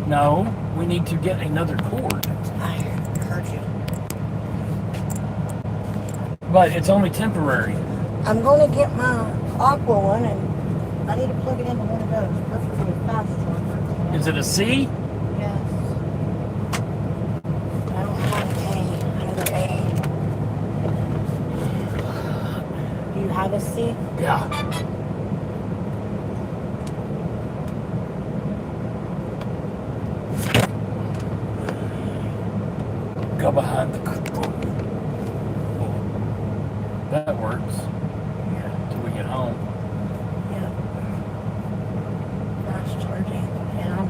No, we need to get another cord. I heard you. But it's only temporary. I'm going to get my Aqua one, and I need to plug it into one of those. Preferably a fast charger. Is it a C? Yes. I don't have another A. Do you have a C? Yeah. Go behind the curtain. That works. Yeah. Till we get home. Yeah. Fast charging. And I'm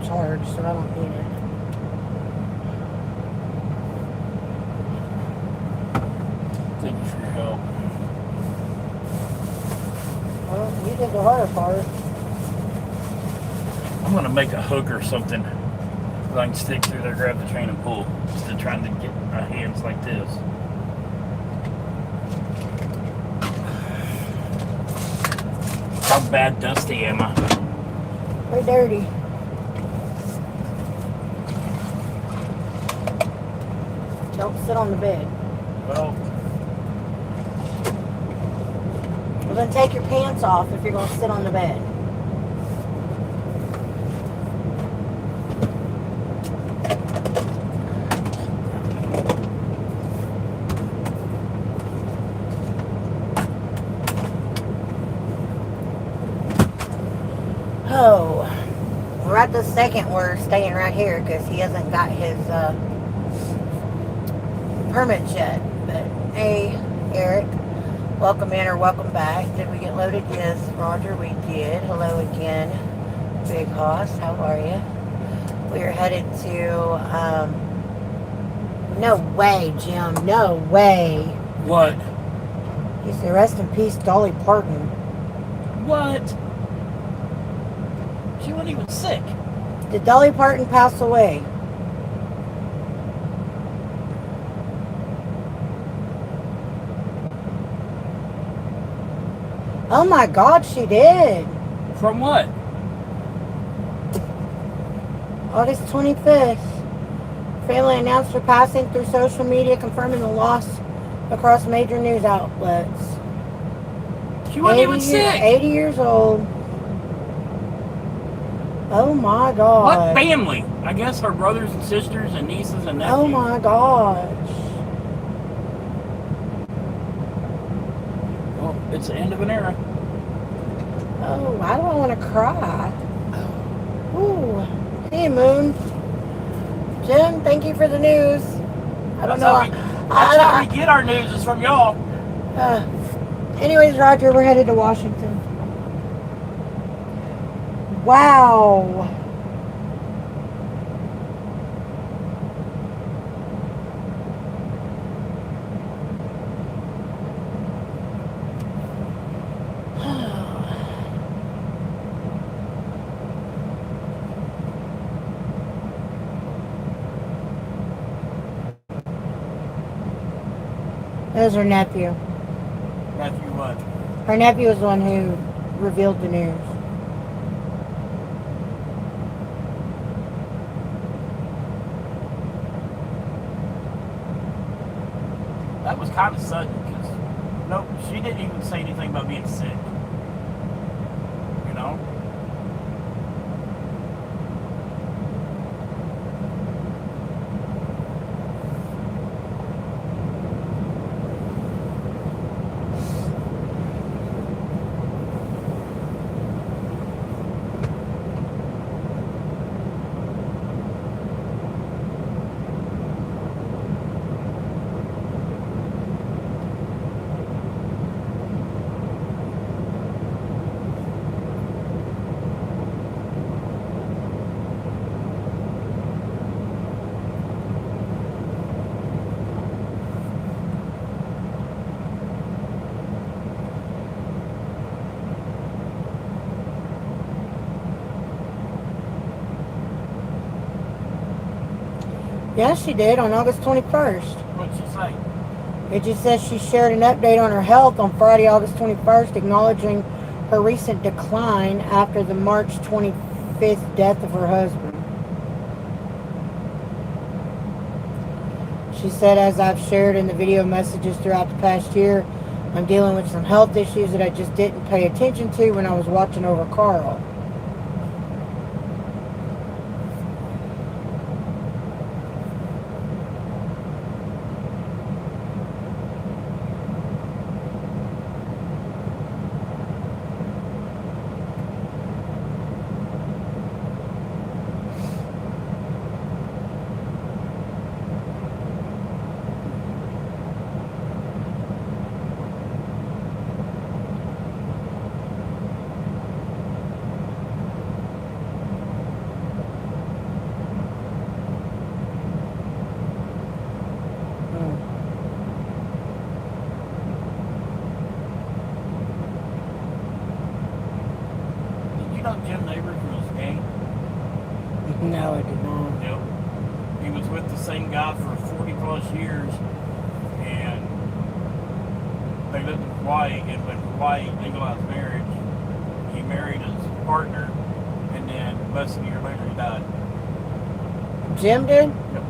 charged, so I don't need it. Thank you for your help. Well, you did the harder part. I'm gonna make a hook or something so I can stick through there, grab the chain and pull, instead of trying to get my hands like this. How bad dusty am I? Very dirty. Don't sit on the bed. Well, Well, then take your pants off if you're going to sit on the bed. Oh, right this second we're staying right here because he hasn't got his permits yet. But hey, Eric, welcome in or welcome back. Did we get loaded? Yes, Roger, we did. Hello again, Big Hoss. How are you? We are headed to. No way, Jim. No way. what? He said, "Rest in peace, Dolly Parton." What? She wasn't even sick. Did Dolly Parton pass away? Oh my God, she did. From what? August 25th. Family announced her passing through social media, confirming the loss across major news outlets. She wasn't even sick. 80 years old. Oh my God. What family? I guess her brothers and sisters and nieces and nephews. Oh my gosh. Well, it's the end of an era. Oh, why do I want to cry? Ooh. Hey, Moon. Jim, thank you for the news. I don't know. That's how we get our news, is from y'all. Anyways, Roger, we're headed to Washington. Wow. That was her nephew. Nephew what? Her nephew was the one who revealed the news. That was kind of sudden because, nope, she didn't even say anything about being sick. You know? Yes, she did on August 21st. What'd she say? It just says she shared an update on her health on Friday, August 21st, acknowledging her recent decline after the March 25th death of her husband. She said, as I've shared in the video messages throughout the past year, I'm dealing with some health issues that I just didn't pay attention to when I was watching over Carl. Did you know Jim Neighbors was gay? No, I did not. Yep. He was with the same guy for 40 plus years, and they lived in Hawaii, and when Hawaii legalized marriage, he married his partner, and then less than a year later he died. Jim did? Yep.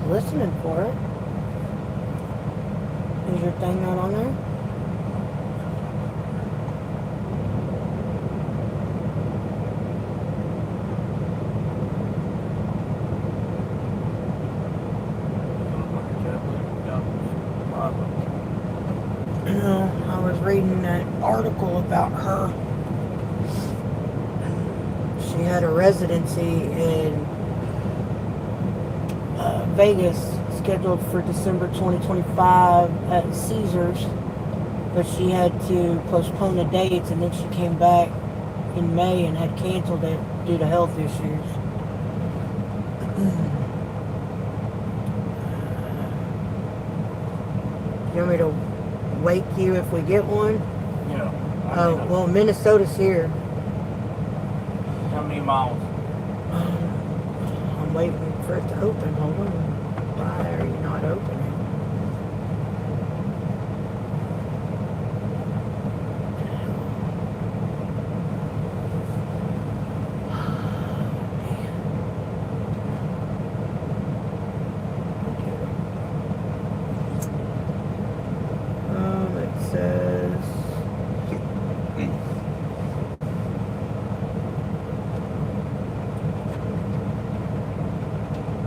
listening for it. Is your thing not on there? I was reading an article about her. She had a residency in Vegas scheduled for December 2025 at Caesars, but she had to postpone the dates, and then she came back in May and had canceled it due to health issues. You want me to wake you if we get one? Yeah. Oh, well, Minnesota's here. How many miles? I'm waiting for it to open. Hold on. Why are you not opening? It says...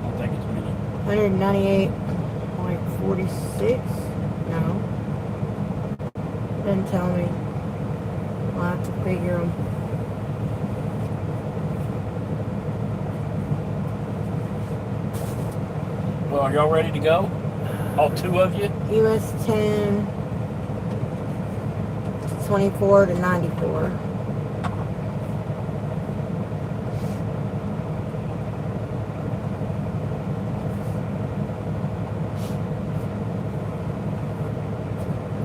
I think it's mini. 198.46? No. Doesn't tell me. I'll have to figure them. Well, are y'all ready to go? All two of you? US 10, 24 to 94.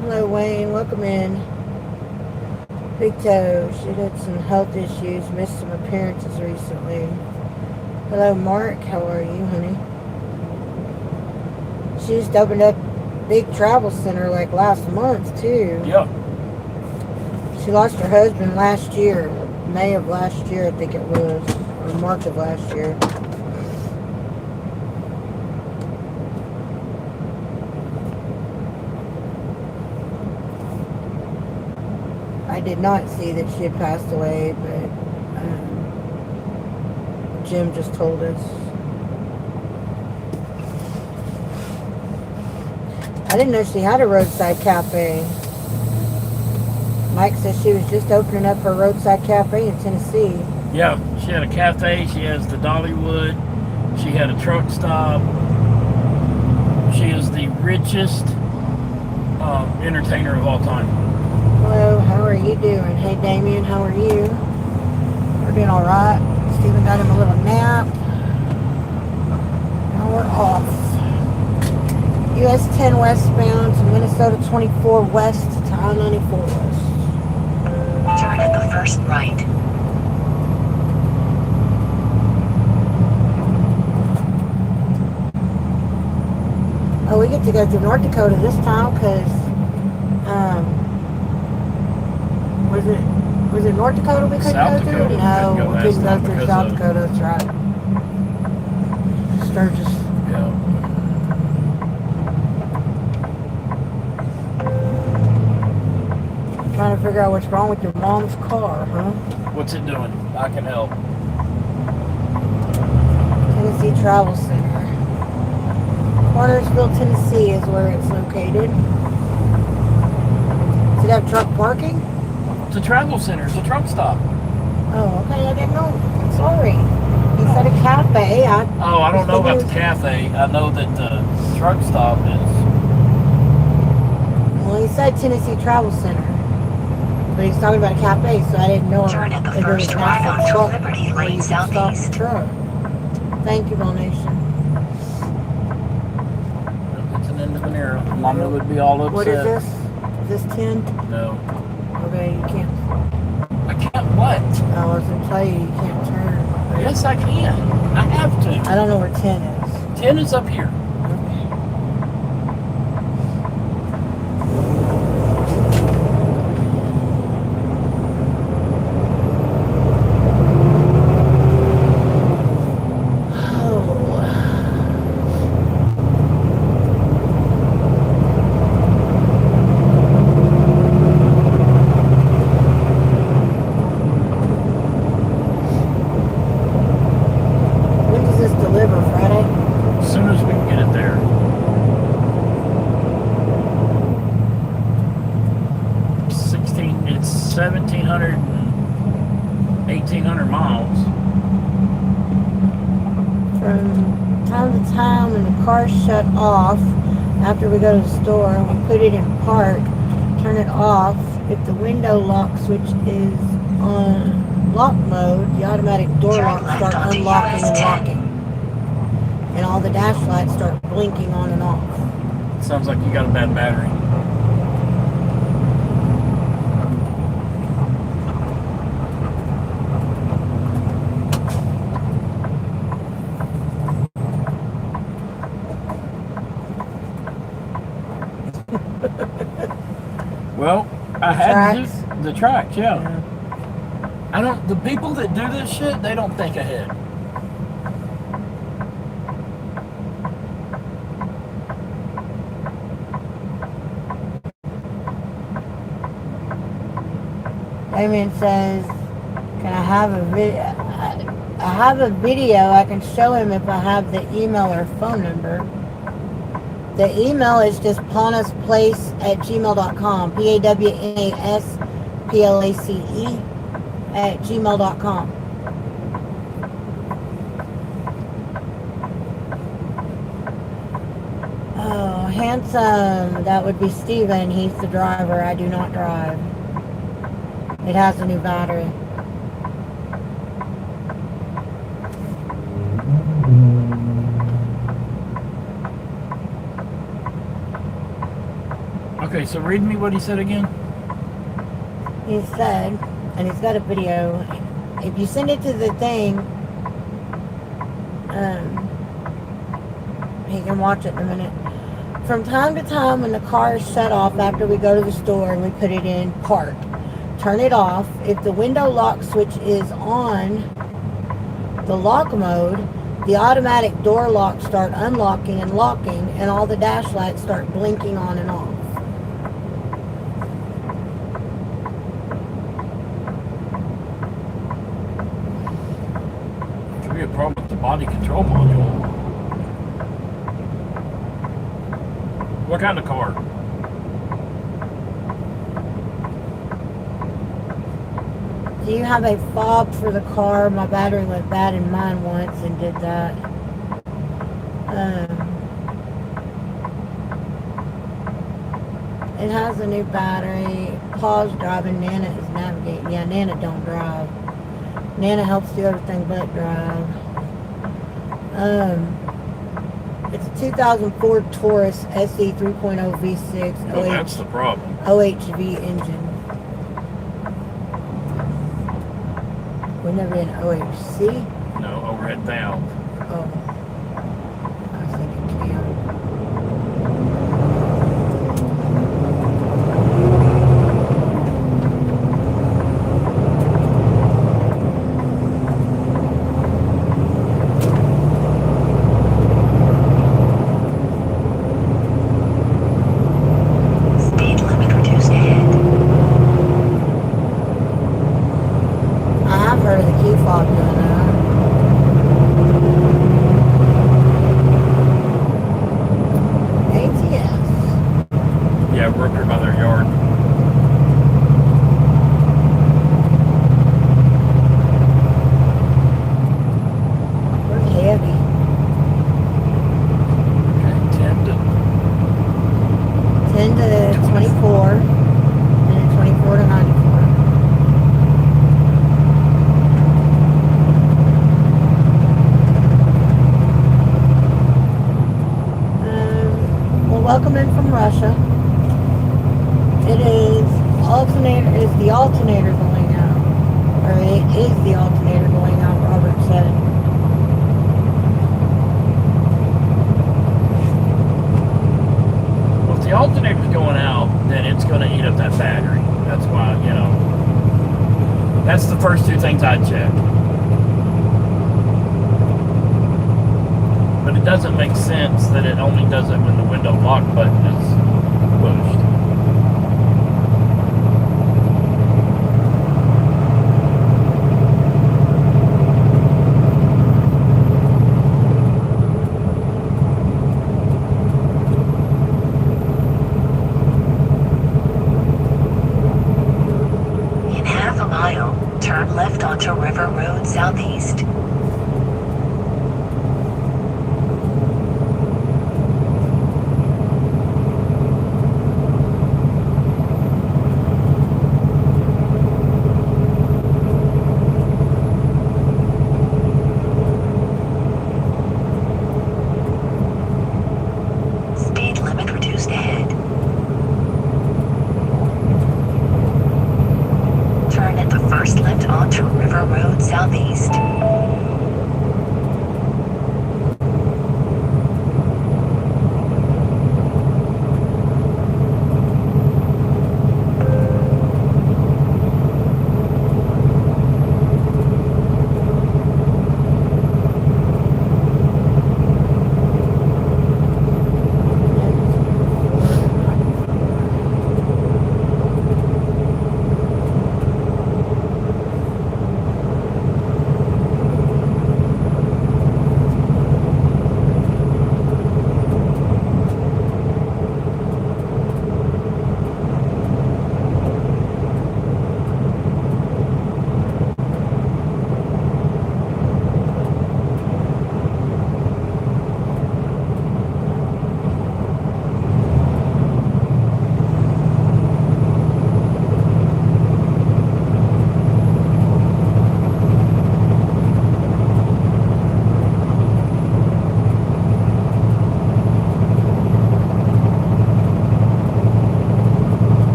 Hello, Wayne. Welcome in. Big Toe. She had some health issues, missed some appearances recently. Hello, Mark. How are you, honey? She just opened up big travel center like last month, too. Yeah. She lost her husband last year. May of last year, I think it was. Or March of last year. I did not see that she had passed away, but Jim just told us. I didn't know she had a roadside cafe. Mike says she was just opening up her roadside cafe in Tennessee. Yeah, she had a cafe, she has the Dollywood, she had a truck stop. She is the richest entertainer of all time. Hello, how are you doing? Hey Damien, how are you? We're doing alright. Steven got him a little nap. Now we're off. US 10 westbound to Minnesota 24 west to I-94 west. Turn at the first right. Oh, we get to go through North Dakota this time because, was it North Dakota we couldn't South go Dakota through? we No, couldn't go we last couldn't go time through because South of- Dakota, that's right. Sturgis. Yeah. Trying to figure out what's wrong with your mom's car, huh? What's it doing? I can help. Tennessee Travel Center. Cartersville, Tennessee is where it's located. Does it have truck parking? It's a travel center, it's a truck stop. Oh, okay, I didn't know. I'm sorry. You said a cafe. I don't know about the cafe. I know that the truck stop is. Well, he said Tennessee Travel Center. But he's talking about a cafe, so I didn't know Turn at the if there was first an right actual onto truck Liberty where you Lane could stop the Southeast. truck. Thank you, Nation. It's an end of an era. Mama would be all upset. What is this? Is this 10? No. Okay, you can't. I can't what? I was going to tell you, you can't turn. Yes, I can. I have to. I don't know where 10 is. 10 is up here. 1,700 and 1,800 miles. From time to time when the car's shut off, after we go to the store, we put it in park, turn it off. If the window lock switch is on lock mode, the automatic door Turn locks left start onto unlocking US and 10. locking. And all the dash lights start blinking on and off. Sounds like you got a bad battery. Well, I had to do the tracks, yeah. I don't. The people that do this shit, they don't think ahead. Damien says, "Can I have a video? I have a video. I can show him if I have the email or phone number." The email is just pawnasplace@gmail.com. PAWNASPLACE@gmail.com. Oh, handsome. That would be Steven. He's the driver. I do not drive. It has a new battery. Okay, so read me what he said again. He said, and he's got a video. If you send it to the thing, he can watch it in a minute. From time to time, when the car is shut off after we go to the store, we put it in park. Turn it off. If the window lock switch is on the lock mode, the automatic door locks start unlocking and locking, and all the dash lights start blinking on and off. Could be a problem with the body control module. What kind of car? Do you have a fob for the car? My battery went bad in mine once and did that. It has a new battery. Paul's driving. Nana is navigating. Yeah, Nana don't drive. Nana helps do everything but drive. It's a 2004 Taurus SE 3.0 V6 Oh, that's the problem. OHV engine. We've never been OHC. No, overhead valve. Oh, I was thinking cam. Speed limit reduced ahead. I've heard of the key fob doing that. ATS. Yeah, I worked her by their yard. We're heavy. Okay, 10 to 10 to 24. And then 24 to 94. Well, welcome in from Russia. It is the alternator going out. Or it is the alternator going out, Robert said. Well, if the alternator's going out, then it's going to eat up that battery. That's why, that's the first two things I'd check. But it doesn't make sense that it only does it when the window lock button is pushed. In mile, turn left onto River Road Southeast. Speed limit reduced ahead. Turn at the first left onto River Road Southeast.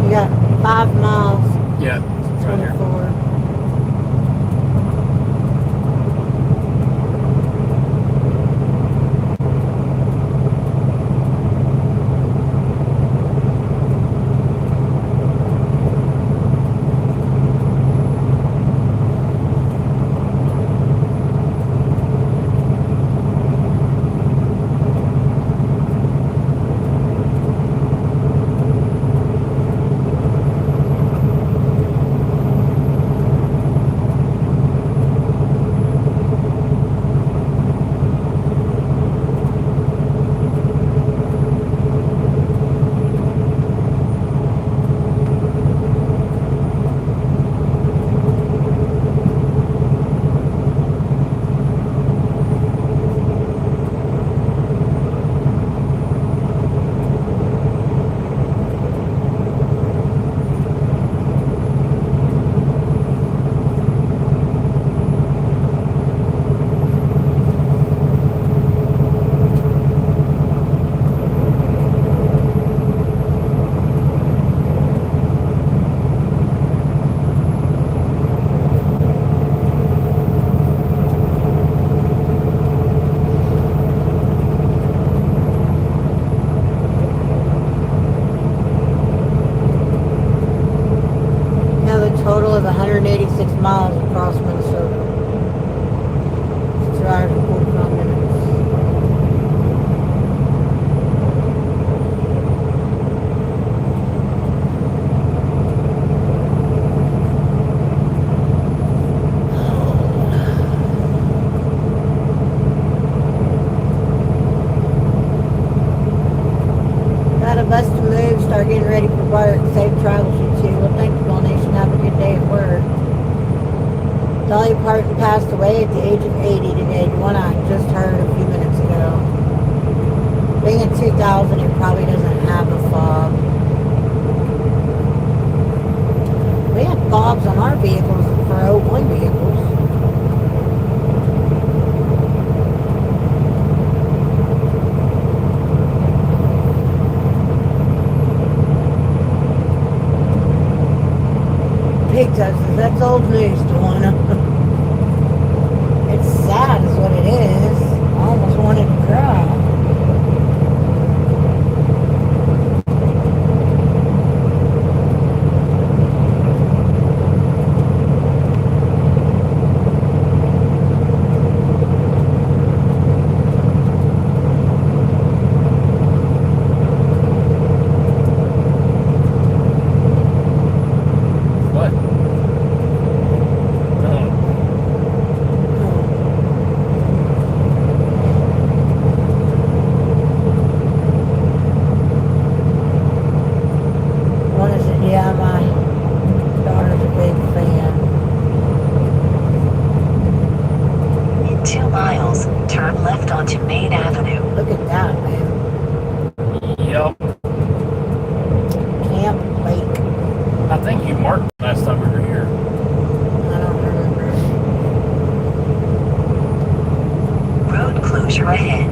You got 5 miles. Yeah, it's right here. 24. Total of 186 miles across Minnesota. 2 hours and 45 minutes. Got a bus to move, start getting ready for work. Safe travels, you too. Well, thank you, All Nation. Have a good day at work. Dolly Parton passed away at the age of 80 today. The one I just heard a few minutes ago. Being in 2000, it probably doesn't have a fob. We have fobs on our vehicles for 01 vehicles. Pig says that's old news, Tawana. It's sad is what it is. I almost wanted to cry. you marked last time we were here? I don't remember. Road closure ahead.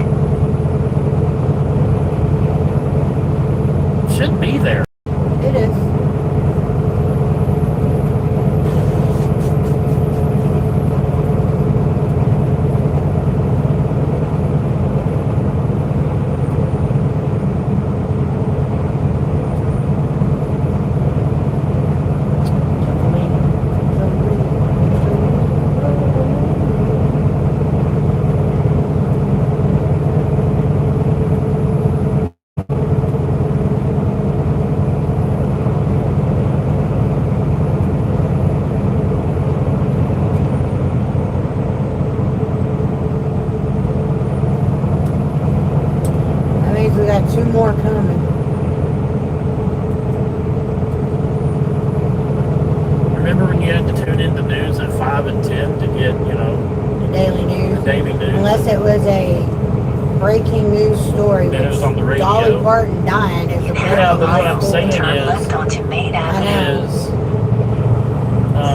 Should be there. It is. We got 2 more coming. Remember when you had to tune in the news at 5 and 10 to get, The daily news. the daily news? Unless it was a breaking news story, Then it was on the radio. Dolly Parton dying is a In breaking Yeah, but what news I'm story. saying Turn is- left onto Main Avenue. Is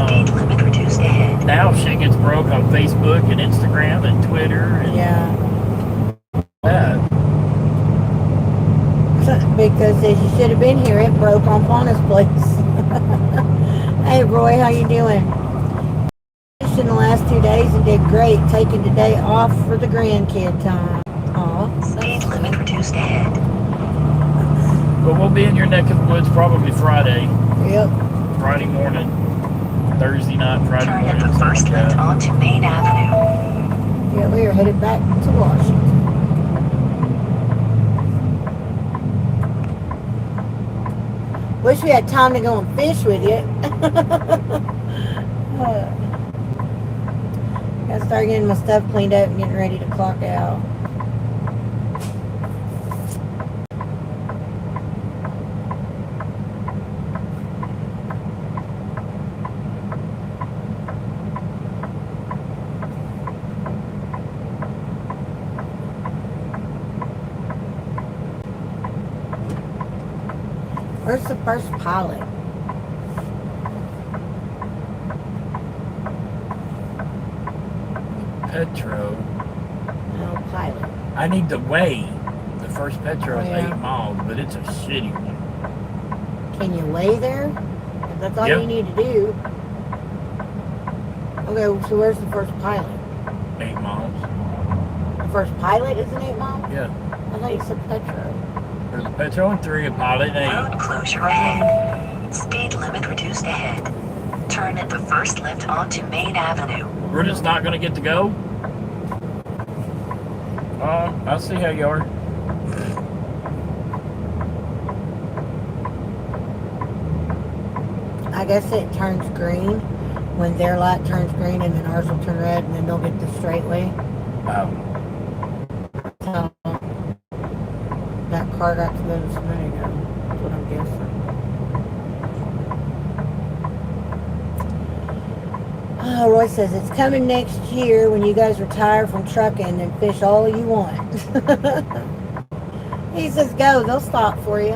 Speed limit reduced ahead. now shit gets broke on Facebook and Instagram and Twitter and Yeah. that. Because as you should have been here, it broke on Pawnas Place. Hey Roy, how you doing? In the last 2 days and did great, taking today off for the grandkid time. Aw. Speed limit reduced ahead. But we'll be in your neck of the woods probably Friday Yep. morning, Thursday night, Friday Turn morning. at the something first like left that. onto Main Avenue. Yeah, we are headed back to Washington. Wish we had time to go and fish with you. Gotta start getting my stuff cleaned up and getting ready to clock out. Where's the first pilot? Petro. No pilot. I need to weigh. The first Petro is Oh, yeah. 8 miles, but it's a shitty one. Can you lay there? That's all Yep. you need to do. Okay, so where's the first pilot? 8 miles. The first pilot is an 8 mile? Yeah. I thought you said Petro. There's a Petro and 3, a pilot and 8. Road closure ahead. Speed limit reduced ahead. Turn at the first left onto Main Avenue. We're just not going to get to go? I see how you are. I guess it turns green when their light turns green, and then ours will turn red, and then they'll get the straightway. So that car got to those a minute ago. That's what I'm guessing. Oh, Roy says it's coming next year when you guys retire from trucking and fish all you want. He says go, they'll stop for you.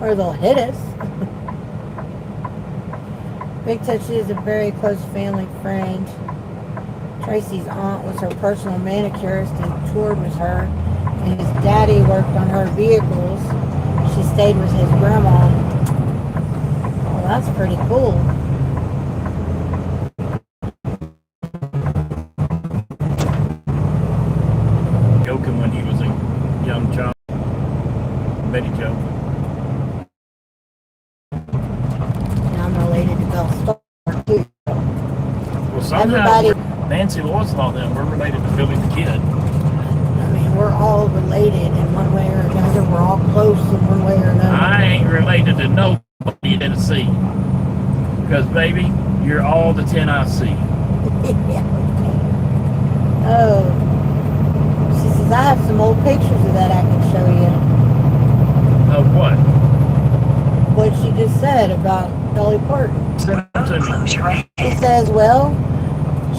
Or they'll hit us. Big Touch is a very close family friend. Tracy's aunt was her personal manicurist and toured with her, and his daddy worked on her vehicles. She stayed with his grandma. Well, that's pretty cool. Joking when he was a young child. Betty Joe. And I'm related to Belle Starr, too. Well, somehow Everybody- Nancy Lois thought that we're related to Billy the Kid. I mean, we're all related in one way or another. We're all close in one way or another. I ain't related to nobody in Tennessee. Because, baby, you're all the 10 I see. Yeah, okay. Oh. She says, I have some old pictures of that I can show you. Of what? What she just said about Dolly Parton. Send it to Road me. closure ahead. She says, well,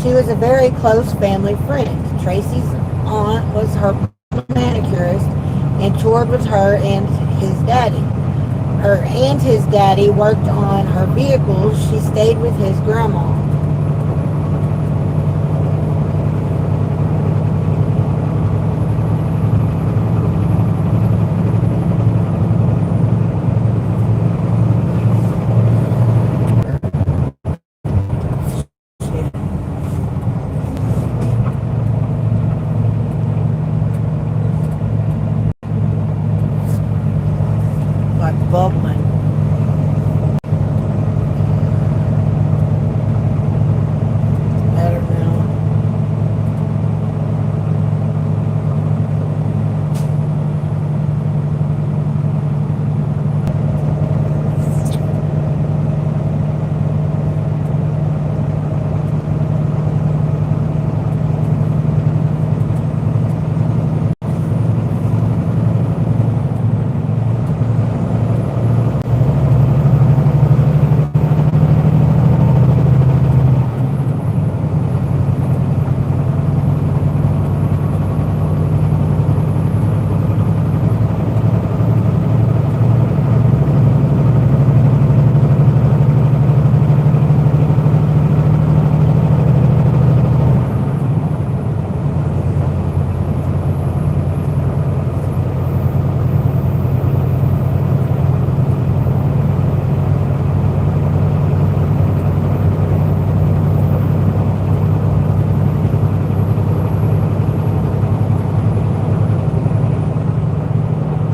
she was a very close family friend. Tracy's aunt was her manicurist and toured with her and his daddy. her and his daddy worked on her vehicles. She stayed with his grandma. Like bubbling. Better now.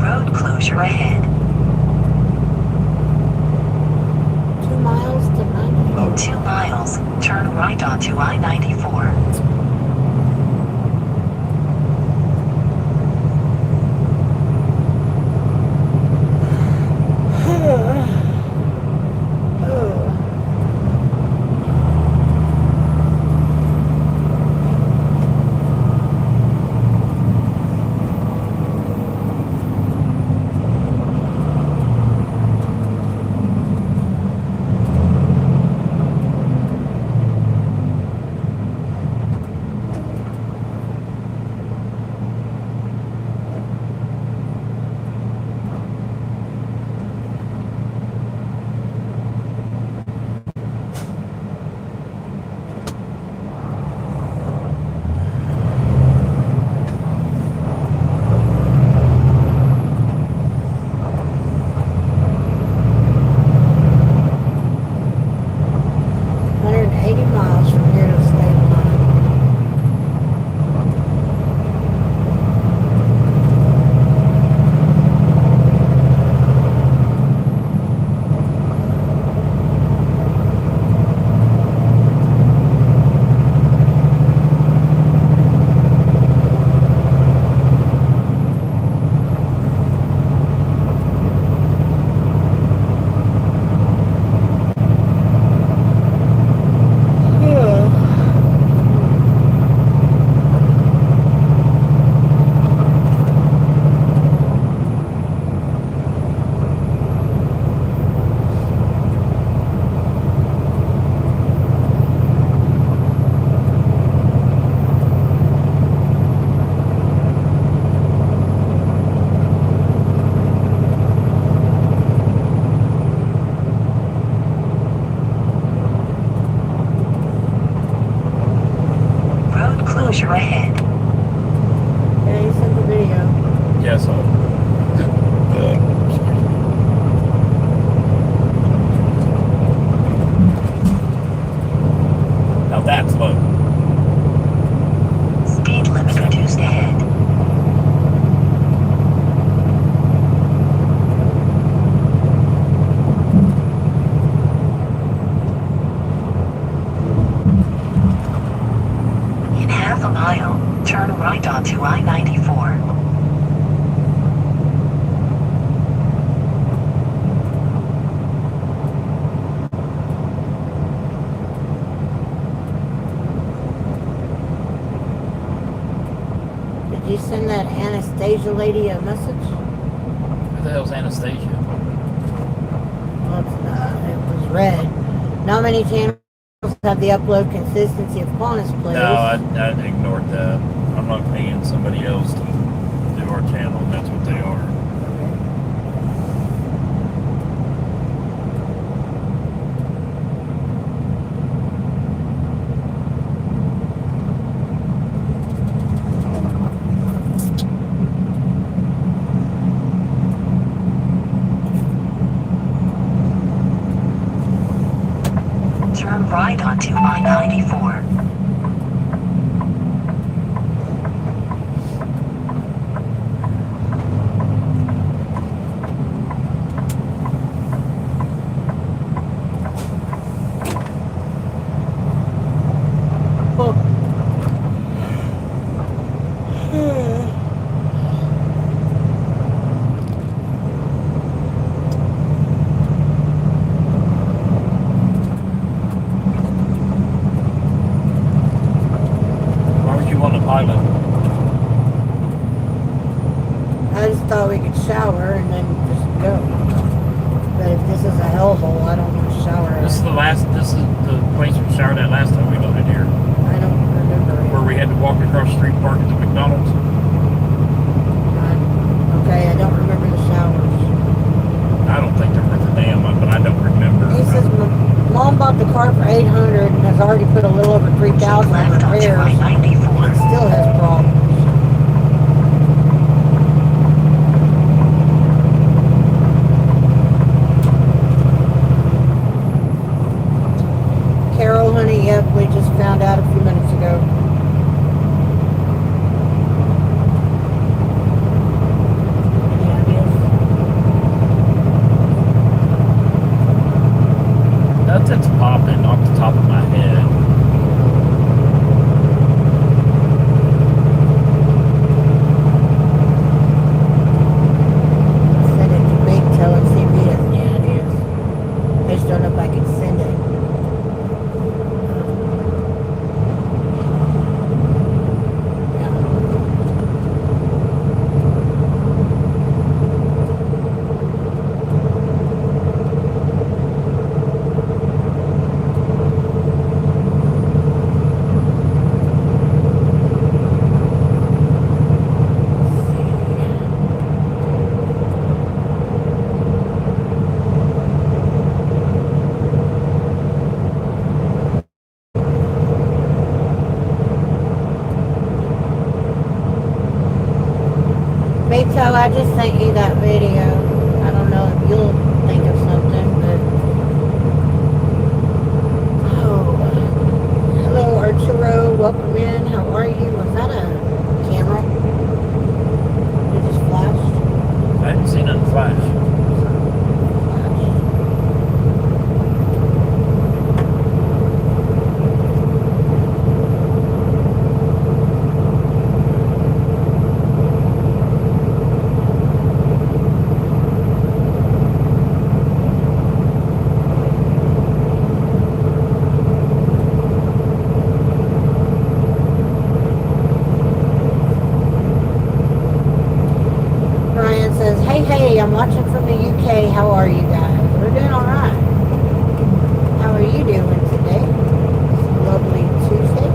Road closure ahead. 2 miles to 94. In 2 miles, turn right onto I-94. Miles from here to the state line. Closure ahead. Yeah, you sent the video. Yes, now that's low. Speed limit reduced ahead. In half a mile, turn right onto I-94. Did you send that Anastasia lady a message? Who the hell's Anastasia? Well, it's not. It was red. Not many channels have the upload consistency of Pawnas Place. No, I ignored that. I'm not paying somebody else to do our channel, and that's what they are. Turn right onto I-94. Why would you want a pilot? I just thought we could shower and then just go. But if this is a hellhole, I don't want to shower. This is the place we showered at last time we loaded here. I don't remember it. Where we had to walk across the street park at the McDonald's. Okay, I don't remember the showers. I don't think they're worth a damn, but I don't remember. He says Mom bought the car for $800 and has already put a little over $3,000 on Left onto repairs. I-94. It still has problems. Carol, honey, yep, we just found out a few minutes ago. Nothing's popping off the top of my head. Send it to Big Tail and CBS. Yeah, it is. I just don't know if I can send it. Maytel, I just sent you that video. I don't know if you'll think of something, but... Oh. Hello, Arturo. Welcome in. How are you? Was that a camera? It just flashed? I didn't see nothing flash. Brian says, hey, I'm watching from the UK. How are you guys? We're doing all right. How are you doing today? It's a lovely Tuesday.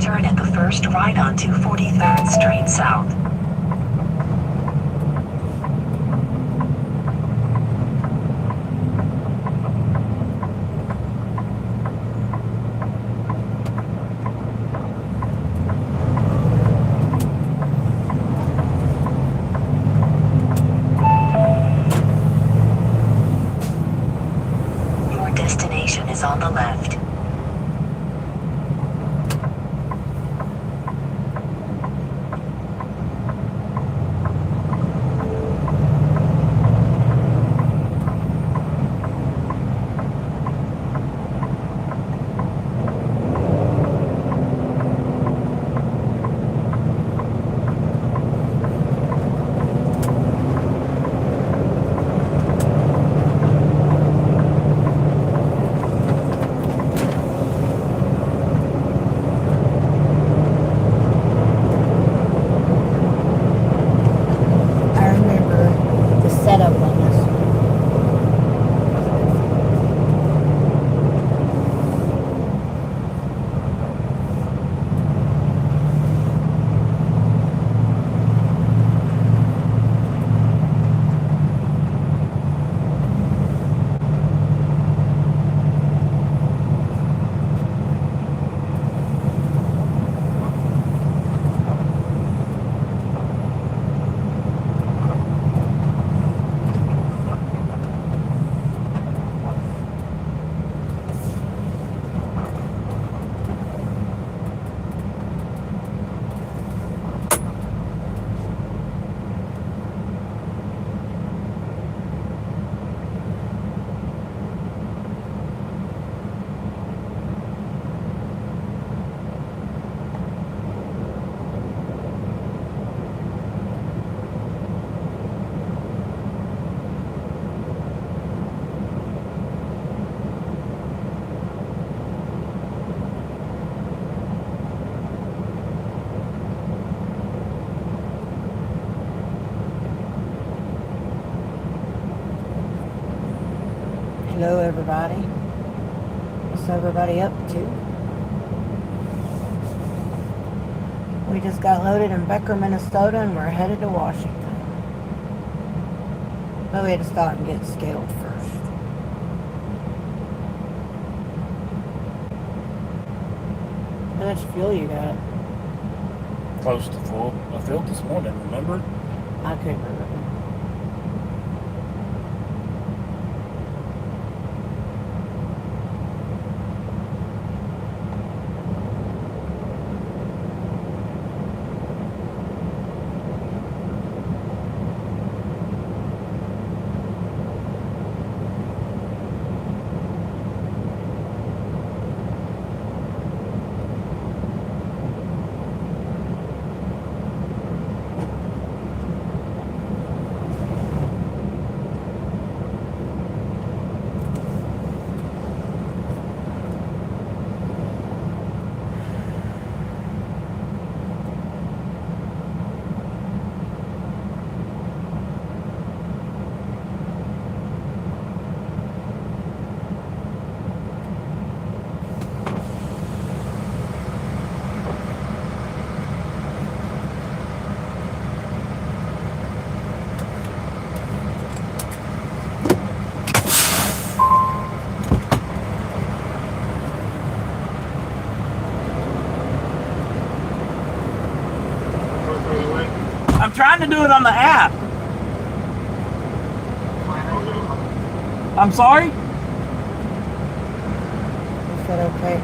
Turn at the first right onto 43rd Street South. Your destination is on the left. I remember the setup on this one. Hello, everybody. What's everybody up to? We just got loaded in Becker, Minnesota, and we're headed to Washington. But we had to stop and get scaled first. How much fuel you got? Close to full. I filled this morning, remember? I couldn't remember. I'm trying to do it on the app. I'm sorry? Is that okay?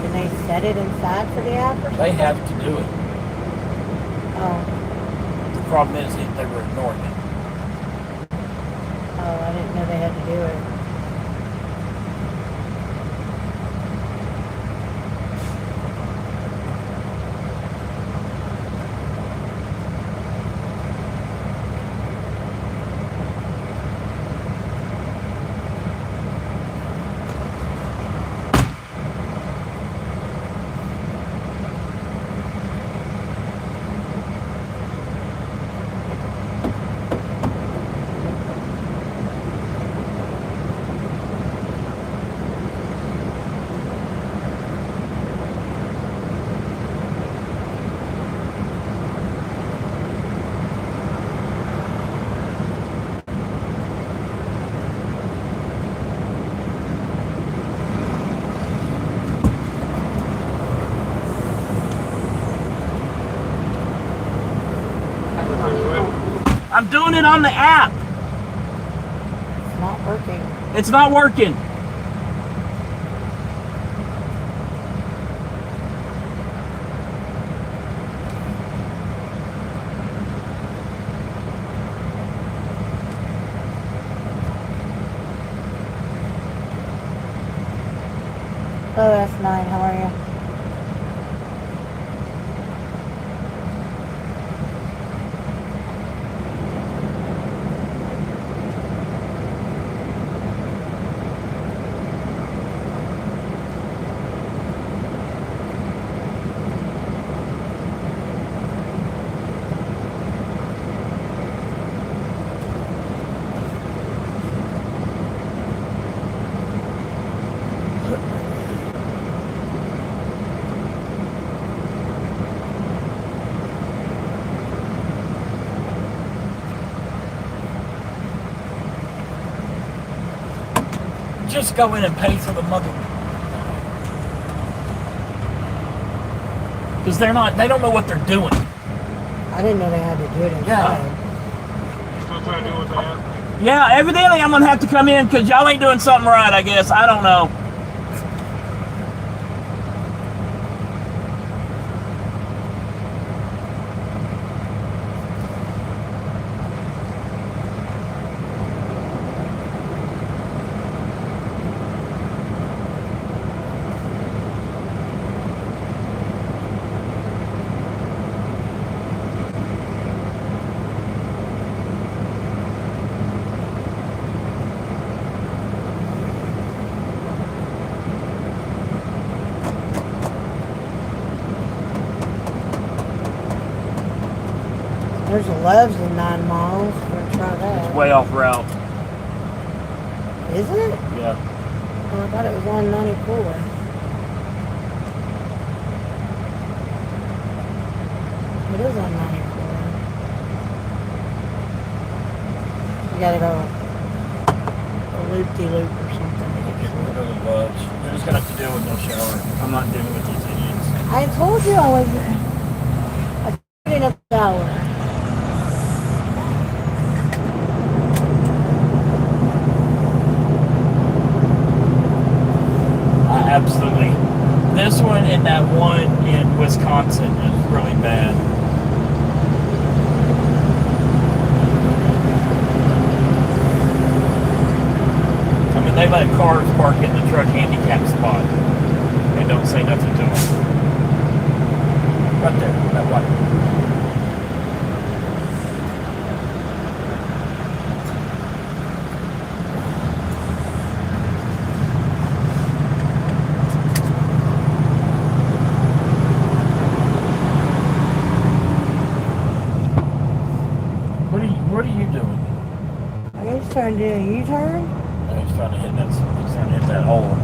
Can they set it inside for the app or something? They have to do it. Oh, The problem is that they were ignoring it. oh, I didn't know they had to do it. I'm doing it on the app. It's not working. It's not working. Oh, that's 9. How are you? Just go in and pay for the mother. Because they don't know what they're doing. I didn't know they had to do it inside. Still trying to do what they have. Yeah, evidently I'm going to have to come in because y'all ain't doing something right, I guess. I don't know. There's a Love's in 9 miles. We'll try that. Way off route. Is it? Yeah. Oh, I thought it was on 94. It is on 94. You gotta go a loop-de-loop or something. You're just going to have to deal with no shower. I'm not dealing with these idiots. I told you I was in a shower. Absolutely. This one and that one in Wisconsin is really bad. I mean, they let cars park in the truck handicap spot and don't say nothing to them. Right there, that light. What are you doing? I guess trying to do a U-turn. He's trying to hit that hole.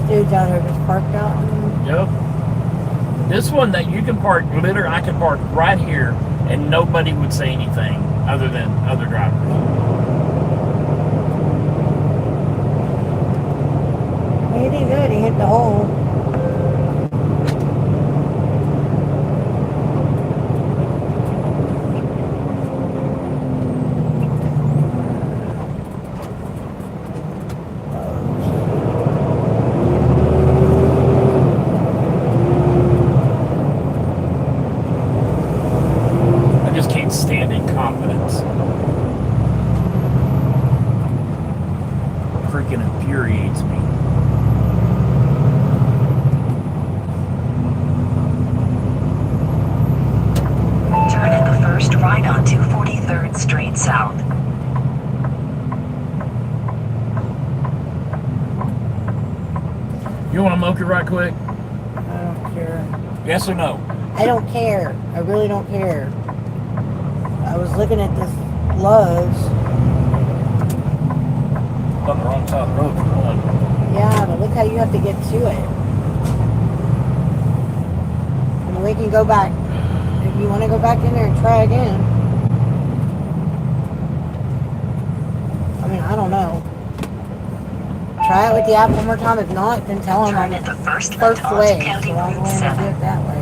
Dude's out here just parked out. Yep. This one that you can park, literally, I can park right here, and nobody would say anything other than other drivers. He did good. He hit the hole. I just can't stand incompetence. Freaking infuriates me. Turn at the first right onto 43rd Street South. You want to moke it right quick? I don't care. Yes or no? I don't care. I really don't care. I was looking at this Love's. On the wrong side of the road for one. Yeah, but look how you have to get to it. And we can go back. If you want to go back in there and try again. I mean, I don't know. try it with the app one more time. If not, then tell them I'm Turn at the first first left way. onto County So I'm Route going to do 7. it that way.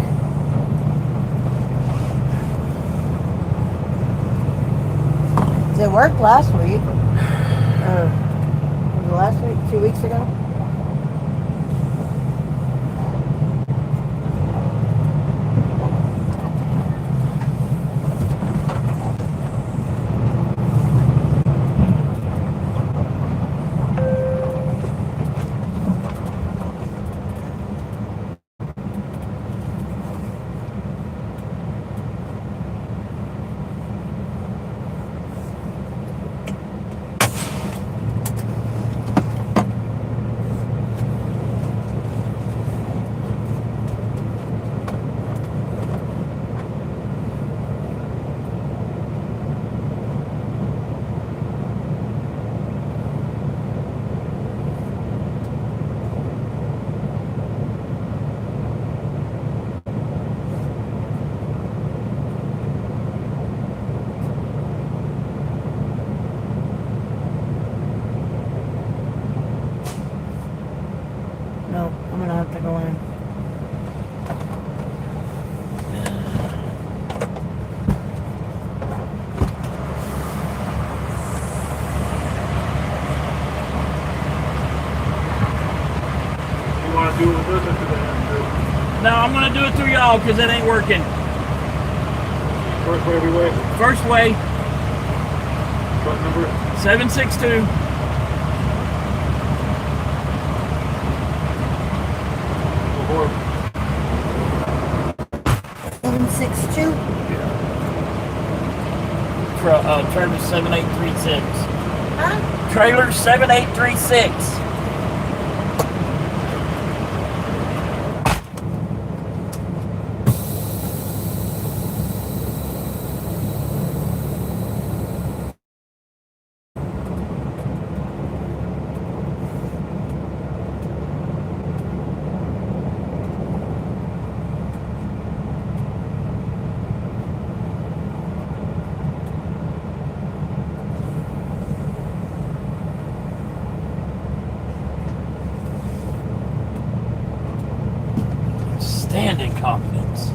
It worked last week. Was it last week? 2 weeks ago? No, I'm going to have to go in. You want to do it with us or today? No, I'm gonna do it through y'all because it ain't working. First way every way. First way, What number? 762. Before. 762? Trailer 7836. Huh? Trailer 7836. Standing confidence.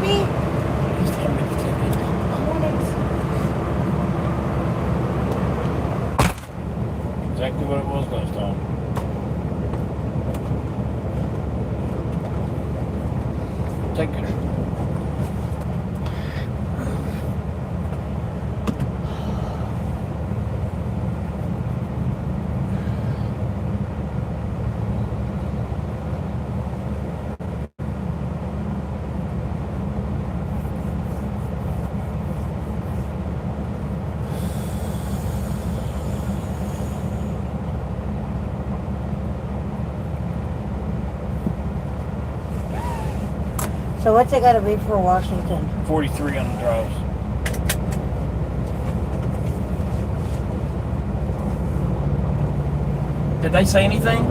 me? Just hand me the ticket. I want it. Exactly what it was last time. Take it. So what's it got to be for Washington? 43 on the drives. Did they say anything?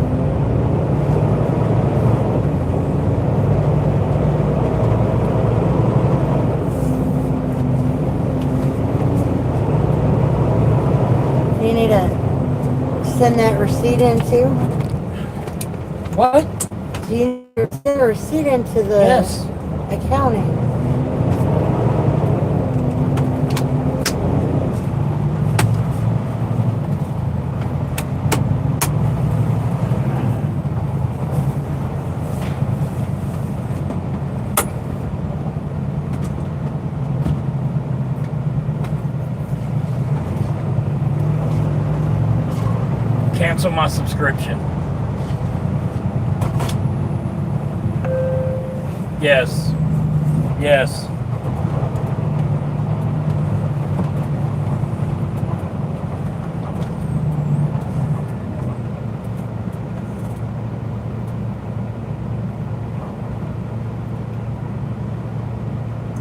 You need to send that receipt in too? What? Do you need to send a receipt into the Yes. accounting? Cancel my subscription. Yes. Yes.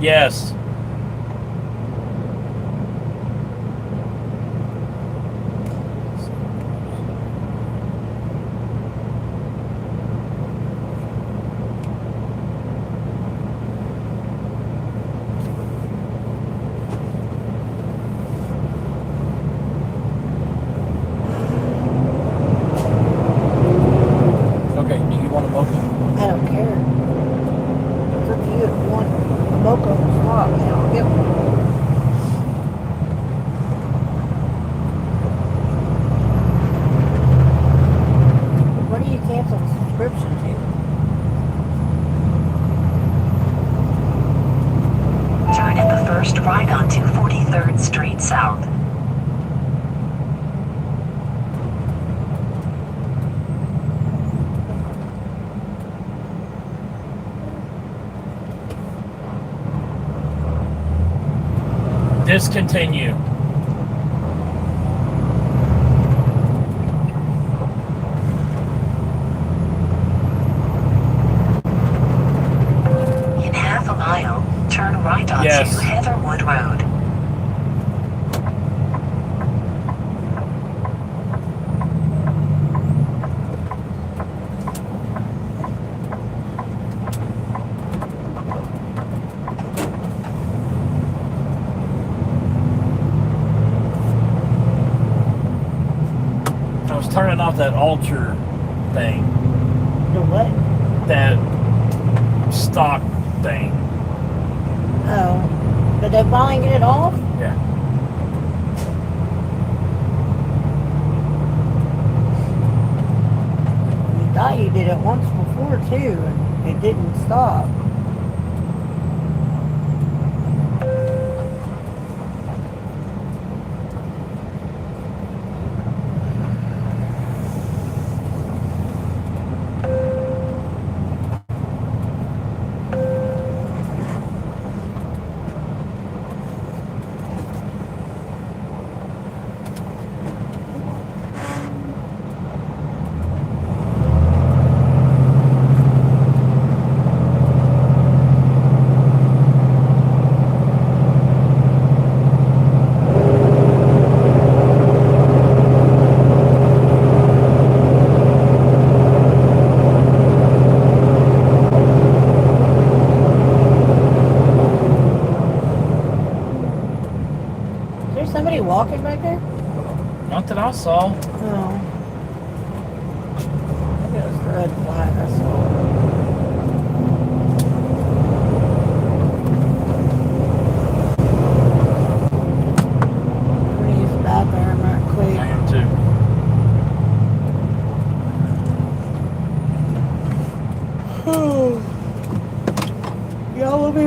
Yes. Okay, do you want a mocha? I don't care. It's up to you. If you want a mocha swap, I'll get one. What do you cancel the subscription to? Turn at the first right onto 43rd Street South. Discontinue. In half a mile, turn right onto Yes. Heatherwood Road. I was turning off that altar thing. The what? That stock thing. Oh. Did they finally get it off? Yeah. You thought you did it once before too, and it didn't stop. Is there somebody walking back there? Not that I saw. No. Maybe it was the red flag I saw.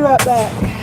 right back.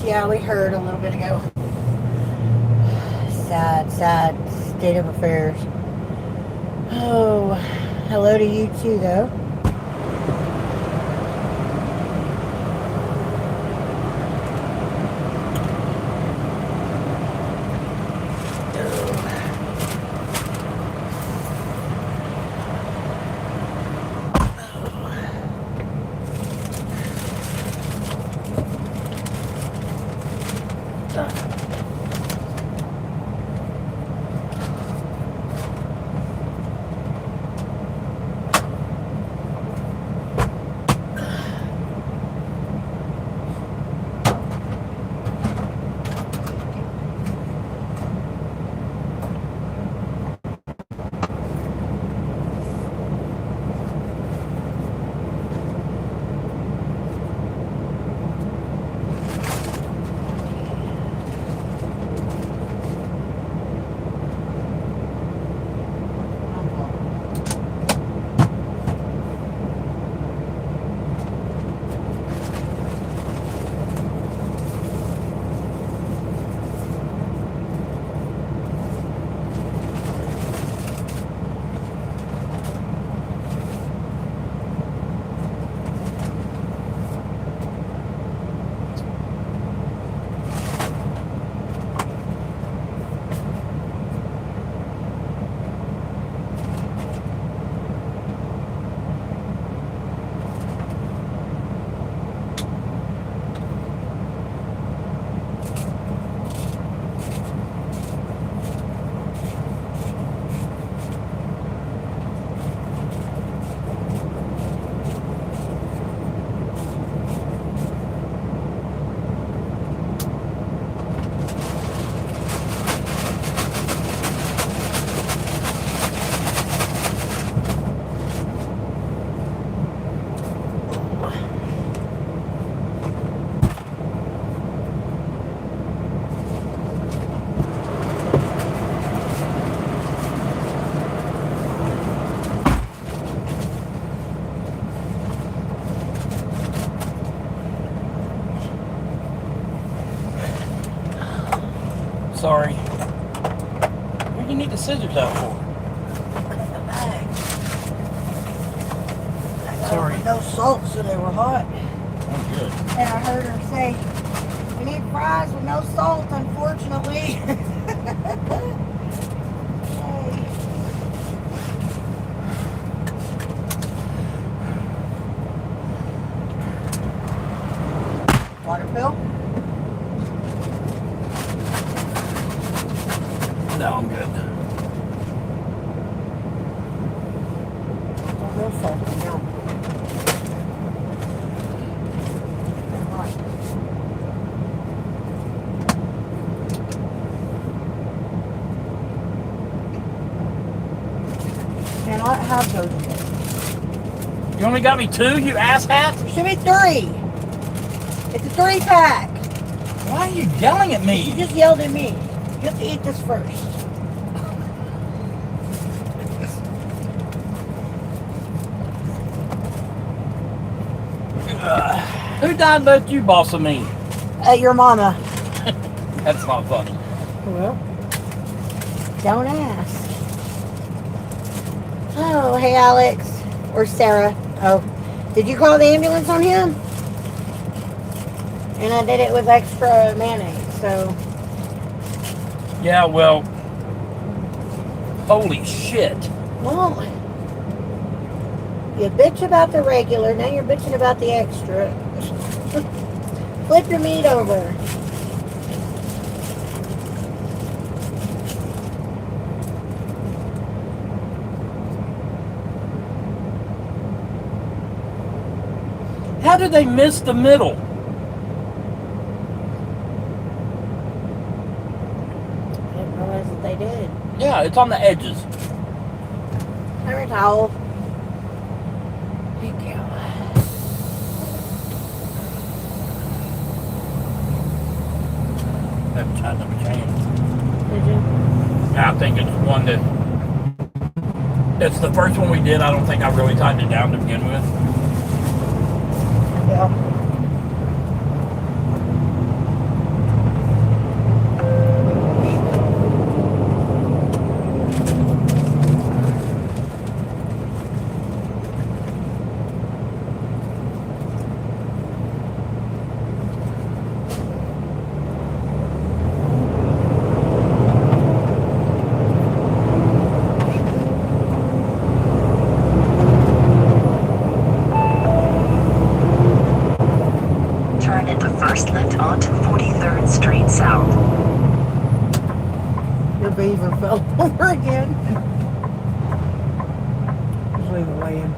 Yeah, we heard a little bit ago. Sad state of affairs. Oh, hello to you too, though. Sorry. What do you need the scissors out for? Sorry. No salt, so they were hot. Oh, good. And I heard her say, "We need fries with no salt, unfortunately." Hey. Water bill? No, I'm good. Real salty now. Right. Cannot have those. You only got me 2, you asshat? There should be 3. It's a 3-pack. Why are you yelling at You me? just yelled at me. You have to eat this first. Who died but you, boss of me? Your mama. That's not funny. Well, don't ask. Oh, hey, Alex. Or Sarah. Oh, did you call the ambulance on him? And I did it with extra mayonnaise, so. Yeah, well, holy shit. Well, you bitch about the regular, now you're bitching about the extra. Flip your meat over. How did they miss the middle? I didn't realize that they did. Yeah, it's on the edges. Paper towel. Thank you. Haven't tried number change. Did you? I think it's one that. It's the first one we did. I don't think I really tightened it down to begin with. Yeah. Your beaver fell over again. Just leave it laying.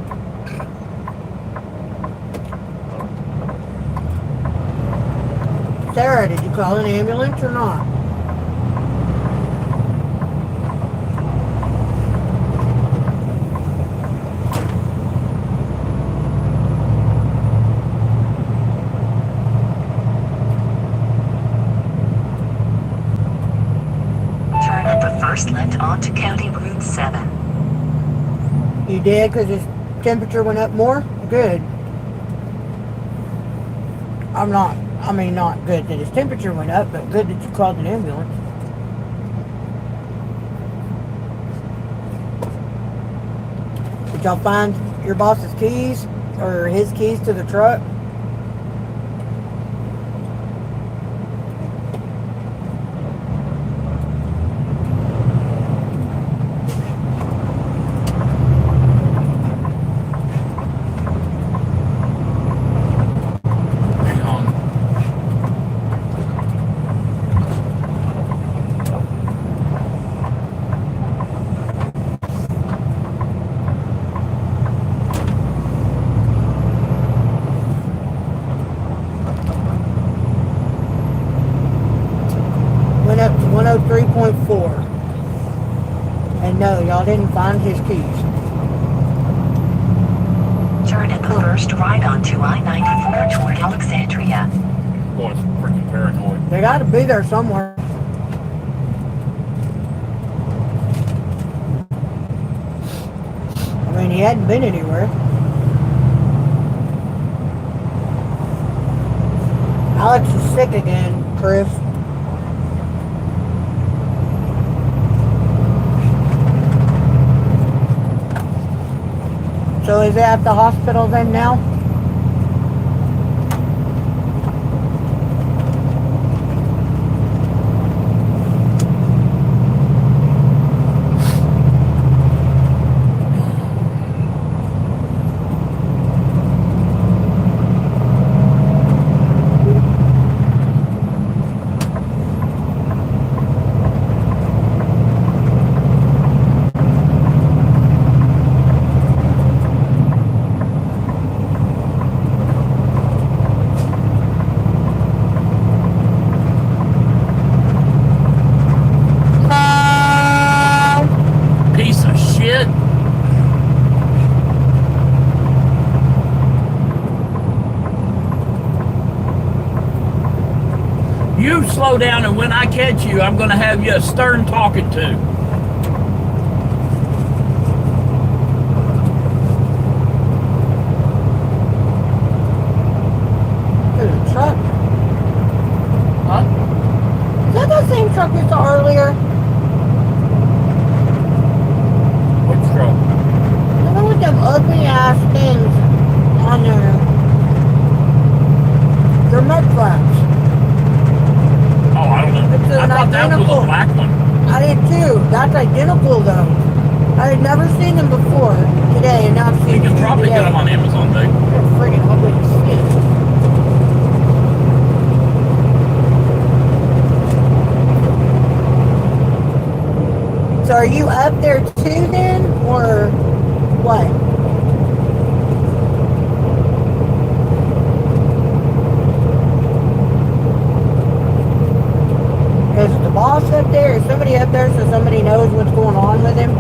Sarah, did you call an ambulance or not? Turn at the first left onto County Route 7. You did because his temperature went up more? Good. Not good that his temperature went up, but good that you called an ambulance. Did y'all find your boss's keys or his keys to the truck? Hang on. Went up to 103.4. And no, y'all didn't find his keys. Turn at the first right onto I-94 toward Alexandria. Boy, it's freaking paranoid. They gotta be there somewhere. I mean, he hadn't been anywhere. Alex is sick again, Chris. So is he at the hospital then now? Piece of shit. You slow down, and when I catch you, I'm going to have you a stern talking to. There's a truck. Huh? Is that the same truck we saw earlier? Which truck? The one with them ugly ass things on there. They're mud flaps. Oh, I don't know. It's I an thought that was identical. a black one. I did too. That's identical though. I had never seen them before today, and now I've You seen can them probably today. get them on Amazon, dude. They're friggin' ugly as shit. So are you up there too then, or what? Is the boss up there? Is somebody up there so somebody knows what's going on with him?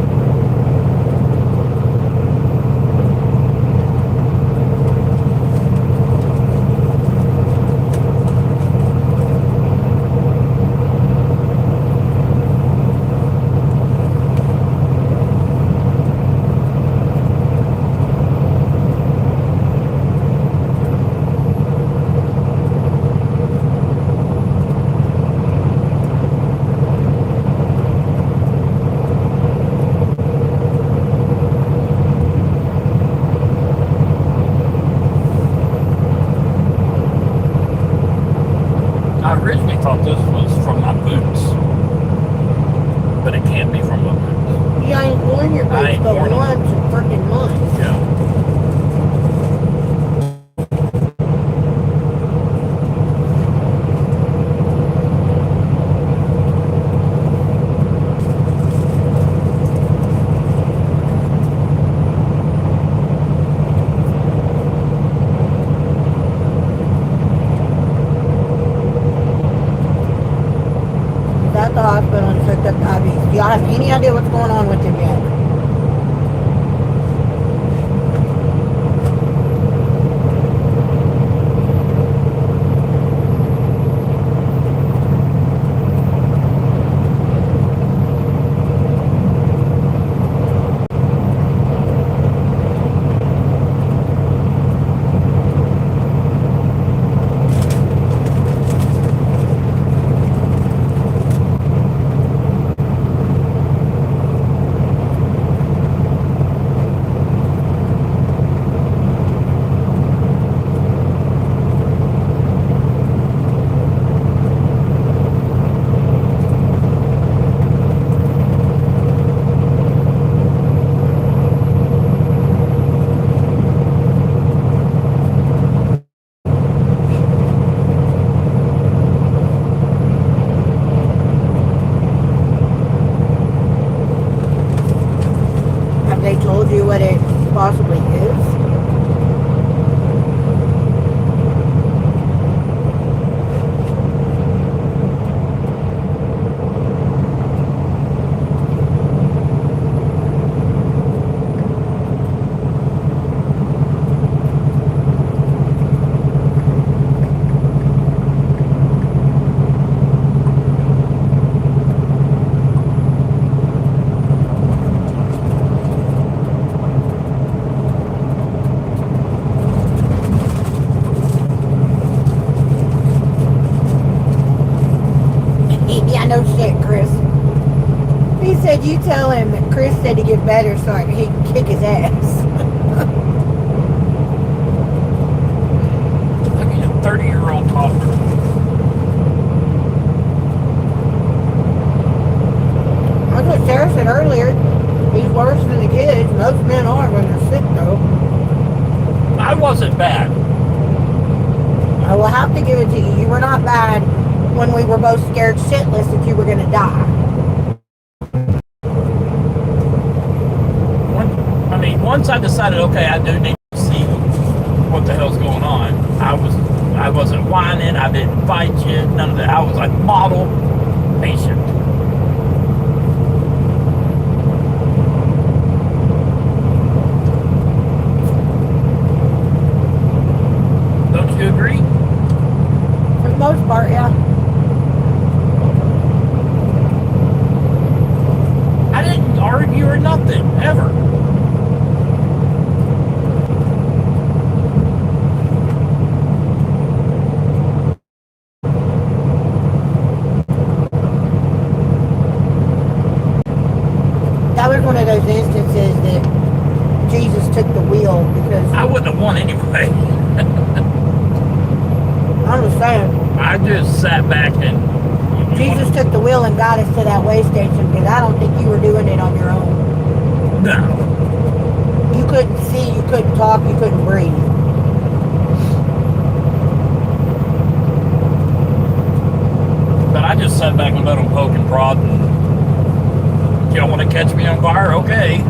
I originally thought this was from my boots, but it can't be from my boots. You ain't worn your I boots ain't but worn 'em. once in freaking months. Yeah. Do y'all have any idea what's going on with him yet? Have they told you what it possibly is? Yeah, no shit, Chris. He said you tell him that Chris said to get better so he can kick his ass. Look at a 30-year-old talker. That's what Sarah said earlier. He's worse than the kids. Most men are when they're sick, though. I wasn't bad. I will have to give it to you. You were not bad when we were both scared shitless that you were going to die. Once I decided, okay, I do need to see what the hell's going on. I wasn't whining. I didn't fight you. None of that. I was like model patient. Don't you agree? For the most part, yeah. I didn't argue or nothing, ever. That was one of those instances that Jesus took the wheel because I wouldn't have won anyway. I'm just saying. I just sat back and... Jesus took the wheel and got us to that way station because I don't think you were doing it on your own. No. You couldn't see, you couldn't talk, you couldn't breathe. But I just sat back and let them poke and prod. And, you don't want to catch me on fire? Okay.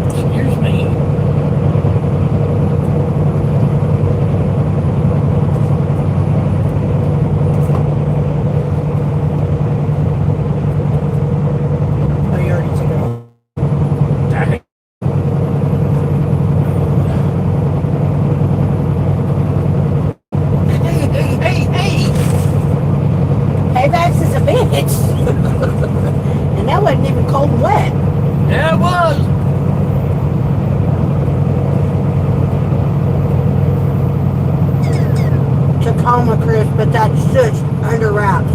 Excuse me. Oh, you already took it off. Dang. Hey! Paybacks is a bitch. And that wasn't even cold and wet. Yeah, it was. Tacoma, Chris, but that's just under wraps.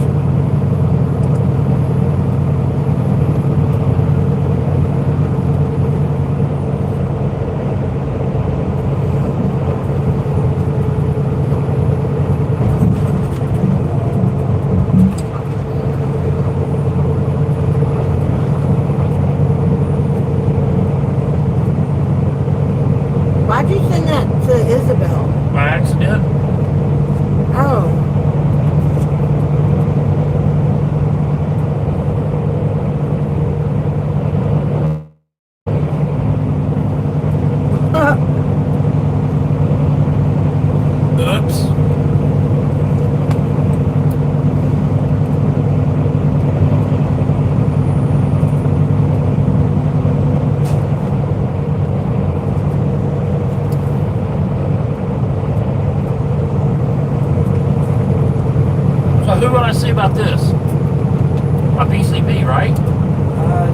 Why'd you send that to Isabel? By accident. Oh. who would I see about this? My PCB, right?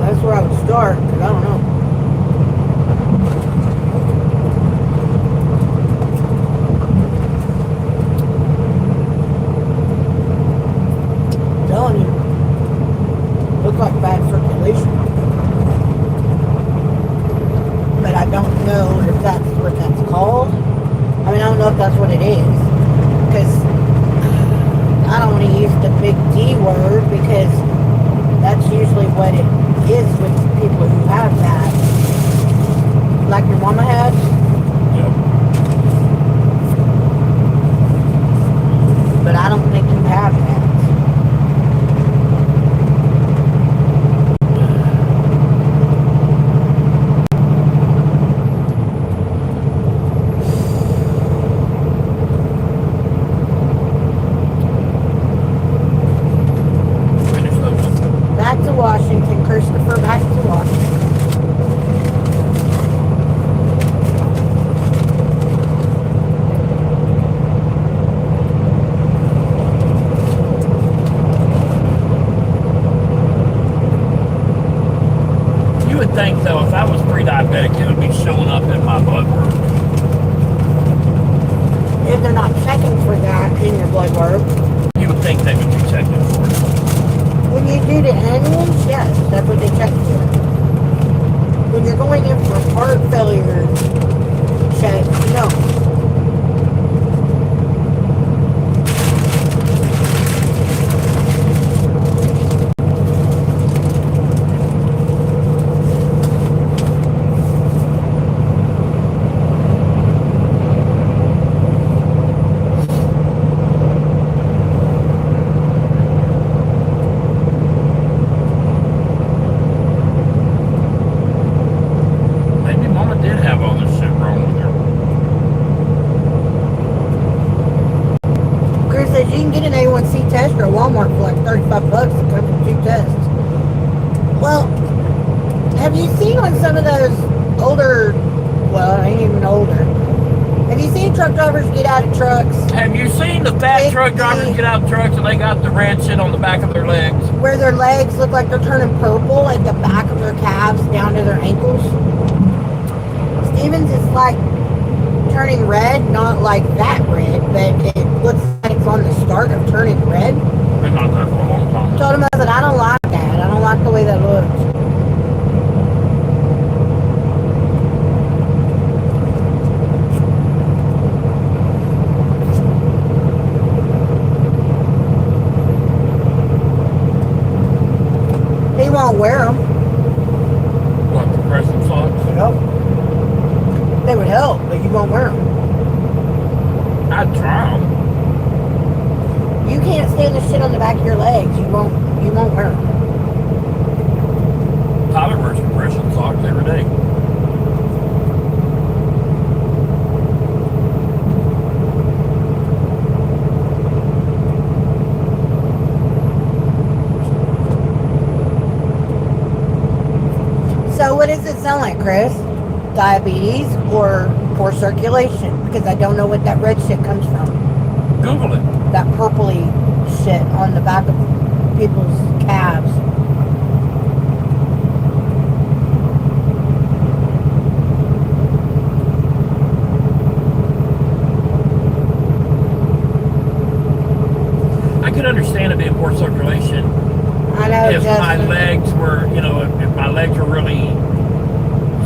That's where I would start, because I don't know. I'm telling you. Looks like bad circulation. But I don't know if that's what that's called. I mean, I don't know if that's what it is. Because I don't want to use the big D word, because that's usually what it is with people who have that. Like your mama had. Yep. But I don't think you have that. Back to Washington, Christopher, back to Washington. You would think, though, if I was pre-diabetic, it would be showing up in my blood work. If they're not checking for that in your blood work, You would think they would be checking for it. when you do the annuals, yes, that's what they check for. When you're going in for heart failure check, no. Maybe Mama did have all this shit wrong with her. Chris says you can get an A1C tester at Walmart for like $35 to come from 2 tests. Well, have you seen on some of those older, well, ain't even older, have you seen truck drivers get out of trucks Have you seen the fat truck drivers get out of trucks and they got the red shit on the back of their legs? where their legs look like they're turning purple at the back of their calves down to their ankles? Stevens is like turning red, not like that red, but it looks like it's on the start of turning red. Been not there for a long I time. told him, I said, I don't like that. I don't like the way that looks. He won't wear them. What, compression socks? Nope. They would help, but you won't wear them. I'd try them. You can't stand the shit on the back of your legs. You won't wear them. Tyler wears compression socks every day. So what does it sound like, Chris? Diabetes or poor circulation? Because I don't know what that red shit comes from. Google it. That purpley shit on the back of people's calves. I could understand it being poor circulation I know, if my Justin. legs were, if my legs were really,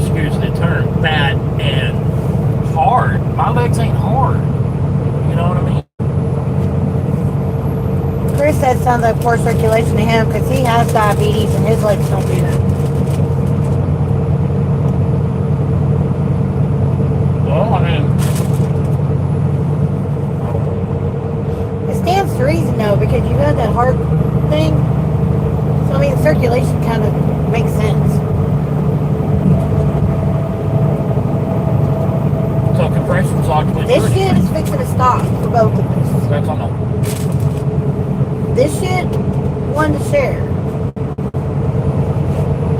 excuse the term, fat and hard. My legs ain't hard. You know what I mean? Chris said it sounds like poor circulation to him because he has diabetes and his legs don't do that. Well, I mean, It stands to reason though, because you got that heart thing. So I mean, circulation kind of makes sense. so compression socks. This shit is fixing to stop for both of us. That's on the. This shit, one to share.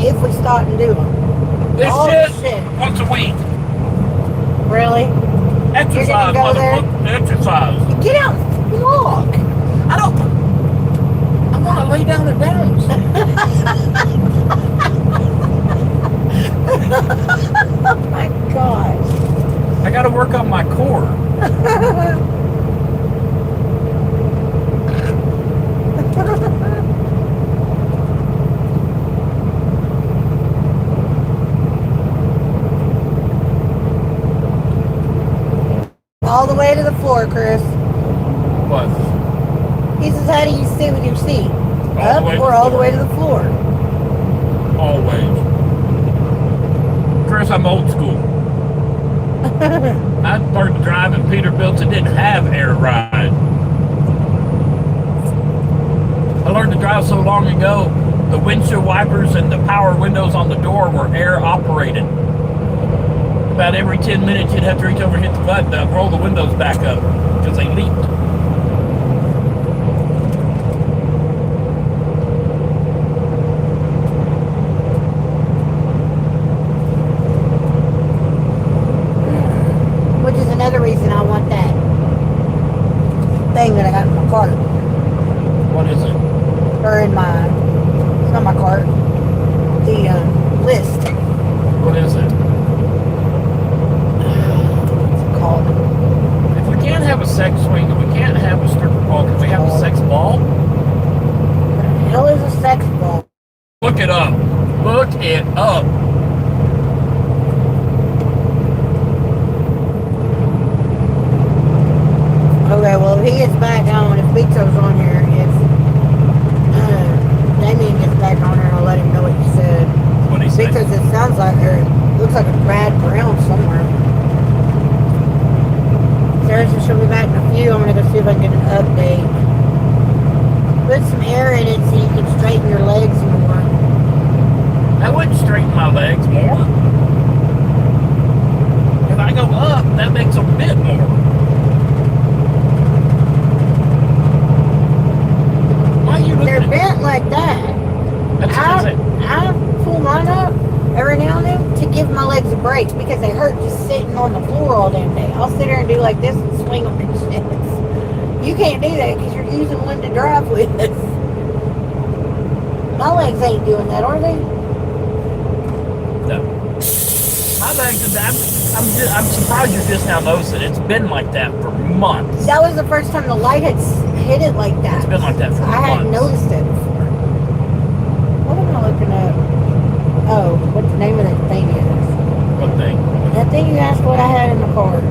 If we start and do them. This All shit, the shit. once a week. Really? Exercise, go there? motherfucker. Exercise. You get out and walk. I don't. 100 pounds. Oh my gosh. I got to work on my core. All the way to the floor, Chris. What? He says, how do you sit with your seat? All the way to the all the floor. way to the floor. Always. Chris, I'm old school. I started driving Peterbilt that didn't have air ride. I learned to drive so long ago, the windshield wipers and the power windows on the door were air operated. About every 10 minutes, you'd have to reach over and hit the button to roll the windows back up because they leaked. Which is another reason I want that thing that I got in my cart. What is it? Or in my, it's not my cart, the list. What is it? What's it called? If we can't have a sex swing and we can't have a stripper ball, can we have a sex ball? What the hell is a sex ball? Look it up. Look it up. Okay, well, if he gets back on, if Vito's on here, if Damien gets back on here, I'll let him know what you said. What he said. Because it sounds like it looks like a bad brown somewhere. Sarah says she'll be back in a few. I'm going to go see if I can get an update. Put some air in it so you can straighten your legs more. That wouldn't straighten my legs more. If I go up, that makes a bit more. Why are you looking They're at bent like that. That's what I I pull mine up every now and then to give my legs a break because they hurt just sitting on the floor all damn day. I'll sit there and do like this and swing them and shit. You can't do that because you're using one to drive with. My legs ain't doing that, are they? No. My legs, I'm surprised you're just now noticing. It's been like that for months. That was the first time the light had hit it like that. It's been like that for I hadn't months. noticed it before. What am I looking at? Oh, what the name of that thing is? What thing? That thing you asked what I had in the cart.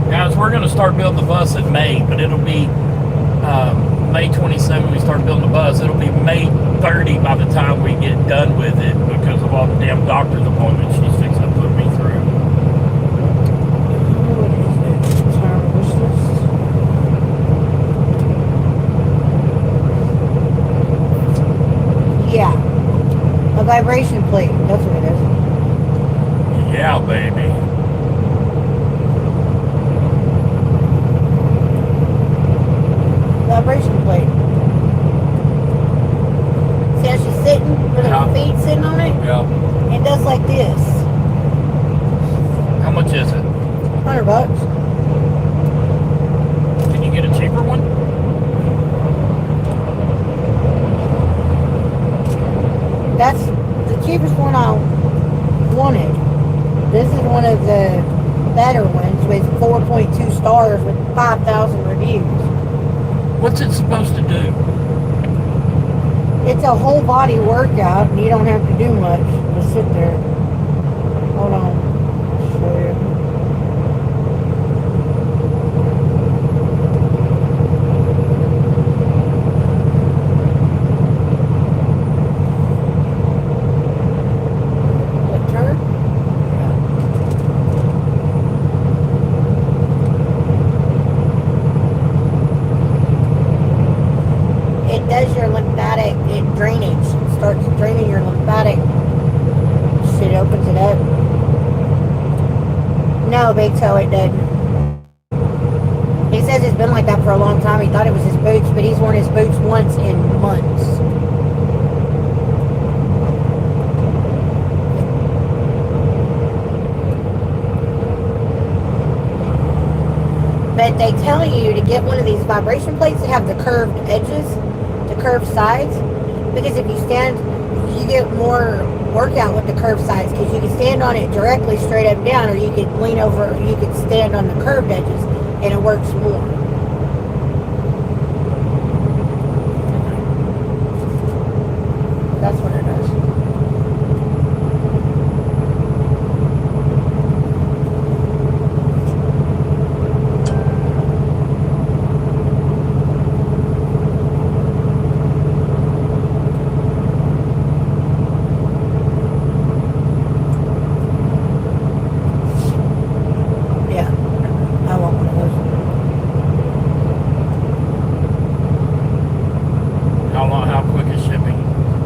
Guys, we're going to start building the bus in May, but it'll be May 27 we start building the bus. It'll be May 30 by the time we get done with it because of all the damn doctor's appointments she's fixing to put me through. What is it? It's our wish list. Yeah. A vibration plate. That's what it is. Yeah, baby. Vibration plate. See how she's sitting with her Yeah. feet sitting on it? Yeah. It does like this. How much is it? $100. Can you get a cheaper one? That's the cheapest one I wanted. This is one of the better ones with 4.2 stars with 5,000 reviews. What's it supposed to do? It's a whole body workout and you don't have to do much. Just sit there. Hold on. I'll show you. Will it turn? It does your lymphatic drainage. It starts draining your lymphatic. Shit opens it up. No, Big Toe, it doesn't. He says it's been like that for a long time. He thought it was his boots, but he's worn his boots once in months. But they tell you to get one of these vibration plates that have the curved edges, the curved sides, because if you stand, you get more workout with the curved sides, because you can stand on it directly straight up and down, or you could lean over, or you could stand on the curved edges, and it works more. That's what it does. Yeah, I want one of those. How quick is shipping?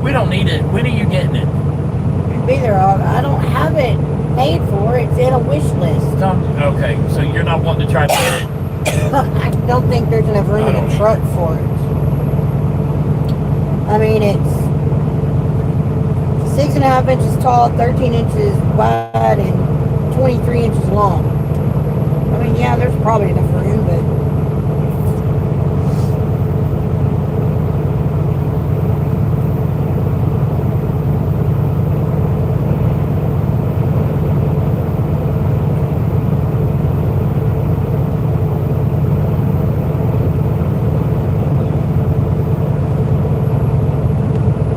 We don't need it. When are you getting it? It'd be there all. I don't have it paid for. It's in a wish list. Okay, so you're not wanting to try to get it? I don't think there's enough room in the truck for it. I mean, it's 6.5 inches tall, 13 inches wide, and 23 inches long. I mean, yeah, there's probably enough room, but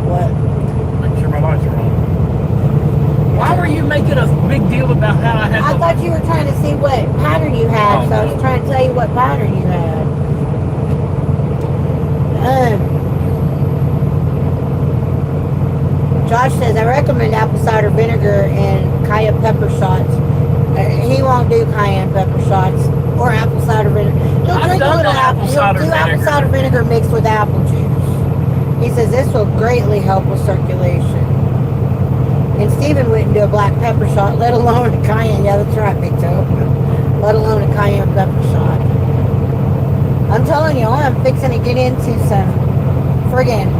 what? Make sure my lights are on. Why were you making a big deal about how I had I thought you were trying to see what pattern you had, Oh, so I was no. trying to tell you what pattern you had. Josh says, I recommend apple cider vinegar and cayenne pepper shots. He won't do cayenne pepper shots or apple cider vinegar. He'll I've drink a done little the apple. apple He'll cider do apple vinegar. cider vinegar mixed with apple juice. He says this will greatly help with circulation. And Stephen wouldn't do a black pepper shot, let alone a cayenne. Yeah, that's right, Big Toe. Let alone a cayenne pepper shot. I'm telling you, I'm fixing to get into some friggin'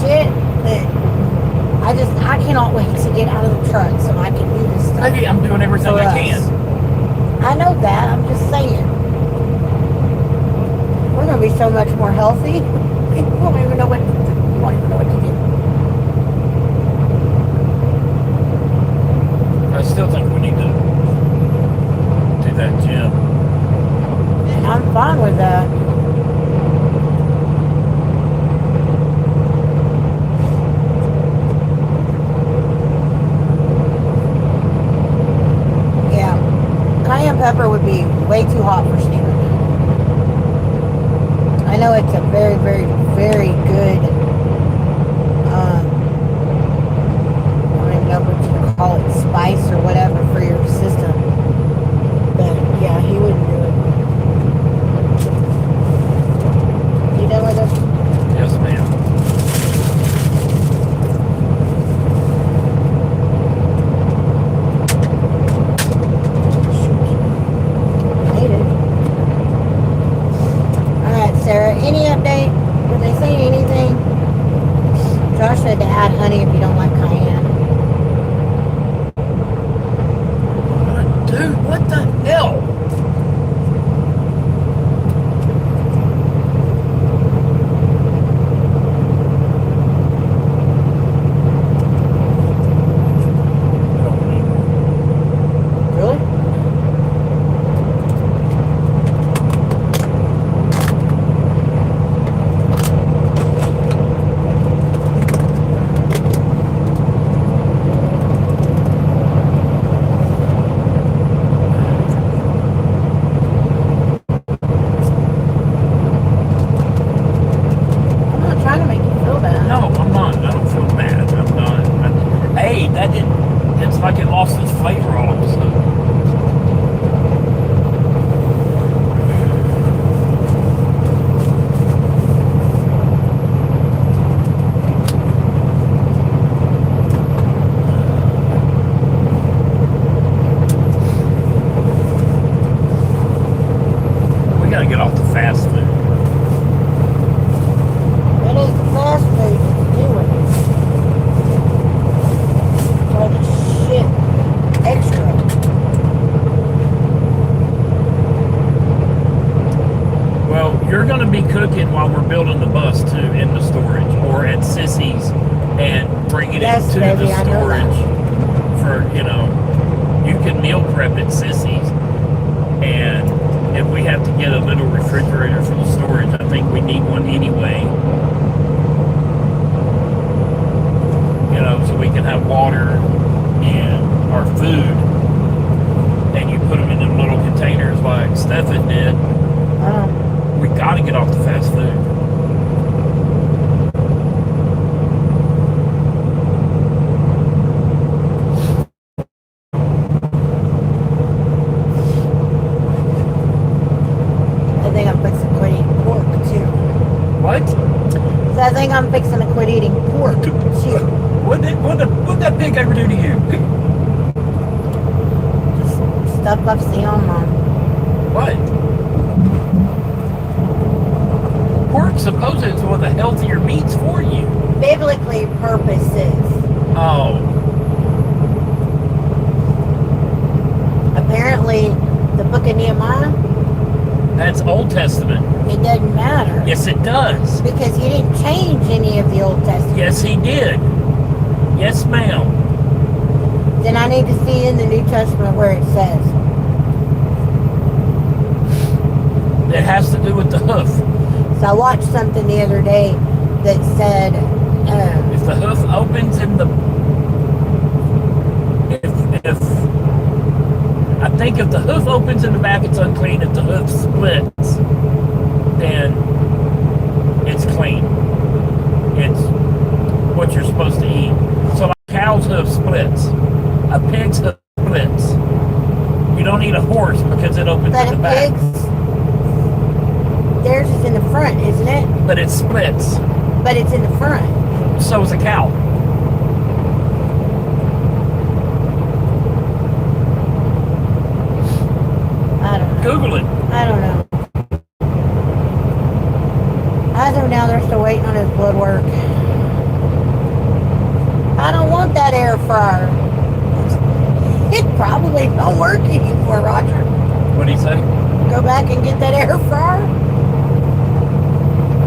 shit that I cannot wait to get out of the truck so I can do this stuff. Maybe I'm doing everything for I us. can. I know that. I'm just saying. We're gonna be so much more healthy. You won't even know what to do. You won't even know what to do. I still think we need to do that gym. And I'm fine with that. Yeah. Cayenne pepper would be way too hot for Steven. I know it's a very, very, very good, I don't even know what you call it, spice or whatever for your system. But yeah, he wouldn't do it. You done with us? Yes, ma'am. Hate it. Alright, Sarah, any update? Did they say anything? Josh said to add honey if you don't like cayenne. Dude, what the hell? Really? going to be cooking while we're building the bus too in the storage or at Sissy's and bringing Yes, it to baby, the I know that. storage for, you can meal prep at Sissy's. And if we have to get a little refrigerator for the storage, I think we need one anyway. So we can have water and our food. And you put them in them little containers like Stefan did. We got to get off the fast food. I think I'm fixing to quit eating pork too. What? So I think I'm fixing to quit eating pork too. What'd that pig ever do to you? Stuff I've seen online. What? Pork supposedly is one of the healthier meats for you. Biblically purposes. Oh. Apparently, the book of Nehemiah, That's Old Testament. it doesn't matter. Yes, it does. Because he didn't change any of the Old Testament. Yes, he did. Yes, ma'am. Then I need to see in the New Testament where it says. It has to do with the hoof. So I watched something the other day that said, If the hoof opens in the... If I think if the hoof opens in the back, it's unclean. If the hoof splits, then it's clean. It's what you're supposed to eat. So a cow's hoof splits. A pig's hoof splits. You don't eat a horse because it opens but in a the back. pig's, theirs is in the front, isn't it? But it splits. But it's in the front. So is a cow. I don't know. Google it. I don't know. As of now, they're still waiting on his blood work. I don't want that air fryer. It probably don't work anymore, Roger. What do you say? Go back and get that air fryer.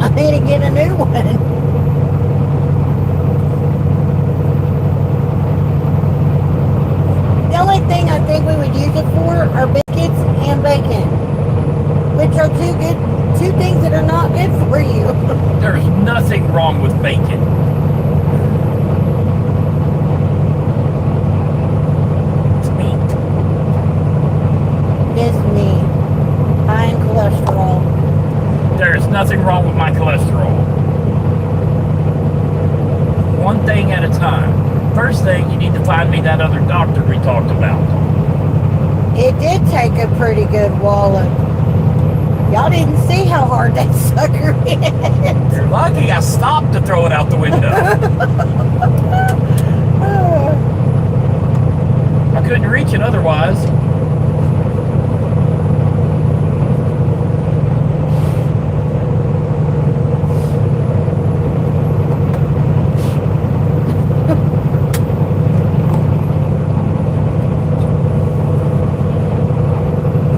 I need to get a new one. The only thing I think we would use it for are biscuits and bacon, which are two things that are not good for you. There's nothing wrong with bacon. It's meat. It's meat, high in cholesterol. There is nothing wrong with my cholesterol. One thing at a time. First thing, you need to find me that other doctor we talked about. It did take a pretty good wallop. Y'all didn't see how hard that sucker hit. You're lucky I stopped to throw it out the window. I couldn't reach it otherwise.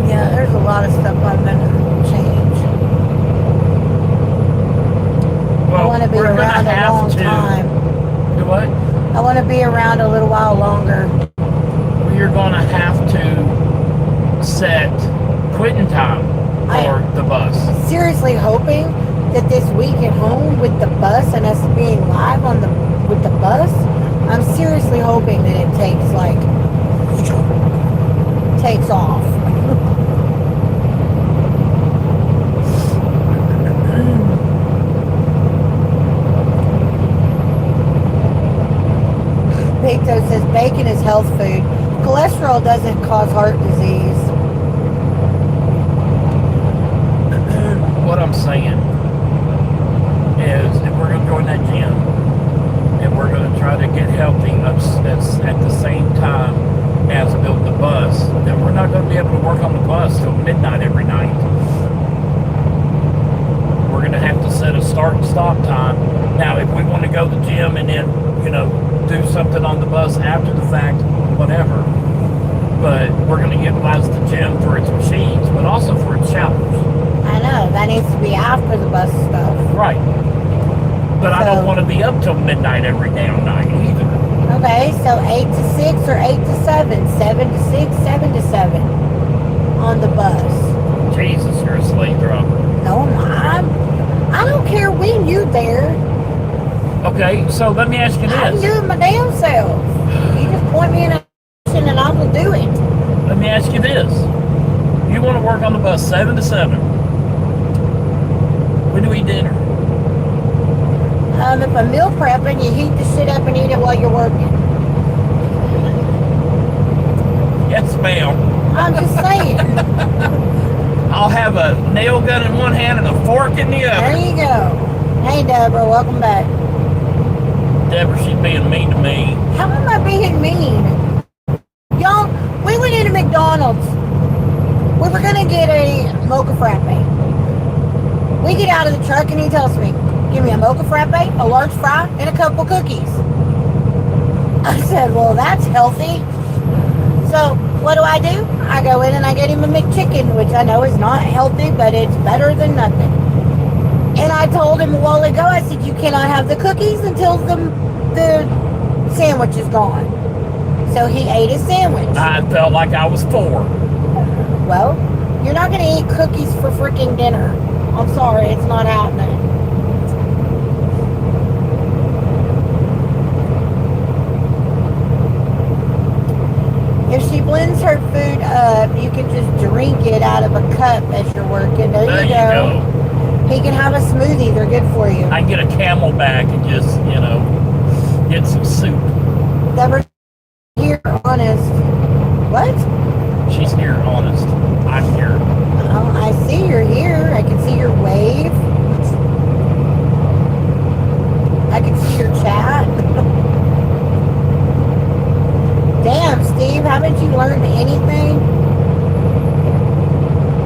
Yeah, there's a lot of stuff I'm gonna change. I Well, want to be we're gonna around a have long to. time. Do what? I want to be around a little while longer. We're gonna have to set quitting time for the bus. Seriously hoping that this week at home with the bus and us being live on with the bus, I'm seriously hoping that it takes off. Victor says bacon is health food. Cholesterol doesn't cause heart disease. What I'm saying is if we're going to join that gym and we're going to try to get healthy at the same time as build the bus, then we're not going to be able to work on the bus till midnight every night. We're going to have to set a start and stop time. Now, if we want to go to the gym and then, do something on the bus after the fact, whatever. But we're going to utilize the gym for its machines, but also for its showers. I know. that needs to be after the bus stuff. Right. But I don't So- want to be up till midnight every damn night either. Okay, so 8 to 6 or 8 to 7? 7 to 6, 7 to 7 on the bus. Jesus, you're a slave driver. No, I'm not. I don't care when you're there. Okay, so let me ask you I'm this. doing my damn self. You just point me in a direction and I will do it. Let me ask you this. You want to work on the bus 7 to 7. When do we eat dinner? If I'm meal prepping, you heat the shit up and eat it while you're working. Yes, ma'am. I'm just saying. I'll have a nail gun in one hand and a fork in the There other. you go. Hey, Deborah, welcome back. Deborah, she's being mean to me. How am I being mean? Y'all, we went into McDonald's. We were gonna get a mocha frappe. We get out of the truck and he tells me, give me a mocha frappe, a large fry, and a couple cookies. I said, well, that's healthy. So what do? I go in and I get him a McChicken, which I know is not healthy, but it's better than nothing. And I told him a while ago, I said, you cannot have the cookies until the sandwich is gone. So he ate his sandwich. I felt like I was 4. Well, you're not going to eat cookies for freaking dinner. I'm sorry, it's not happening. If she blends her food up, you can just drink it out of a cup as you're working. There you go. He can have a smoothie. They're good for you. I can get a Camelback and just, get some soup. Never here, honest. What? She's here, honest. I'm here. Oh, I see you're here. I can see your wave. I can see your chat. Damn, Steve, haven't you learned anything?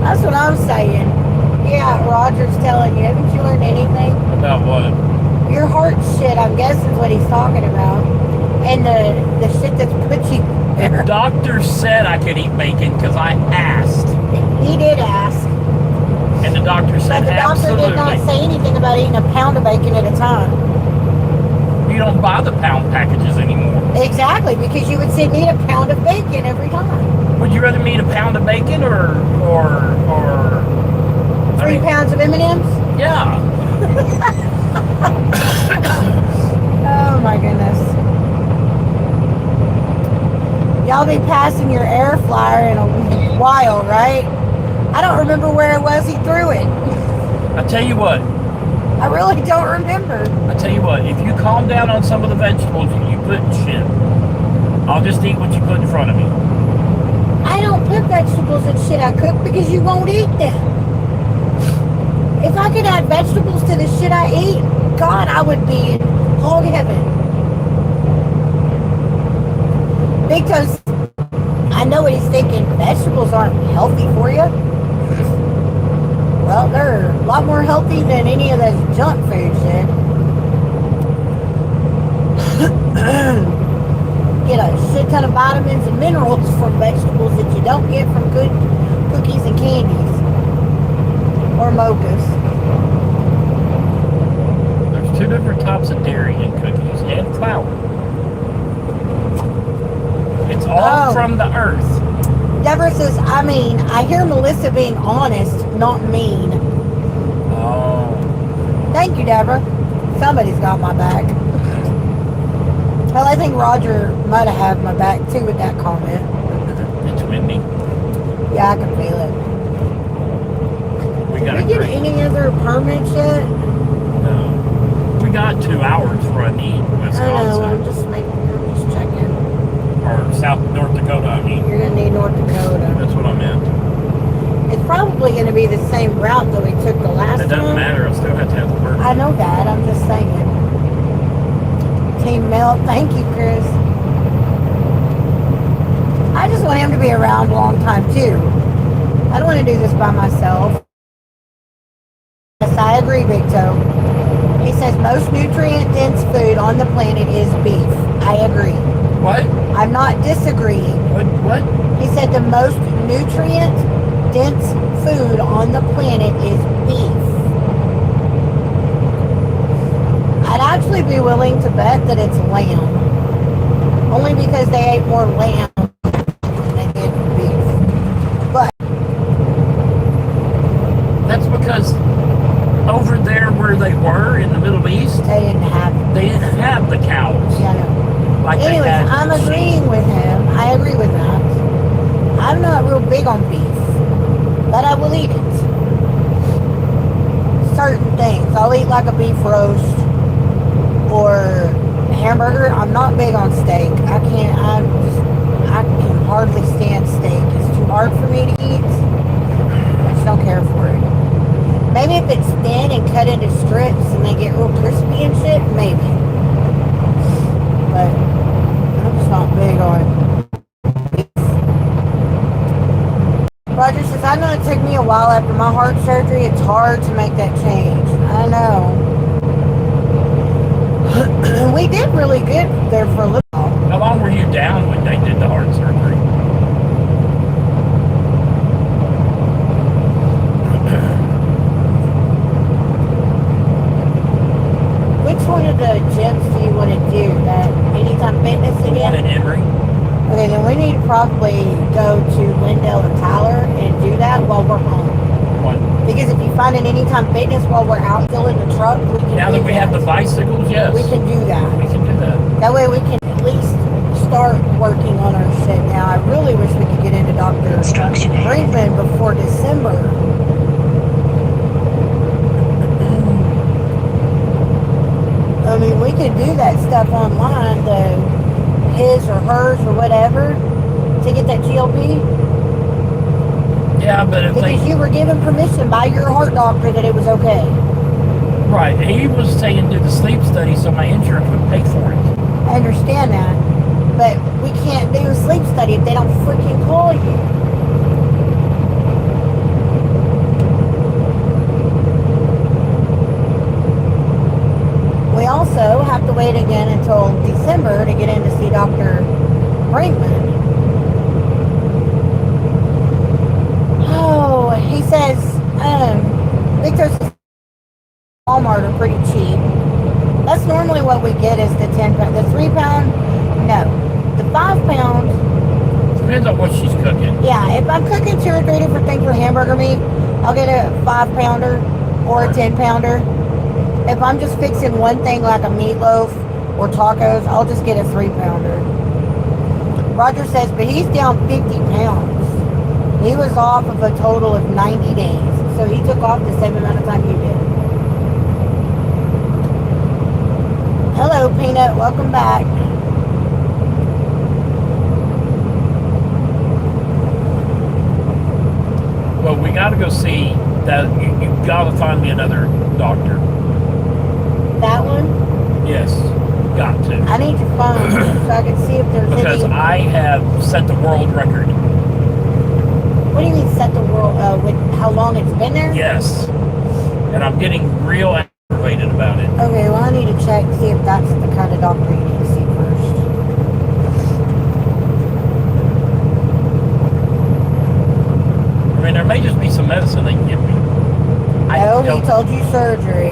That's what I'm saying. Yeah, Roger's telling you. Haven't you learned anything? About what? Your heart shit, I'm guessing is what he's talking about. And the shit that's put you there. Doctor said I could eat bacon because I asked. He did ask. And the doctor said But the doctor absolutely. did not say anything about eating a pound of bacon at a time. You don't buy the pound packages anymore. Exactly, because you would say eat a pound of bacon every time. Would you rather me eat a pound of bacon or 3 pounds of M&Ms? Yeah. Oh my goodness. Y'all be passing your air flyer in a while, right? I don't remember where it was he threw it. I tell you what. I really don't remember. I tell you what. If you calm down on some of the vegetables that you put in shit, I'll just eat what you put in front of me. I don't put vegetables in shit I cook because you won't eat them. If I could add vegetables to the shit I eat, God, I would be in hog heaven. Big Toast, I know what he's thinking. Vegetables aren't healthy for you. Well, they're a lot more healthy than any of those junk foods, then. Get a shit ton of vitamins and minerals from vegetables that you don't get from good cookies and candies. Or mochas. There's 2 different types of dairy in cookies and flour. It's all Oh. from the earth. Deborah says, I hear Melissa being honest, not mean. Oh. Thank you, Deborah. Somebody's got my back. Well, I think Roger might have had my back too with that comment. It's windy. Yeah, I can feel it. We Did got we a get great. any other permits yet? No. We got 2 hours for a need I know, Wisconsin. I'm just checking. Or North Dakota, I mean. You're gonna need North Dakota. That's what I meant. It's probably gonna be the same route that we took the last It doesn't time. matter. I still have to have the bird. I know that, I'm just saying. Team Mel, thank you, Chris. I just want him to be around a long time too. I don't want to do this by myself. Yes, I agree, Big Toe. He says most nutrient-dense food on the planet is beef. I agree. What? I'm not disagreeing. What? He said the most nutrient-dense dense food on the planet is beef. I'd actually be willing to bet that it's lamb. Only because they ate more lamb than they did beef. But That's because over there where they were in the Middle East, they didn't have the cows. Yeah, I know. Like they Anyways, had I'm sheep. agreeing with him. I agree with that. I'm not real big on beef, but I will eat it. Certain things. I'll eat like a beef roast or a hamburger. I'm not big on steak. I can hardly stand steak. It's too hard for me to eat. I just don't care for it. Maybe if it's thin and cut into strips and they get real crispy and shit, maybe. But I'm just not big on beef. Roger says, I know it took me a while after my heart surgery. It's hard to make that change. I know. We did really good there for a little while. How long were you down when they did the heart surgery? Which one of the gyms do you want to do? That Anytime Fitness The one again? in Emory? Okay, then we need to probably go to Wendell or Tyler and do that while we're home. What? Because if you find an Anytime Fitness while we're out still in the truck, we can Now do that we have the bicycles, yes. We can do that. We can do that. That way we can at least start working on our shit now. I really wish we could get into Dr. Instruction aid. Brinkman before December. I mean, we could do that stuff online, his or hers or whatever, to get that GLP. Yeah, but if Because they... you were given permission by your heart doctor that it was okay. Right, he was saying do the sleep study so my insurance would pay for it. I understand that. But we can't do a sleep study if they don't freaking call you. We also have to wait again until December to get in to see Dr. Brinkman. Oh, he says, Victor's Walmart are pretty cheap. That's normally what we get is the 10 pound. The 3 pound, no. The 5 pound. Depends on what she's cooking. Yeah, if I'm cooking 2 or 3 different things for hamburger meat, I'll get a 5 pounder or a 10 pounder. If I'm just fixing one thing like a meatloaf or tacos, I'll just get a 3 pounder. Roger says, but he's down 50 pounds. He was off of a total of 90 days. So he took off the same amount of time you did. Hello, Peanut. Welcome back. Well, we got to go see that. You got to find me another doctor. That one? Yes, got to. I need your phone so I can see if there's Because any... I have set the world record. What do you mean set the world, with how long it's been there? Yes. And I'm getting real aggravated about it. Okay, well I need to check, see if that's the kind of doctor you need to see first. I mean, there may just be some medicine they can give me. No, he told you surgery.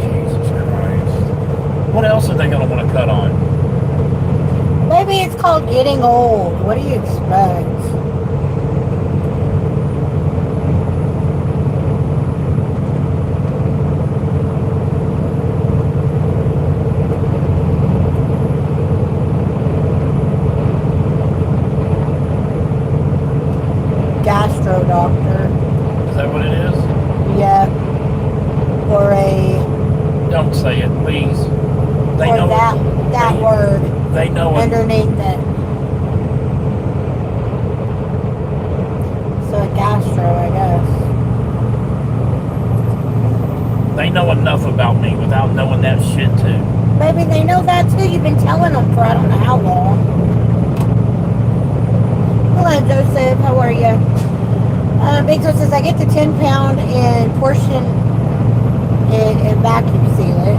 Jesus Christ. What else are they going to want to cut on? Maybe it's called getting old. What do you expect? Gastro doctor. Is that what it is? Yeah. Or a... Don't say it, please. They or know that word. They know it. Underneath it. So a gastro, I guess. They know enough about me without knowing that shit too. Maybe they know that too. You've been telling them for I don't know how long. Hello, Joseph. How are you? Victor says, I get the 10 pound and portion it and vacuum seal it.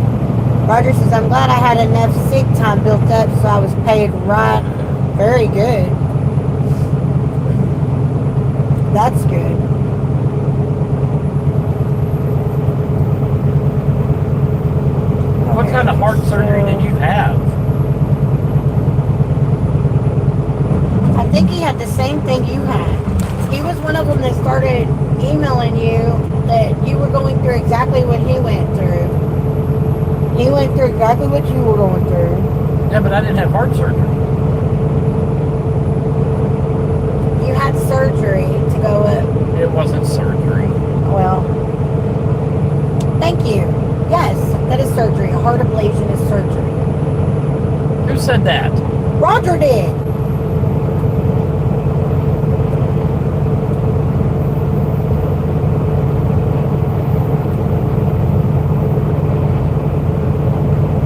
Roger says, I'm glad I had enough sick time built up so I was paid right. Very good. that's good. What kind of heart surgery did you have? I think he had the same thing you had. He was one of them that started emailing you that you were going through exactly what he went through. He went through exactly what you were going through. Yeah, but I didn't have heart surgery. You had surgery to go up. It wasn't surgery. Well, thank you. Yes, that is surgery. A heart ablation is surgery. Who said that? Roger did.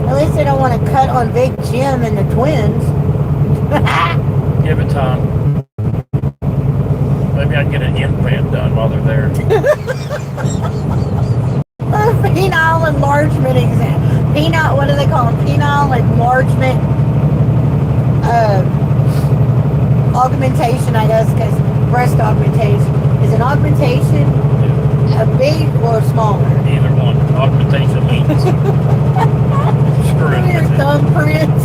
At least they don't want to cut on Big Jim and the twins. Give it time. Maybe I can get an implant done while they're there. Penile enlargement exam. Penile, what do they call them? Penile enlargement augmentation, I guess, because breast augmentation. Is an augmentation a big or smaller? Either one. Augmentation means screwing Your with it. thumbprints.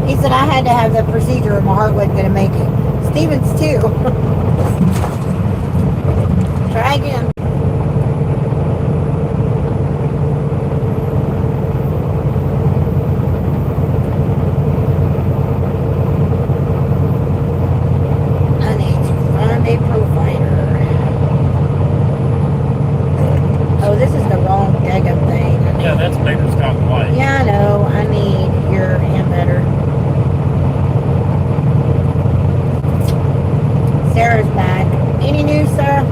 He said I had to have the procedure or my heart wasn't going to make it. Stevens too. Try again. I need to find a provider. Oh, this is the wrong daggum thing. Yeah, that's Baker's Scott White. Yeah, I know. I need your emitter. Sarah's back. Any news, Sarah?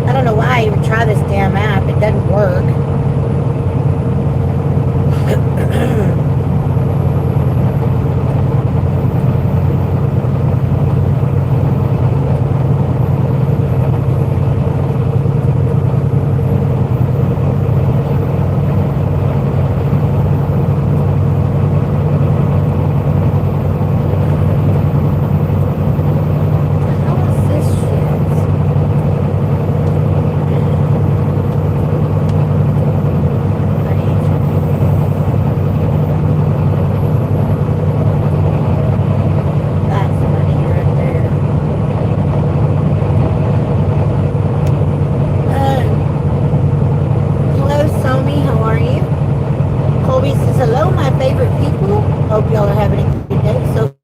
I don't know why I even try this damn app. It doesn't work. Hope y'all are having a good day. So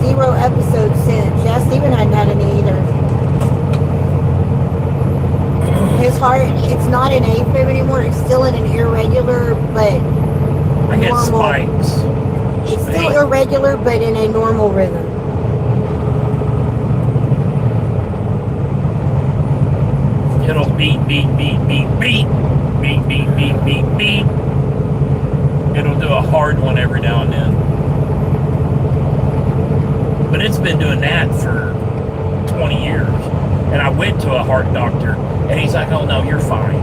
0 episodes since. Yeah, Steven hadn't had any either. His heart, it's not in AFib anymore. It's still in an irregular, but I get normal. spikes. It's still irregular, but in a normal rhythm. It'll beat, beat, beat, beat, beat. Beat, beat, beat, beat, beat. It'll do a hard one every now and then. But it's been doing that for 20 years. And I went to a heart doctor, and he's like, oh no, you're fine.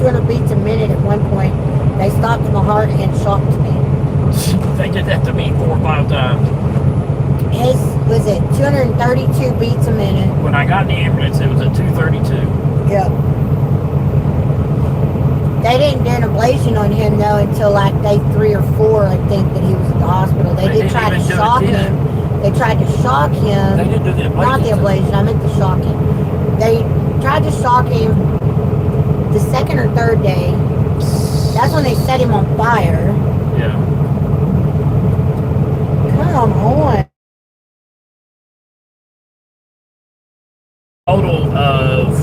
200 beats a minute at one point. They stopped my heart and shocked me. They did that to me 4 or 5 times. His was it 232 beats a minute. When I got in the ambulance, it was at 232. Yep. They didn't do an ablation on him though until like day 3 or 4, I think, that he was at the hospital. They did try to shock him. They tried to shock him. They didn't do the ablation. Not the ablation, I meant the shocking. They tried to shock him the 2nd or 3rd day. That's when they set him on fire. Yeah. Come on. Total of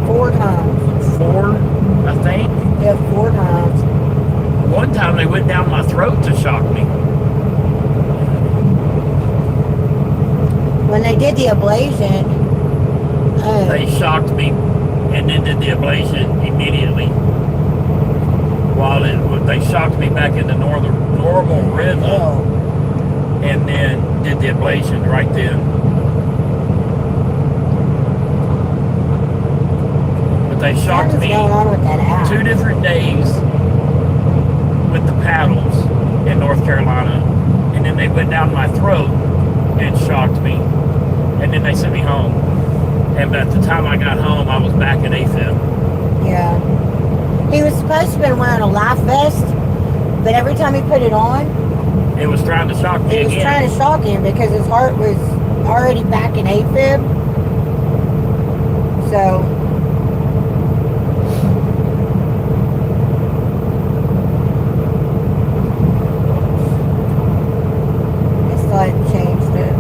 4 times. 4, I think. Yeah, 4 times. One time they went down my throat to shock me. When they did the ablation, They shocked me and then did the ablation immediately. They shocked me back into normal rhythm and then did the ablation right then. But they shocked me going on with that app? 2 different days with the paddles in North Carolina, and then they went down my throat and shocked me, and then they sent me home. And by the time I got home, I was back at AFib. Yeah. He was supposed to have been wearing a life vest, but every time he put it on, It was trying to shock me it was again. trying to shock him because his heart was already back in AFib. So, I still hadn't changed it.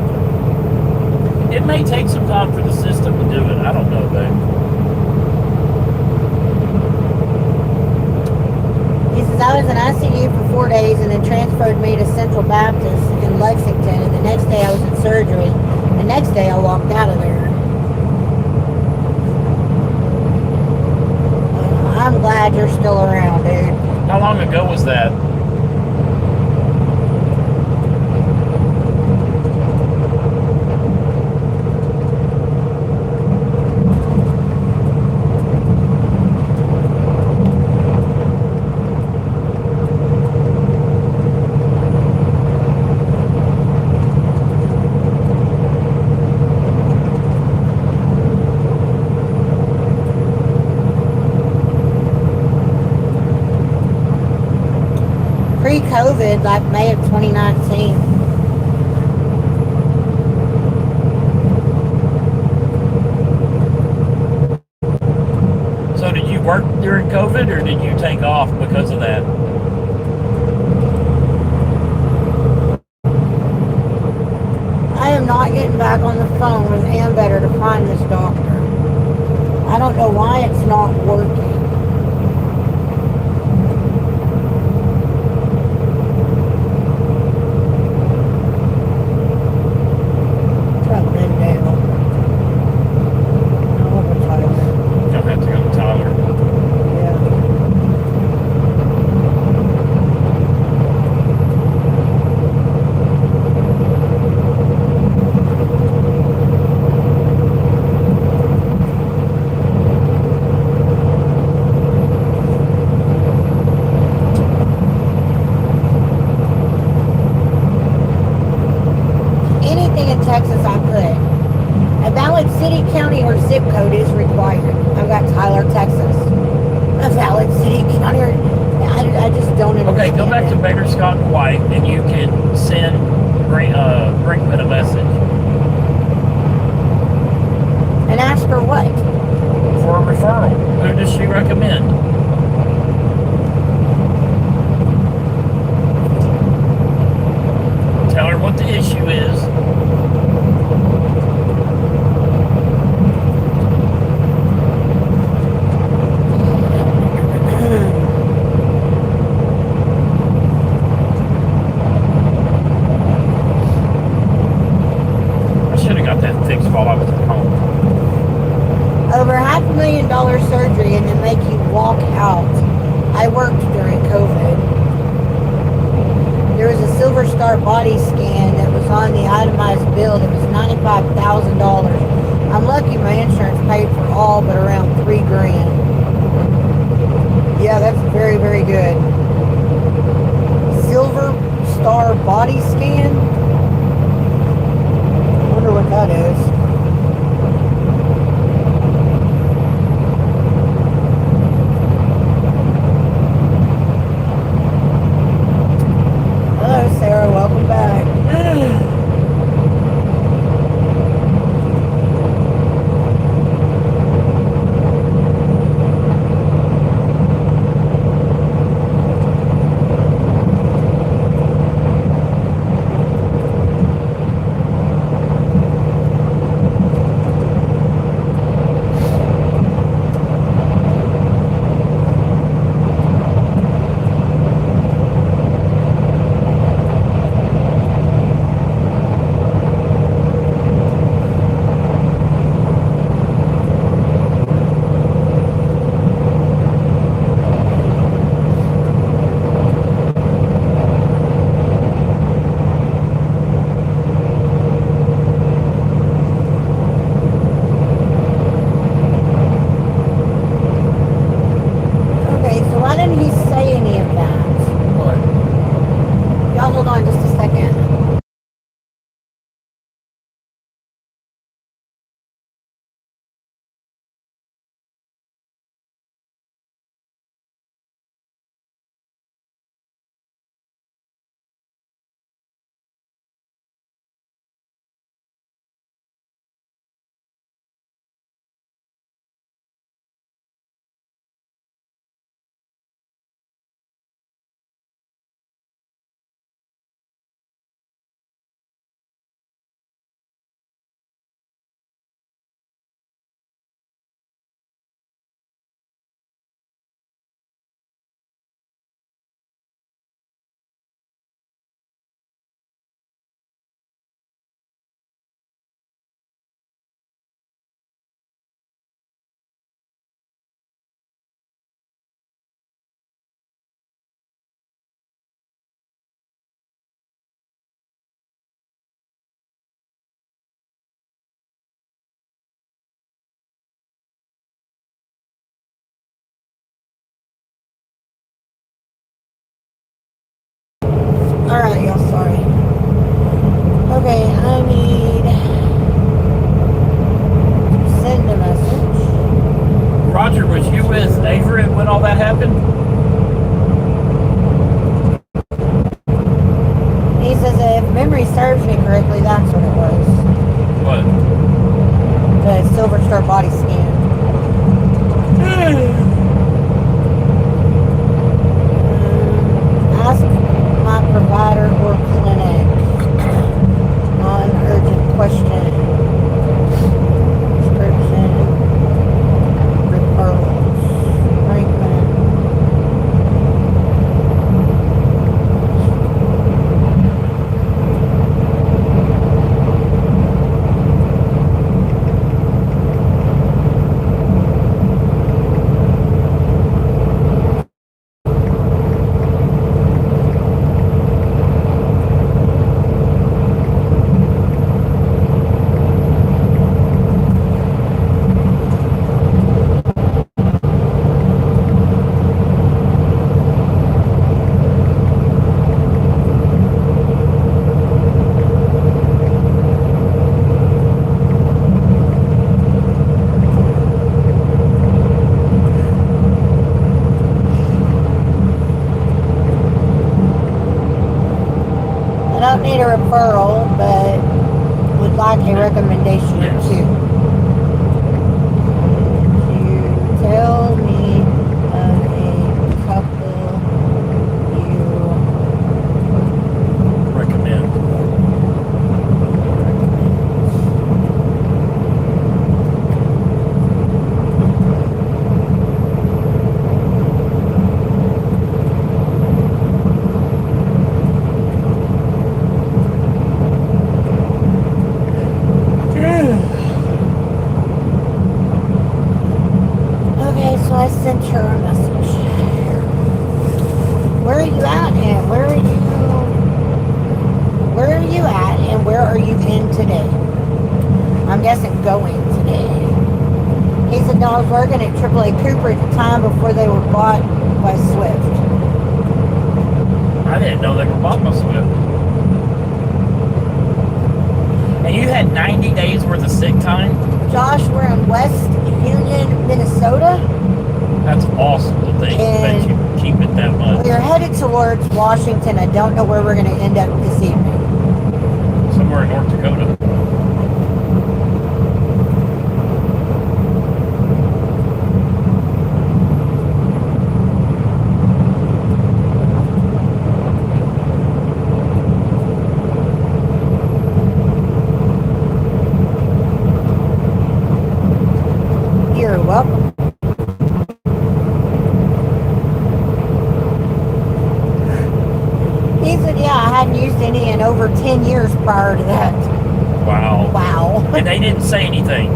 It may take some time for the system to do it. I don't know, babe. He says, I was in ICU for 4 days and then transferred me to Central Baptist in Lexington, and the next day I was in surgery. The next day I walked out of there. I'm glad you're still around, dude. How long ago was that? Pre-COVID, like May of 2019. So did you work during COVID, or did you take off because of that? I am not getting back on the phone with Ambetter to find this doctor. I don't know why it's not working. You'll have to go to Tyler. Anything in Texas I could. A valid city, county, or zip code is required. I've got Tyler, Texas. A valid city, county, or... I just don't understand. Okay, go back to Baker, Scott, and White, and you can send Brinkman a message. And ask her what? For a referral. Who does she recommend? Tell her what the issue is. I should have got that fixed while I was at home. Over $500,000 surgery and then make you walk out. I worked during COVID. There was a Silver Star body scan that was on the itemized bill that was $95,000. I'm lucky my insurance paid for all but around $3,000. Yeah, that's very, very good. Silver Star Body Scan. Wonder what that is. Hello, Sarah. Welcome back. Okay, so why didn't he say any of that? What? Y'all hold on just a second. Alright, y'all, sorry. Okay, I need to send a message. Roger, was you with Avery when all that happened? He says if memory serves me correctly, that's what it was. What? The Silver Star Body Scan. Ask my provider or clinic. Non-urgent question. Prescription. Referrals. Treatment. I don't need a referral, but would like a recommendation or Yes. two. You tell me of a couple you Recommend. Okay, so I sent her a message. Where are you at and where are you at and where are you in today? I'm guessing going today. He said, no, I was working at AAA Cooper at the time before they were bought by Swift. I didn't know they were bought by Swift. And you had 90 days worth of sick time? Josh, we're in West Union, Minnesota. That's awesome that they let you keep it that much. We're headed towards Washington. I don't know where we're going to end up this evening. Somewhere in North Dakota. You're welcome. He said, yeah, I hadn't used any in over 10 years prior to that. Wow. Wow. And they didn't say anything.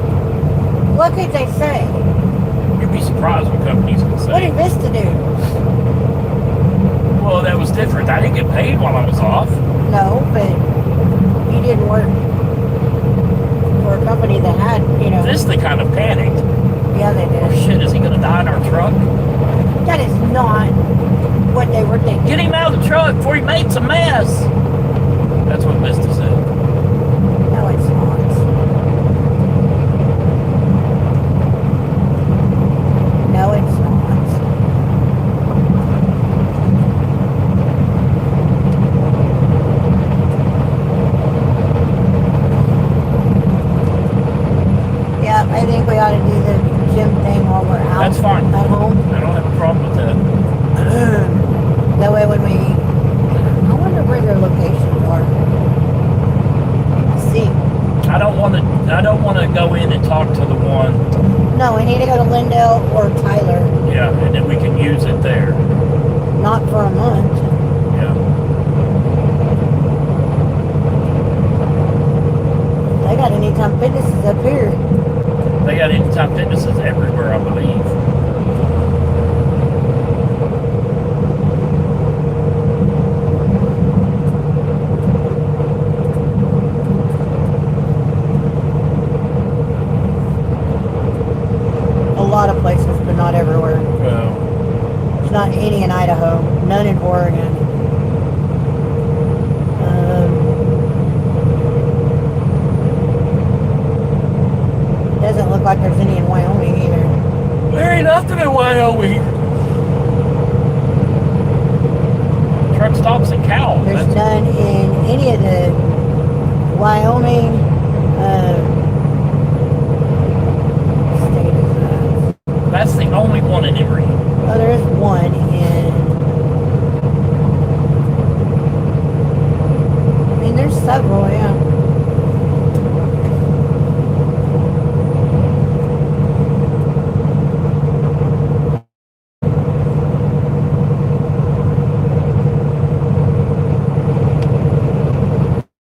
What could they say? You'd be surprised what companies can What say. did Vista do? Well, that was different. I didn't get paid while I was off. No, but you didn't work for a company that had, you know. This, they kind of panicked. Yeah, they Oh, did. shit, is he going to die in our truck? That is not what they were thinking. Get him out of the truck before he makes a mess. That's what Vista said. No, it's not. No, it's not. Yeah, I think we ought to do the gym thing while we're out. That's fine. At home. I don't have a problem with that. That way when we... I wonder where their locations are. Let's see. I don't want to go in and talk to the one. No, we need to go to Lindell or Tyler. Yeah, and then we can use it there. Not for a month. Yeah. They got Anytime Fitnesses up here. They got Anytime Fitnesses everywhere, I believe. A lot of places, but not everywhere. There's not any in Idaho. None in Oregon. Doesn't look like there's any in Wyoming either. There ain't nothing in Wyoming. Truck stops and cows. There's none in any of the Wyoming state is that? That's the only one in Emory. Oh, there is one in. I mean, there's several, yeah.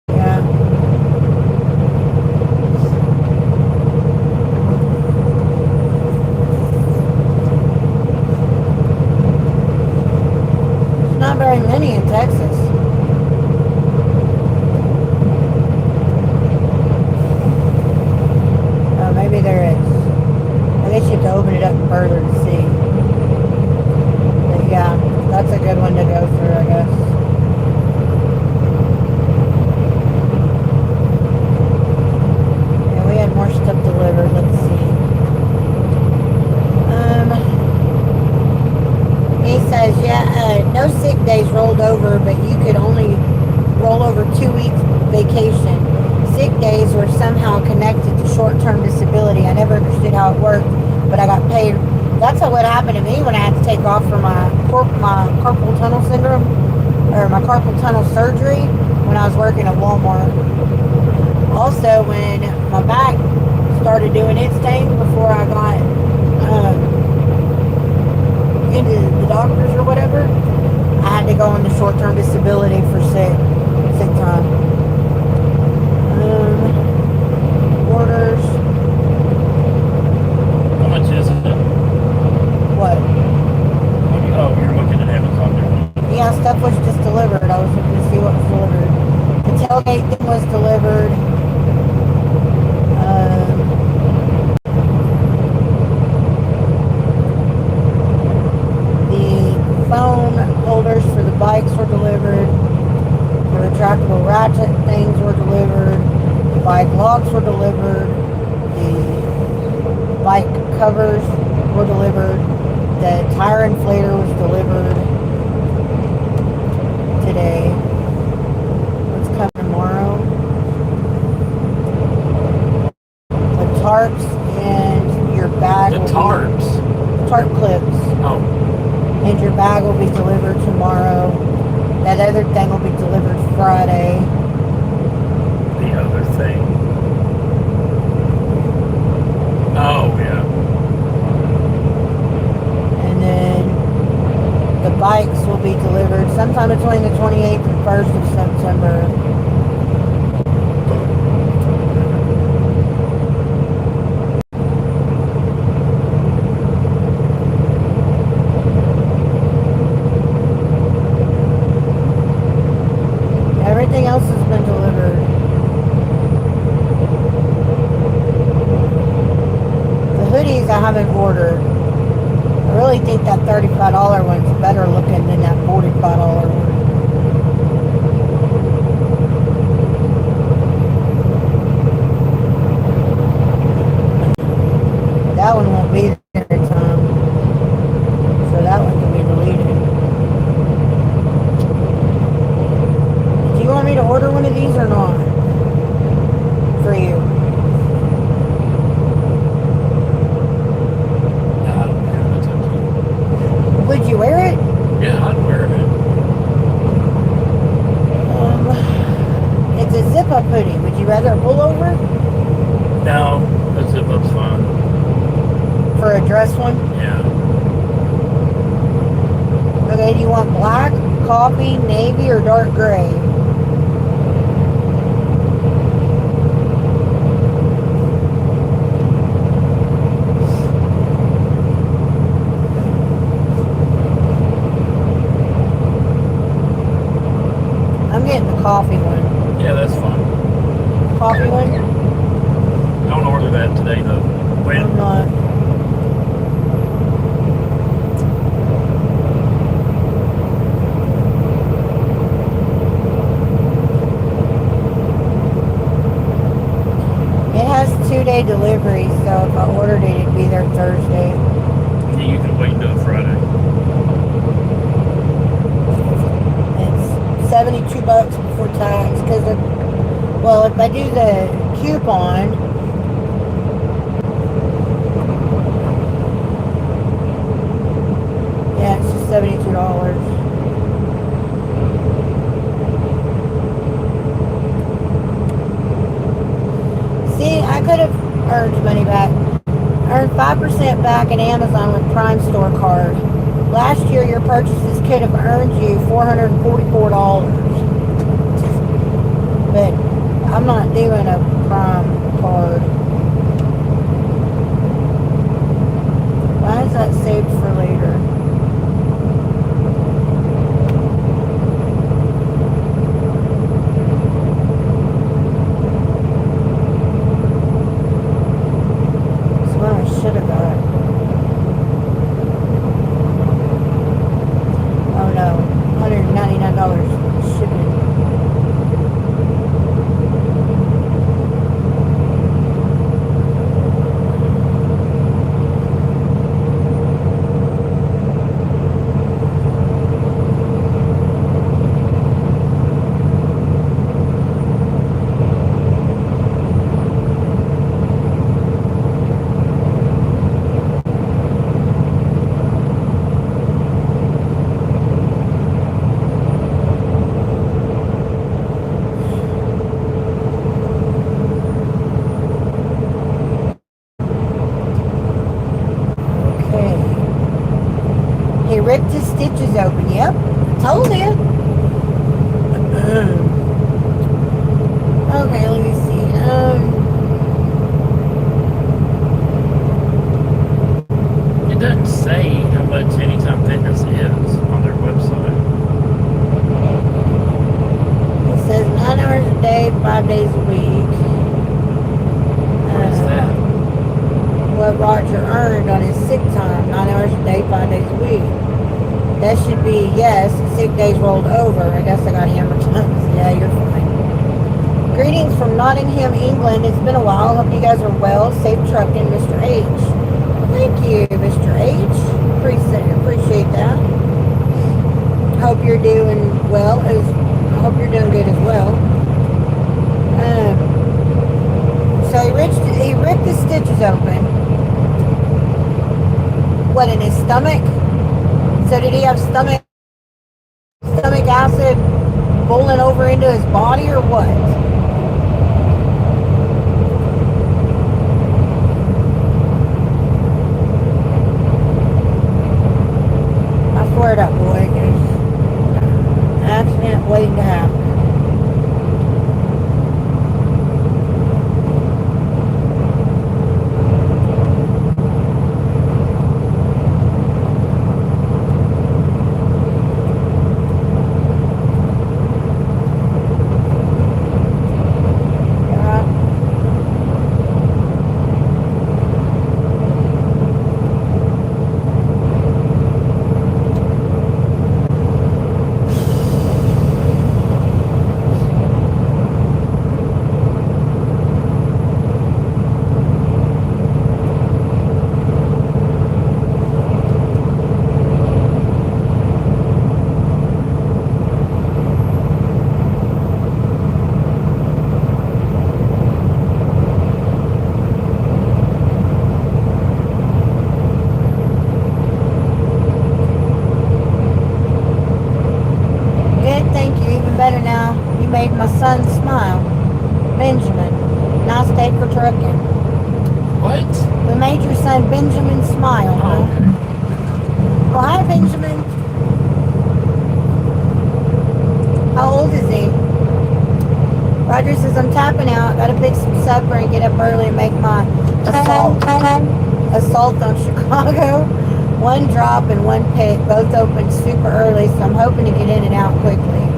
Yeah. There's not very many in Texas. Oh, maybe there is. I guess you have to open it up further to see. But yeah, that's a good one to go through, I guess. Yeah, we had more stuff delivered. Let's see. He says, yeah, no sick days rolled over, but you could only roll over 2 weeks vacation. Sick days were somehow connected to short-term disability. I never understood how it worked, but I got paid. That's what happened to me when I had to take off for my carpal tunnel syndrome, or my carpal tunnel surgery when I was working at Walmart. Also, when my back started doing its thing before I got into the doctors or whatever, I had to go into short-term disability for sick time. Orders. How much is it? What? Oh, you're looking at Amazon there. Yeah, stuff was just delivered. I was looking to see what was delivered. The tailgate thing was delivered. The bikes were delivered. The retractable ratchet things were delivered. The bike locks were delivered. The bike covers were delivered. The tire inflator was delivered today. What's coming tomorrow? The tarps and your bag. The tarps. Tarp clips. Oh. And your bag will be delivered tomorrow. That other thing will be delivered Friday. The other thing. Oh, yeah. And then the bikes will be delivered sometime between the 28th and 1st of September. Everything else has been delivered. The hoodies I haven't ordered. I really think that $35 one's better looking than that $45 one. That one won't be there in time. So that one can be deleted. Do you want me to order one of these or not? For you. I don't care. That's up to you. Would you wear it? Yeah, I'd wear it. It's a zip-up hoodie. Would you rather a pullover? No, the zip-up's fine. For a dress one? Yeah. Okay, do you want black, coffee, navy, or dark gray? I'm getting the coffee one. Yeah, that's fine. Coffee one? Don't order that today, though. Wait. I'm not. It has 2-day delivery, so if I ordered it, it'd be there Thursday. Yeah, you can wait until Friday. It's $72 before tax, because well, if I do the coupon, yeah, it's just $72. See, I could have earned money back. Earned 5% back in Amazon with Prime Store card. Last year, your purchases could have earned you $444. But I'm not doing a Prime card. Why is that saved for later? That's what I should have got. Oh no, $199 shipping. He ripped his stitches open. Yep, told you. Okay, let me see. It doesn't say how much Anytime Fitness is on their website. It says 9 hours a day, 5 days a week. What is that? What Roger earned on his sick time, 9 hours a day, 5 days a week. That should be yes. Sick days rolled over. I guess I got hammered tons. Yeah, you're fine. Greetings from Nottingham, England. It's been a while. Hope you guys are well. Safe trucking, Mr. H. Thank you, Mr. H. Appreciate that. Hope you're doing well. I hope you're doing good as well. So he ripped his stitches open. What, in his stomach? So did he have stomach acid rolling over into his body or what? I swear that boy is an accident waiting to happen. Made my son smile. Benjamin, nice day for trucking. What? We made your son Benjamin smile. Oh, Huh? Well, hi, Benjamin. How old is he? Roger says, I'm tapping out. Gotta pick some supper and get up early and make my assault on Chicago. One drop and one pick. Both open super early, so I'm hoping to get in and out quickly.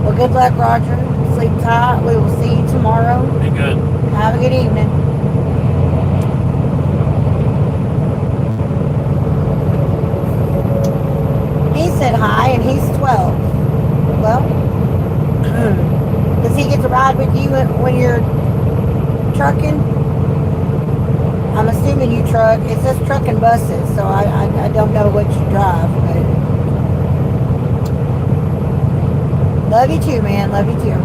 Well, good luck, Roger. Sleep tight. We will see you tomorrow. be good. Have a good evening. He said hi, and he's 12. Well, does he get to ride with you when you're trucking? I'm assuming you truck. It says truck and buses, so I don't know what you drive, but... Love you too, man. Love you too.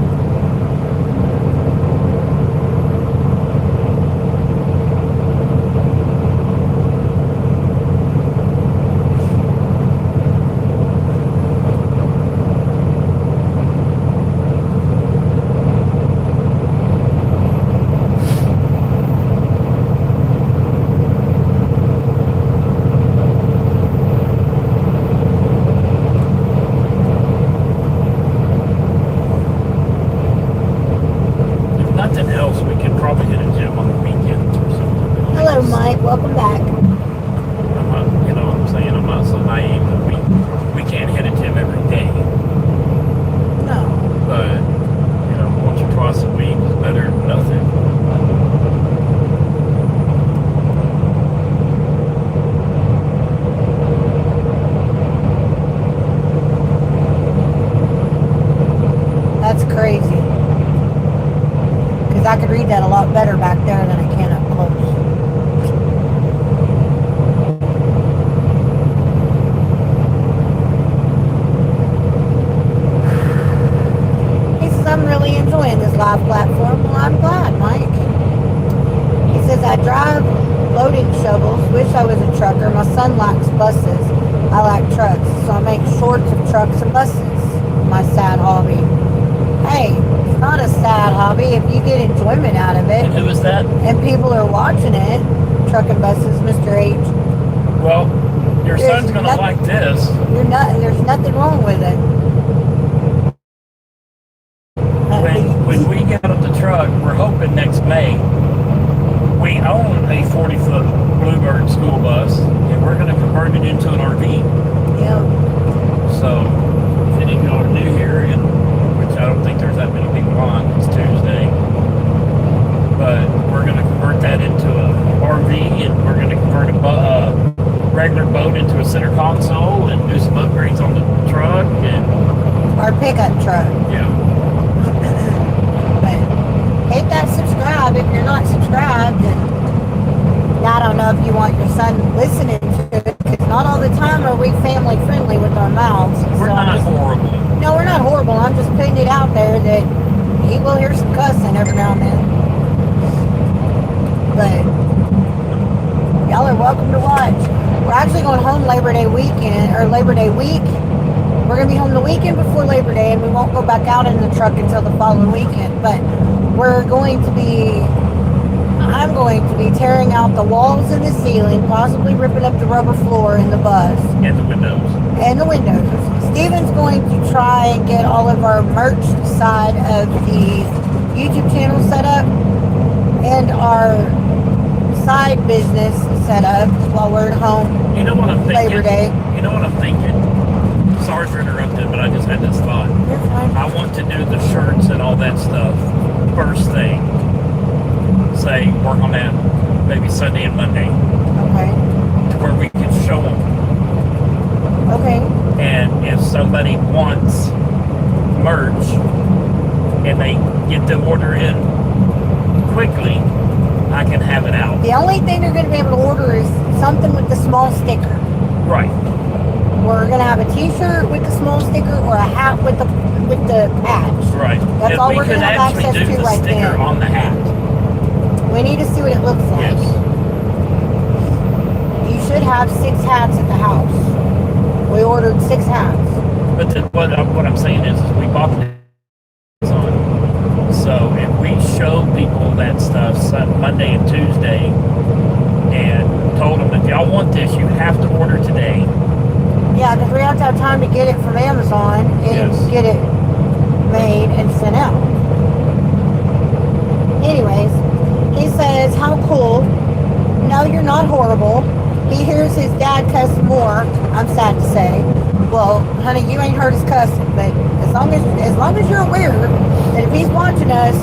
Welcome back. I'm not, you know what I'm saying? I'm not so naive that we can't hit a gym every day. No. But, you know, once or twice a week is better than nothing. That's crazy. Because I could read that a lot better back there than I can up close. I'm really enjoying this live platform. Well, I'm glad, Mike. He says, I drive loading shovels. Wish I was a trucker. My son likes buses. I like trucks. So I make shorts of trucks and buses. My sad hobby. Hey, it's not a sad hobby if you get enjoyment out of it. And who is that? And people are watching it. Trucking buses, Mr. H. Well, your son's going to like this. There's nothing wrong with it. When we get up the truck, we're hoping next May, we own a 40-foot Bluebird school bus, and we're going to convert it into an RV. Yeah. So, if any of y'all are new here, and which I don't think there's that many people on, it's Tuesday, but we're going to convert that into an RV, and we're going to convert a regular boat into a center console and do some upgrades on our pickup truck. Yeah. But hit that subscribe if you're not subscribed. And I don't know if you want your son listening to it, because not all the time are we family friendly with our mouths. We're So not horrible. No, we're not horrible. I'm just putting it out there that he will hear some cussing every now and then. But y'all are welcome to watch. We're actually going home Labor Day weekend, or Labor Day week. We're going to be home the weekend before Labor Day, and we won't go back out in the truck until the following weekend. But I'm going to be tearing out the walls and the ceiling, possibly ripping up the rubber floor in the bus. And the windows. And the windows. Steven's going to try and get all of our merch side of the YouTube channel set up and our side business set up while we're at home. You know what I'm thinking? Labor Day. You know what I'm thinking? Sorry for interrupting, but I just had this thought. You're fine. I want to do the shirts and all that stuff first thing. Say, work on that maybe Sunday and Monday. Okay. To where we can show them. Okay. And if somebody wants merch and they get the order in quickly, I can have it out. The only thing they're going to be able to order is something with the small sticker. Right. We're going to have a t-shirt with the small sticker or a hat with the patch. Right. That's If all we we're could going to have actually access do to the right sticker then. on the hat. We need to see what it looks like. Yes. You should have 6 hats at the house. We ordered 6 hats. But what I'm saying is we bought the on. So if we show people that stuff Monday and Tuesday and told them, if y'all want this, you have to order today. Yeah, because we have to have time to get it from Amazon and Yes. get it made and sent out. Anyways, he says, how cool. No, you're not horrible. He hears his dad cuss more, I'm sad to say. Well, honey, you ain't heard us cussing, but as long as you're aware that if he's watching us,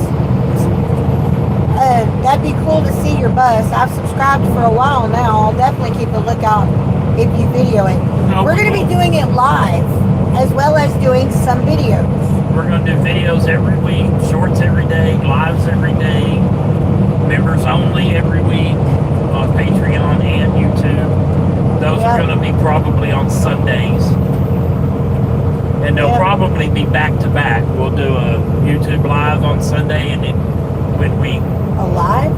that'd be cool to see your bus. I've subscribed for a while now. I'll definitely keep a lookout if you video it. We're going to be doing it live, as well as doing some videos. We're going to do videos every week, shorts every day, lives every day, members only every week on Patreon and YouTube. Those are going to be probably on Sundays. And they'll probably be back to back. We'll do a YouTube live on Sunday, and then when we Alive?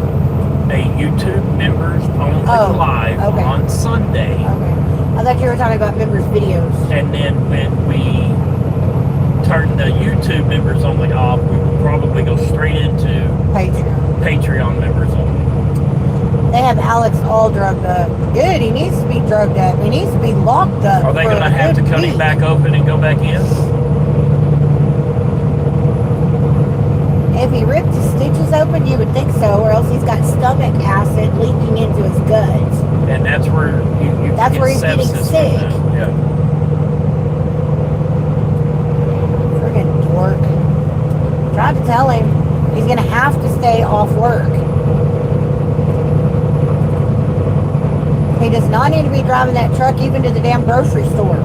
a YouTube members only live on Sunday. Okay. I thought you were talking about members' videos. And then when we turn the YouTube members only off, we will probably go straight into Patreon members only. They have Alex all drugged up. Good, he needs to be drugged up. He needs to be locked up. Are they going to have to cut him back open and go back in? If he ripped his stitches open, you would think so, or else he's got stomach acid leaking into his guts. And that's where you That's get where he's getting sepsis from sick. that. Yeah. Friggin' dork. Tried to tell him he's going to have to stay off work. He does not need to be driving that truck even to the damn grocery store.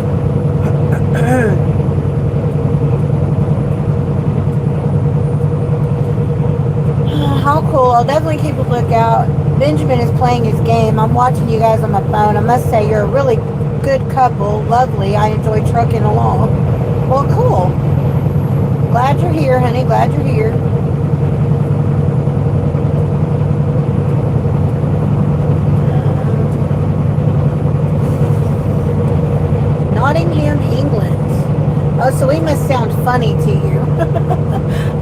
How cool. I'll definitely keep a lookout. Benjamin is playing his game. I'm watching you guys on my phone. I must say, you're a really good couple. Lovely. I enjoy trucking along. Well, cool. Glad you're here, honey. Glad you're here. Nottingham, England. Oh, so we must sound funny to you.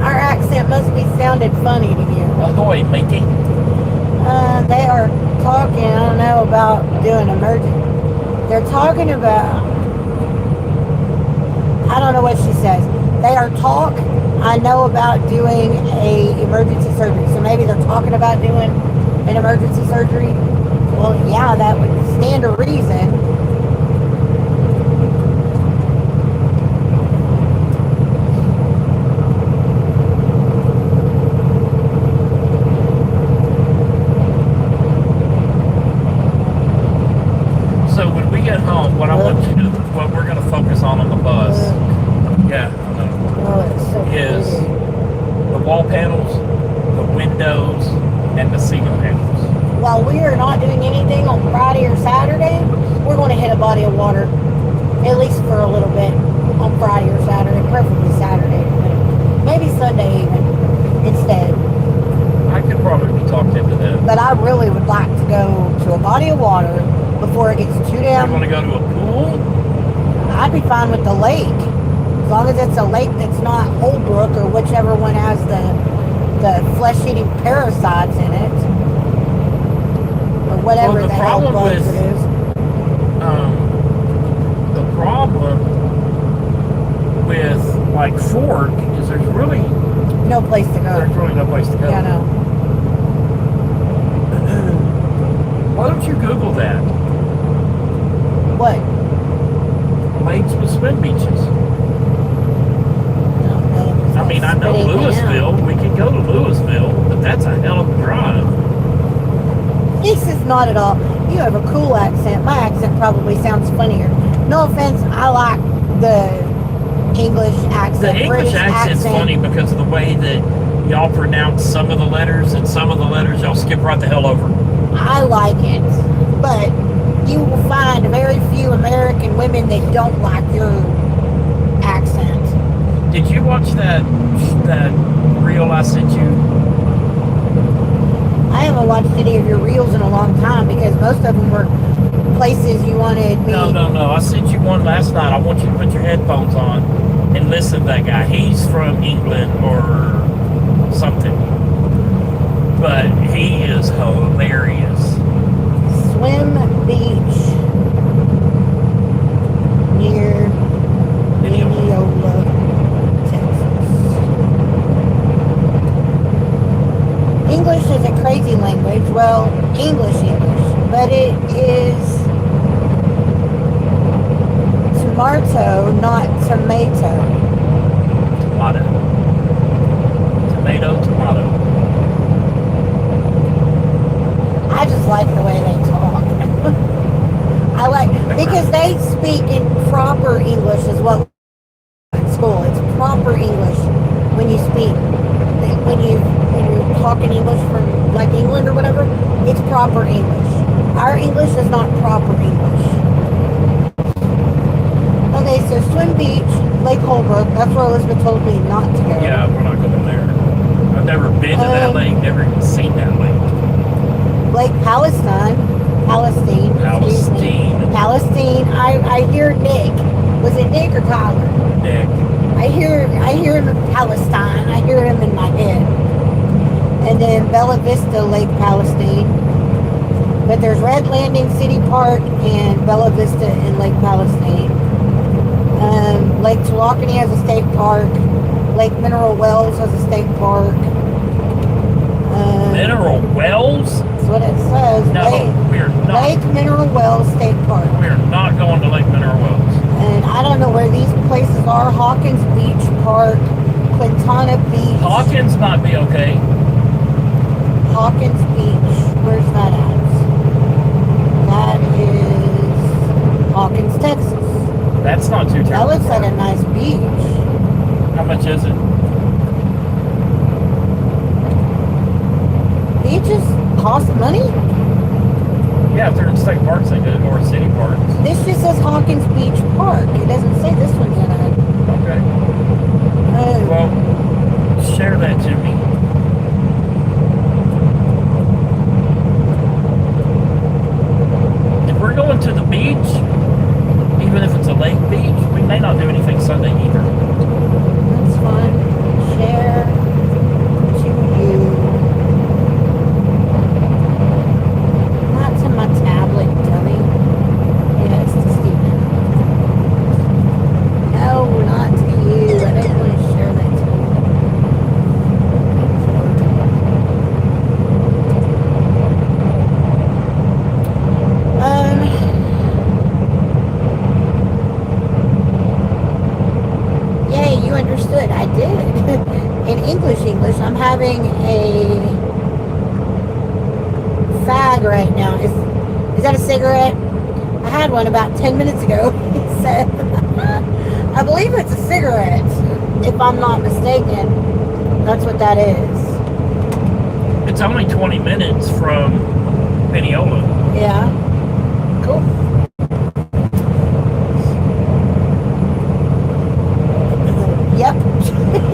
Our accent must be sounded funny to you. Ahoy, matey. They are talking, I don't know about doing emergency. They're talking about, I don't know what she says. They are I know about doing a emergency surgery. So maybe they're talking about doing an emergency surgery. Well, yeah, that would stand a reason. So when we get home, what we're going to focus on the bus Yeah, I know. Oh, it's so Is pretty. the wall panels, the windows, and the ceiling panels. While we are not doing anything on Friday or Saturday, we're going to hit a body of water, at least for a little bit, on Friday or Saturday, preferably Saturday, but maybe Sunday even instead. I could probably be talked into that. But I really would like to go to a body of water before it gets too You damn. want to go to a pool? I'd be fine with the lake, as long as it's a lake that's not Holbrook or whichever one has the flesh-eating parasites in it, or whatever Well, the hell bugs with, it is. The problem with like Fork is there's really No place to go. no place to go. Yeah, no. Why don't you Google that? What? Lakes with swim beaches. I mean, I know Louisville. We can go to Louisville, but that's a hell of a drive. This is not at all. You have a cool accent. My accent probably sounds funnier. No offense, I like the English accent. The English British accent's funny because of the way that y'all pronounce some of the letters, and some of the letters y'all skip right the hell over. I like it, but you will find very few American women that don't like your accent. Did you watch that reel I sent you? I haven't watched any of your reels in a long time because most of them were places you wanted me. No. I sent you one last night. I want you to put your headphones on and listen to that guy. He's from England or something. But he is hilarious. Swim Beach near Mineola, Texas. English is a crazy language. Well, English, but it is tomato, not tomato. Tomato. I just like the way they talk. I like, because they speak in proper English as well at school. It's proper English when you speak. When you're talking English from like England or whatever, it's proper English. Our English is not proper English. Okay, so Swim Beach, Lake Holbrook, that's where Elizabeth told me not to go. Yeah, we're not going there. I've never been to that lake, never even seen that lake. Lake Palestine. I hear Nick. Was it Nick or Tyler? Nick. I hear him in Palestine. I hear him in my head. And then Bella Vista, Lake Palestine. But there's Red Landing City Park and Bella Vista in Lake Palestine. Lake Tawakoni has a state park. Lake Mineral Wells has a state park. Mineral Wells? That's what it says. No, we're not. Lake Mineral Wells State Park. We're not going to Lake Mineral Wells. And I don't know where these places are. Hawkins Beach Park, Quintana Beach. Hawkins might be okay. Hawkins Beach. Where's that at? That is Hawkins, Texas. That's not too terrible. That looks like a nice beach. How much is it? Beaches cost money? Yeah, if they're in state parks, they do, or city parks. This just says Hawkins Beach Park. It doesn't say this one's in it. Okay. Well, share that to me. If we're going to the beach, even if it's a lake beach, we may not do anything Sunday either. That's fine. Share to you. Not to my tablet, dummy. Yes, to Stephen. No, not to you. I don't want to share that to you. Yay, you understood. I did. In English, I'm having a fag right now. Is that a cigarette? I had one about 10 minutes ago. He said, I believe it's a cigarette, if I'm not mistaken. That's what that is. It's only 20 minutes from Mineola. Yeah. Cool. Yep.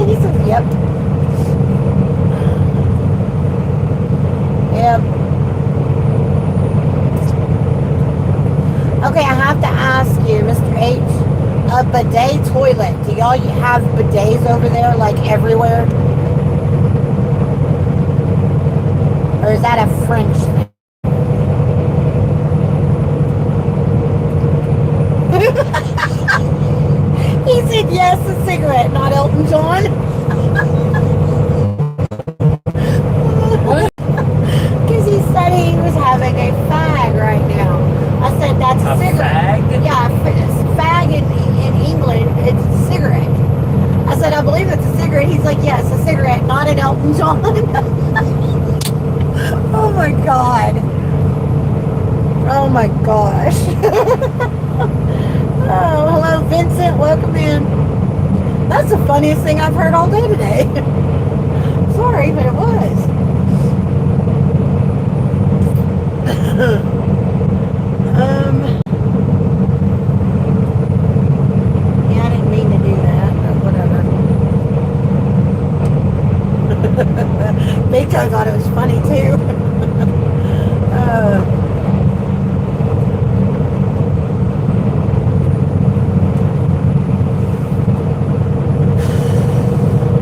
He says yep. Yep. Okay, I have to ask you, Mr. H, a bidet toilet. Do y'all have bidets over there, like everywhere? Or is that a French thing? He said yes, a cigarette, not Elton John. What? Because he said he was having a fag right now. I said that's a cigarette. Fag? Yeah, fag in England, it's a cigarette. I said, I believe it's a cigarette. He's like, yes, a cigarette, not an Elton John. Oh my God. Oh my gosh. Oh, hello, Vincent. Welcome in. That's the funniest thing I've heard all day today. Sorry, but it was. Yeah, I didn't mean to do that, but whatever. Big Joe thought it was funny too.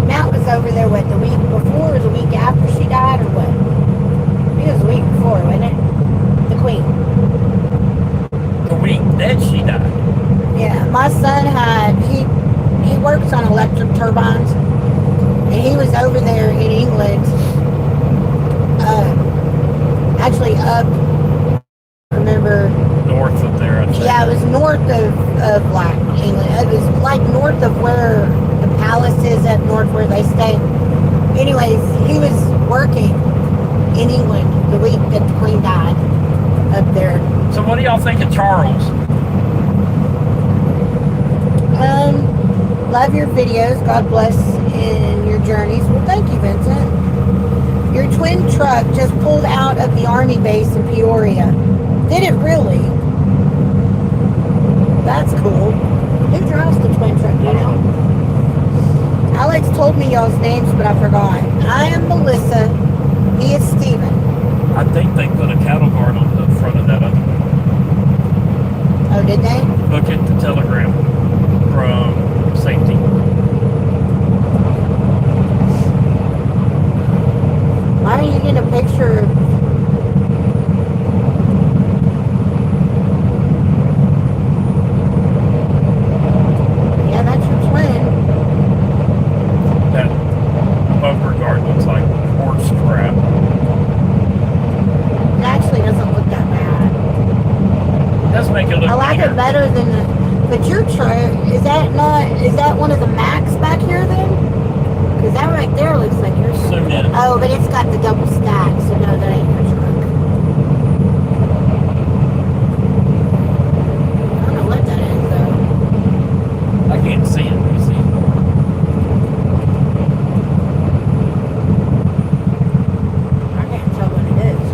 Matt was over there, what, the week before or the week after she died, or what? I think it was the week before, wasn't it? The Queen. The week that she died. Yeah, my son he works on electric turbines, and he was over there in England, actually up, remember? North of there, I'd say. Yeah, it was north of like England. It was like north of where the palace is, up north where they stay. Anyways, he was working in England the week that the Queen died up there. So what do y'all think of Charles? Love your videos. God bless in your journeys. Well, thank you, Vincent. Your twin truck just pulled out of the army base in Peoria. Did it really? That's cool. Who drives the twin truck, you know? Alex told me y'all's names, but I forgot. I am Melissa. He is Steven. I think they put a cattle guard on the front of that other one. Oh, did they? Look at the telegram from safety. Why don't you get a picture of... Yeah, that's your twin. That bumper guard looks like horse crap. It actually doesn't look that bad. It does make it look I like bigger. it better than the... But your truck, is that one of the Macs back here then? Because that right there looks like yours. So yeah. Oh, but it's got the double stack, so no, that ain't your truck. I don't know what that is, though. I can't see it. You see? I can't tell what it is.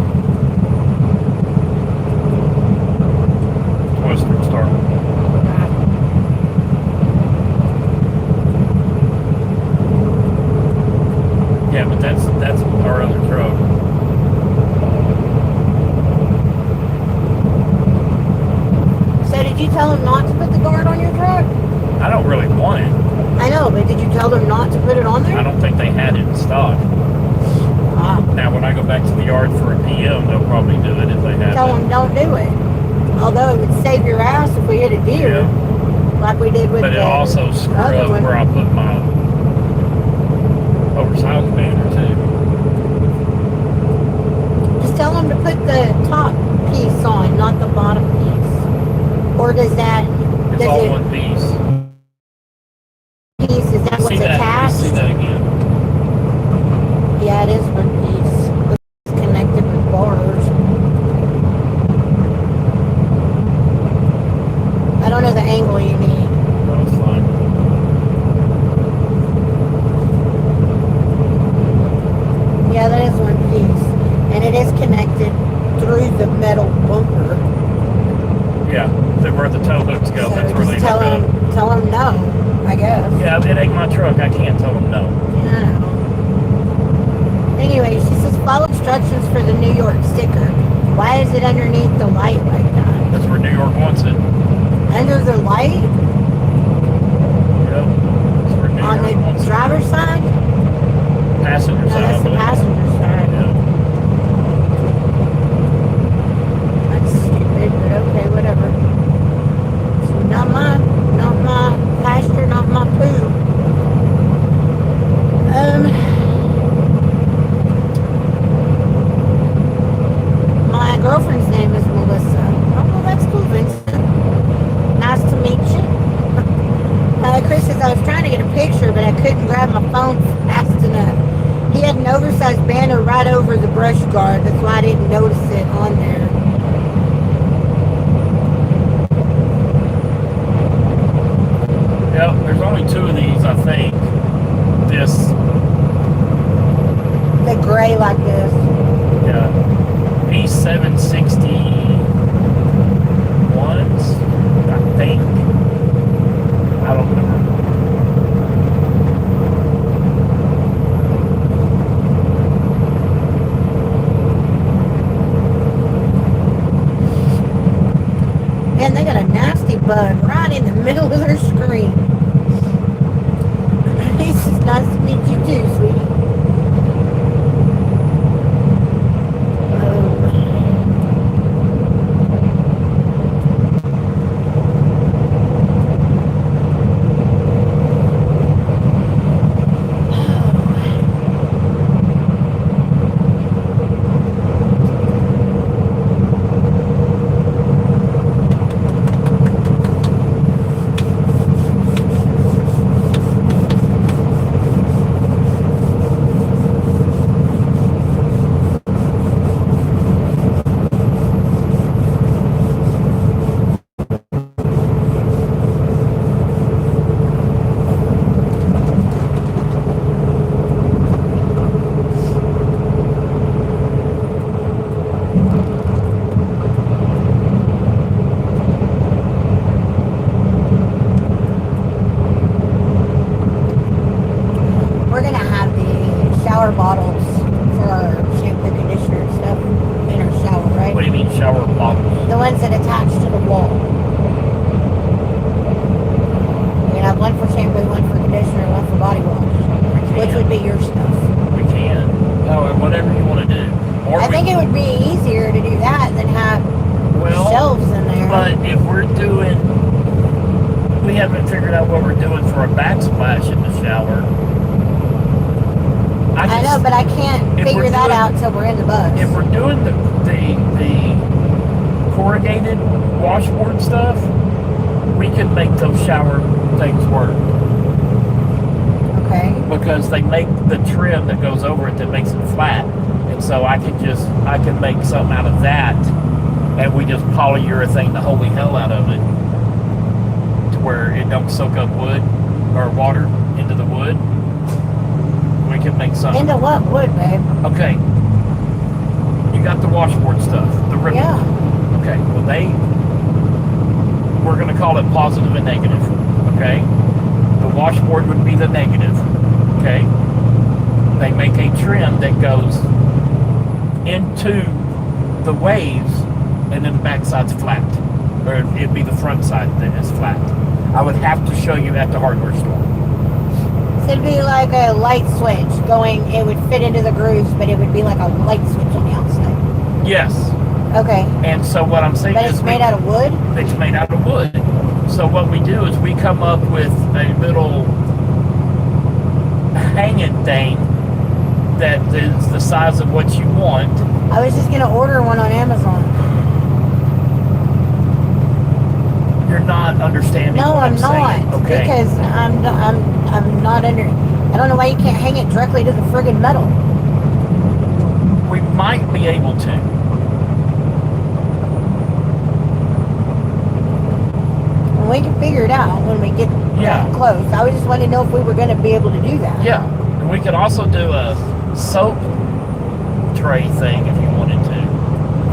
Western Star. Yeah, but that's our other truck. So did you tell him not to put the guard on your truck? I don't really want it. I know, but did you tell them not to put it on there? I don't think they had it in stock. Ah, Now, when I go back to the yard for a PM, they'll probably do it if they have tell it. them don't do it. Although it would save your ass if we hit a deer, Yeah. like we did with But it the also screw other up one. where I put my oversized banner too. Just tell them to put the top piece on, not the bottom piece. Or does that, It's does all it, one piece. piece, is that what's See that? attached? See that again? Yeah, it is one piece. It's connected with bars. I don't know the angle you need. No, it's fine. Yeah, it ain't my truck. I can't tell them no. Yeah. Anyway, she says follow instructions for the New York sticker. Why is it underneath the light like that? That's where New York wants it. Under the light? Yep. That's where New On York wants the it. driver's side? Passenger No, side, I that's the believe. passenger side. Yeah. That's stupid, but okay, whatever. It's not my pasture, not my poo. My girlfriend's name is Melissa. Oh, well, that's cool, Vincent. Nice to meet you. Chris says, I was trying to get a picture, but I couldn't grab my phone fast enough. He had an oversized banner right over the brush guard. That's why I didn't notice it on there. Yep, there's only two of these, I think. This, The gray like this. yeah, B761s, I think. I don't remember. Man, they got a nasty bug right in the middle of their screen. He says, nice to meet you too, sweetie. We're gonna have the shower bottles for our shampoo, conditioner, and stuff in our shower, right? What do you mean shower bottles? The ones that attach to the wall. We're gonna have one for shampoo, one for conditioner, and one for body wash. Which would be your stuff. We can. Oh, whatever you want to do. Or I think it would be easier to do that than have well, shelves in there. but if we're doing, we haven't figured out what we're doing for a backsplash in the shower. I know, but I can't if figure we're that doing- out till we're in the bus. If we're doing the corrugated washboard stuff, we can make those shower things work Okay. because they make the trim that goes over it that makes it flat, and so I can make something out of that, and we just polyurethane the holy hell out of it to where it don't soak up wood or water into the wood. We can make something. Into what wood, babe? Okay. You got the washboard stuff, the ripple. Yeah. Okay. Well, we're going to call it positive and negative. Okay. The washboard would be the negative. Okay. They make a trim that goes into the waves, and then the back side's flat, or it'd be the front side that is flat. I would have to show you at the hardware store. So it'd be like a light switch going, it would fit into the grooves, but it would be like a light switch on the outside. Yes. Okay. And so what I'm saying But is it's made out of wood? It's made out of wood. So what we do is we come up with a little hanging thing that is the size of what you want. I was just going to order one on Amazon. You're not understanding No, what I'm not. saying. Okay. Because I'm not under... I don't know why you can't hang it directly to the friggin' metal. We might be able to. And we can figure it out when we get Yeah. close. I was just wanting to know if we were going to be able to do that. Yeah. And we could also do a soap tray thing if you wanted to.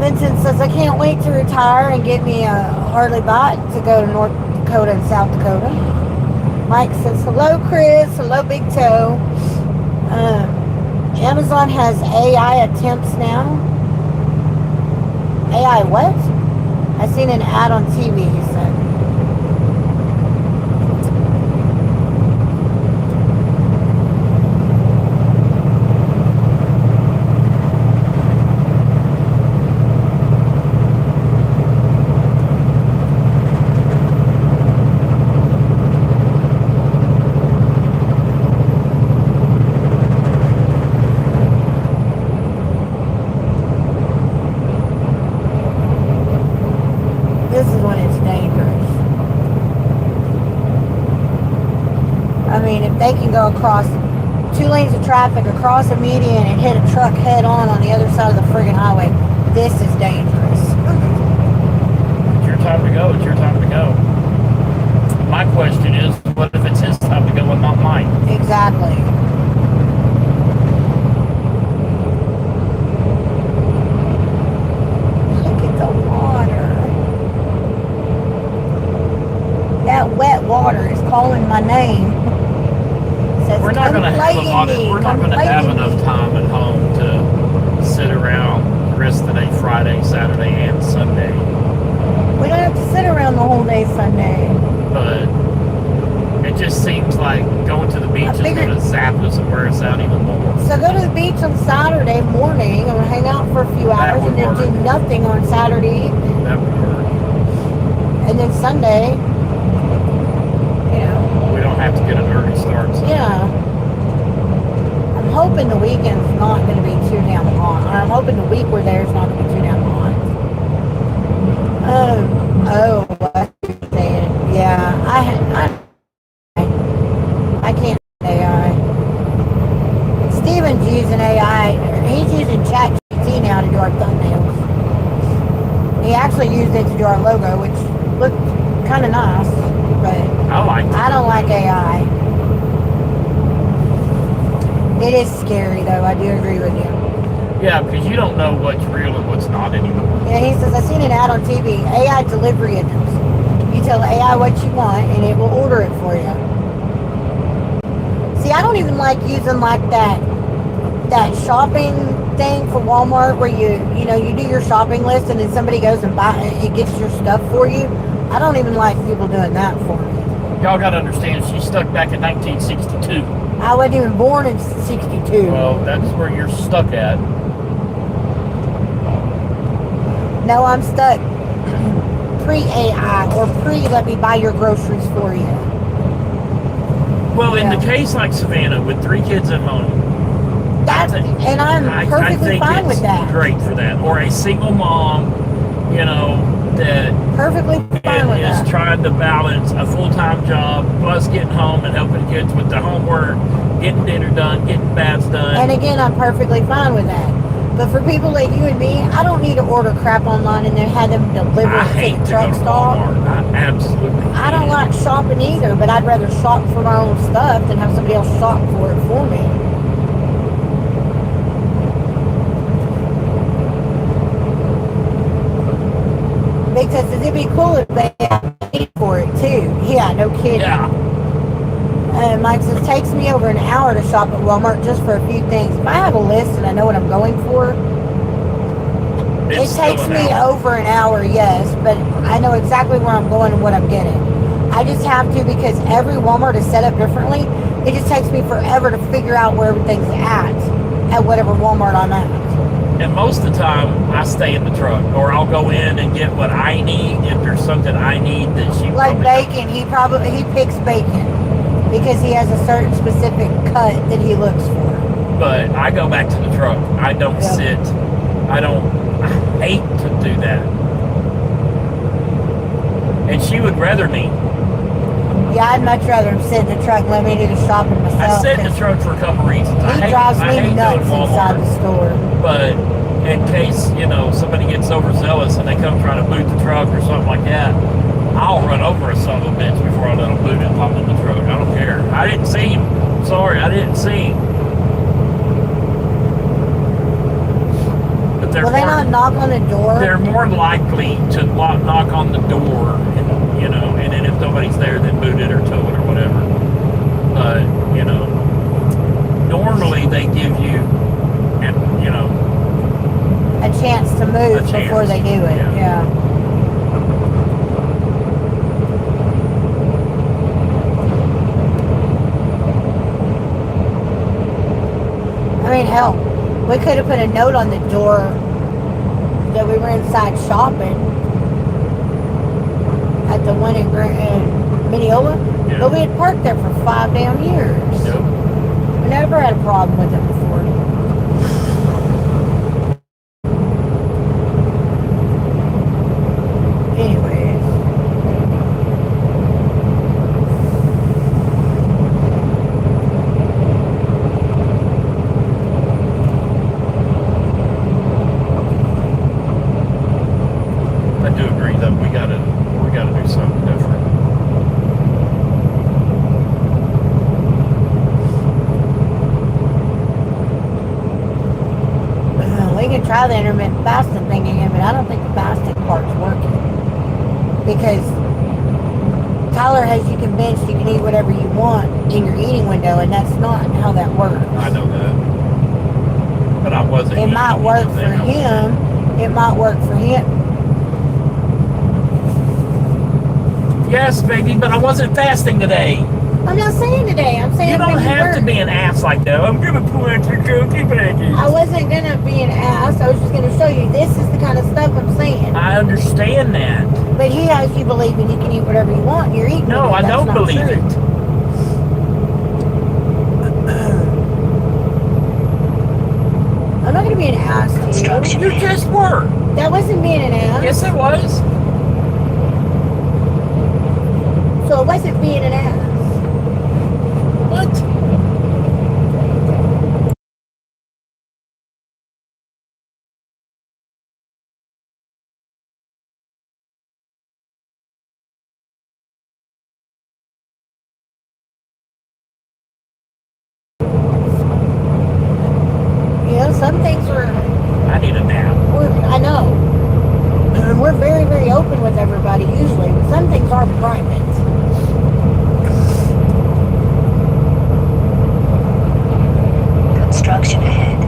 Vincent says, I can't wait to retire and get me a Harley bike to go to North Dakota and South Dakota. Mike says, hello, Chris. Hello, Big Toe. Amazon has AI attempts now. AI what? I seen an ad on TV, he said. This is when it's dangerous. I mean, if they can go across 2 lanes of traffic, across a median, and hit a truck head on the other side of the friggin' highway, this is dangerous. It's your time to go. It's your time to go. My question is, what if it's his time to go and not mine? Exactly. Look at the water. That wet water is calling my name. Says, We're not going to have a lot of, we're not going to have enough time at home to sit around the rest of the day, Friday, Saturday, and Sunday. We don't have to sit around the whole day Sunday. But it just seems like going to the beach is going to zap us and wear us out even more. So go to the beach on Saturday morning and hang out for a few hours and then do nothing on Saturday evening. That would work. And then Sunday, you know. We don't have to get an early start. So. Yeah. I'm hoping the weekend's not going to be too damn hot. Or I'm hoping the week we're there is not going to be too damn hot. What you're saying. Yeah, I can't AI. Steven's using AI. He's using ChatGPT now to do our thumbnails. He actually used it to do our logo, which looked kind of nice, but I don't like AI. It is scary, though. I do agree with you. Yeah, because you don't know what's real and what's not anymore. Yeah, he says, I seen an ad on TV. AI delivery items. You tell AI what you want, and it will order it for you. See, I don't even like using like that shopping thing for Walmart where you do your shopping list and then somebody goes and it gets your stuff for you. I don't even like people doing that for me. Y'all got to understand, she's stuck back in 1962. I wasn't even born in 62. Well, that's where you're stuck at. No, I'm stuck pre-AI or let me buy your groceries for you. Well, in the case like Savannah with 3 kids at home, and I'm perfectly fine with that. Great for that. Or a single mom, that perfectly fine with that. Is trying to balance a full-time job plus getting home and helping kids with their homework, getting dinner done, getting baths done. And again, I'm perfectly fine with that. But for people like you and me, I don't need to order crap online and then have them deliver it to the truck stop. Absolutely. I don't like shopping either, but I'd rather shop for my own stuff than have somebody else shop for it for me. Because it'd be cool if they paid for it too. Yeah, no kidding. Yeah. Mike says, takes me over an hour to shop at Walmart just for a few things. If I have a list and I know what I'm going for, it takes me over an hour, yes, but I know exactly where I'm going and what I'm getting. I just have to, because every Walmart is set up differently. It just takes me forever to figure out where everything's at whatever Walmart I'm at. And most of the time, I stay in the truck, or I'll go in and get what I need if there's something I need that she like bacon. He picks bacon because he has a certain specific cut that he looks for. But I go back to the truck. I don't sit. I hate to do that. And she would rather me. Yeah, I'd much rather him sit in the truck and let me do the shopping myself. I sit in the truck for a couple reasons. He drives me nuts inside the store. But in case, somebody gets overzealous and they come trying to boot the truck or something like that, I'll run over a son of a bitch before I let them boot it if I'm in the truck. I don't care. I didn't see him. Sorry, I didn't see him. But Will they not knock on the door? They're more likely to knock on the door, you know, and then if nobody's there, then boot it or tow it or whatever. But, you know, normally they give you, and you know, A chance to move A chance, before they do it. yeah. Yeah. I mean, hell, we could have put a note on the door that we were inside shopping at the one in Mineola, Yeah. but we had parked there for 5 damn years. Yep. We never had a problem with it before. Anyways. I do agree that we gotta do something different. We can try the intermittent fasting thing again, but I don't think the fasting part's working. Because Tyler has you convinced you can eat whatever you want in your eating window, and that's not how that works. I know that, but I wasn't. It might eating work for anything else. him. It might work for him. Yes, baby, but I wasn't fasting today. I'm not saying today. I'm saying You don't when have to were. be an ass like that. I'm gonna pull out your cookie baggies. I wasn't gonna be an ass. I was just gonna show you this is the kind of stuff I'm saying. I understand that. But he has you believing you can eat whatever you want. You're eating. No, I That's don't not believe true. it. I'm not gonna be an ass to Construction. You just were. you. That wasn't being an ass. Yes, it was. So it wasn't being an ass. What? You know, some things are. I need a nap. I know. We're very, very open with everybody usually, but some things are private. Construction ahead.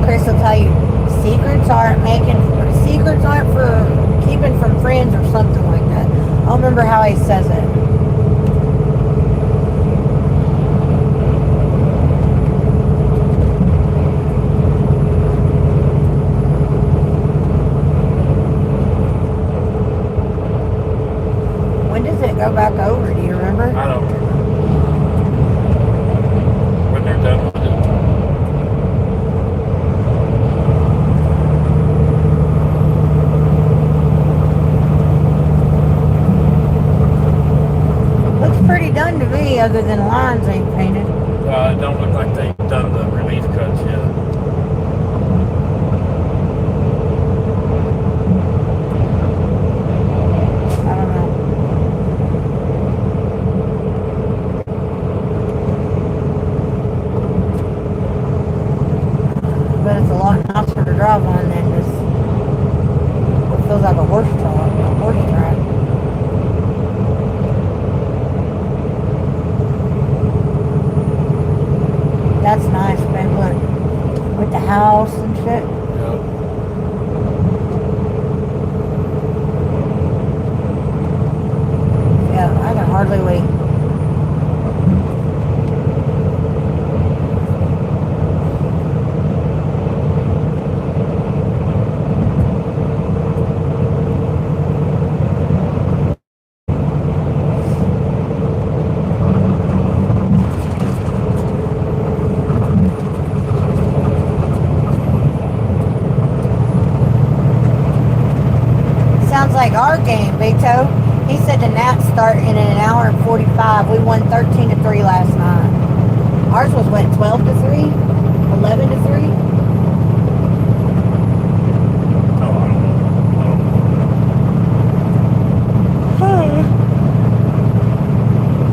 Chris will tell you, secrets aren't for keeping from friends or something like that. I don't remember how he says it. When does it go back over? Do you remember? I don't remember. When they're done with it. Looks pretty done to me, other than lines ain't painted. It don't look like they've done the relief cuts yet. I don't know. But it's a lot nicer to drive on than this. It feels like a horse track. That's nice, man. Look, with the house and shit. Yep. Yeah, I can hardly wait. Sounds like our game, Big Toe. He said the Nats start in an hour and 45. We won 13-3 last night. Ours was what, 12-3? 11-3? Oh, I don't know.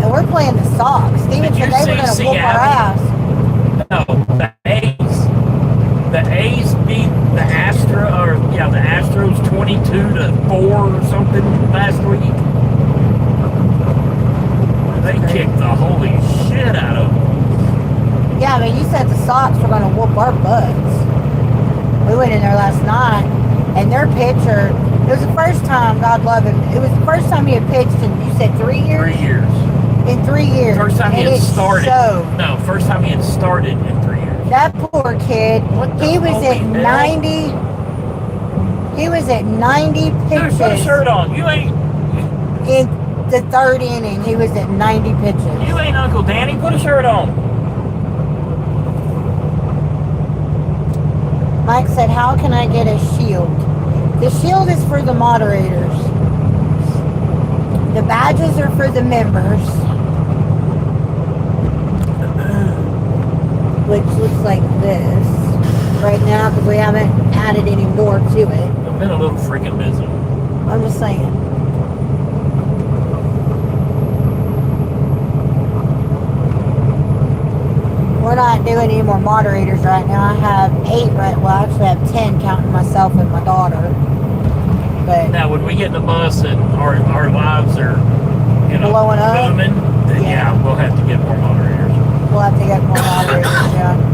And we're playing the Sox. Steven Did said you they were see going to whoop our Seattle? ass. No, the last week. They kicked the holy shit out of them. Yeah, I mean, you said the Sox were going to whoop our butts. We went in there last night, and their pitcher, it was the first time, God love him, it was the first time he had pitched in, you said 3 years? 3 years. In 3 years. First time he And had it started. showed. No, first time he had started in 3 years. That poor kid, What the he was holy at hell? 90, he was at 90 Dude, pitches. put a shirt on. You ain't In the third inning, he was at 90 pitches. Uncle Danny. Put a shirt on. Mike said, how can I get a shield? The shield is for the moderators. The badges are for the members. Which looks like this right now because we haven't added any more to it. I've been a little freaking busy. I'm just saying. We're not doing any more moderators right now. I have 8 right. Well, I actually have 10 counting myself and my daughter. But Now, when we get in the bus and our lives are, blowing up? booming, then yeah, we'll have to get more moderators. we'll have to get more moderators, yeah.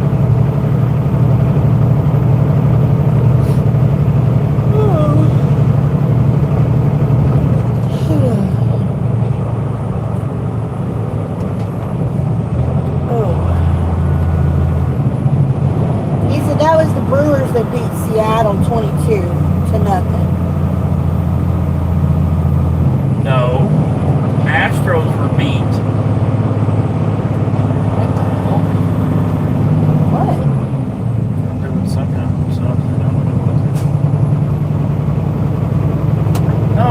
That was the Brewers that beat Seattle 22-0. No. Astros were beat. What? There was some kind of something. I don't know what it was. No,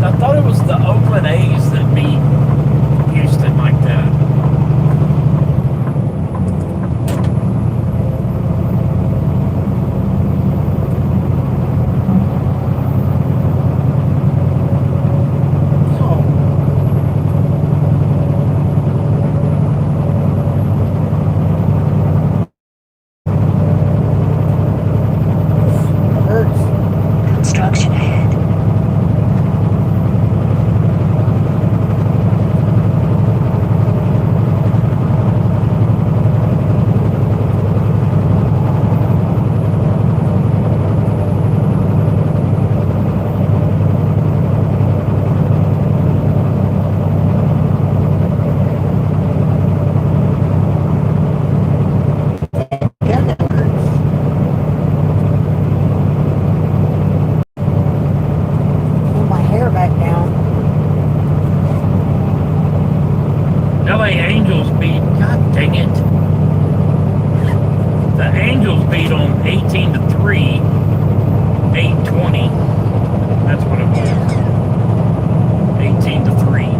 I thought it was the Oakland A's that beat Houston like that. Construction ahead. Yeah, that hurts. Pull my hair back down. LA Angels beat, god dang it. The Angels beat them 18-3, 8-20. That's what it was. 18-3.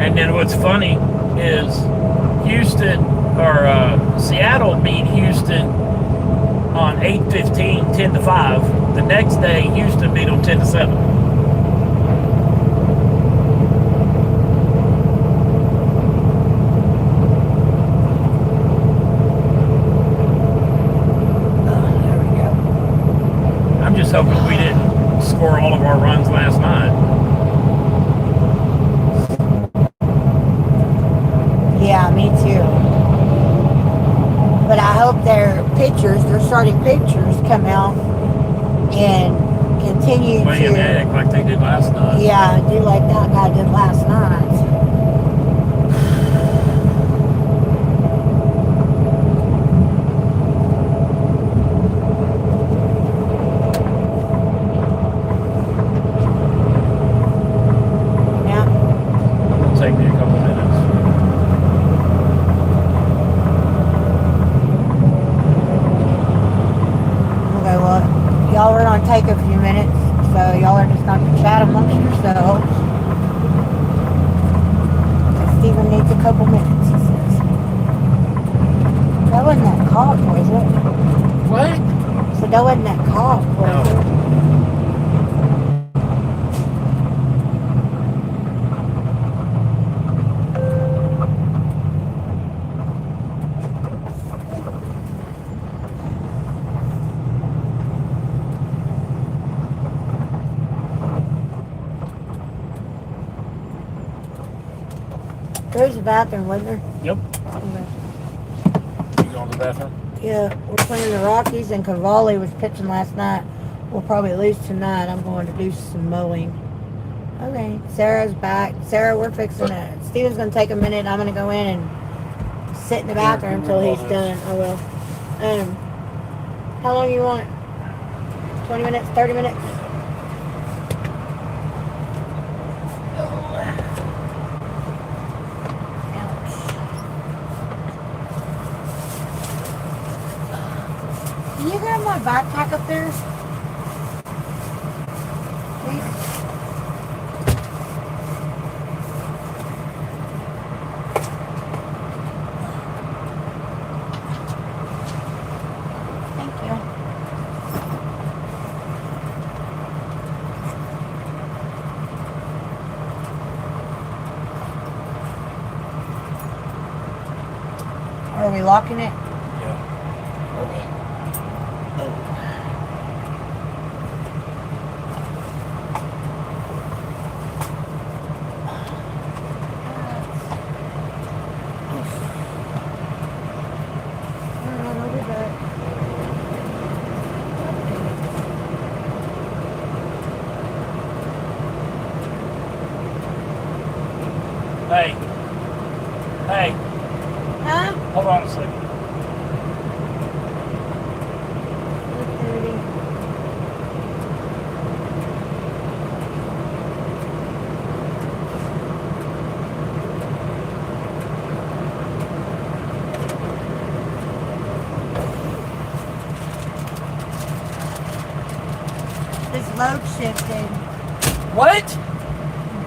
And then what's funny is Seattle beat Houston on 8-15, 10-5. The next day, Houston beat them 10-7. There we go. I'm just hoping we didn't score all of our runs last night. Yeah, me too. But I hope their starting pitchers come out and continue Play to, act like they did last night. yeah, do like that guy did last night. Yeah. It'll take me a couple minutes. Okay, well, y'all are going to take a few minutes, so y'all are just going to chat amongst yourselves. Stephen needs a couple minutes, he says. That wasn't that cough, was it? What? So that wasn't that cough, was No. it? There's a bathroom, wasn't there? Yep. Okay. You going to the bathroom? Yeah, we're playing the Rockies, and Cavalli was pitching last night. We'll probably lose tonight. I'm going to do some mowing. Okay, Sarah's back. Sarah, we're fixing it. Steven's going to take a minute. I'm going to go in and sit in the bathroom until he's done. I will. How long you want? 20 minutes? 30 minutes? Can you grab my backpack up there? Please? Thank you. Are we locking it? Yeah. Okay. Hey. Hey. Huh? Hold on a second. This load shifted. What?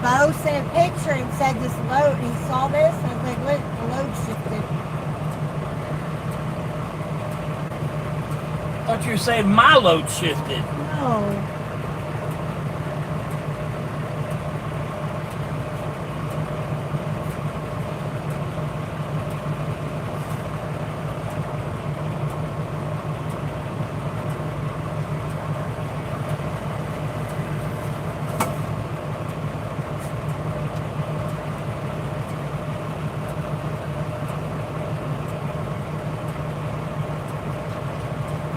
Bo sent a picture and said this load. He saw this and I was like, look, the load shifted. I thought you were saying my load shifted. No.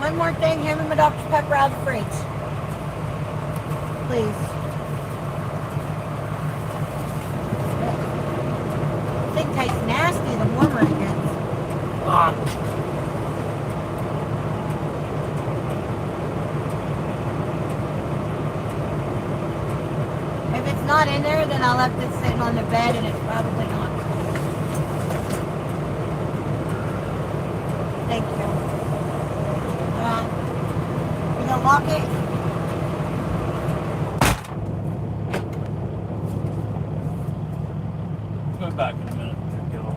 One more thing, hand me my Dr. Pepper out of the fridge. Please. This thing tastes nasty the warmer it gets. If it's not in there, then I left it sitting on the bed and it's probably not. Thank you. You gonna lock it? Go back in a minute. Get on.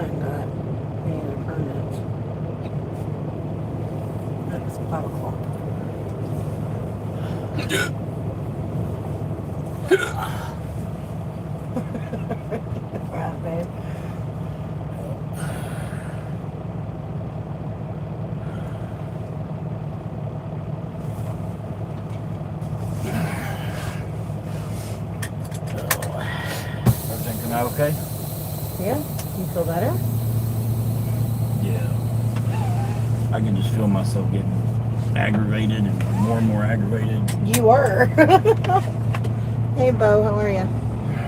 hadn't got any other permits. It's 5 o'clock. Right, babe. Everything come out okay? Yeah, you feel better? Yeah. I can just feel myself getting aggravated and more aggravated. You were. Hey, Bo, how are you?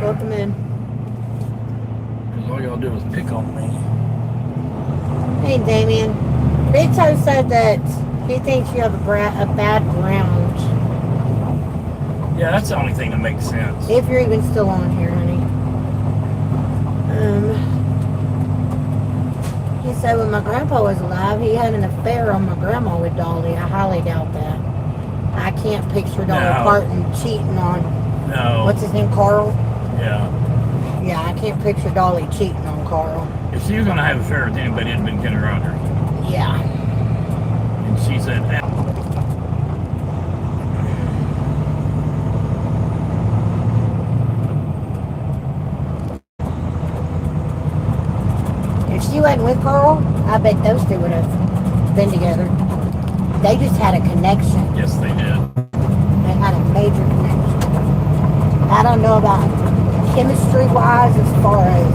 Welcome in. Because all y'all do is pick on me. Hey, Damien. Big Toe said that he thinks you have a bad ground. Yeah, that's the only thing that makes sense. If you're even still on here, honey. He said when my grandpa was alive, he had an affair on my grandma with Dolly. I highly doubt that. I can't picture Dolly No. Parton cheating on, No. what's his name, Carl? Yeah. Yeah, I can't picture Dolly cheating on Carl. If she was going to have an affair with anybody, it'd have been Kenny Rogers. Yeah. And she said, If she wasn't with Carl, I bet those two would have been together. They just had a connection. yes, they did. They had a major connection. I don't know about chemistry-wise as far as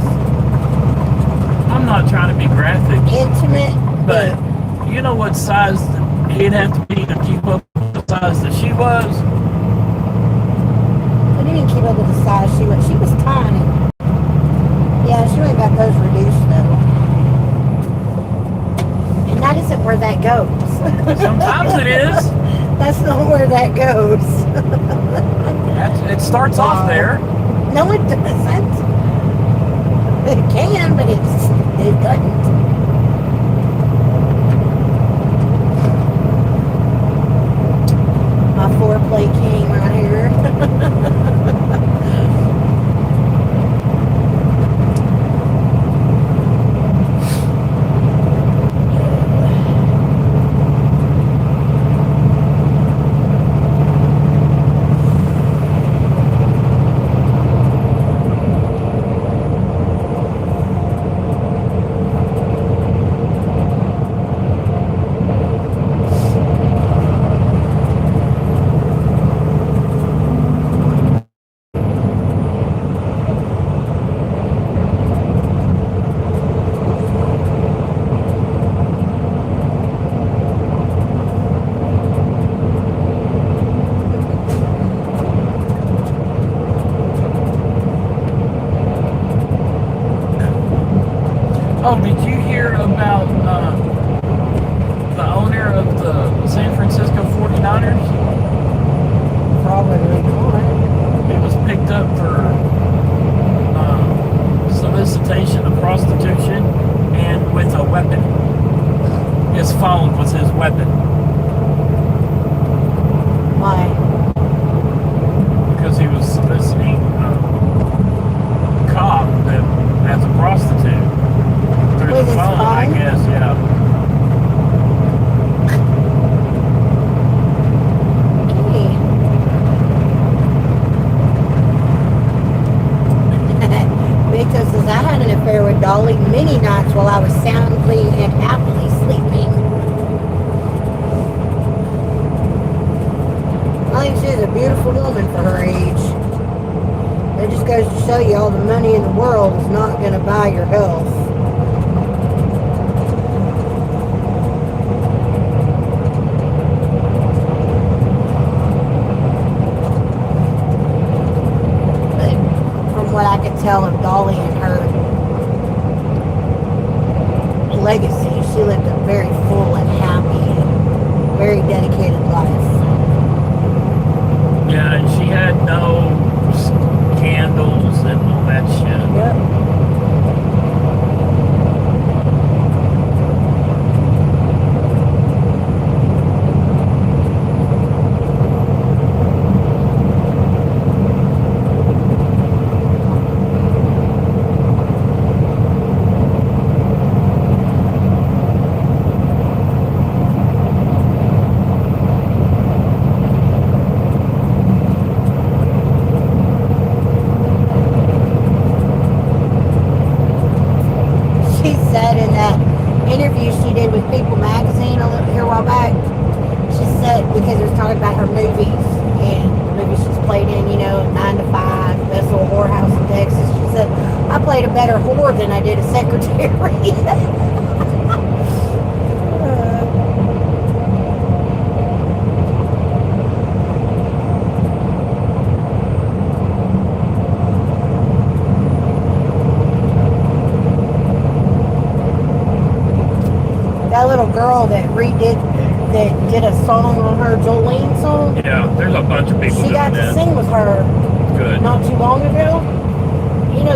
I'm not trying to be graphic, intimate, but you know what size he'd have to be to keep up with the size that she was? I didn't keep up with the size she was. She was tiny. Yeah, she ain't got those reduced though. And that isn't where that goes. Sometimes it is. That's not where that goes. It starts off there. No, it doesn't. It can, but it doesn't. My foreplay king right here. Oh, did you hear about the owner of the San Francisco 49ers? Probably not. He was picked up for solicitation of prostitution and with a weapon. His phone was his weapon Why? because he was soliciting a cop that as a prostitute through With the his phone, I phone? guess, yeah. Okay. Victor says, I had an affair with Dolly many nights while I was soundly and happily sleeping. I think she's a beautiful woman for her age. It just goes to show you all the money in the world is not going to buy your health. But from what I could tell of Dolly and her legacy, she lived a very full and happy, very dedicated life. Yeah, and she had no candles and all that shit. Yep. said in that interview she did with People Magazine here a while back, she said, because it was talking about her movies and the movies she's played in, 9 to 5, best little whorehouse in Texas. She said, I played a better whore than I did a secretary. That little girl that did a song on her Jolene song. Yeah, there's a bunch of people She doing got to that. sing with her Good. not too long ago.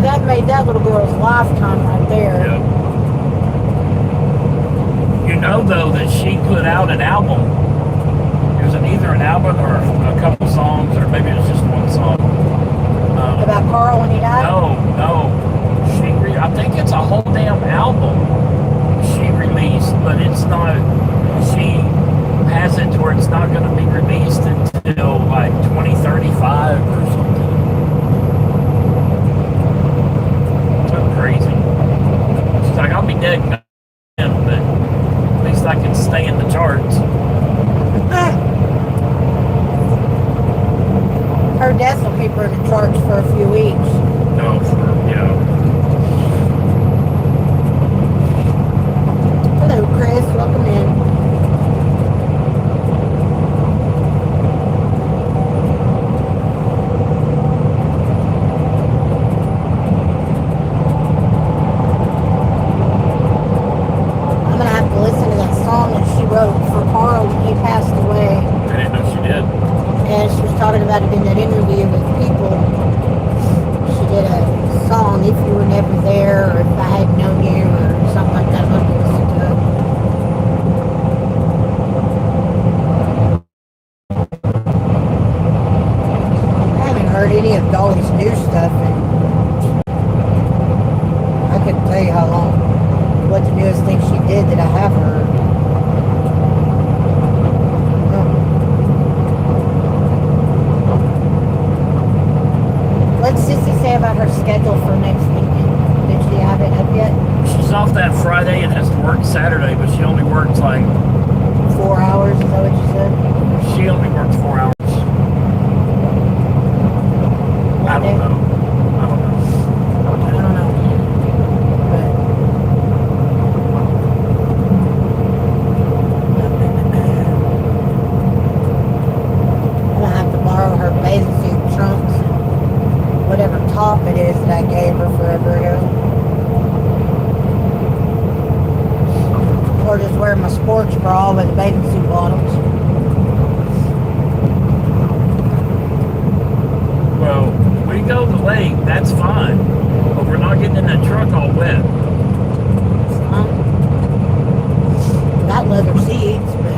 That made that little girl's lifetime right there. Yeah. Though, that she put out an album. It was either an album or a couple songs, or maybe it was just one song. About Carl when he died? No. I think it's a whole damn album she released, but it's not. She has it to where it's not going to be released until like 2035 or something. So crazy. She's like, I'll be dead, but at least I can stay in the charts. Her death will keep her in the charts for a few weeks. No, Hello, Chris. Welcome in. I'm going to have to listen to that song that she wrote for Carl when he passed away. I didn't know she did. And she was talking about it in that interview with People. She did a song, If You Were Never There, or If I Had Known You, or something like that. Let me listen to it. I haven't heard any of Dolly's new stuff, and I couldn't tell you how long, what the newest thing she did that I have heard. What's Sissy say about her schedule for next weekend? Did she have it up yet? She's off that Friday and has to work Saturday, but she only works like 4 hours, is that what you said? she only works 4 hours. I don't know. I don't know. But I'm gonna have to borrow her bathing suit trunks and whatever top it is that I gave her forever ago. Or just wear my sports bra with the bathing suit bottoms. Well, we go to the lake, that's fine. But we're not getting in that truck all wet. Got leather seats, but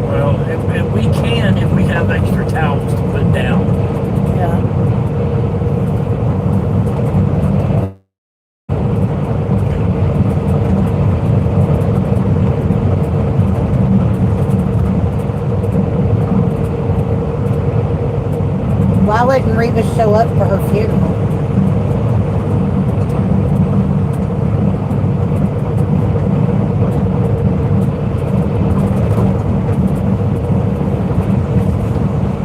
Well, if we can, if we have extra towels to put down. yeah. Why wouldn't Reba show up for her funeral?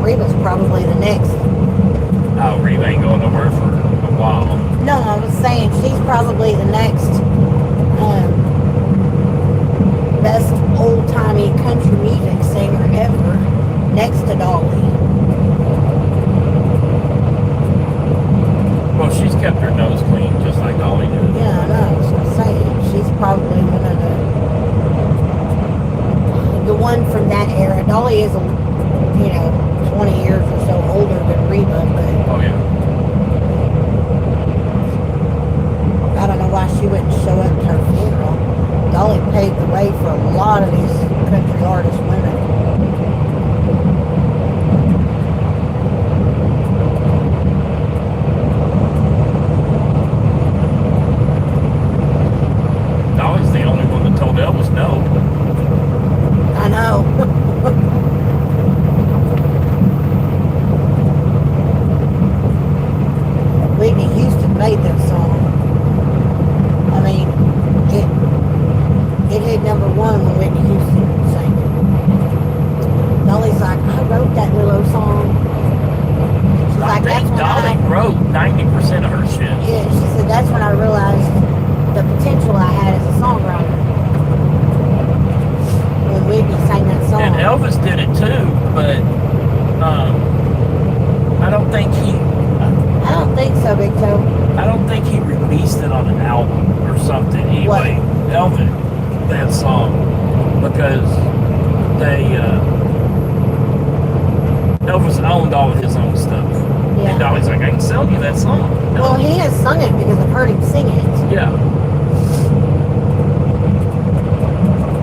Reba's probably the next. Oh, Reba ain't going nowhere for a while. No, I was saying she's probably the next best old-timey country music singer ever, next to Dolly. Well, she's kept her nose clean, just like Dolly did. Yeah, I know. That's what I'm saying. She's probably one of the one from that era. Dolly is, 20 years or so older than Reba, but Oh, yeah. I don't know why she wouldn't show up to her funeral. Dolly paved the way for a lot of these country artist women. Dolly's the only one that told Elvis no. I know. Whitney Houston made that song. I mean, hit #1 when Whitney Houston sang it. Dolly's like, I wrote that Willow song. She's I like, think that's when Dolly wrote 90% of her shit. Yeah, she said that's when I realized the potential I had as a songwriter. When Whitney sang that song. And Elvis did it too, but I don't think I don't think so, Big Toe. I don't think he released it on an album or something. Anyway, Elvis, that song, because Elvis owned all of his own stuff. Yeah. And Dolly's like, I can sell you that song. Well, he has sung it because I've heard him sing it. Yeah.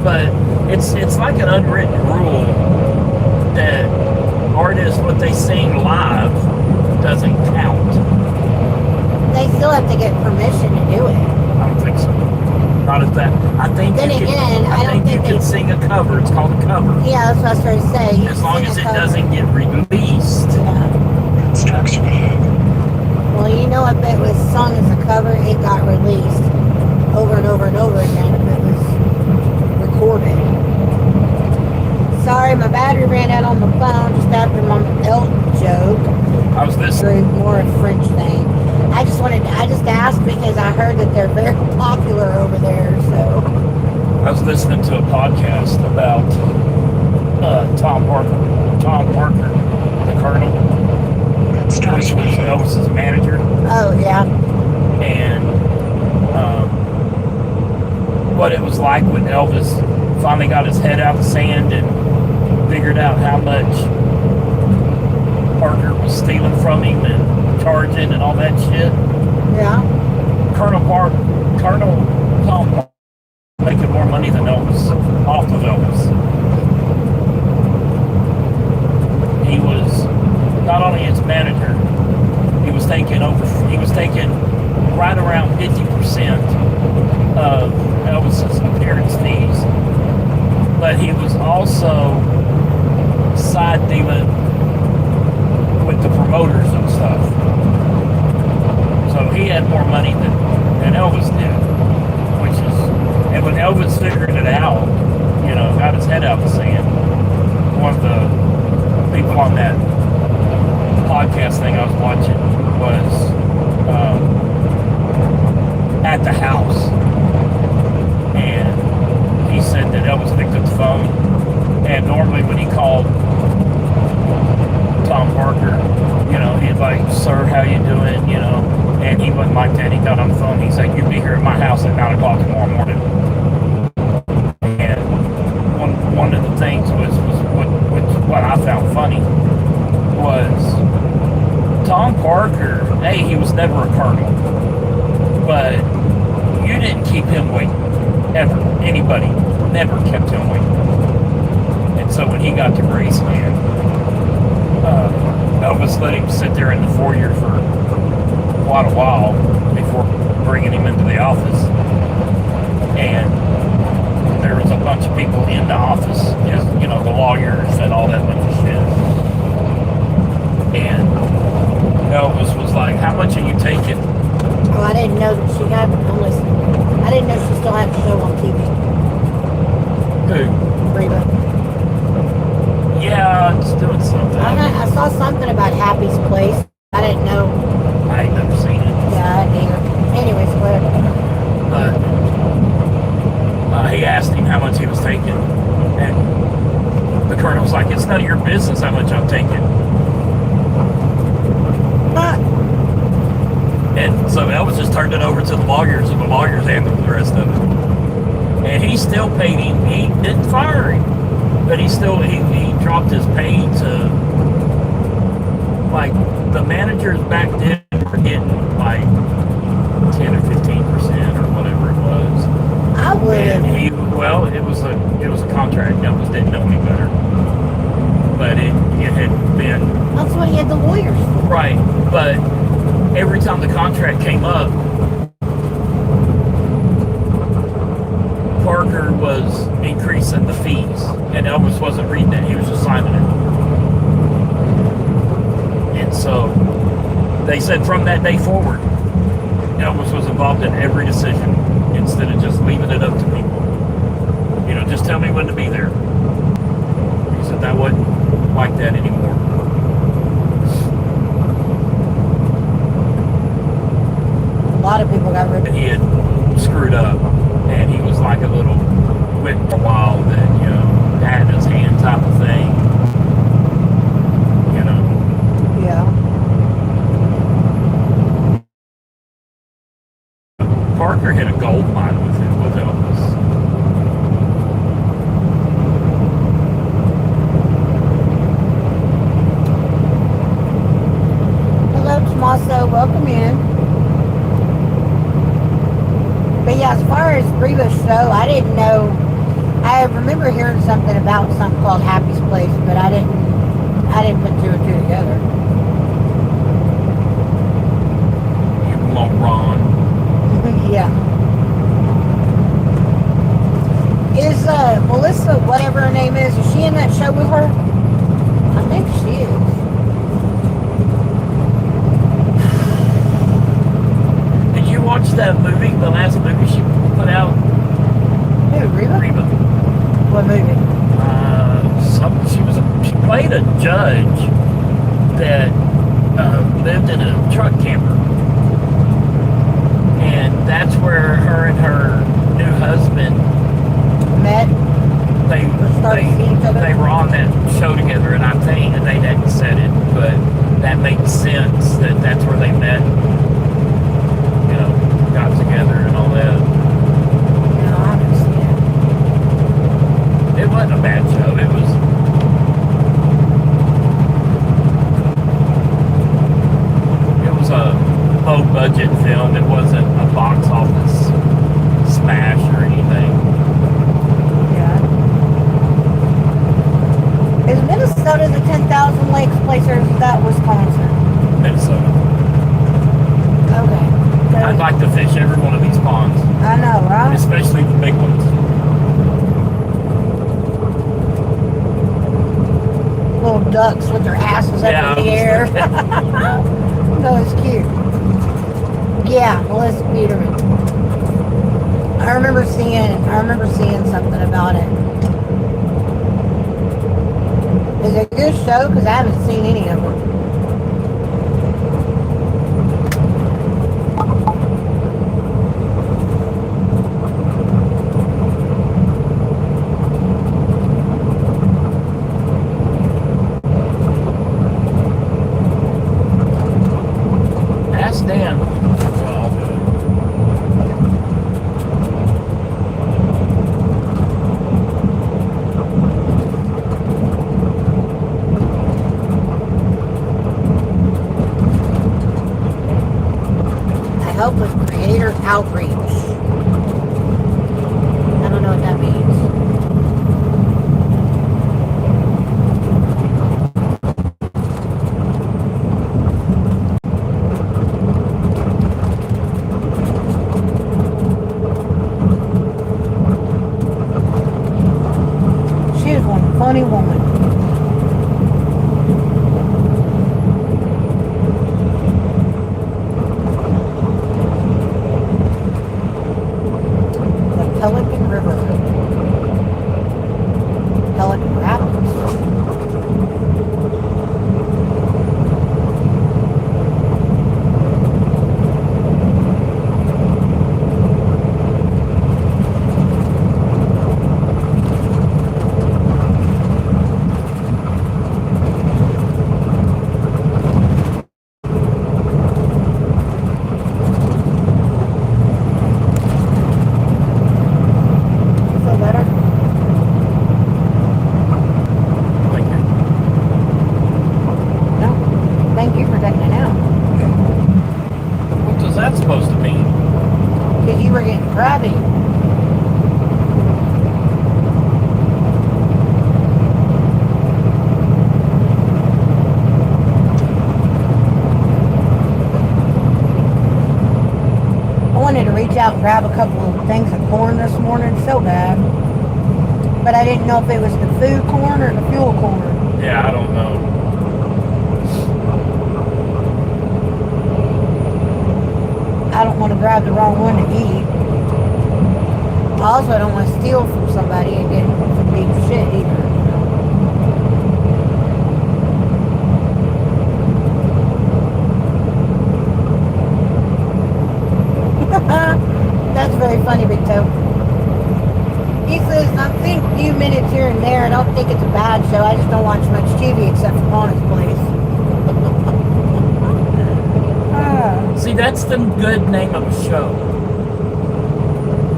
But it's like an unwritten rule that artists, what they sing live doesn't count. They still have to get permission to do it. I don't think so. Not at that. I think Then you again, can, I don't think you can they- sing a cover. It's called a cover. Yeah, that's what I was trying to say. You As can long sing as a it cover. doesn't get released. Yeah. Construction ahead. Well, you know, if it was sung as a cover, it got released over and over and over again if it was recorded. Sorry, my battery ran out on the phone just after my Elton joke. I was listening. More a French thing. I just asked because I heard that they're very popular over there, so. I was listening to a podcast about Tom Parker, the Colonel, which Construction was ahead. Elvis's manager, Oh, yeah. and what it was like when Elvis finally got his head out of the sand and figured out how much Parker was stealing from him and charging and all that shit. Yeah. Colonel Tom Parker making more money than Elvis off of Elvis. He was not only his manager, he was taking right around 50% of Elvis's appearance fees, but he was also side dealing with the promoters and stuff. So he had more money than Elvis did, and when Elvis figured it out, got his head out the sand, one of the people on that podcast thing I was watching was at the house, and he said that Elvis picked up the phone, and normally when he called Tom Parker, he'd like, sir, how you doing, and he wasn't like that. He got on the phone, he's like, you'll be here at my house at 9 o'clock tomorrow morning. And one of the things was what I found funny was Tom Parker, he was never a colonel, but you didn't keep him waiting, ever. Anybody never kept him waiting. And so when he got to Graceland, Elvis let him sit there in the foyer for quite a while before bringing him into the office. And there was a bunch of people in the office, just, the lawyers and all that bunch of shit. And Elvis was like, how much are you taking? Oh, I didn't know that she got homeless. I didn't know she still had the show on TV. Who? Reba. Yeah, it's doing something. I saw something about Happy's Place. I didn't know. I ain't never seen it. Yeah, I didn't either. Anyways, whatever. But he asked him how much he was taking, and the colonel was like, it's none of your business how much I'm taking. And so Elvis just turned it over to the lawyers, and the lawyers handled the rest of it. And he still paid him. He didn't fire him, but he dropped his pay to, like, the managers back then were getting like 10 or 15% or whatever it was. I would have. And it was a contract. Elvis didn't know any better, but it had been That's what he had the lawyers for. right. But every time the contract came up, Parker was increasing the fees, and Elvis wasn't reading it. He was just signing it. And so they said from that day forward, Elvis was involved in every decision instead of just leaving it up to people. quit for a while, then, you know, had his hand type of thing. You know. Yeah. Parker hit a gold mine with Elvis. Hello, Tommaso. Welcome in. But yeah, as far as Reba's show, I didn't know. I remember hearing something about something called Happy's Place, but I didn't put two and two together. You moron. Yeah. Is Melissa, whatever her name is she in that show with her? I think she is. Did you watch that movie, the last movie she put out? Who, Reba? Reba. What movie? She played a judge that lived in a truck camper. And that's where her and her new husband Met? they were on that show together, and I think and they hadn't said it, but that makes sense that that's where they met. You know, got together and all that. No, I haven't seen it. It wasn't a bad show. It was a low budget film. It wasn't a box office smash or anything. Yeah. Is Minnesota the 10,000 Lakes place, or is that Wisconsin? Minnesota. Okay. I'd like to fish every one of these ponds, I know, right? especially the big ones. Little ducks with their asses up in the air. No, it's cute. Yeah, Melissa Peterman. I remember seeing something about it. Is it a good show? Because I haven't seen any of them. Ask Dan. Well, I help with creator outreach. I don't know what that means. She is one funny woman. The Pelican River. Pelican Rapids. Feel better? thank you. No. Thank you for taking it out. What is that supposed to mean? Because you were getting crabby. I wanted to reach out and grab a couple of things of corn this morning so bad. But I didn't know if it was the food corn or the fuel corn. Yeah, I don't know. I don't want to grab the wrong one to eat. I also don't want to steal from somebody and get some big shit either. That's very funny, Big Toe. pieces. And I've seen a few minutes here and there. I don't think it's a bad show. I just don't watch much TV except for Pawnas Place. See, that's the good name of a show.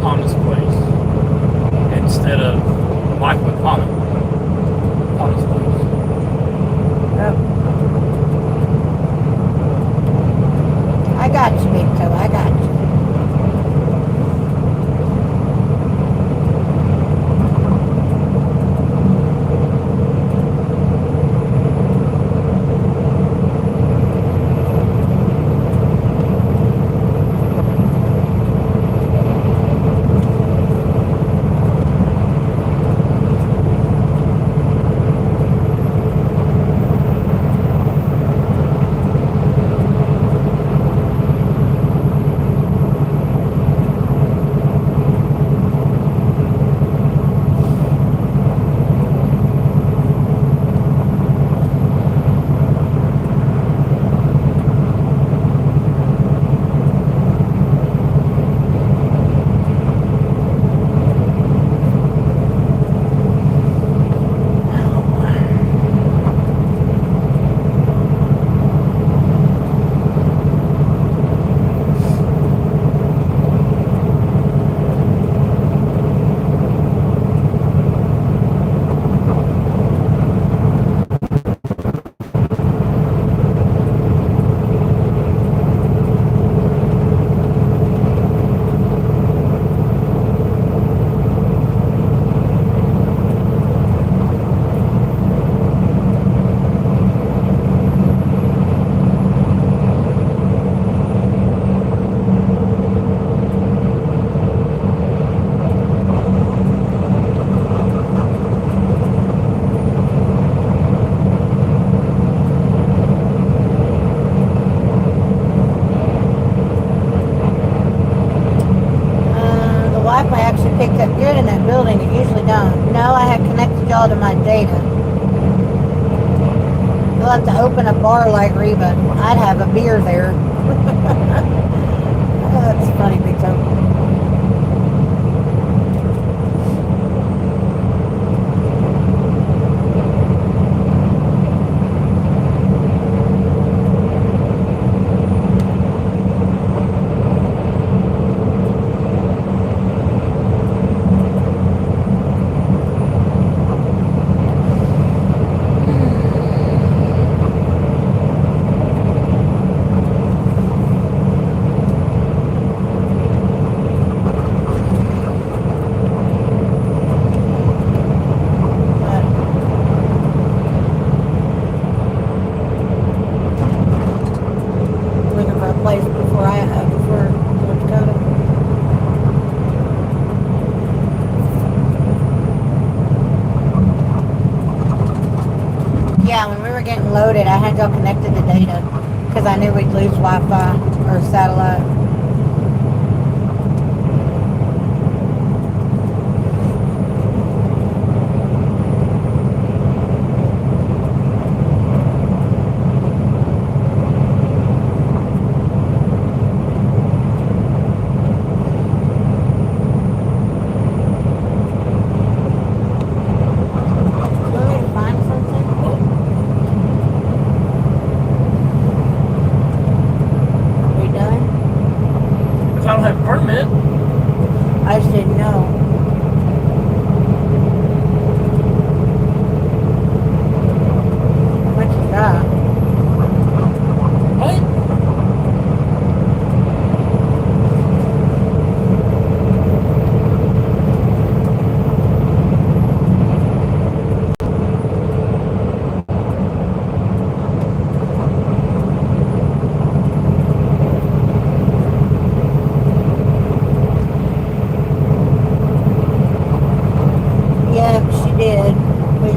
Pawnas Place. Instead of Life with Pawna. Pawnas Place. Yep. I got you, Big Toe. I got you. Picked up good in that building. It usually don't. No, I had connected y'all to my data. You'll have to open a bar like Reba. I'd have a beer there. Oh, that's funny, Big Toe. Loaded. I had y'all connected to data because I knew we'd lose Wi-Fi or satellite. I just didn't know. How much is that? What?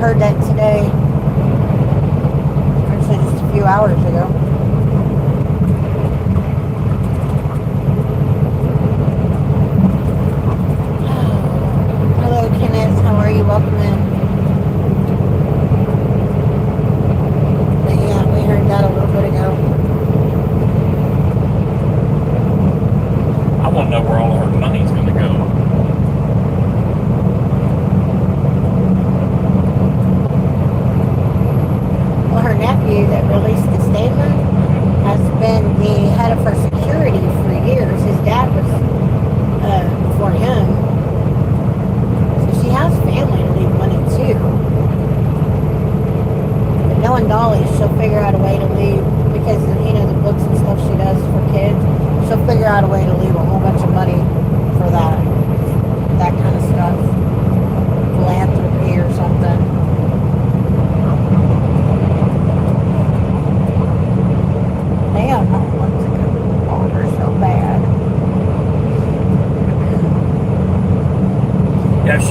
Heard that today. Actually, just a few hours ago. Hello, Kenneth. How are you? Welcome in. But yeah, we heard that a little bit ago. I want to know where all her money's going to go.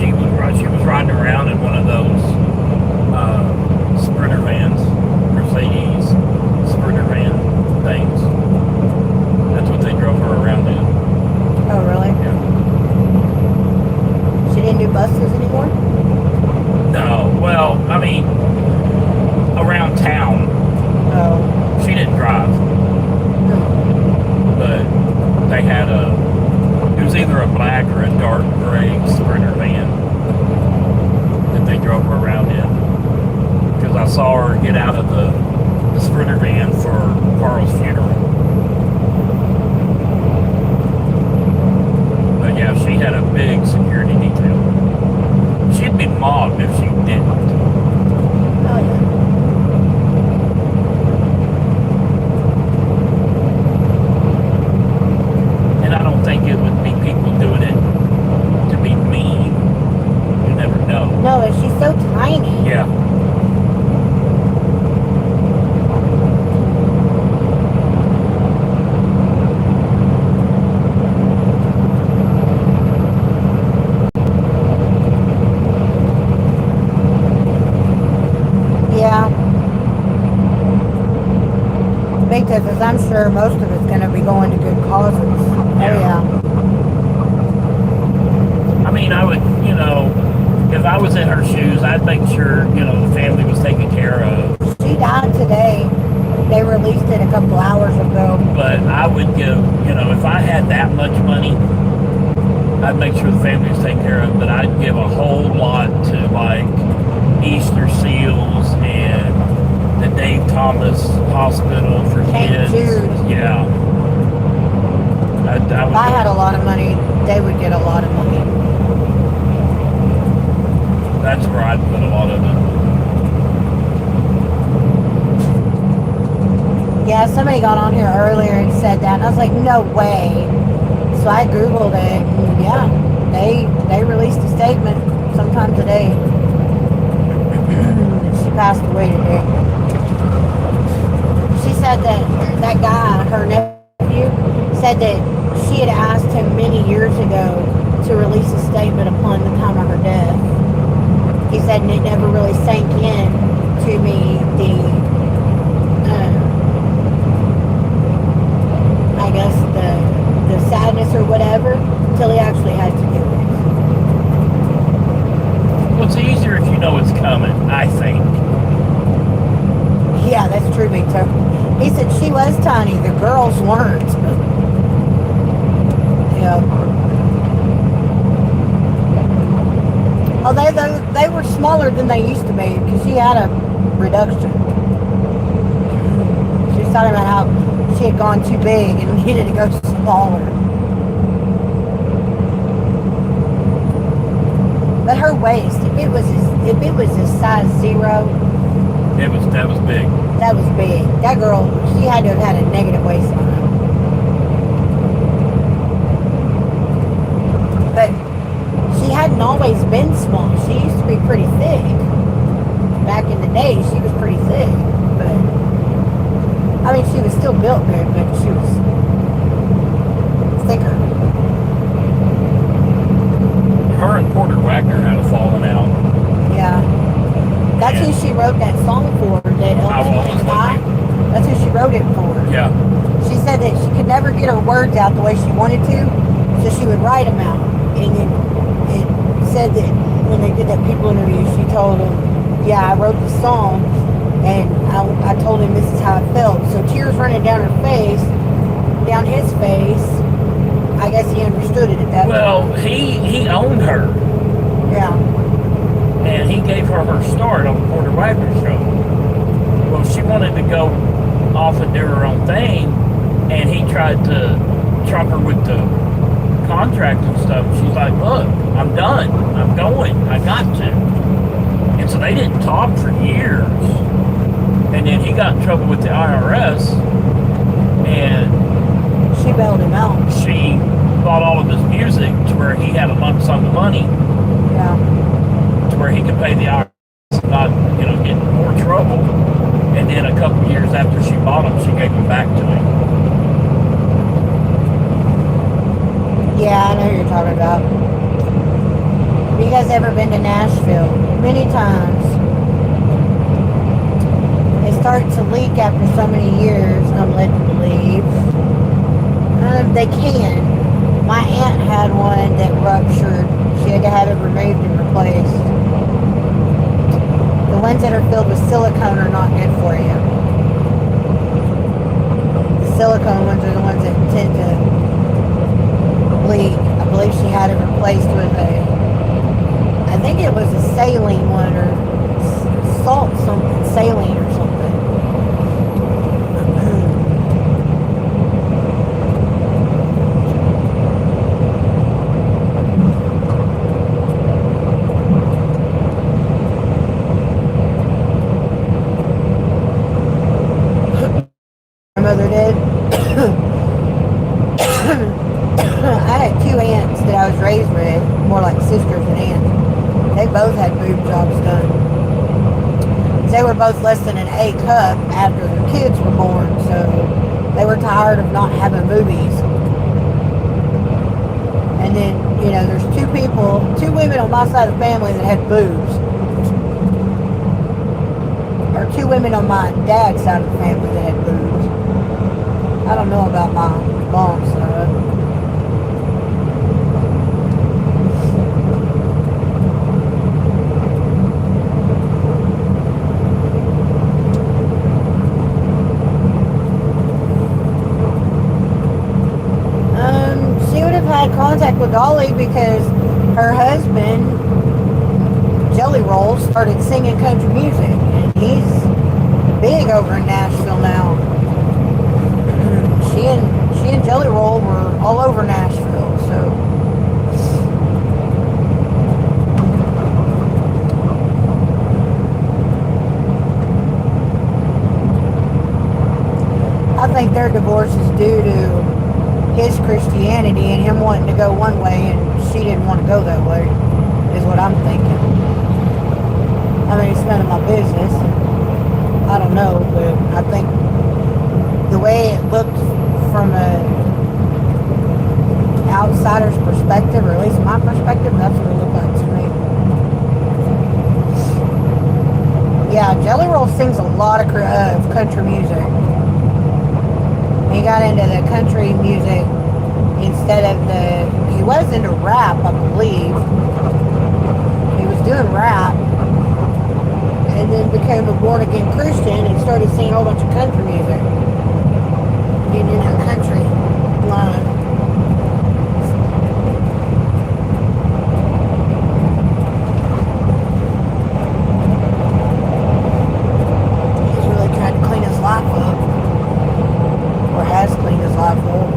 she was riding around in one of those Sprinter vans, Mercedes Sprinter van things. That's what they drove her around in. Oh, really? Yeah. She didn't do buses anymore? No, well, I mean, around town. Oh. She didn't drive, but they had it was either a black or a dark gray Sprinter van that they drove her around in. Because I saw her get out of the Sprinter van for Carl's funeral. But yeah, she had a big security detail. She'd be mobbed if she didn't. Oh, yeah. And I don't think it would be people doing it to be mean. You never know. No, and she's so tiny. Yeah. Yeah. Big difference. I'm sure most of it's going to be going to good causes. Oh, yeah. I mean, I would, if I was in her shoes, I'd make sure, the family was taken care of. She died today. They released it a couple hours ago. But I would give, if I had that much money, I'd make sure the family was taken care of. But I'd give a whole lot to, like, Easter Seals and the Dave Thomas Hospital for St. Kids. Jude. Yeah. I If would I had a lot of money, they would get a lot of money. That's where I'd put a lot of it. Yeah, somebody got on here earlier and said that, and I was like, no way. So I Googled it, and yeah, they released a statement sometime today. She passed away today. She said that guy, her nephew, said that she had asked him many years ago to release a statement upon the time of her death. He said, and it never really sank in to me I guess the sadness or whatever, till he actually had to do it. Well, it's easier if you know it's coming, I think. Yeah, that's true, Big Toe. He said she was tiny, the girls weren't. Yeah. Oh, they were smaller than they used to be, because she had a reduction. She was talking about how she had gone too big and needed to go smaller. But her waist, if it was a size 0, That was big. that was big. That girl, she had to have had a negative waistline. But she hadn't always been small. She used to be pretty thick. Back in the day, she was pretty thick. But I mean, she was still built good, but she was thicker. Her and Porter Wagner had a falling out. Yeah. That's who she wrote that song for, that I was That's who she wrote it for. Yeah. She said that she could never get her words out the way she wanted to, so she would write them out. And it said that when they did that people interview, she told him, yeah, I wrote the song, and I told him this is how I felt. So tears running down her face, down his face, I guess he understood it at that Well, point. he owned her, Yeah. and he gave her start on the Porter Wagner show. Well, she wanted to go off and do her own thing, and he tried to truck her with the contract and stuff. She's like, look, I'm done. I'm going. I got to. And so they didn't talk for years. And then he got in trouble with the IRS, and She bailed him out. she bought all of his music to where he had a lump sum of money Yeah. to where he could pay the IRS and not, get in more trouble. And then a couple years after she bought them, she gave them back to him. Yeah, I know who you're talking about. Have you guys ever been to Nashville? Many times. They start to leak after so many years, I'm led to believe. They can. My aunt had one that ruptured. She had to have it removed and replaced. The ones that are filled with silicone are not good for you. The silicone ones are the ones that tend to leak. I believe she had it replaced with I think it was a saline one or salt something, saline or something. My mother did. I had two aunts that I was raised with, more like sisters than aunts. They both had boob jobs done. They were both less than an A cup after their kids were born, so they were tired of not having boobies. And then, you know, there's two women on my side of the family that had boobs. Or two women on my dad's side of the family that had boobs. I don't know about my mom's side. She would have had contact with Dolly because her husband, Jelly Roll, started singing country music. And he's big over in Nashville now. She and Jelly Roll were all over Nashville, so I think their divorce is due to his Christianity and him wanting to go one way and she didn't want to go that way, is what I'm thinking. I mean, it's none of my business. I don't know, but I think the way it looked from an outsider's perspective, or at least my perspective, that's what it looked like to me. Yeah, Jelly Roll sings a lot of country music. He got into the country music instead of he was into rap, I believe. He was doing rap and then became a born again Christian and started singing a whole bunch of country music. Getting into the country line. He's really tried to clean his life up. Or has cleaned his life up.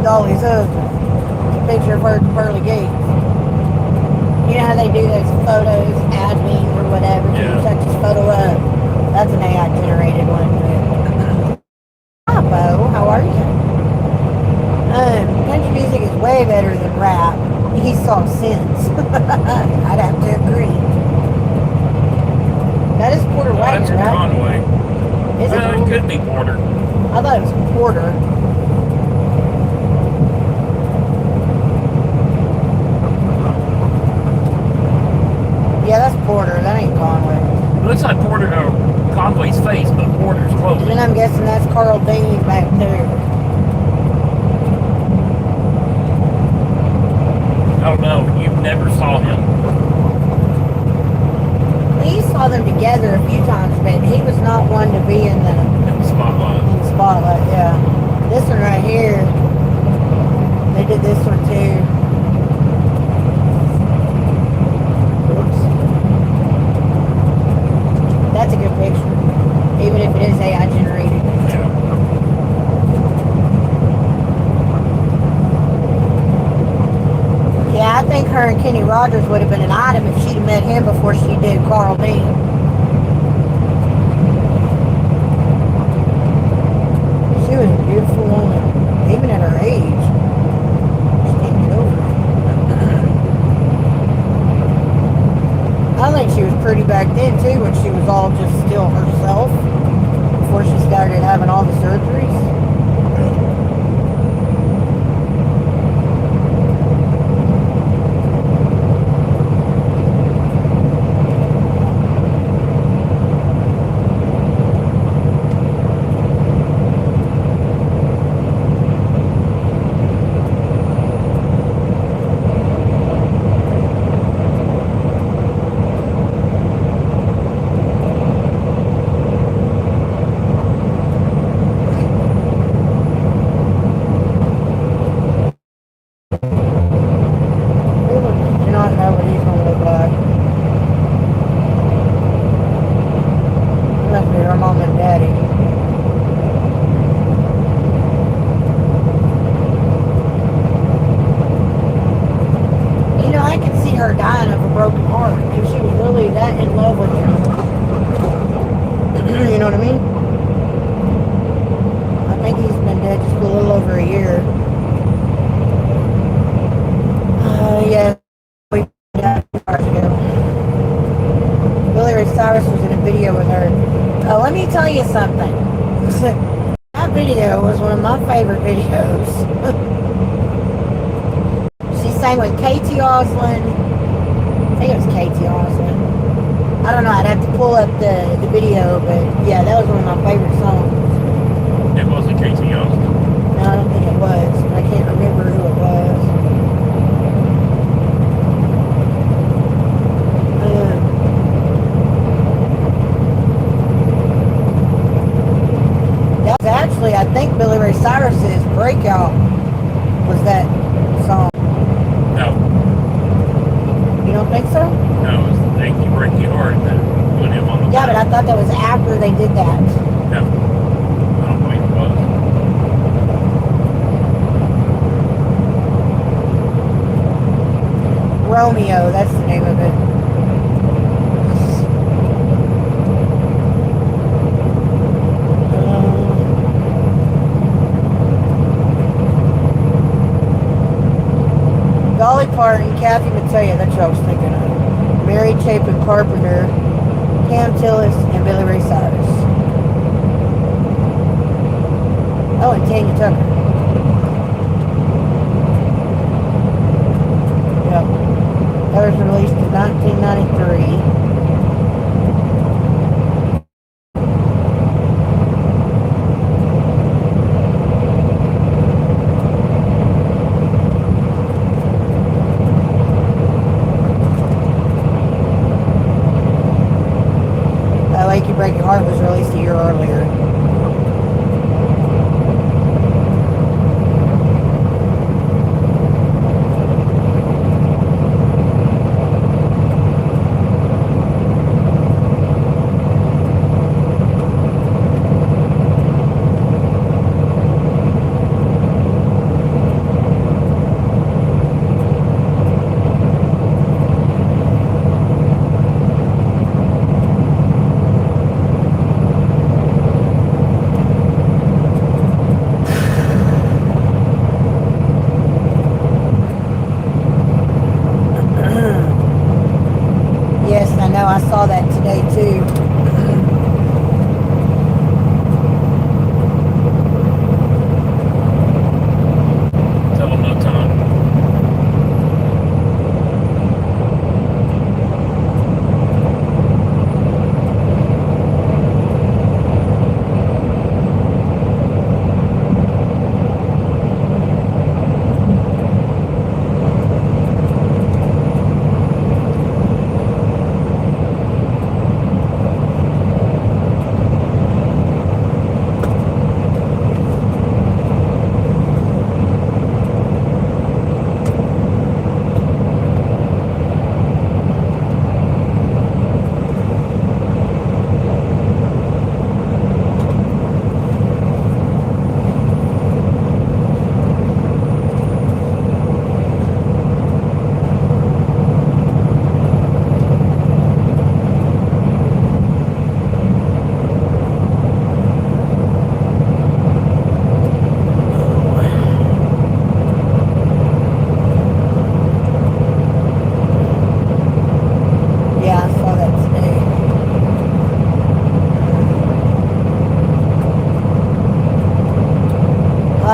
Dolly's husband. It's a picture of her at the pearly gates. You know how they do those photos, admin or whatever, Yeah. you touch this photo up. That's an AI generated one. Hi, Bo. How are you? Country music is way better than rap. He saw sense. I'd have to agree. That is Porter Oh, that's Wagner, right? Conway. Is it Well, it Porter? could be Porter. I thought it was Porter. Yeah, that's Porter. That ain't Conway. It looks like Conway's face, but Porter's And clothing. then I'm guessing that's Carl Dean back there. Oh no, you never saw him. We saw them together a few times, but he was not one to be in the In the spotlight. spotlight. Yeah, this one right here. They did this one too. Oops. That's a good picture, even if it is AI generated. Yeah. Yeah, I think her and Kenny Rogers would have been an item if she'd have met him before she did Carl Dean. She was a beautiful woman, even at her age. She can't get over it. I think she was pretty back then too, when she was all just still herself before she started having all the surgeries. Do not know what he's gonna look like. It must be her mom and daddy. You know, I could see her dying of a broken heart if she was really that in love with him. You know what I mean? I think he's been dead just a little over a year. Yeah. We died 2 hours ago. Billy Ray Cyrus was in a video with her. Let me tell you something. That video was one of my favorite videos. She sang with Katie Oslin. I think it was Katie Oslin. I don't know, I'd have to pull up the video, but yeah, that was one of my favorite songs. It wasn't Casey Young. No, I don't think it was, but I can't remember who it was. That was actually, I think Billy Ray Cyrus's breakout was that song. No. You don't think so? No, it's the Thank You Break Your Heart that put him on the Yeah, but I thought that was after they did that. No. I don't believe it was. Romeo, that's the name of it. Dolly Parton, Kathy Mattea, that's what I was thinking of. Mary Chapin Carpenter, Cam Tillis, and Billy Ray Cyrus. Oh, and Tanya Tucker. Yep. That was released in 1993. Make You Break Your Heart was released a year earlier.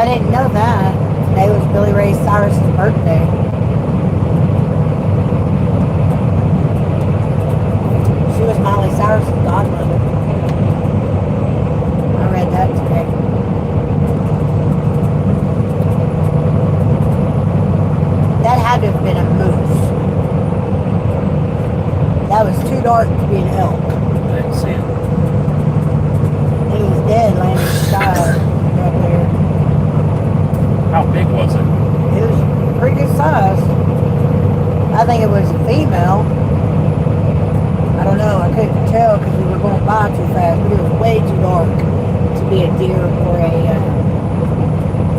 I didn't know that. Today was Billy Ray Cyrus's birthday. She was Miley Cyrus's godmother. I read that today. That had to have been a moose. That was too dark to be an elk. I didn't see it. He was dead laying in the sky up there. How big was it? It was pretty good size. I think it was a female. I don't know. I couldn't tell because we were going by too fast, but it was way too dark to be a deer or a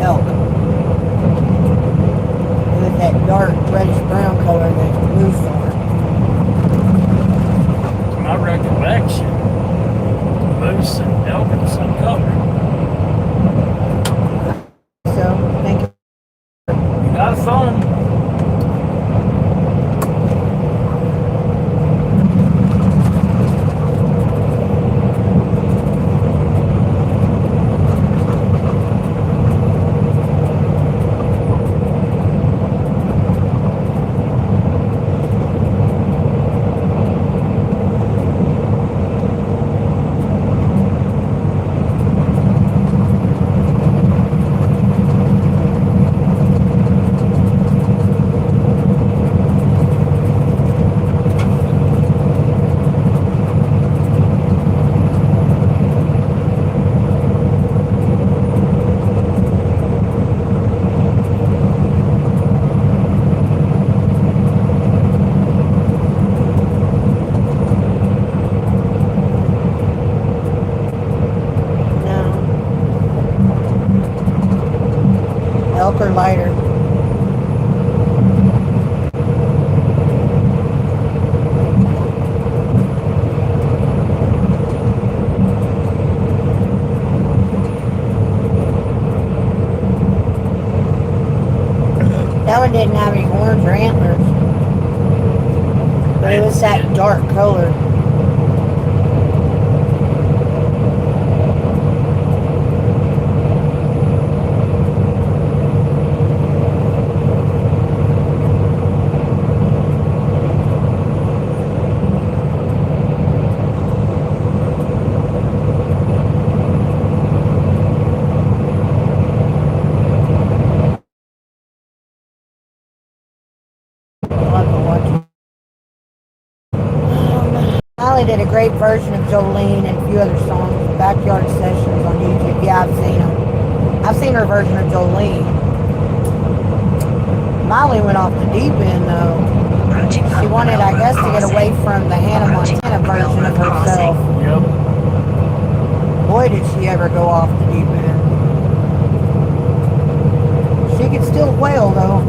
elk. It was that dark reddish brown color that moose are. My recollection, moose and elk are the same color. So, thank you. You got a phone. Elk or lighter. That one didn't have any horns or antlers. But it was that dark color. Molly did a great version of Jolene and a few other songs, Backyard Sessions on YouTube. Yeah, I've seen them. I've seen her version of Jolene. Molly went off the deep end though. She wanted, I guess, to get away from the Hannah Montana version of herself. Yep. Boy, did she ever go off the deep end. She could still wail though.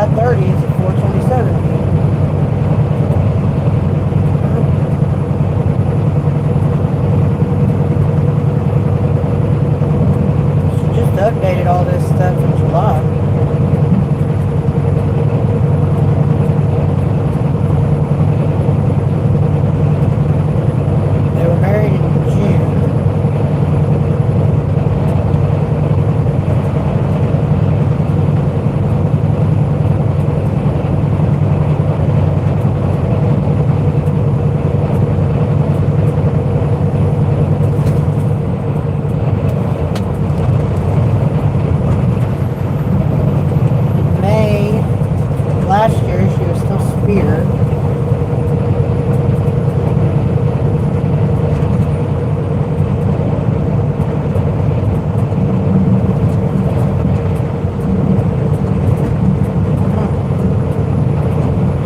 5:30. It's at 4:27. She just updated all this stuff in July. They were married in June. May last year, she was still Spear.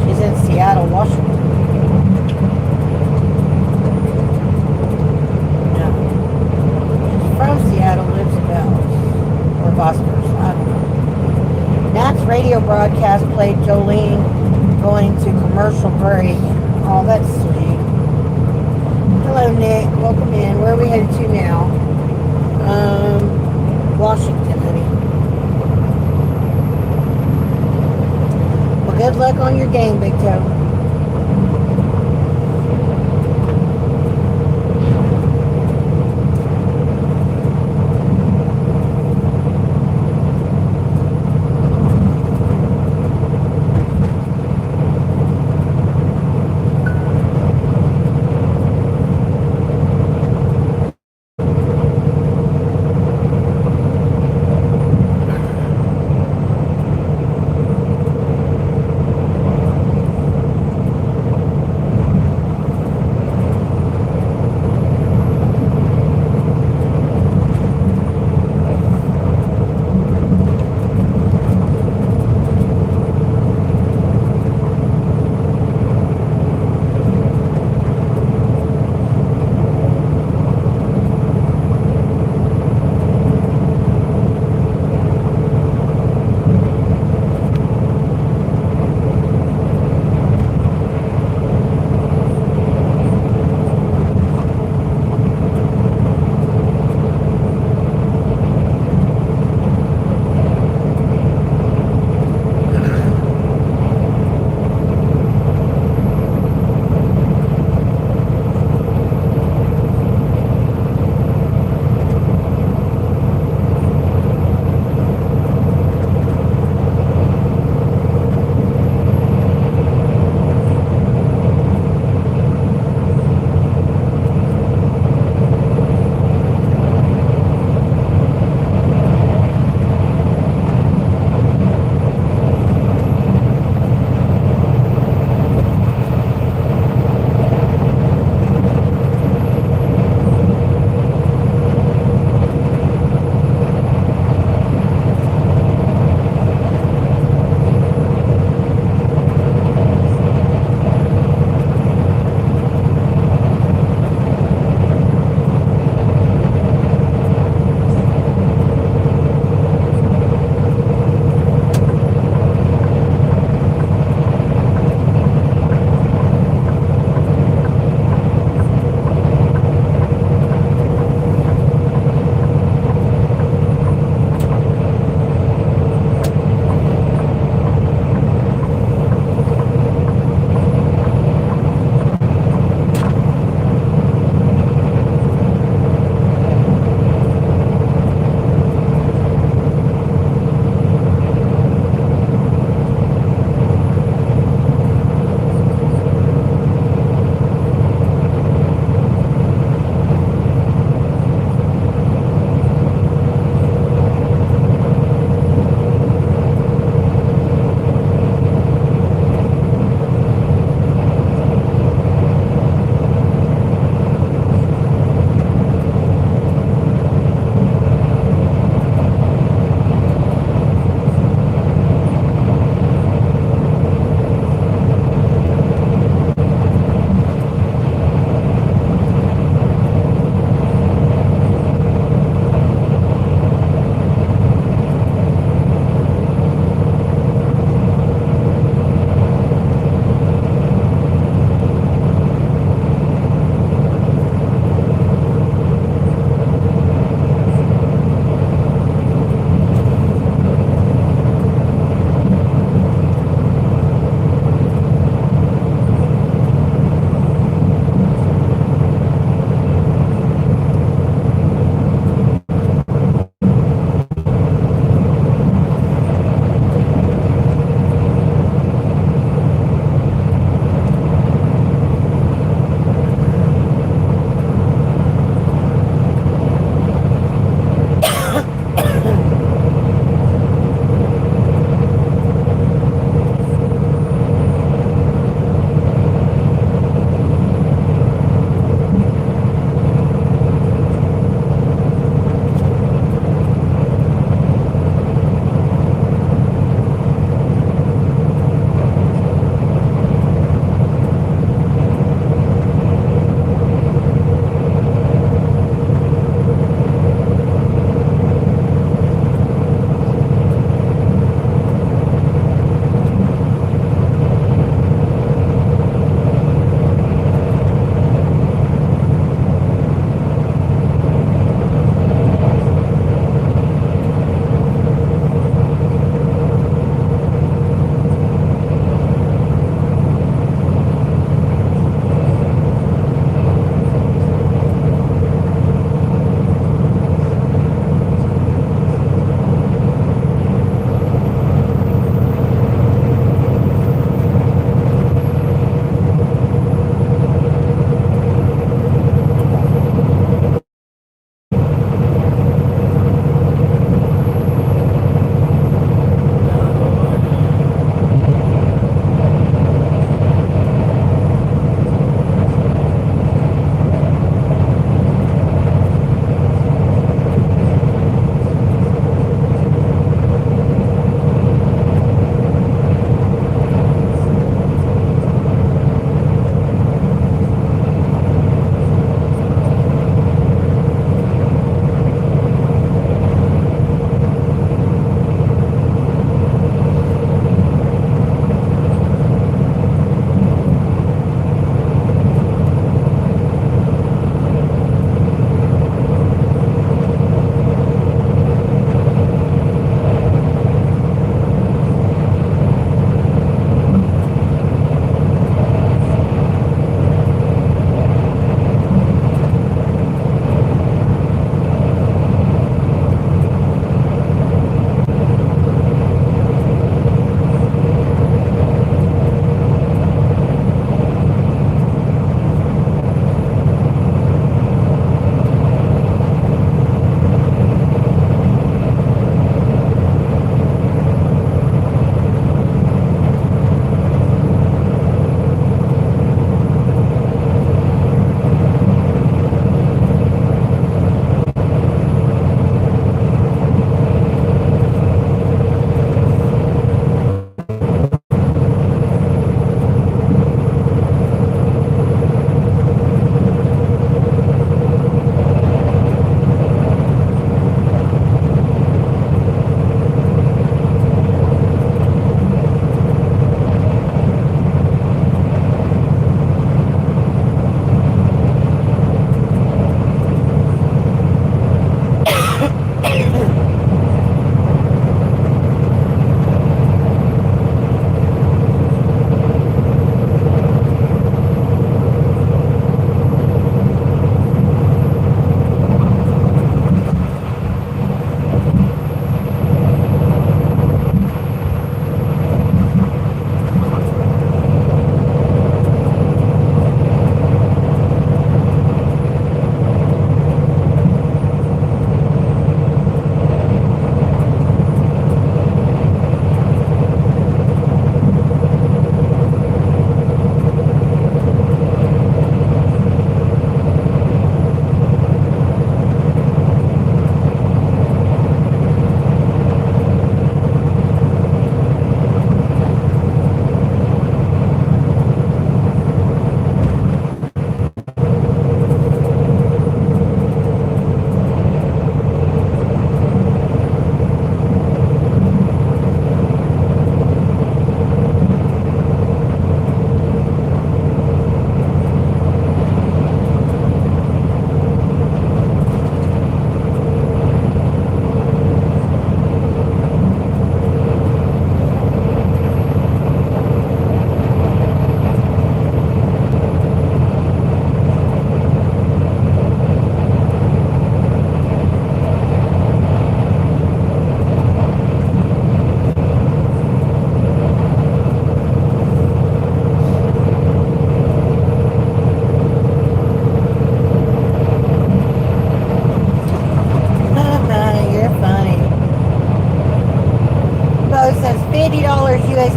She's in Seattle, Washington. No. She's from Seattle, lives in Dallas. Or vice versa. I don't know. Nat's radio broadcast played Jolene going to commercial break. Oh, that's sweet. Hello, Nick. Welcome in. Where are we headed to now? Washington, honey. Well, good luck on your game, Big Toe.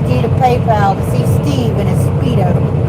USD to PayPal to see Steve in his Speedo.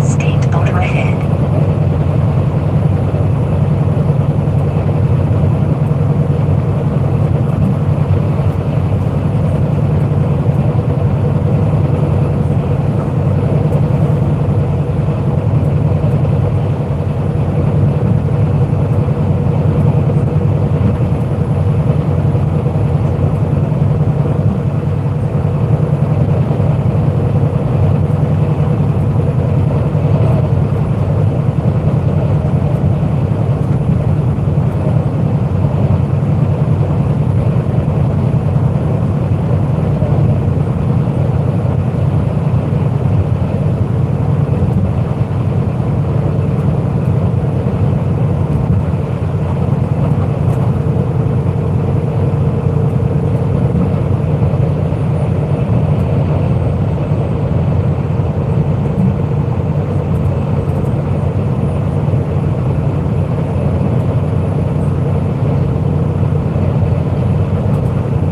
State border ahead.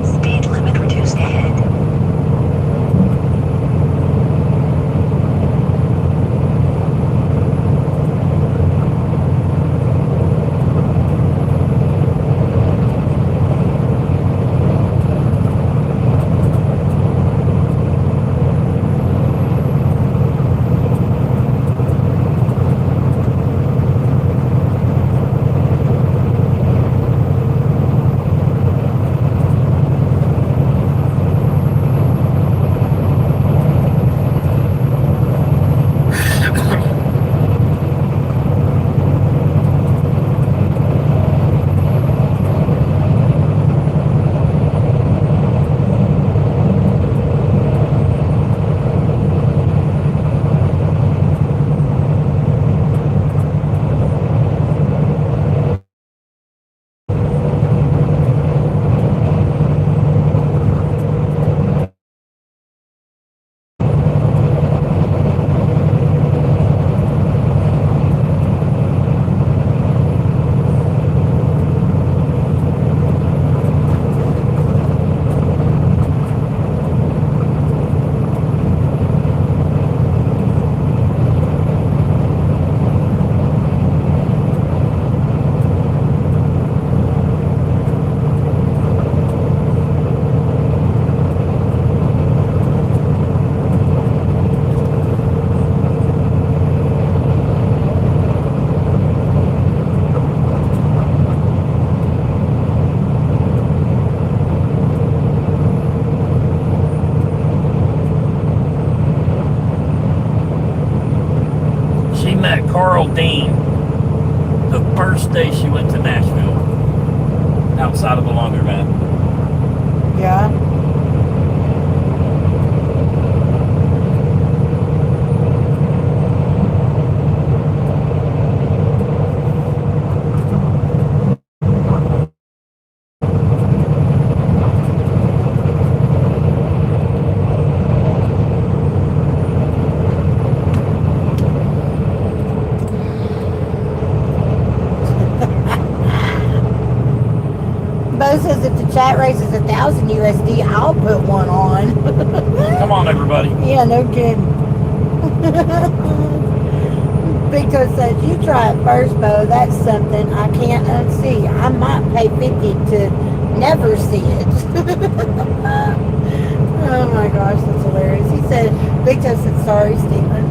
Speed limit reduced ahead. She met Carl Dean the first day she went to Nashville, outside of the laundromat. Yeah. Bo says if the chat raises 1,000 USD, I'll put one on. Come on, everybody. Yeah, no kidding. Victor says, you try it first, Bo. That's something I can't unsee. I might pay 50 to never see it. Oh my gosh, that's hilarious. He said, Victor said, sorry, Stephen.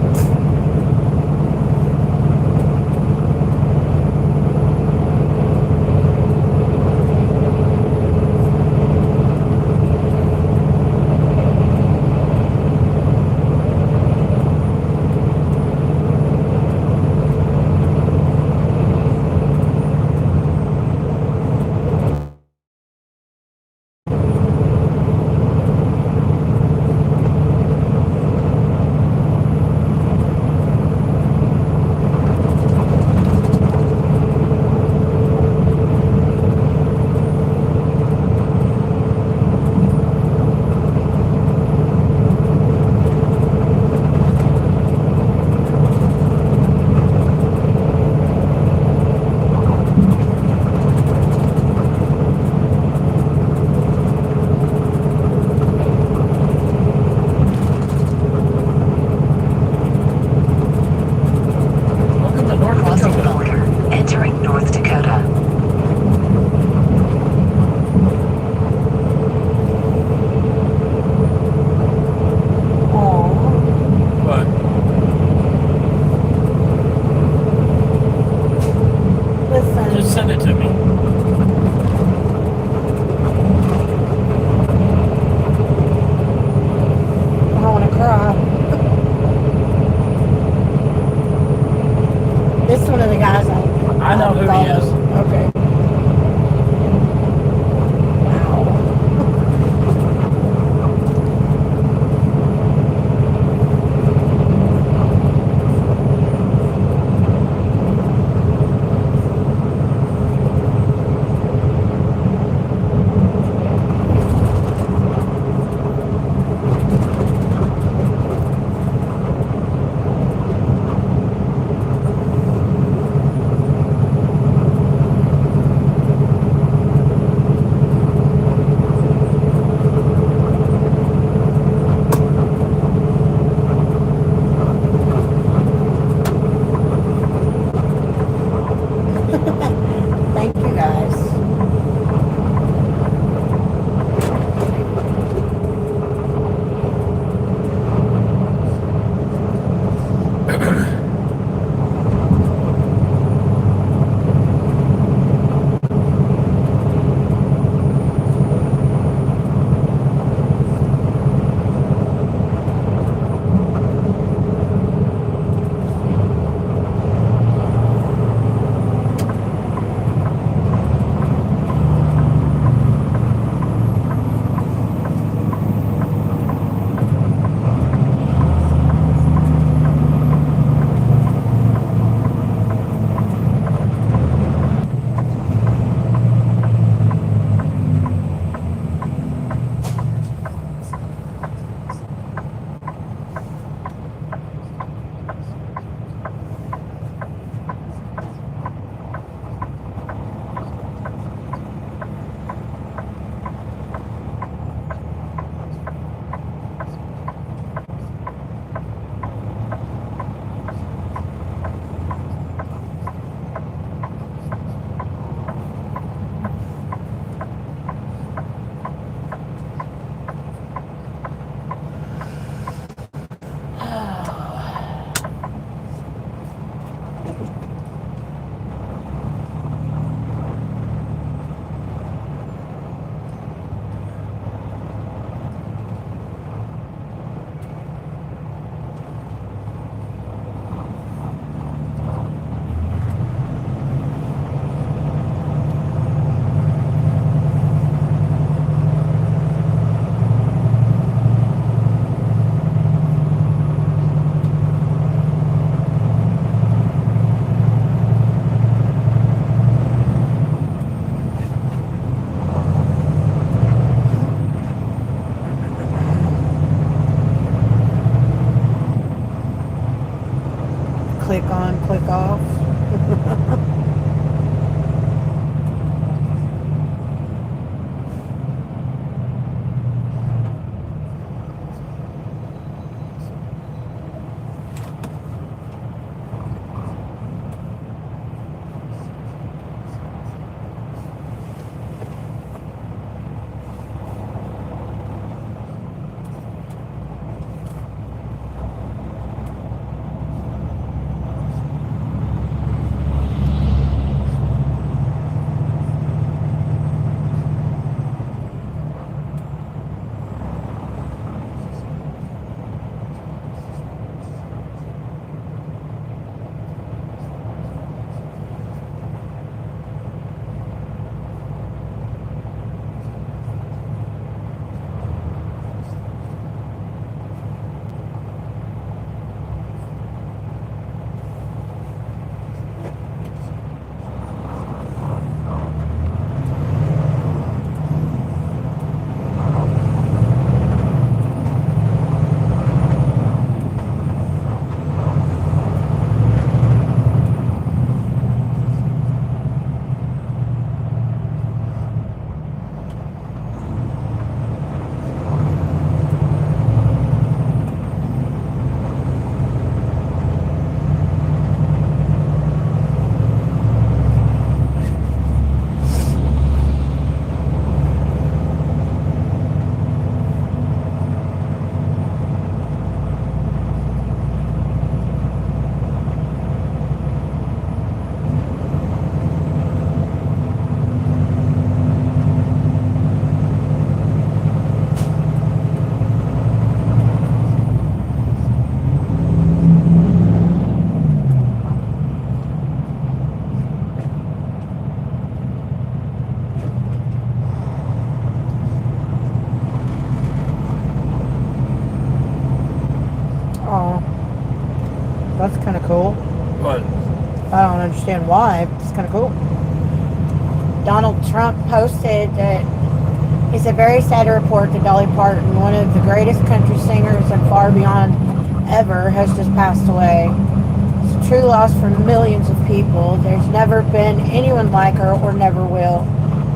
click on, click off. What? I don't understand why. It's kind of cool. Donald Trump posted that he said, very sad to report that Dolly Parton, one of the greatest country singers and far beyond ever, has just passed away. It's a true loss for millions of people. There's never been anyone like her or never will.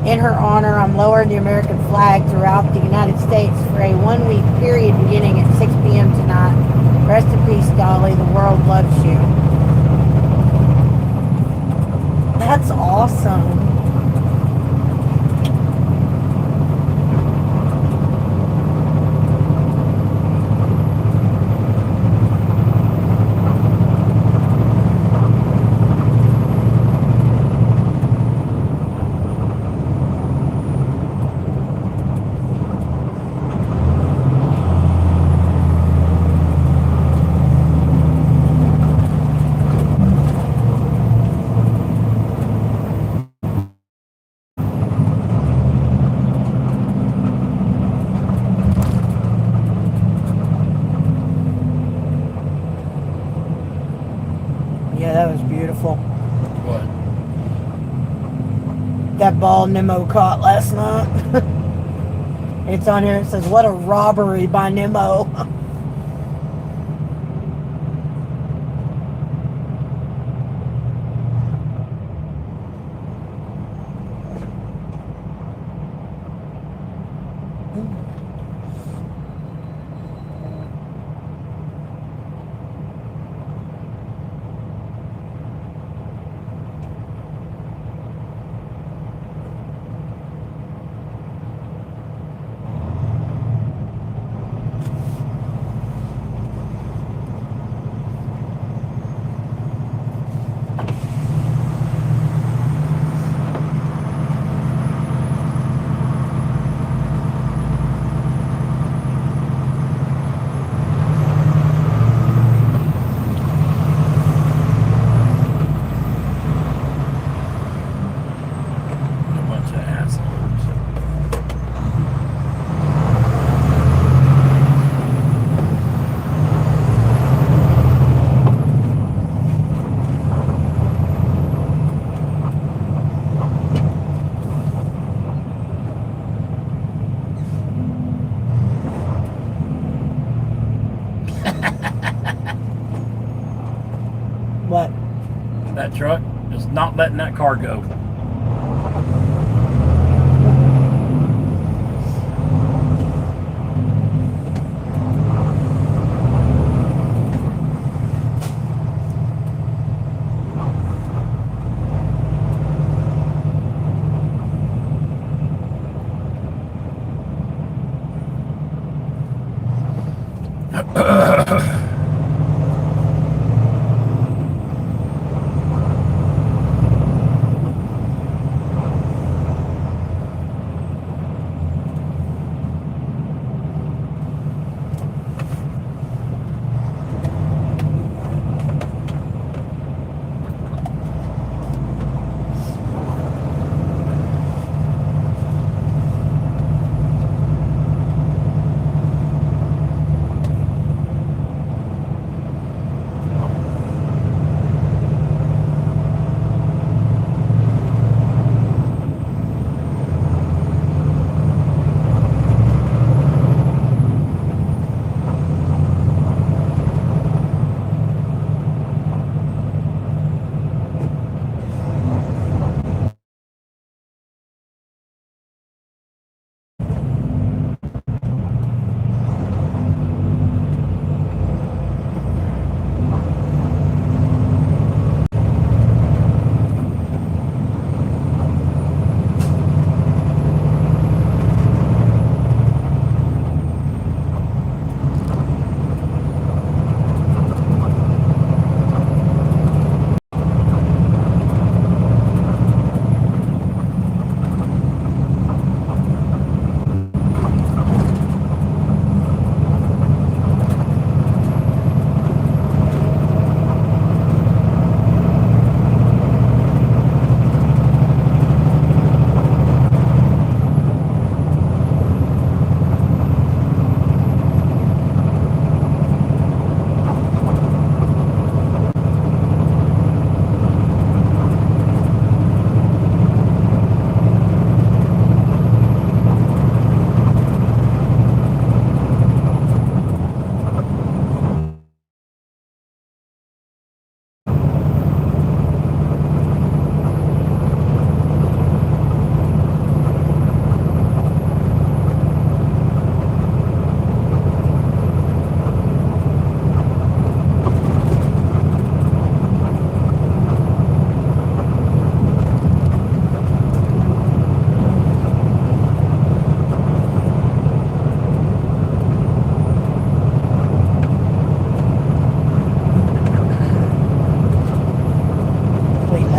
In her honor, I'm lowering the American flag throughout the United States for a 1-week period beginning at 6 p.m. tonight. Rest in peace, Dolly. The world loves you. That's awesome. Yeah, that was beautiful. What? That ball Nemo caught last night. It's on here. It says, what a robbery by Nemo. What? That truck is not letting that car go.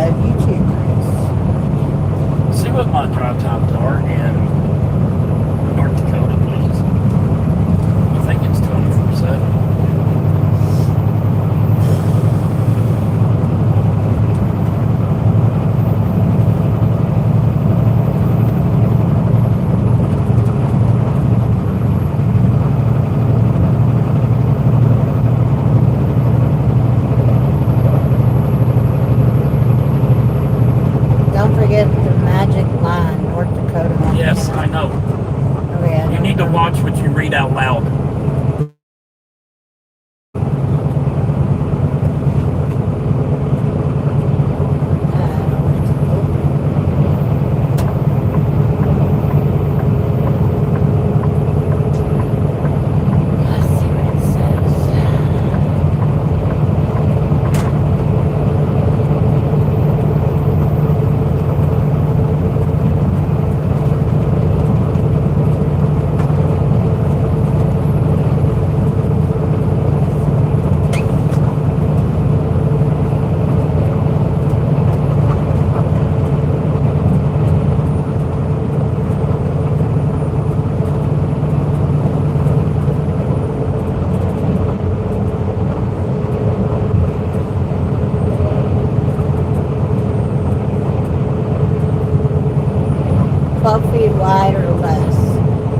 YouTubers. See what my drive times are in North Dakota, please. I think it's 24/7. Don't forget the magic line, North Dakota. Yes, I know. Oh, yeah, You need to watch what you read out loud. Let's see what it says. Feet wide or less.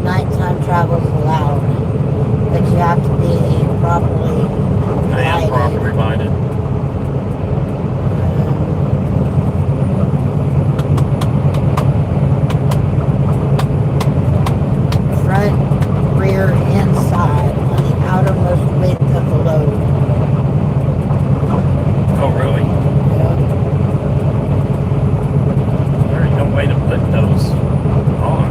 Nighttime travel is allowed, but you have to be properly I am lighted. properly lighted. Front, rear, and side on the outermost width of the load. Oh, really? There ain't no way to put those on.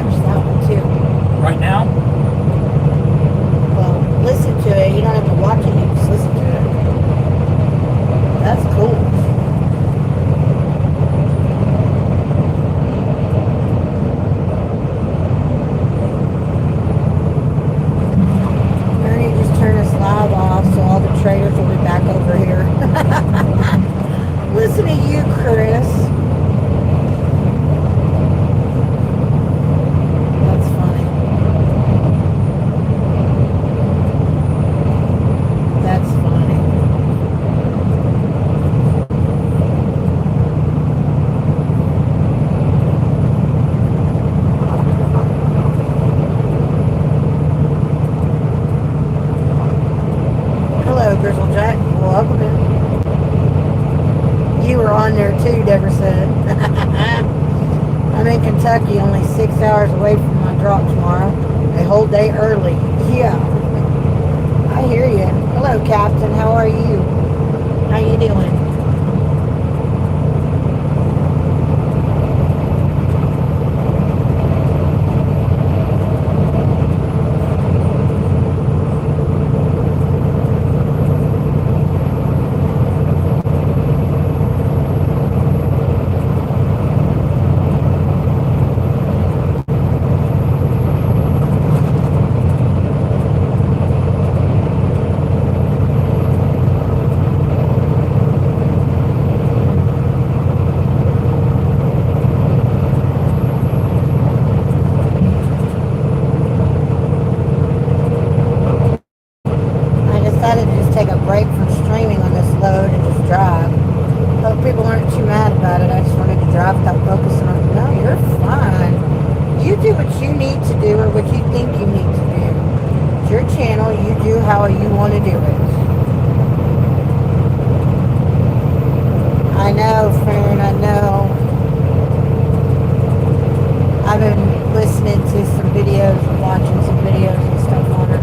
watch that one too. Right now? Well, listen to it. You don't have to watch it. You just listen to it. That's cool. Ernie just turned this live off, so all the traders will be back over here. Listen to you, Chris. That's funny. That's funny. Hello, Grizzlejack. Welcome in. You were on there too, Deborah said. I'm in Kentucky, only 6 hours away from my drop tomorrow. A whole day early. Yeah. I hear you. Hello, Captain. How are you? How you doing? I decided to just take a break from streaming on this load and just drive. Hope people aren't too mad about it. I just wanted to drive without focusing on it. No, you're fine. You do what you need to do or what you think you need to do. It's your channel. You do how you want to do it. I know, Fern. I know. I've been listening to some videos and watching some videos and stuff on her.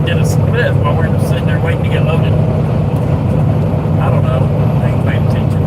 did a split while we were sitting there waiting to get loaded. I don't know. I ain't paying attention.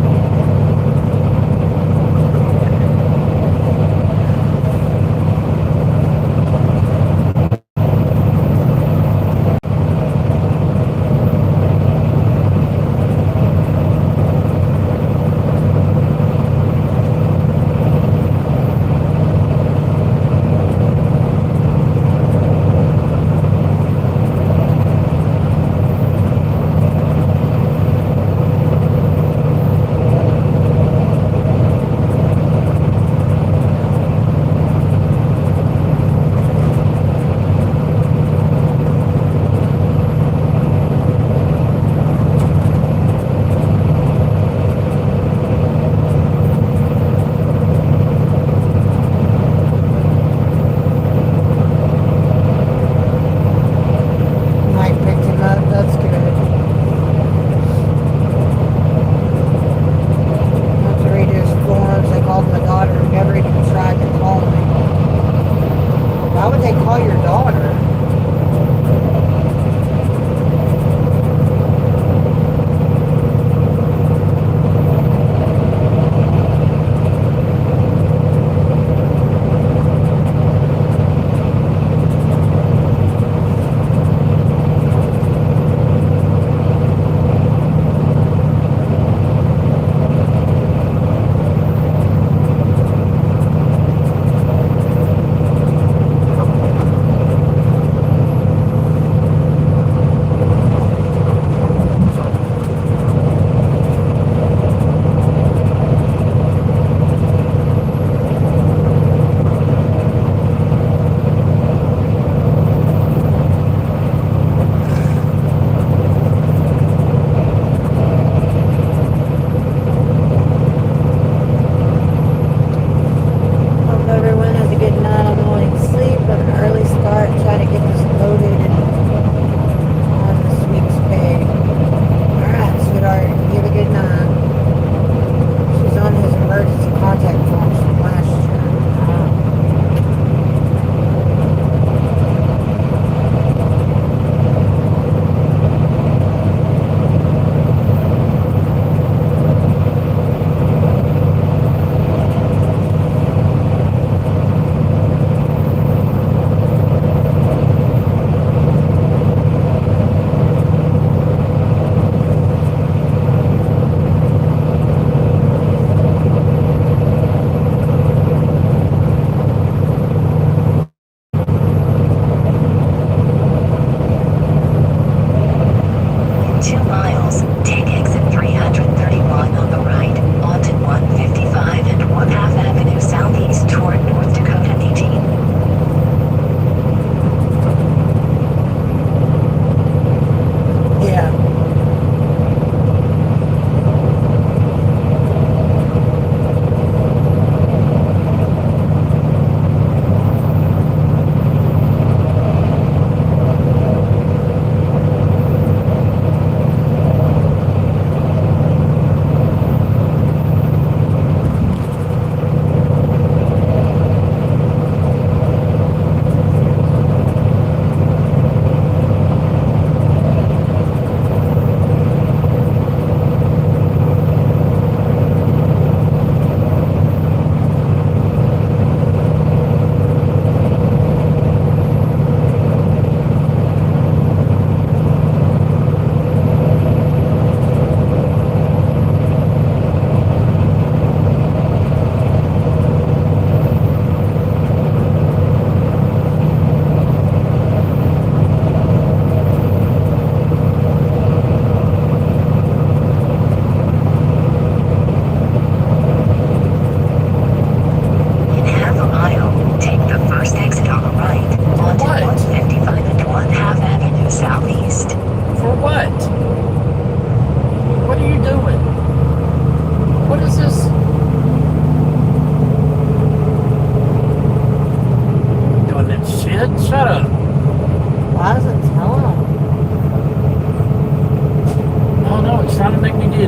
Mike picked him up. That's good. Have to read his forms. They called my daughter who never even tried to call me. Why would they call your daughter? Hope everyone has a good night. I'm going to sleep. Have an early start. Try to get this loaded and on this week's pay. Alright, sweetheart. You have a good night. She's on his emergency contact forms from last year. In 2 miles, take exit 331 on the right, onto 155 and 1/2 Avenue Southeast toward North Dakota 18. Yeah. In half a mile, take the first exit on the right, onto What? 155 and 1/2 Avenue Southeast. For what? What are you doing? What is this? Doing that shit? Shut up. Why doesn't tell him? Oh no, it's trying to make me do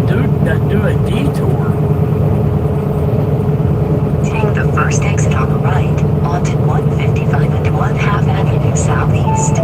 a detour. Take the first exit on the right, onto 155 and 1/2 Avenue Southeast.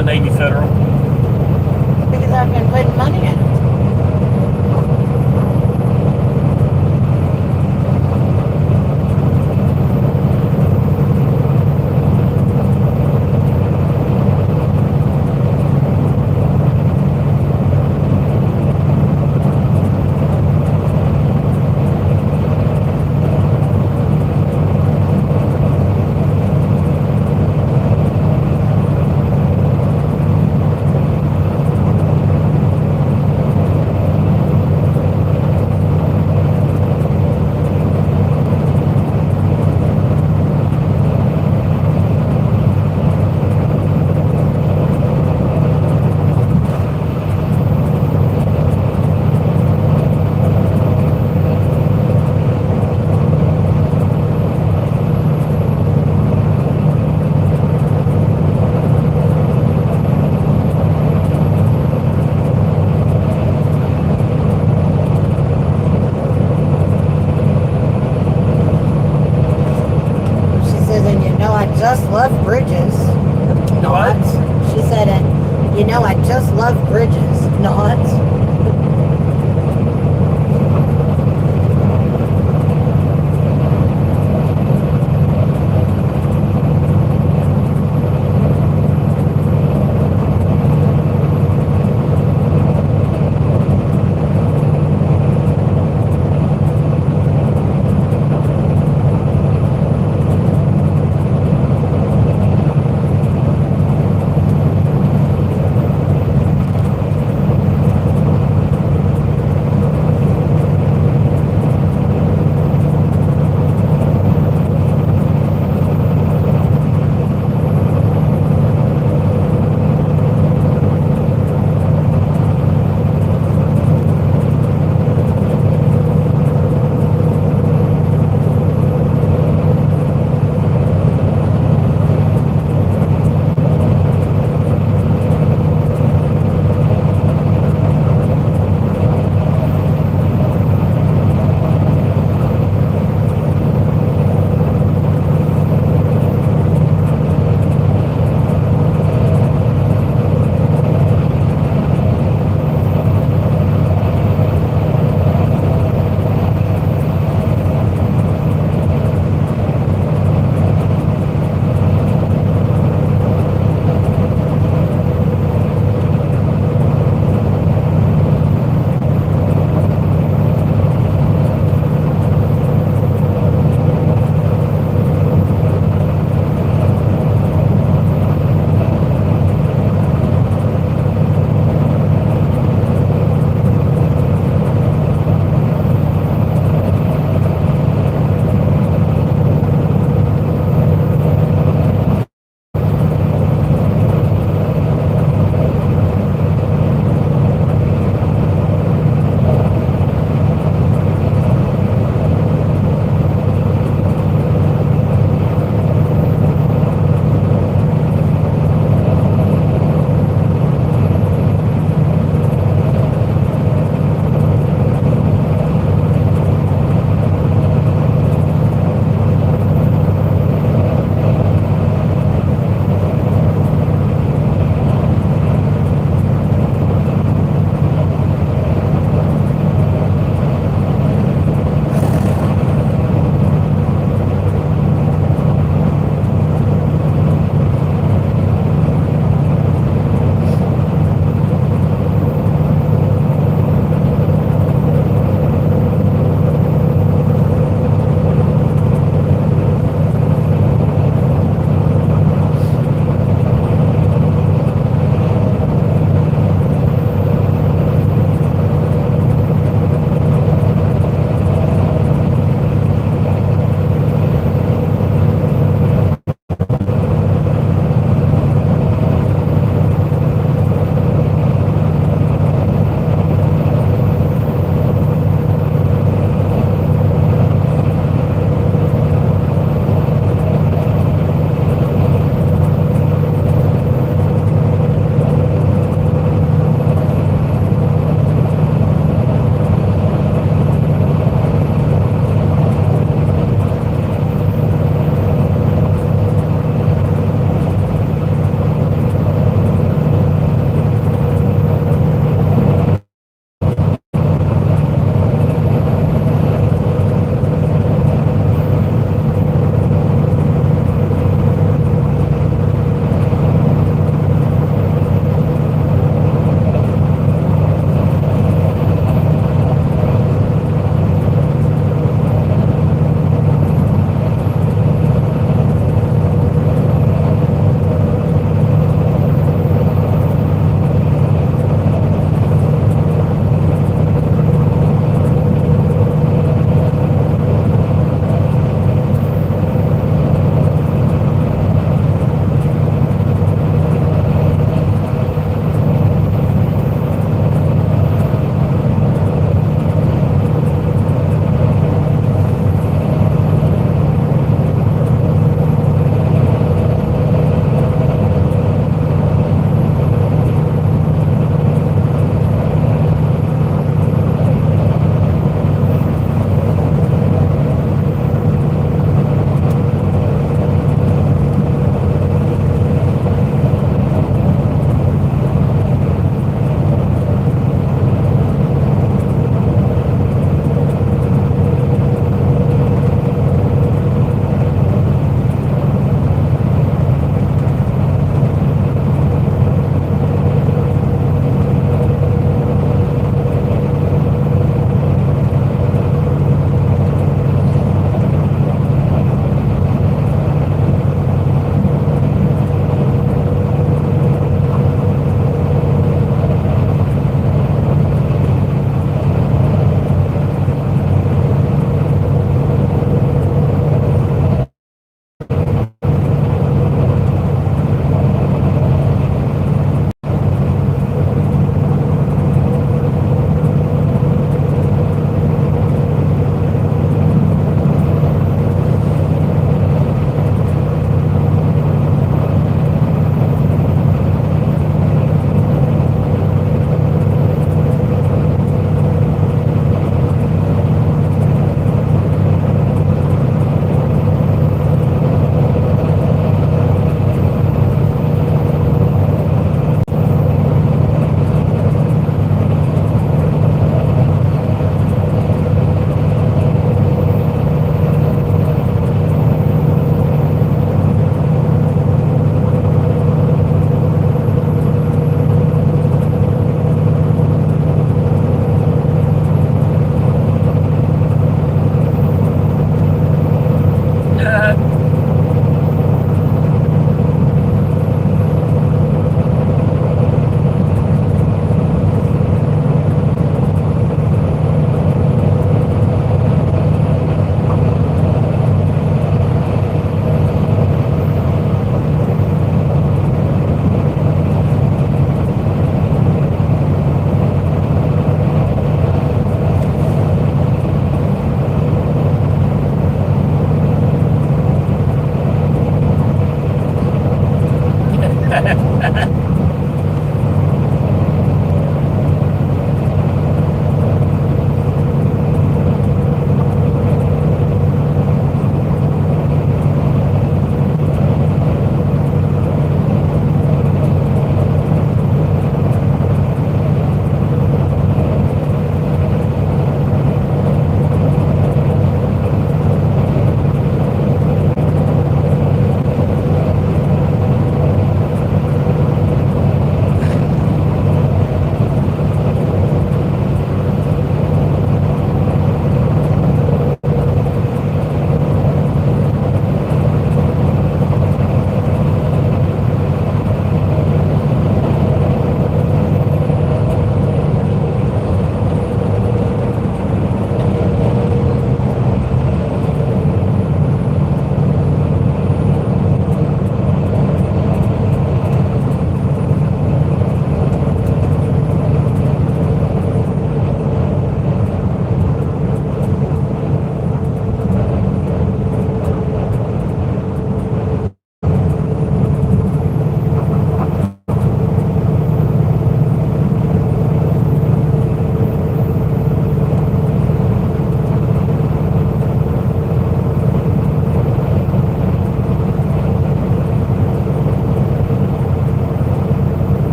the Navy Federal. Because I've been putting money in it. Just love bridges. What? Not. She said, you know, I just love bridges. Not.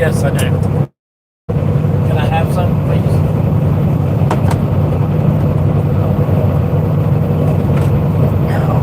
Yes, I do. Can I have some, please? No.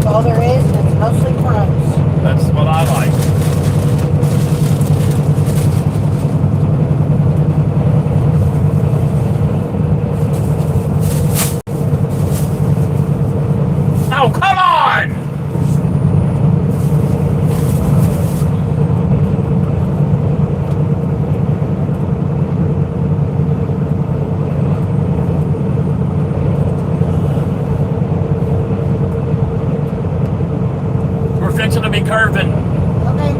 All there is, and it's mostly crumbs. That's what I like. Oh, come on! We're fixing to be curving. Okay.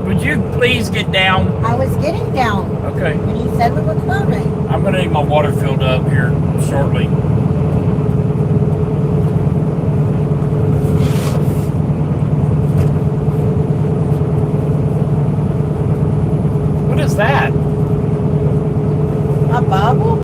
Would you please get down? I was getting down, Okay. and he said we were coming. I'm gonna need my water filled up here shortly. What is that? A bubble?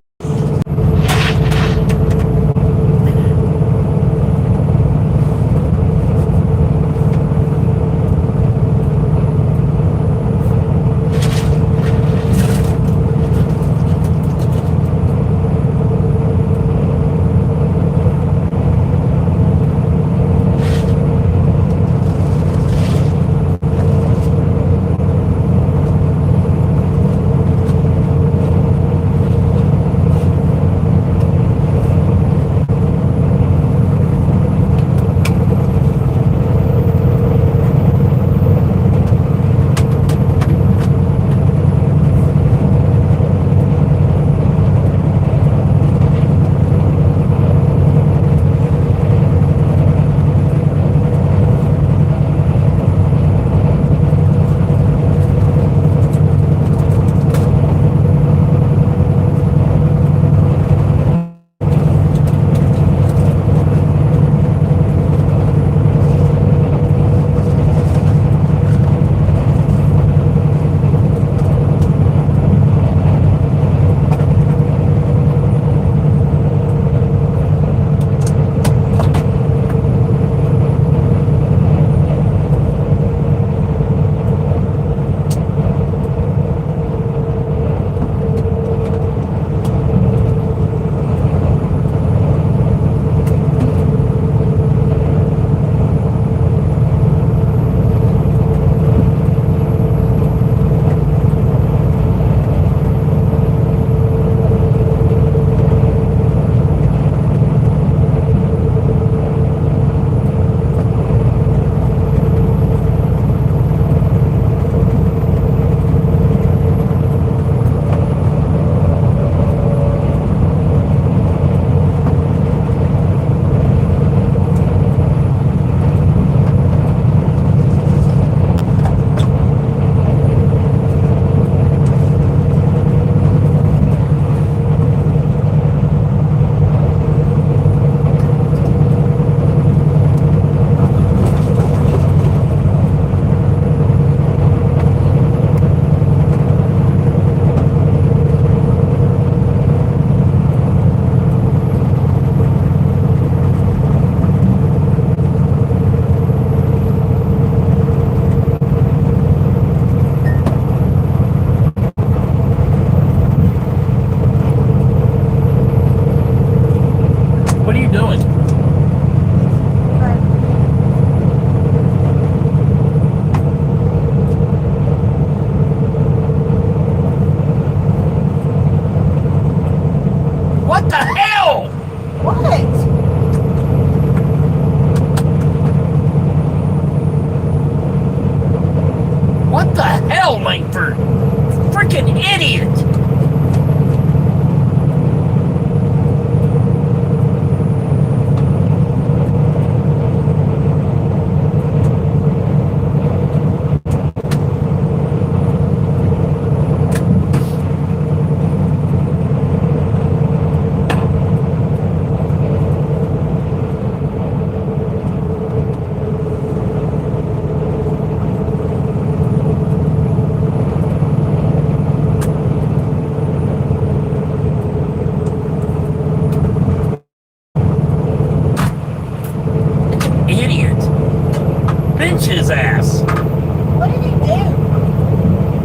bench his ass. What did he do?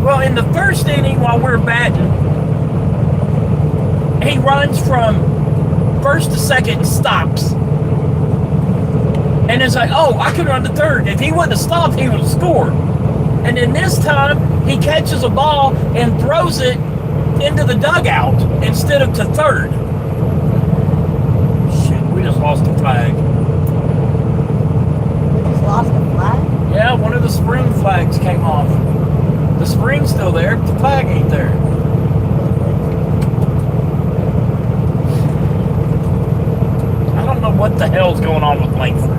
Well, in the first inning while we're batting, he runs from first to second and stops. And it's like, oh, I could run to third. If he wouldn't have stopped, he would have scored. And then this time, he catches a ball and throws it into the dugout instead of to third. Shit, we just lost the flag. We just lost the flag? Yeah, one of the spring flags came off. The spring's still there, but the flag ain't there. I don't know what the hell's going on with Langford.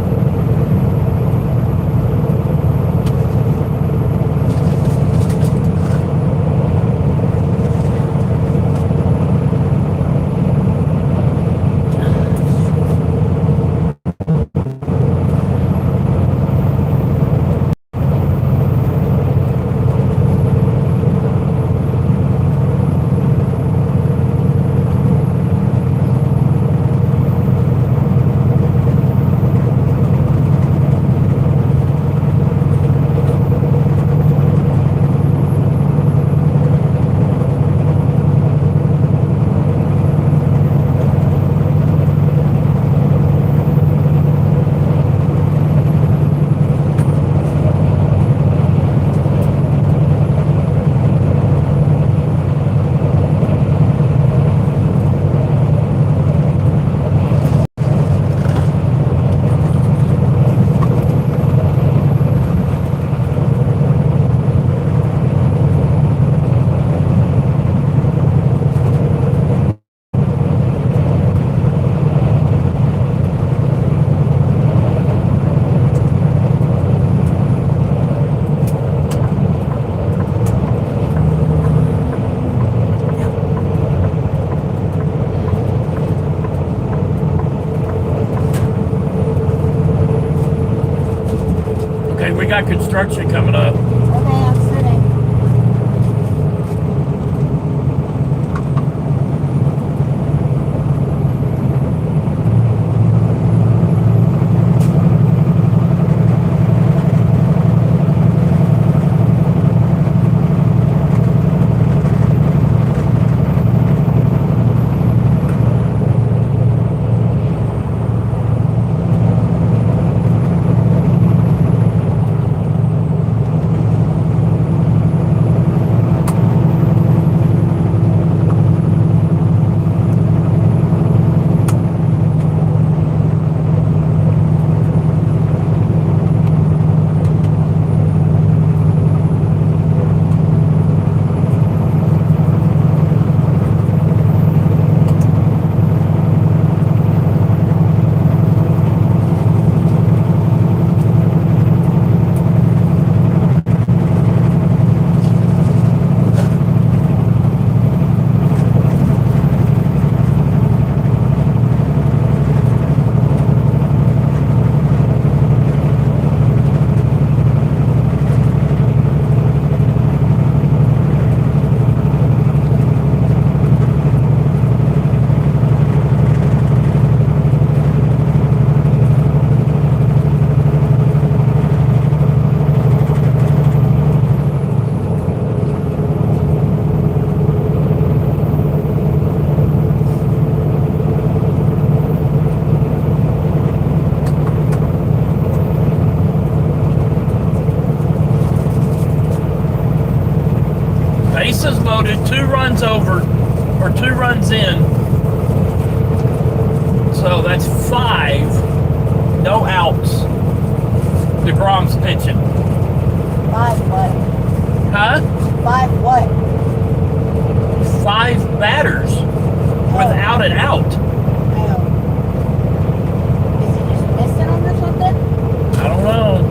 We got construction coming up. Okay, I'm sitting. Bases loaded, 2 runs over, or 2 runs in. So that's 5, no outs. DeGrom's pitching. 5 what? Huh? 5 what? 5 batters without an out. Oh. Is he just missing them or something? I don't know.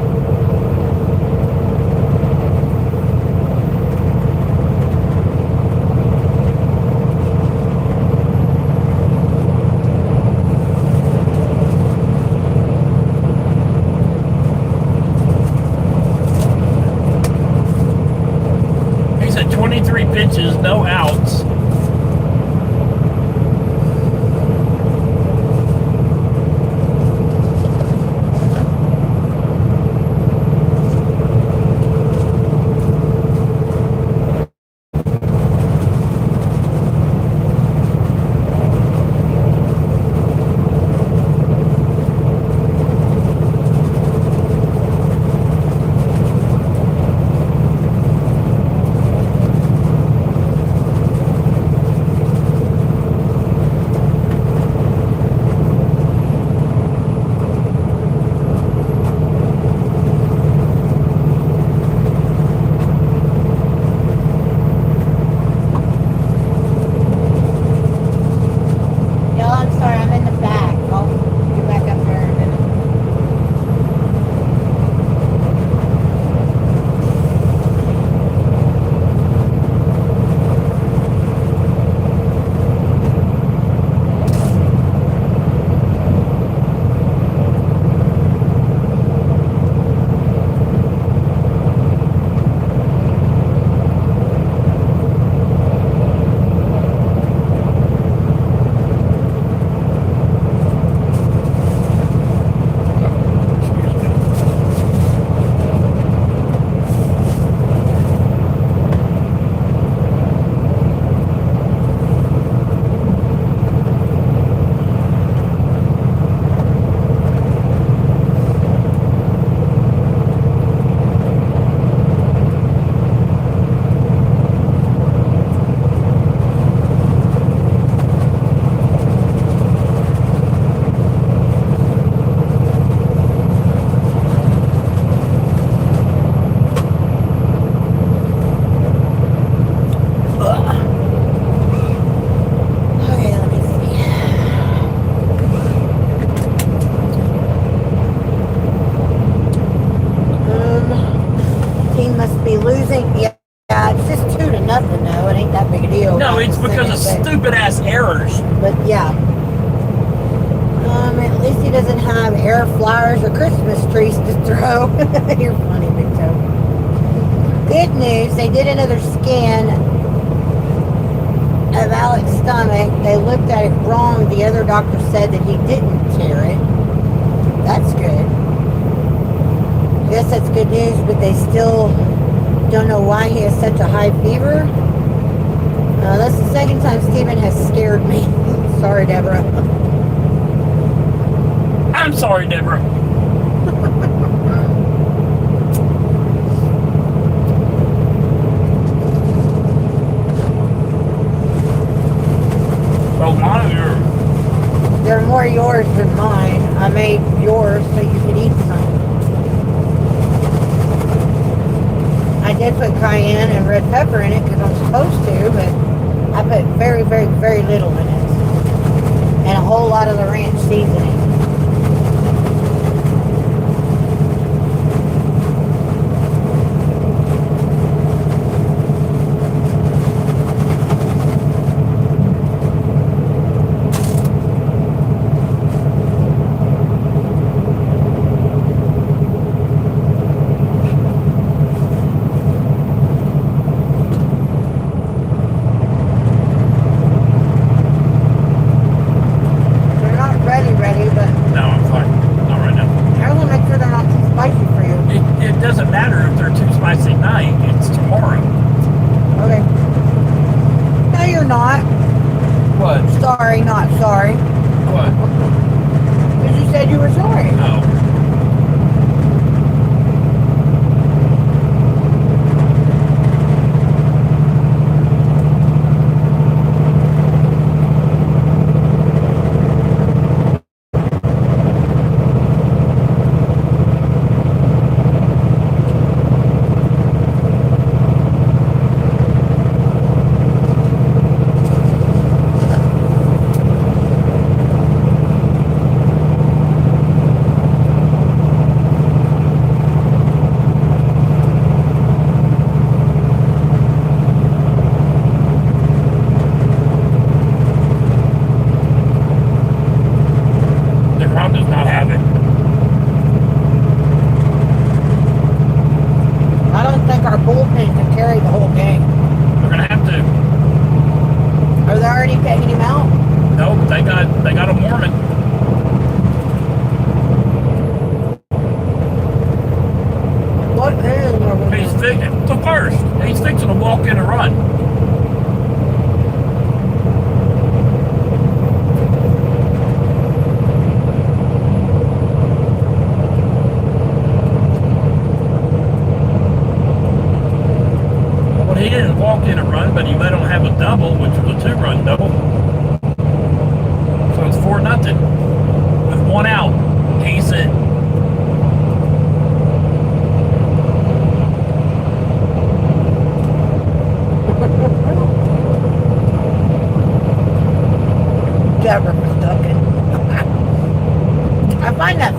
He's at 23 pitches, no outs. it's because of saying, stupid ass errors. But yeah. At least he doesn't have air flyers or Christmas trees to throw. You're funny, Big Toe. Good news, they did another scan of Alex's stomach. They looked at it wrong. The other doctor said that he didn't tear it. That's good. Guess that's good news, but they still don't know why he has such a high fever. That's the second time Steven has scared me. Sorry, Deborah. I'm sorry, Deborah. Well, mine are yours. They're more yours than mine. I made yours so you could eat some. I did put cayenne and red pepper in it because I'm supposed to, but I put very, very, very little in it. And a whole lot of the ranch seasoning.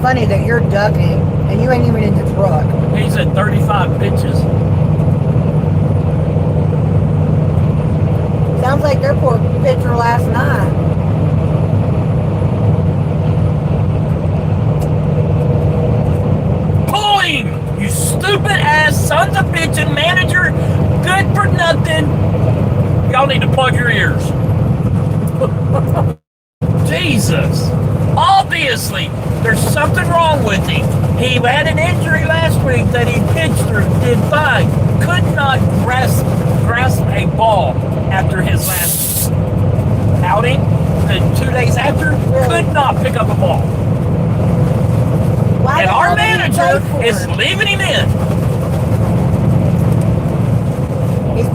Funny that you're ducking and you ain't even in the truck. He's at 35 pitches. Sounds like their poor pitcher last night. Pull him! You stupid ass sons of bitchin' manager! Good for nothing! Y'all need to plug your ears. Jesus! Obviously! There's something wrong with him. He had an injury last week that he pitched through, did fine. Could not grasp a ball after his last outing. And 2 days after, could not pick up a ball. And our manager is leaving him in.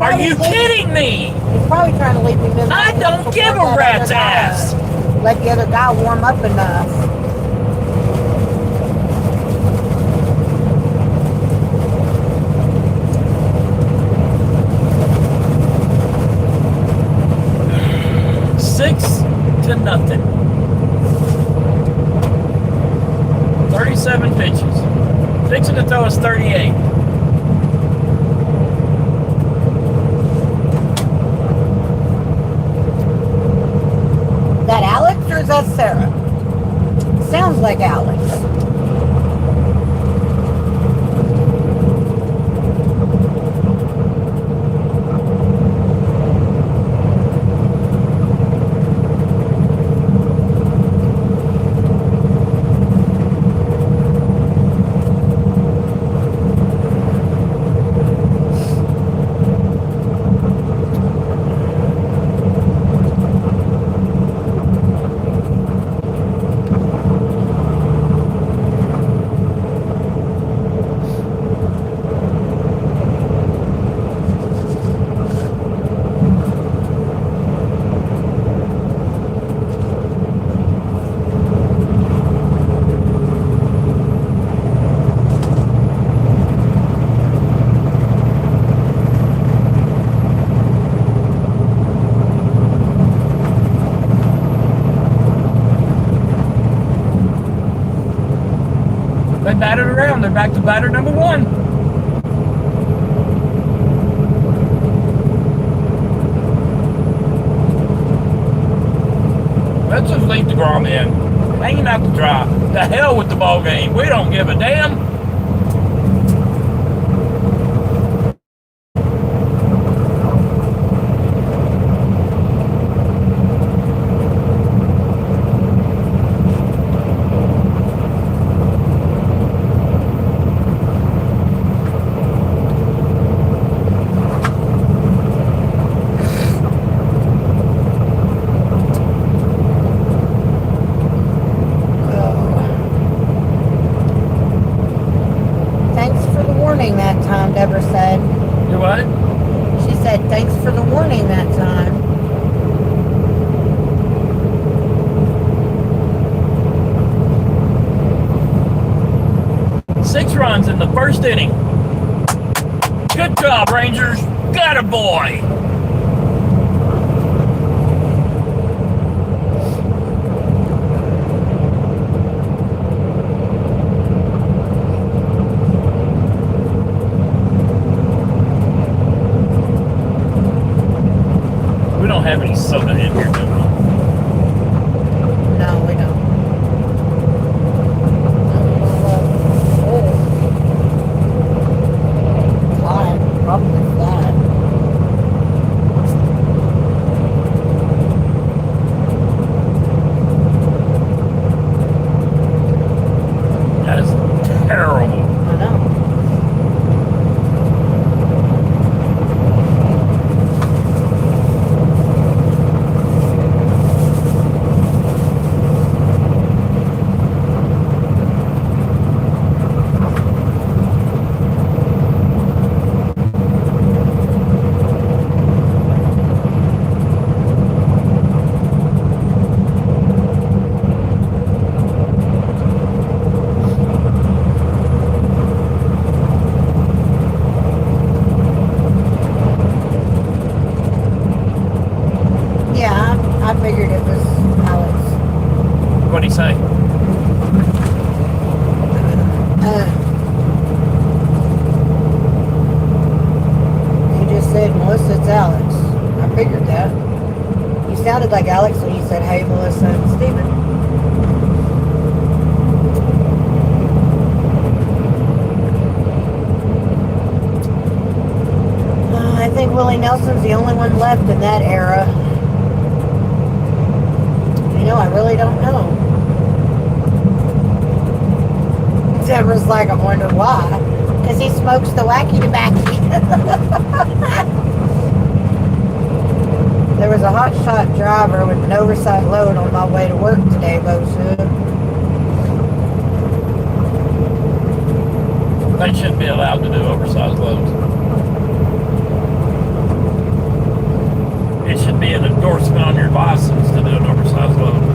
Are you kidding me? He's probably trying to leave him in. I don't give a rat's ass. Let the other guy warm up enough. To nothing. 37 pitches. Fixing to throw us 38. Sarah. Sounds like Alex. They battered around. They're back to batter number one. Let's just leave the Grom in. Hanging out to dry. The hell with the ball game. We don't give a damn. That time, Deborah said. You what? She said, thanks for the warning that time. Six runs in the first inning. Good job, Rangers. Got a boy. We don't have any soda in here, do we? No, we don't. Fine, probably flat. That is terrible. I know. I figured it was Alex. What'd he say? He just said, Melissa, it's Alex. I figured that. You sounded like Alex when you said, hey, Melissa and Steven. I think Willie Nelson's the only one left in that era. You know, I really don't know. Deborah's like, I wonder why. Because he smokes the wacky tobacco. There was a hotshot driver with an oversized load on my way to work today, Bo said. They shouldn't be allowed to do oversized loads. It should be an endorsement on your license to do an oversized load.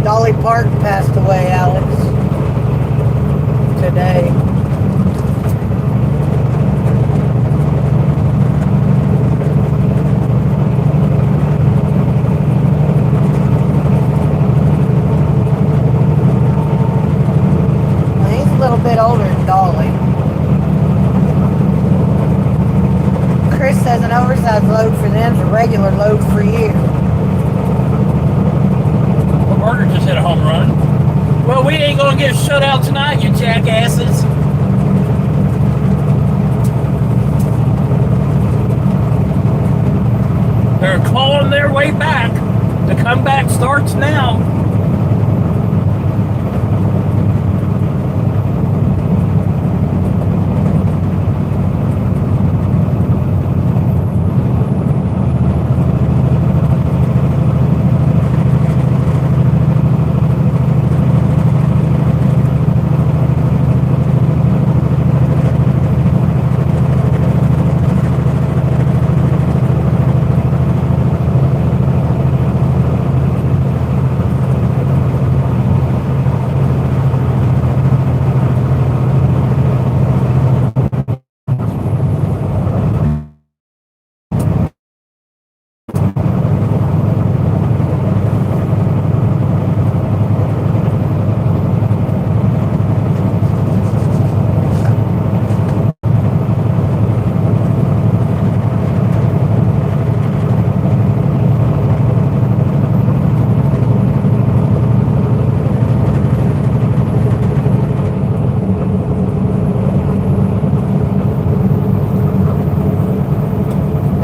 Dolly Parton passed away, Alex, today. bit older than Dolly. Chris says an oversized load for them is a regular load for you. Well, Barker just hit a home run. Well, we ain't gonna get shut out tonight, you jackasses. They're clawing their way back. The comeback starts now.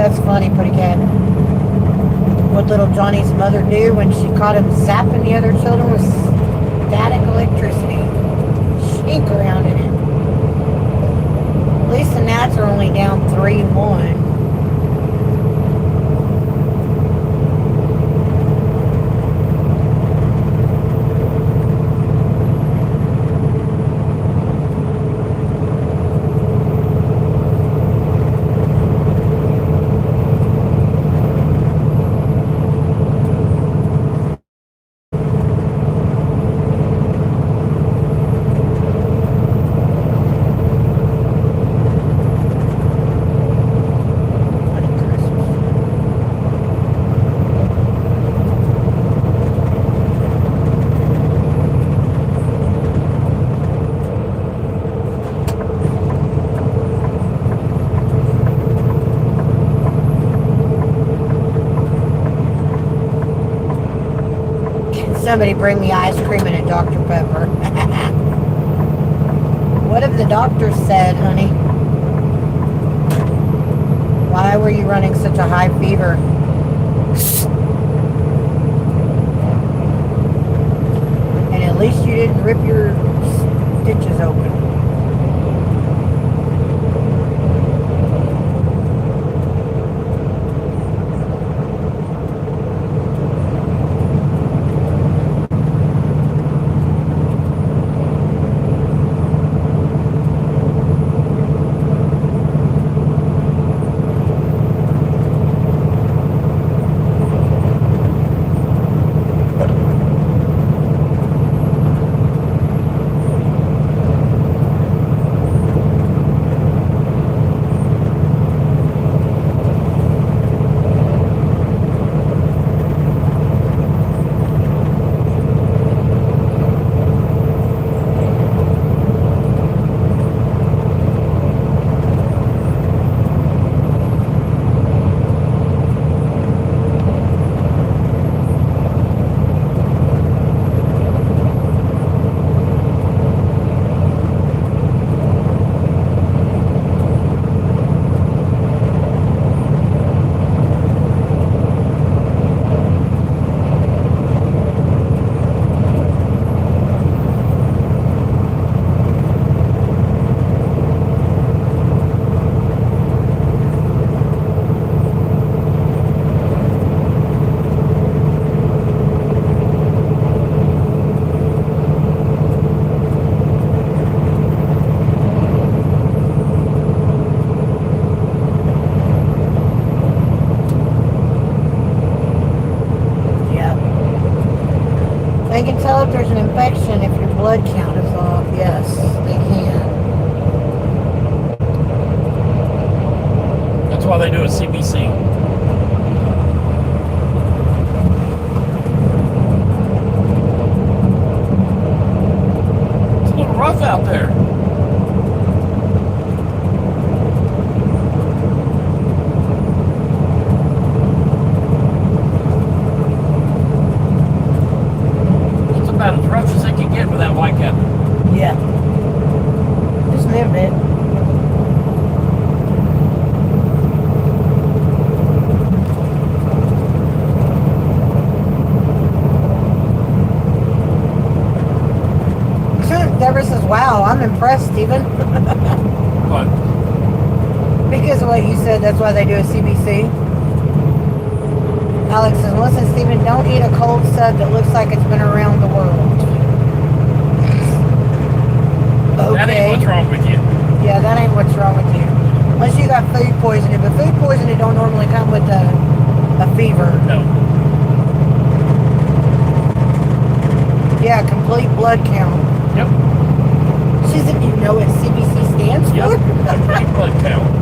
That's funny, pretty cat. What little Johnny's mother do when she caught him zapping the other children with static electricity. Shake around in it. At least the Nats are only down 3-1. Somebody bring me ice cream and a Dr. Pepper. What have the doctors said, honey? Why were you running such a high fever? And at least you didn't rip your stitches open. They can tell if there's an infection if your blood count is off. Yes, they can. That's why they do a CBC. It's a little rough out there. Yeah. Just moved it. Deborah says, wow, I'm impressed, Stephen. But Because of what you said, that's why they do a CBC. Alex says, listen, Stephen, don't eat a cold sub that looks like it's been around the world. that ain't what's wrong with you. Yeah, that ain't what's wrong with you. Unless you got food poisoning. But food poisoning don't normally come with a fever. No. Yeah, complete blood count. Yep. She said, you know what CBC stands for? Yep. Complete blood count.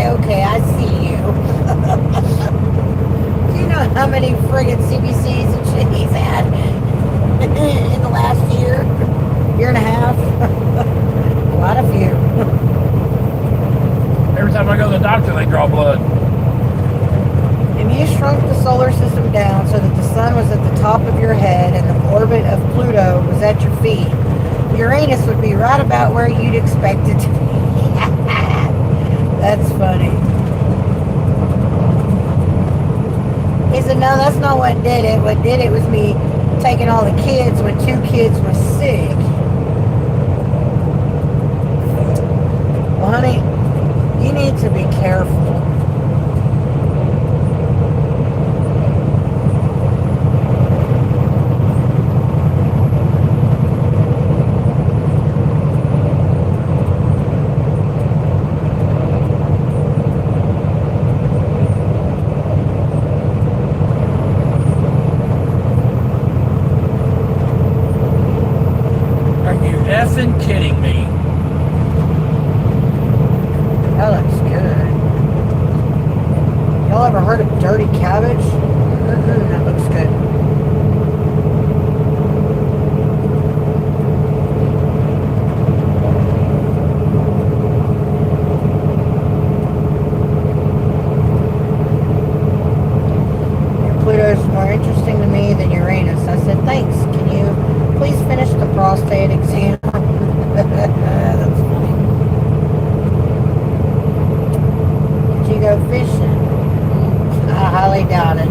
Okay, I see you. Do you know how many friggin' CBCs and he's had in the last year and a half? Quite a few. Every time I go to the doctor, they draw blood. If you shrunk the solar system down so that the sun was at the top of your head and the orbit of Pluto was at your feet, Uranus would be right about where you'd expect it to be. That's funny. He said, no, that's not what did it. What did it was me taking all the kids when 2 kids were sick. Well, honey, you need to be careful. Effing kidding me. That looks good. Y'all ever heard of dirty cabbage? That looks good. Pluto's more interesting to me than Uranus. I said, thanks. Can you please finish the prostate exam? That's funny. Did you go fishing? I highly doubt it.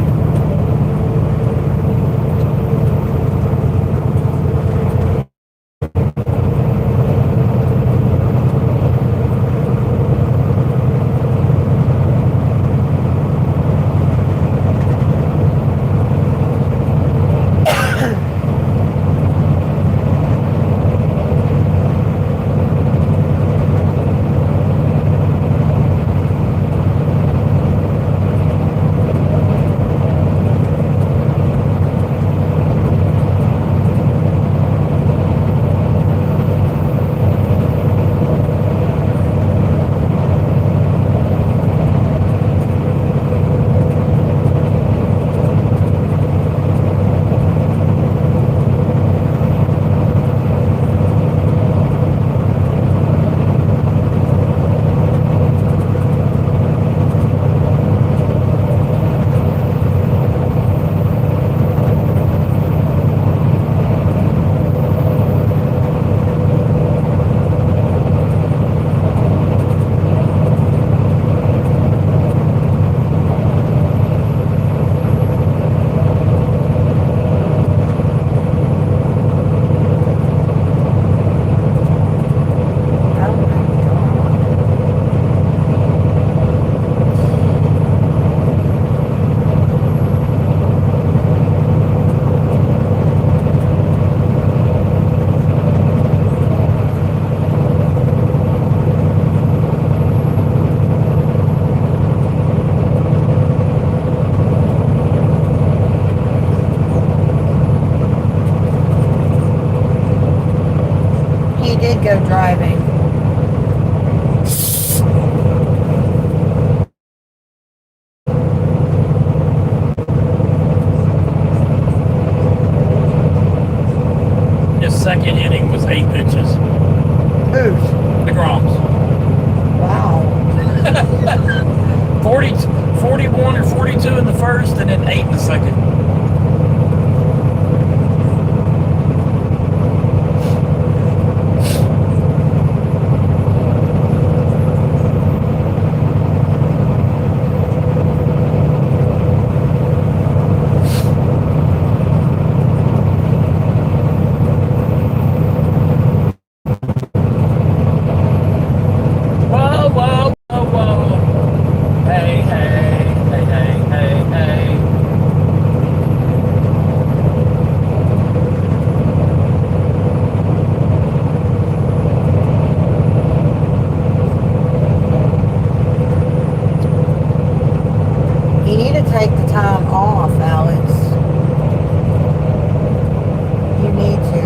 go driving. His second inning was 8 pitches. Who's? DeGrom's. Wow. 41 or 42 in the first, and then 8 in the second. Whoa, whoa, whoa, whoa. Hey, hey, hey, hey, hey, hey. You need to take the time off, Alex. You need to.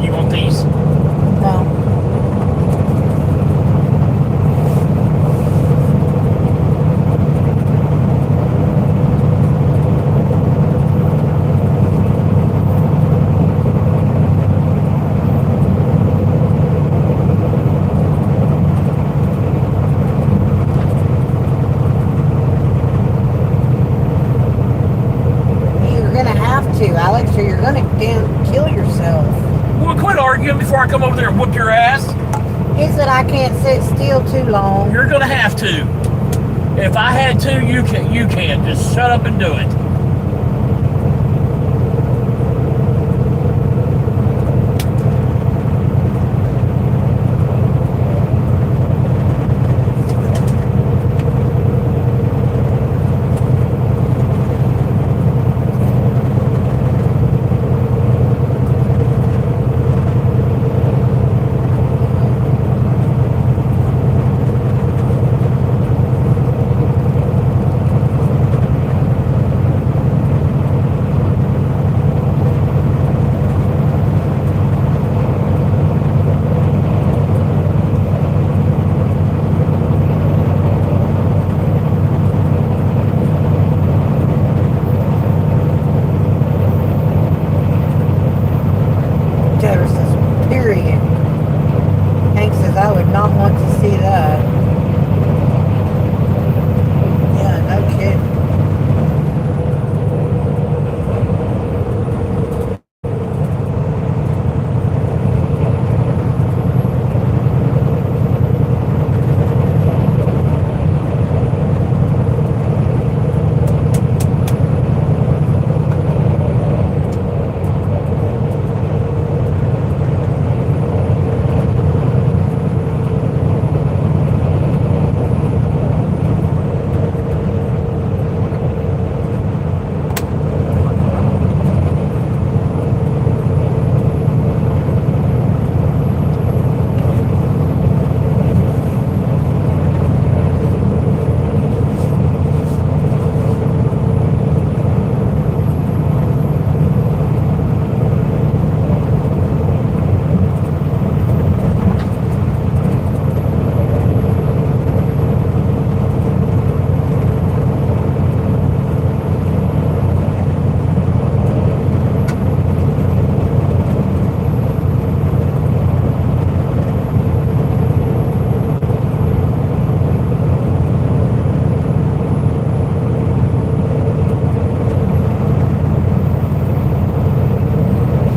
You want these? No. You're gonna have to, Alex, or you're gonna damn kill yourself. Well, quit arguing before I come over there and whoop your ass. He said I can't sit still too long. You're gonna have to. If I had to, you can. You can. Just shut up and do it. There's this period. Hank says I would not want to see that. Yeah, no kidding.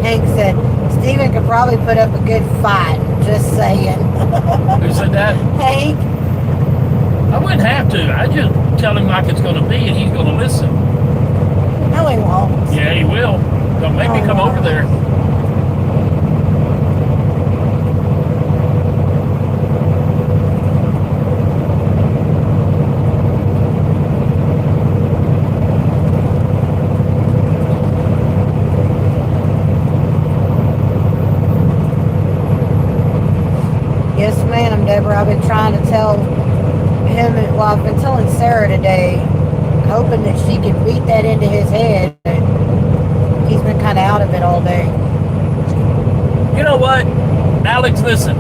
Hank said Steven could probably put up a good fight. Just saying. Who said that? Hank, I wouldn't have to. I just tell him like it's going to be, and he's going to listen. no, he won't. Yeah, he will. Don't make me come over there. Yes, ma'am, Deborah. I've been trying to tell him, well, I've been telling Sarah today, hoping that she can beat that into his head. He's been kind of out of it all day. You know what, Alex? Listen.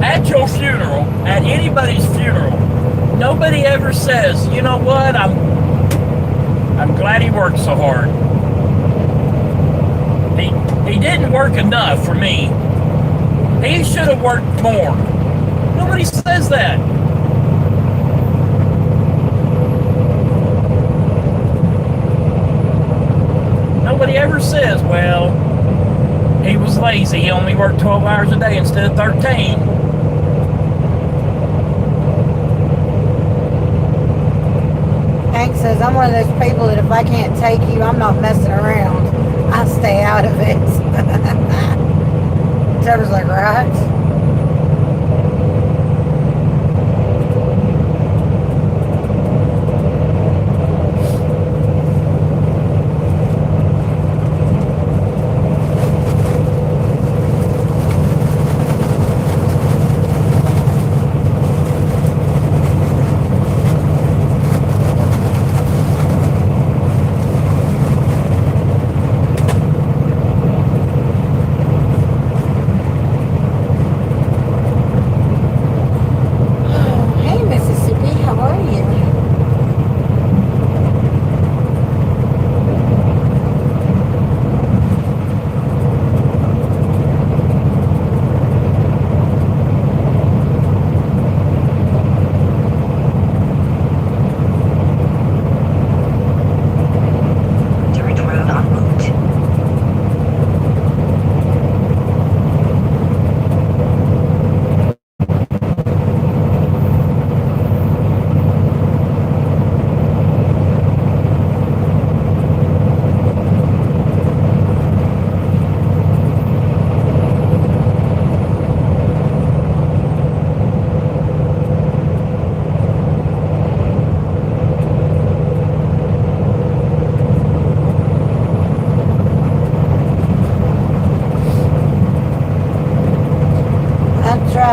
At your funeral, at anybody's funeral, nobody ever says, you know what, I'm glad he worked so hard. He didn't work enough for me. He should have worked more. Nobody says that. Nobody ever says, well, he was lazy. He only worked 12 hours a day instead of 13. Hank says, I'm one of those people that if I can't take you, I'm not messing around. I stay out of it. Trevor's like, right?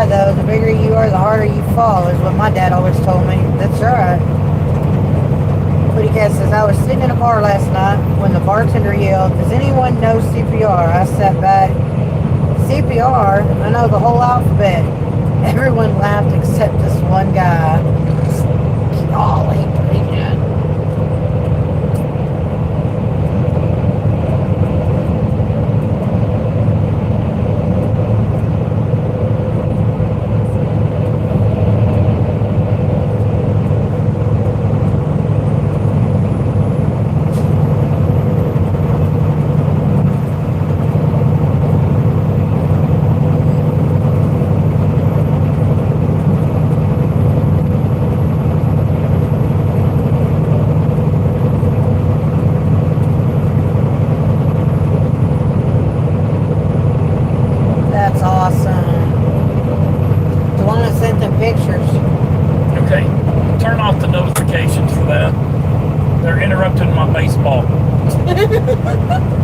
Though, the bigger you are, the harder you fall, is what my dad always told me. That's right. Pretty Cat says, I was sitting in a bar last night when the bartender yelled, does anyone know CPR? I sat back. CPR? I know the whole alphabet. Everyone laughed except this one guy. Golly, Pretty Cat.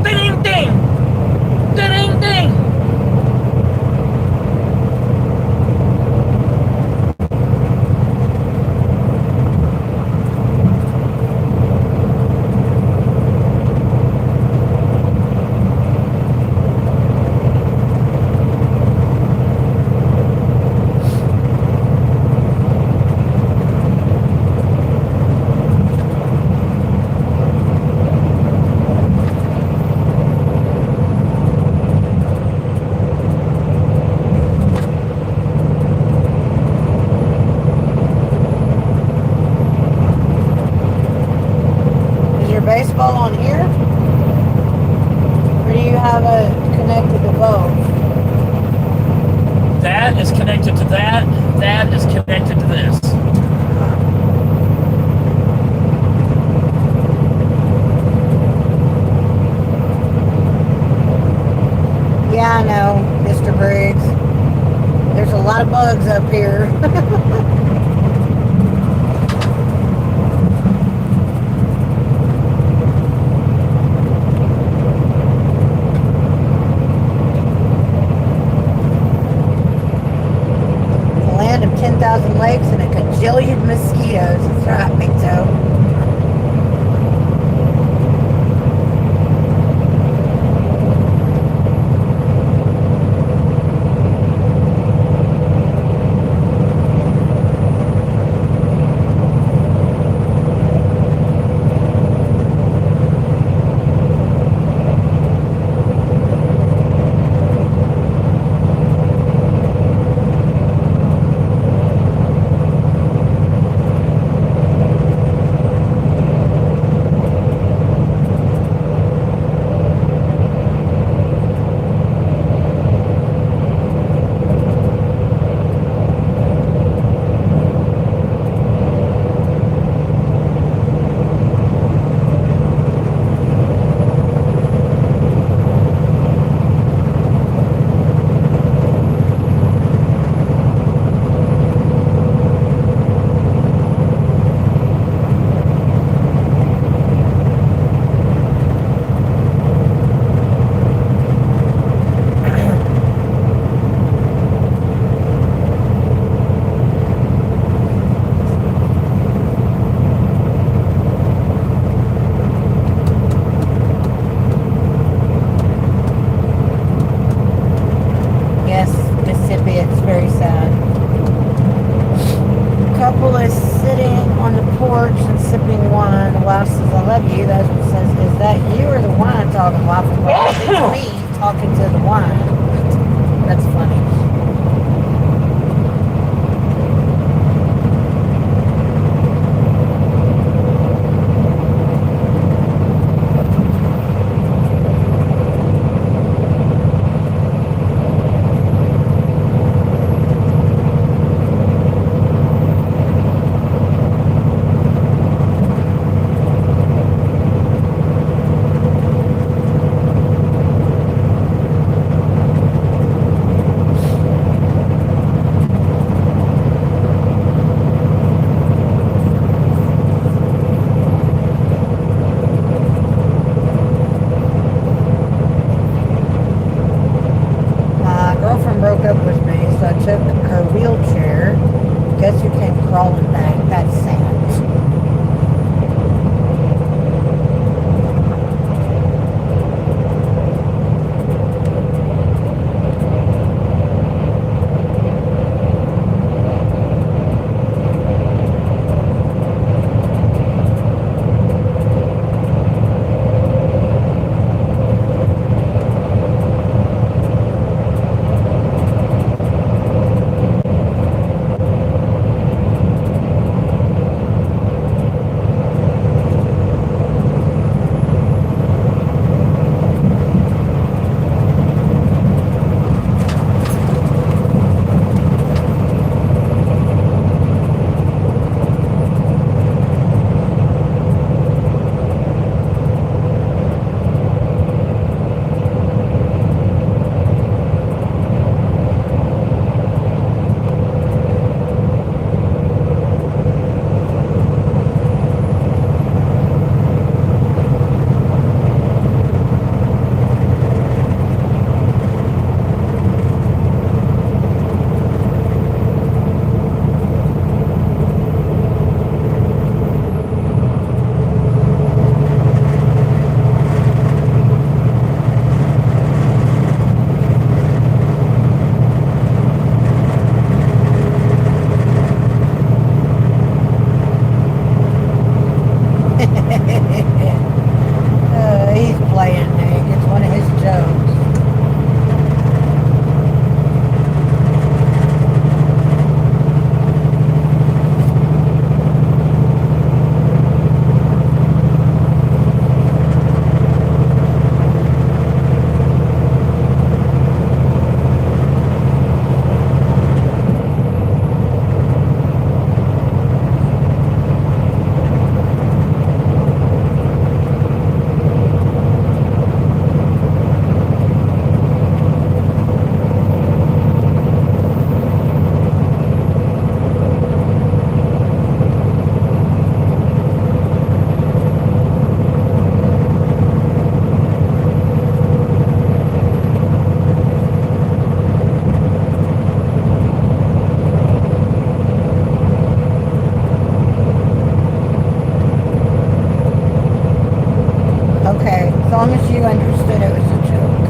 Ding, ding! Ding, ding! Baseball on here? Or do you have it connected to both? That is connected to that. That is connected to this. Yeah, I know, Mr. Briggs. There's a lot of bugs up here. Lakes and a bajillion mosquitoes. That's right, Big Toe. Yes, Mississippi, it's very sad. Couple is sitting on the porch and sipping wine. The wife says, I love you. The husband says, is that you or the wine talking? Wife says, well, it's me talking to the wine. That's funny. long as you understood it was a joke.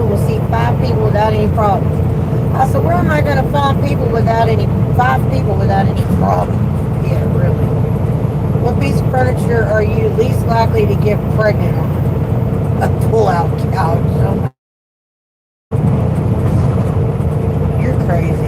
will see 5 people without any problems. I said, where am I going to find 5 people without any problems? Yeah, really. What piece of furniture are you least likely to get pregnant on? A pull-out couch. Oh my. You're crazy.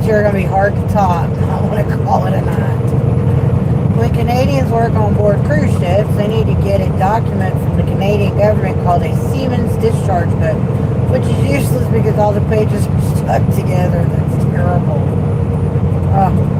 You're going to be hard to talk. I want to call it a night. When Canadians work on board cruise ships, they need to get a document from the Canadian government called a Seaman's Discharge Book, which is useless because all the pages are stuck together. That's terrible. Oh.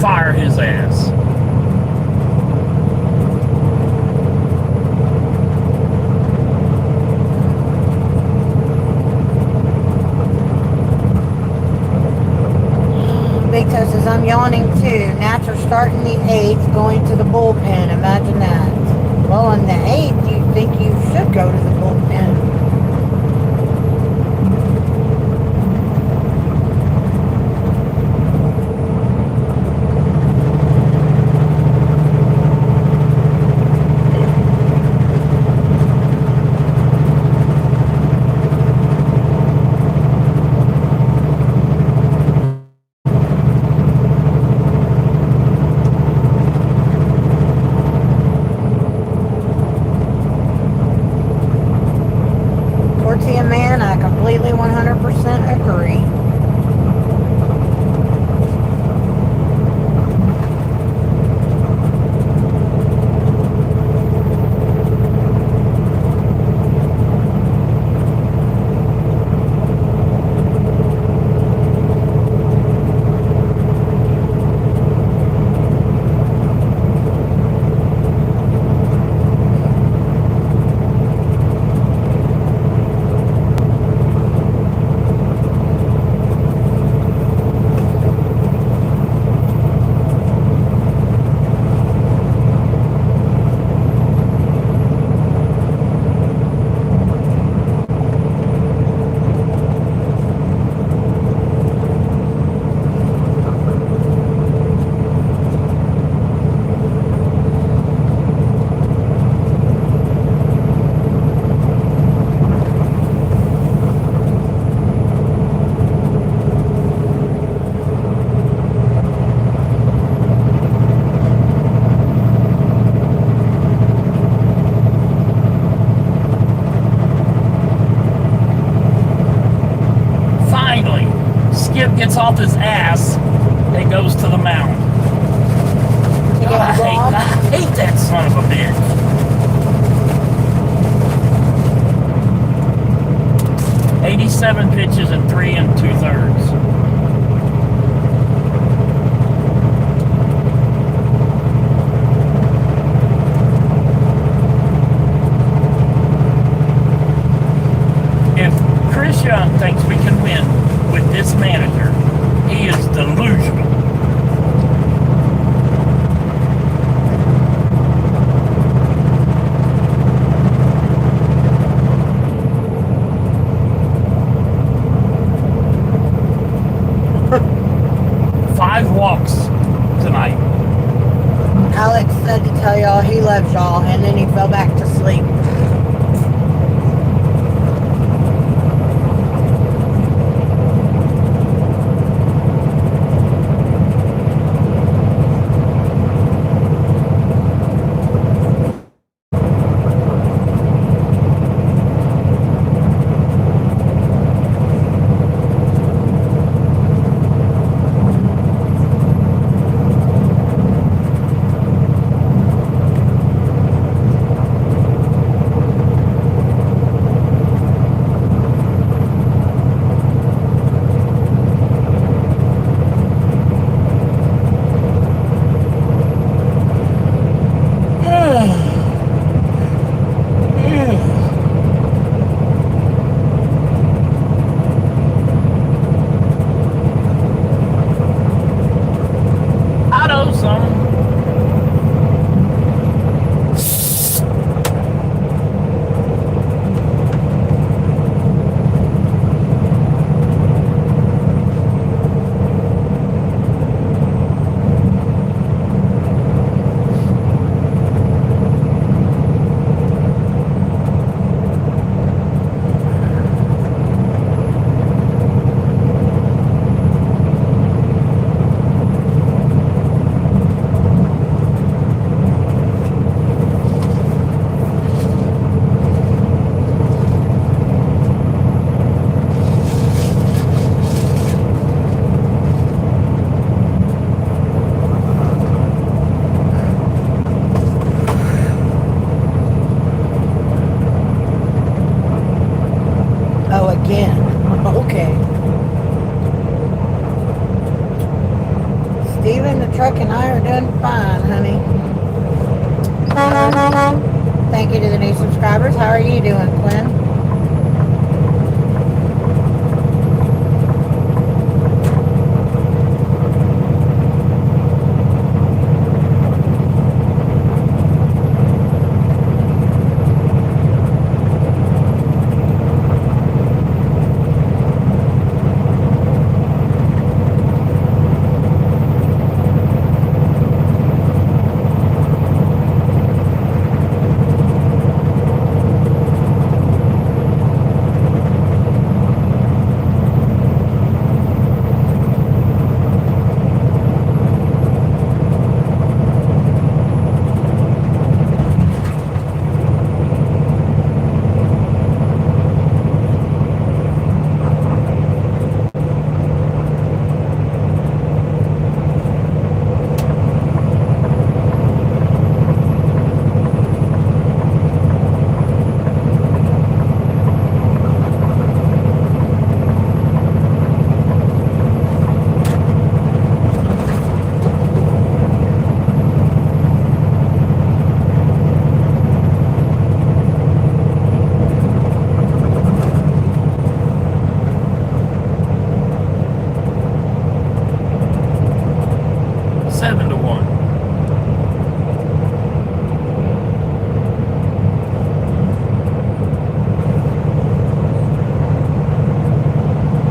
fire his ass. Big Toe says, I'm yawning too. Nats are starting the 8th, going to the bullpen. Imagine that. Well, on the 8th, you think you should go to the bullpen. Tortilla Man, I completely 100% agree. Skip gets off his ass and goes to the mound. God, I hate that son of a bitch. 87 pitches in 3 2/3. If Chris Young thinks we can win with this manager, he is delusional. Five walks tonight. Alex said to tell y'all he loves y'all, and then he fell back to sleep. and I are doing fine, honey. Thank you to the new subscribers. How are you doing, Quinn?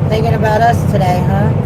Thinking about us today, huh?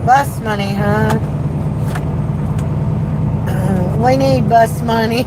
Bus money, huh? We need bus money.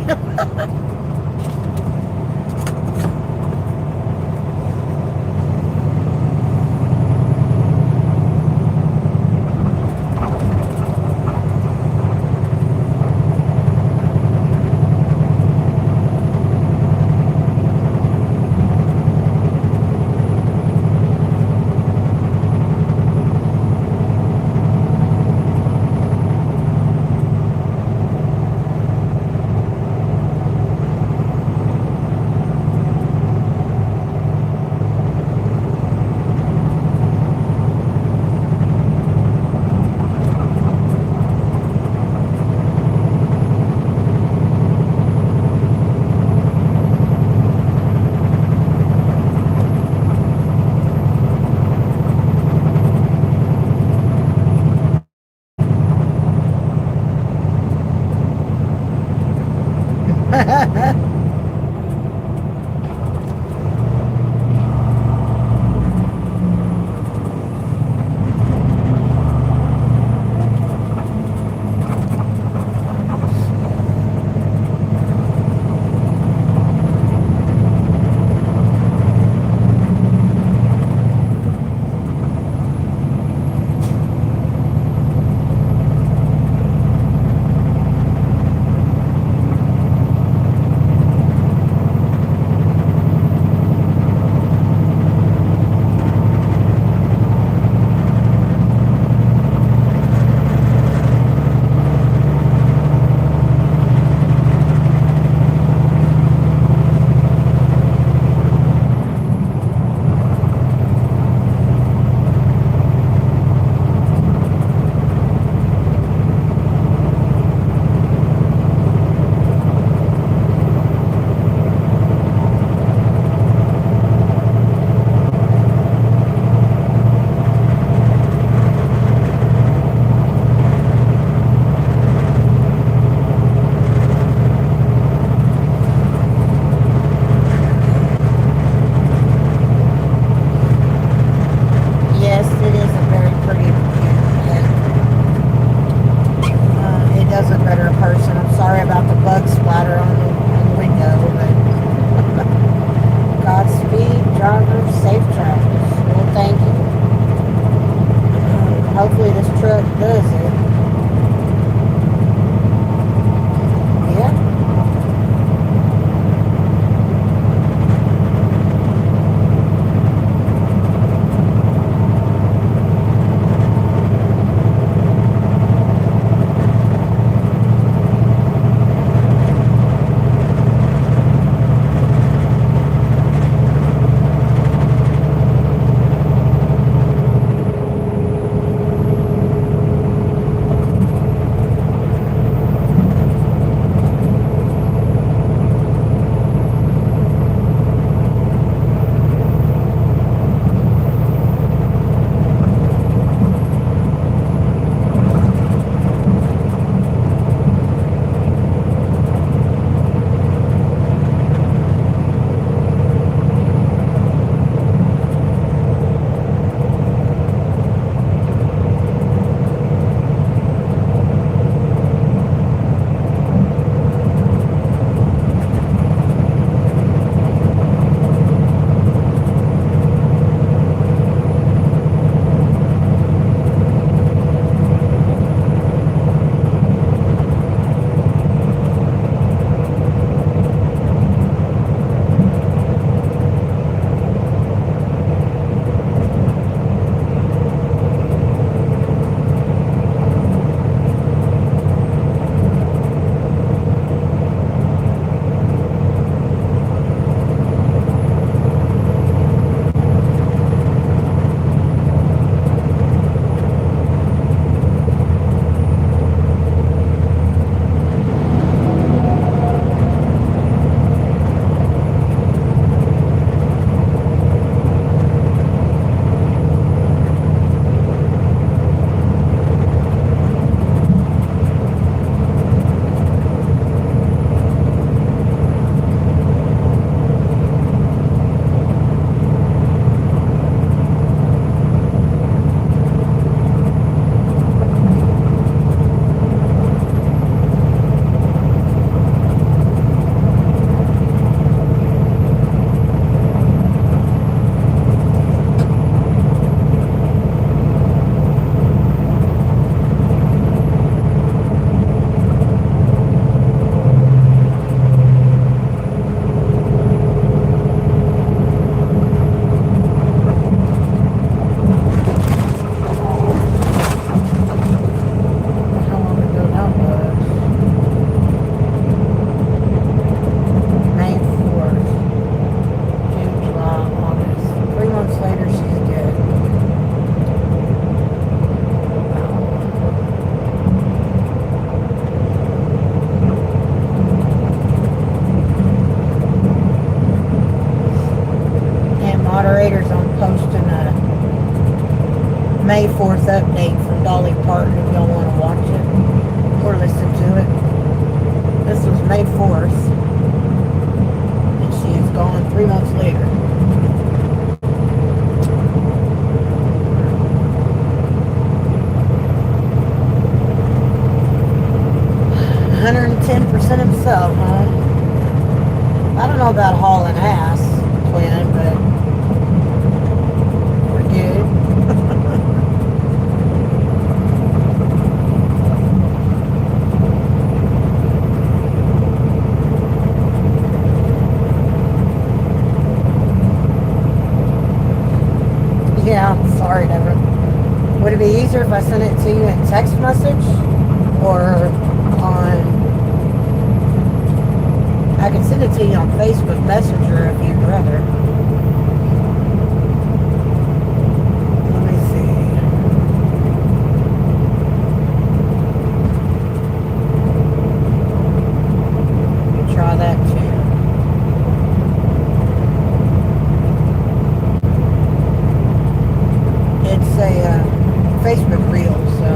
Hopefully this truck does it. Yeah. May 4th update from Dolly Parton if y'all want to watch it or listen to it. This was May 4th, and she is gone 3 months later. $110% himself, huh? I don't know about hauling ass, twin, but we're good. Yeah, sorry, Deborah. Would it be easier if I sent it to you in text message or on... I can send it to you on Facebook Messenger if you'd rather. Let me see. Let me try that too. It's a Facebook reel, so...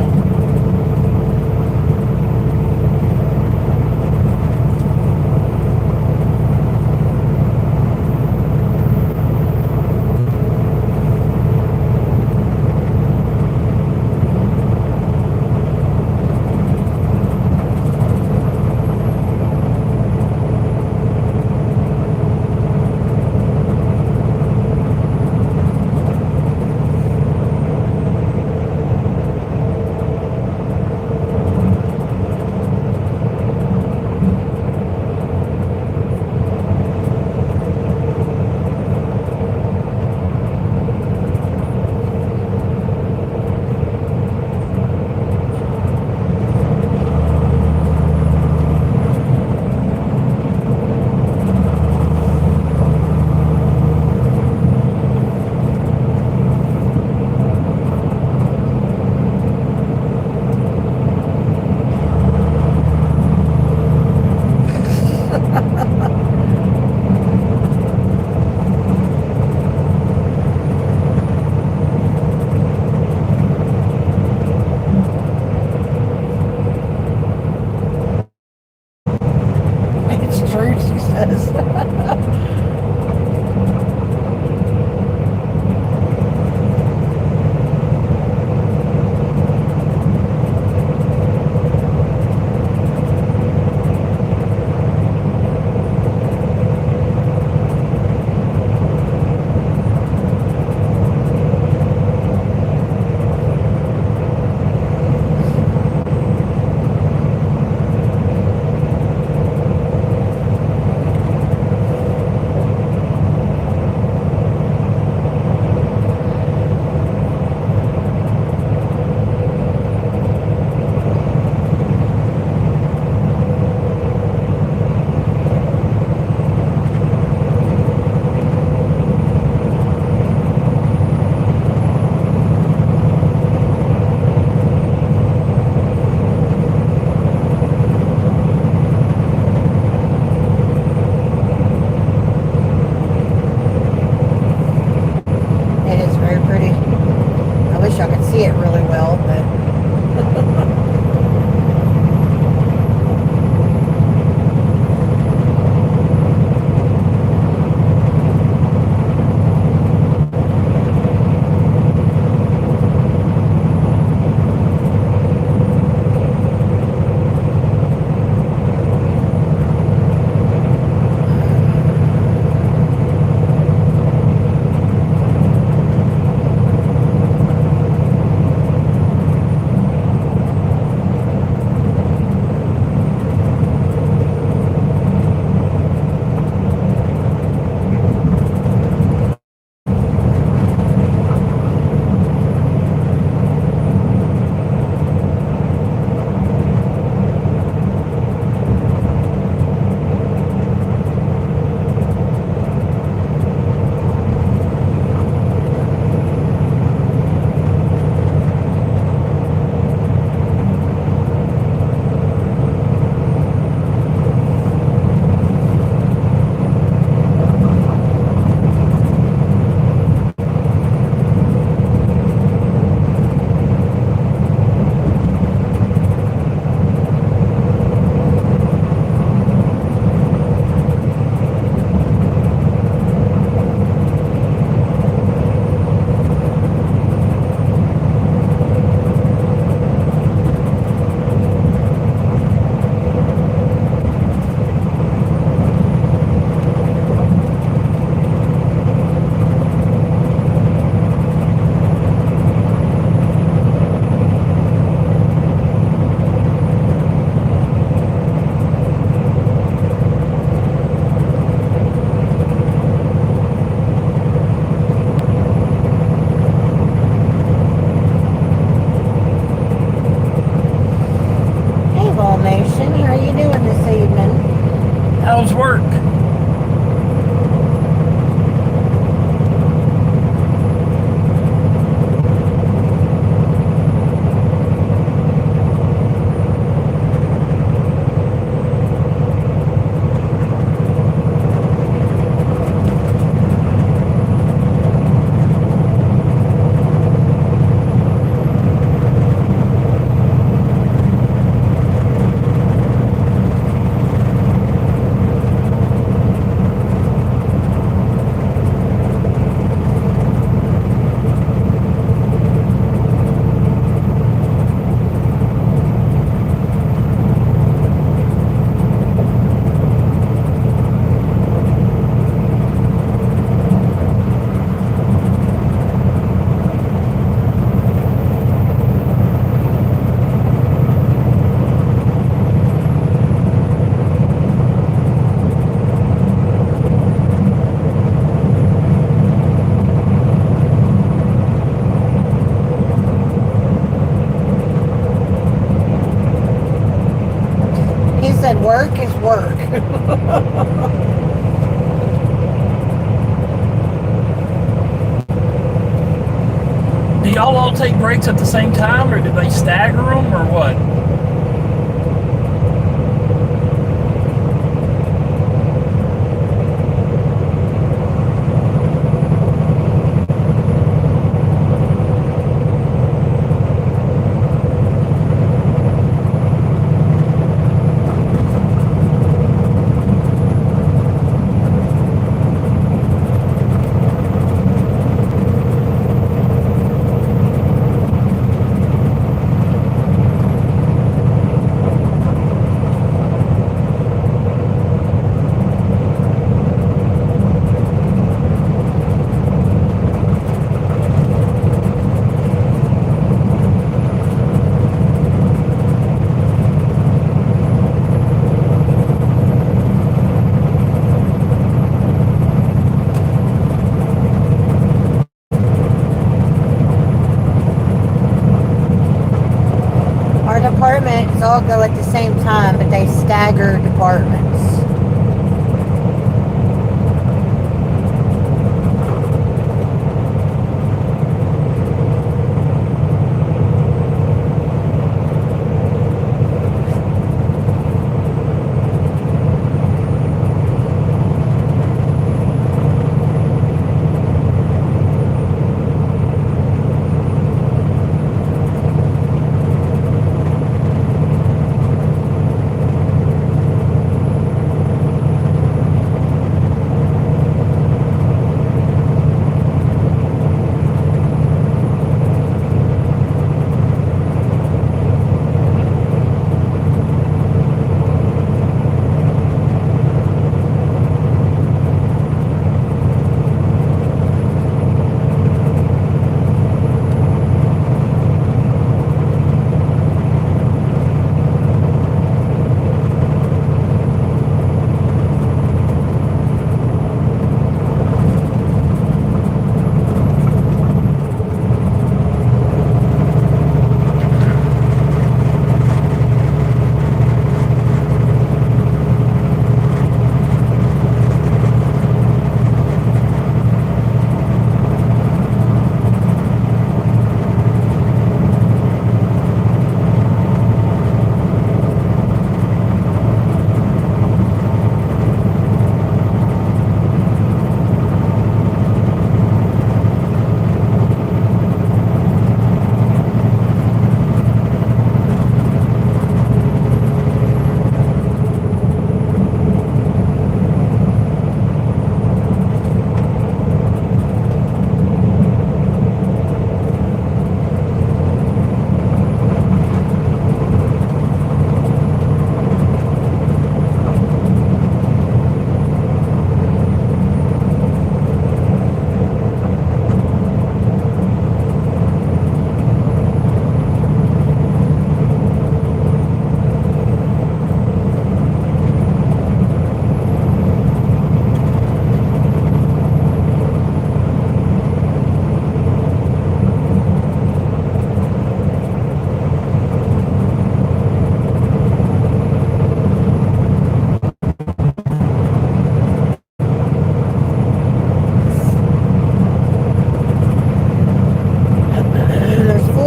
said work is work. Do y'all all take breaks at the same time, or do they stagger them, or what? Departments all go at the same time, but they stagger departments.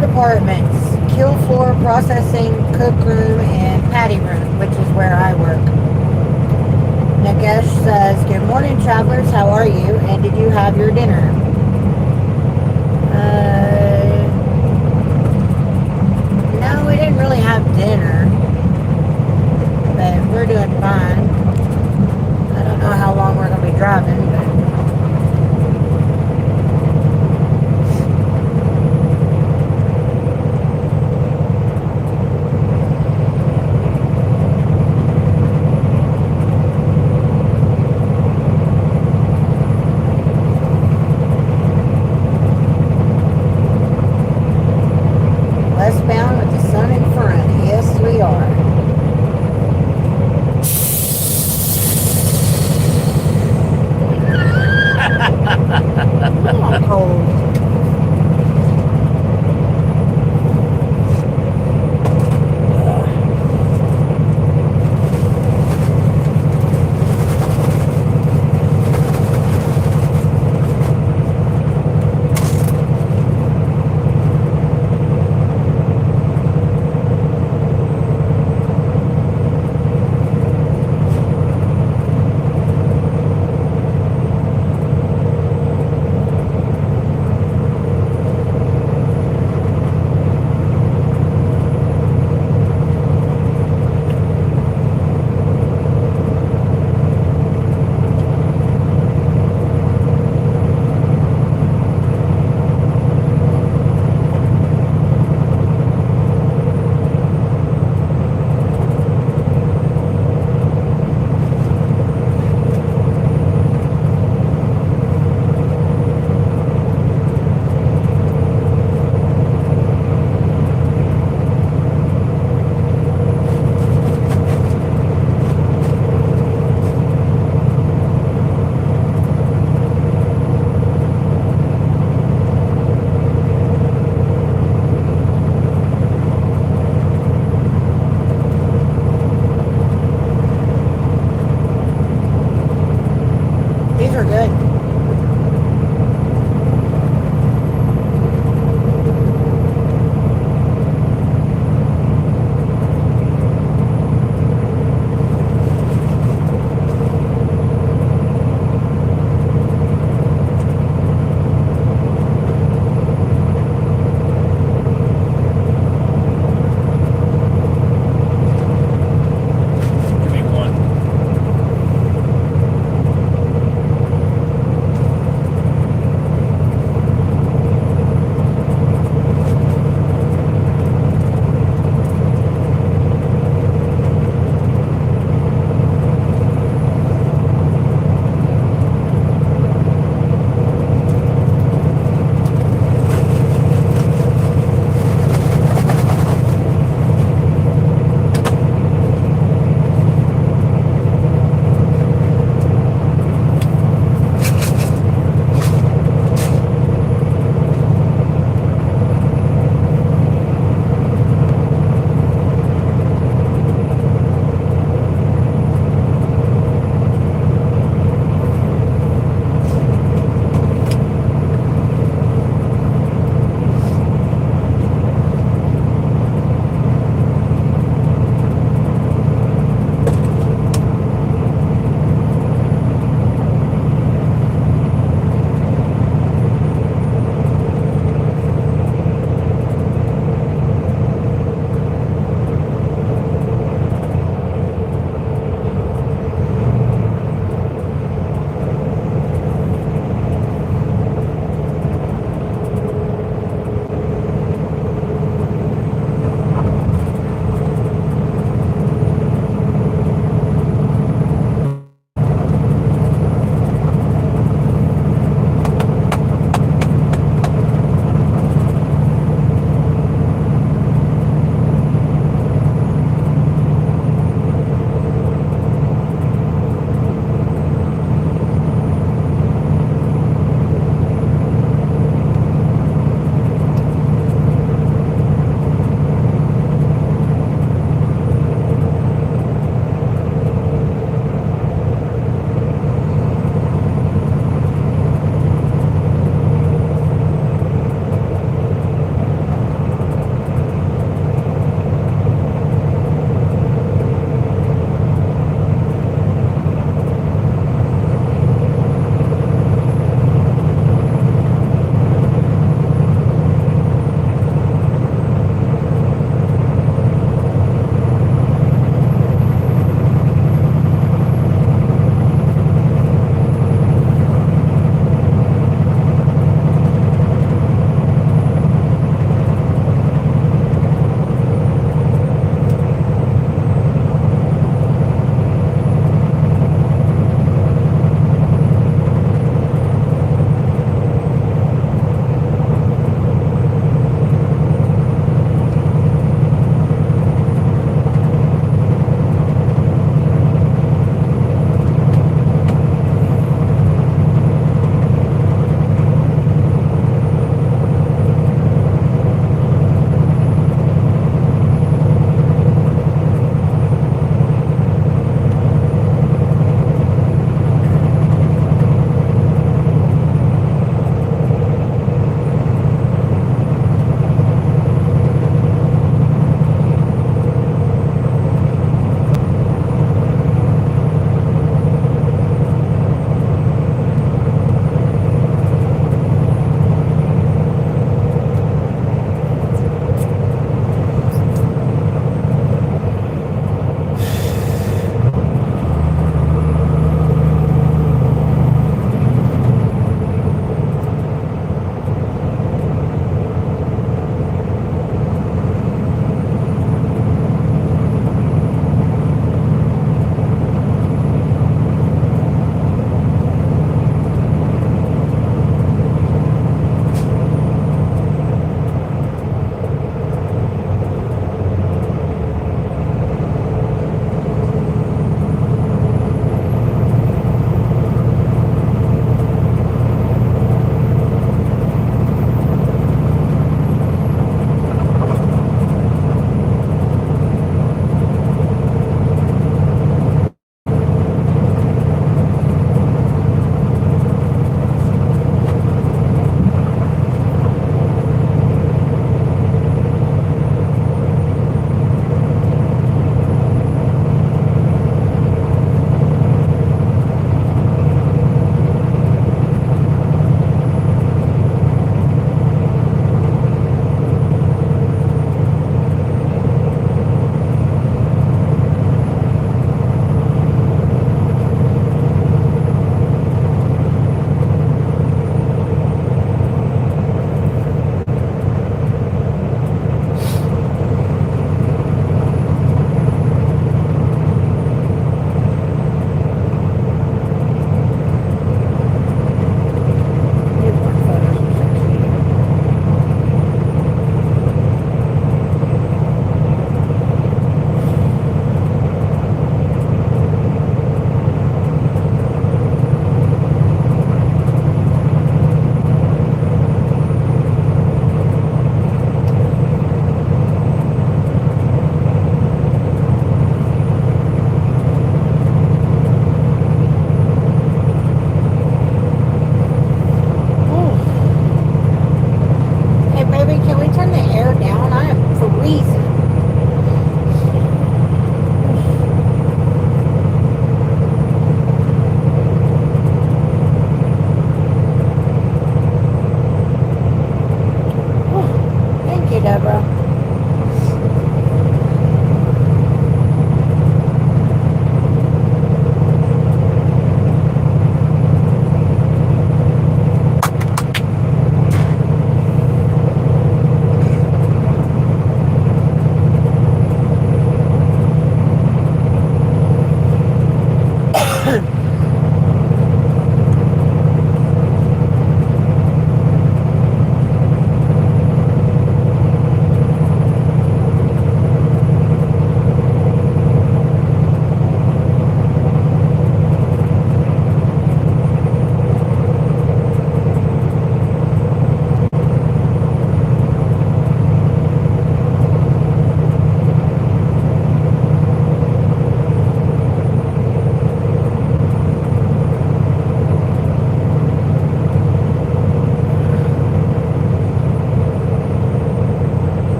Departments: kill floor, processing, cook room, and patty room, which is where I work. Nagesh says, good morning, travelers. How are you? And did you have your dinner? No, we didn't really have dinner, but we're doing fine. I don't know how long we're going to be driving, but westbound with the sun in front. Yes, we are.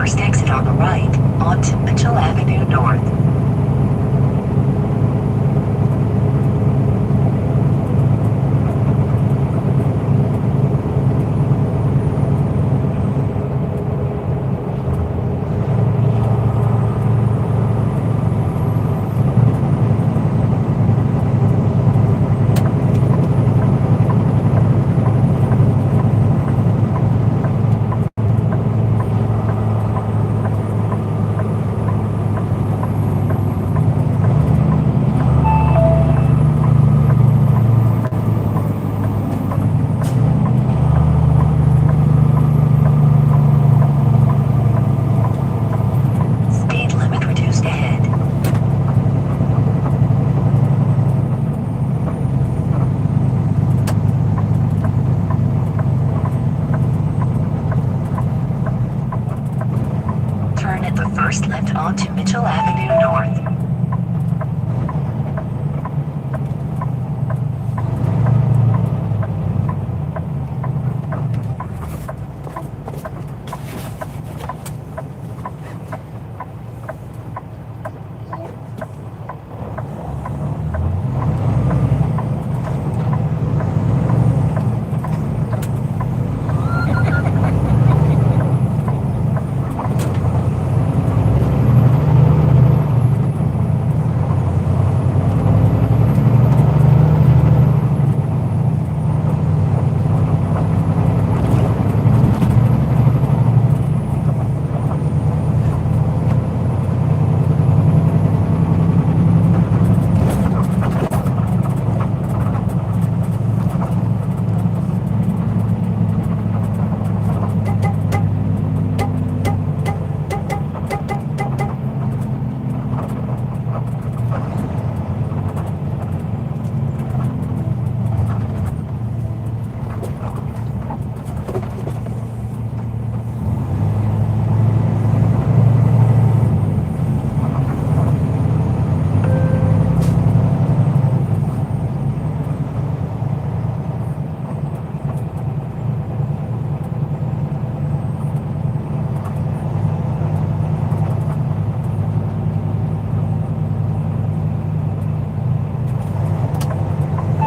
first exit on the right, onto Mitchell Avenue North. Speed limit reduced ahead. Turn at the first left onto Mitchell Avenue North.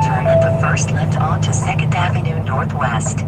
Turn at the first left onto 2nd Avenue Northwest.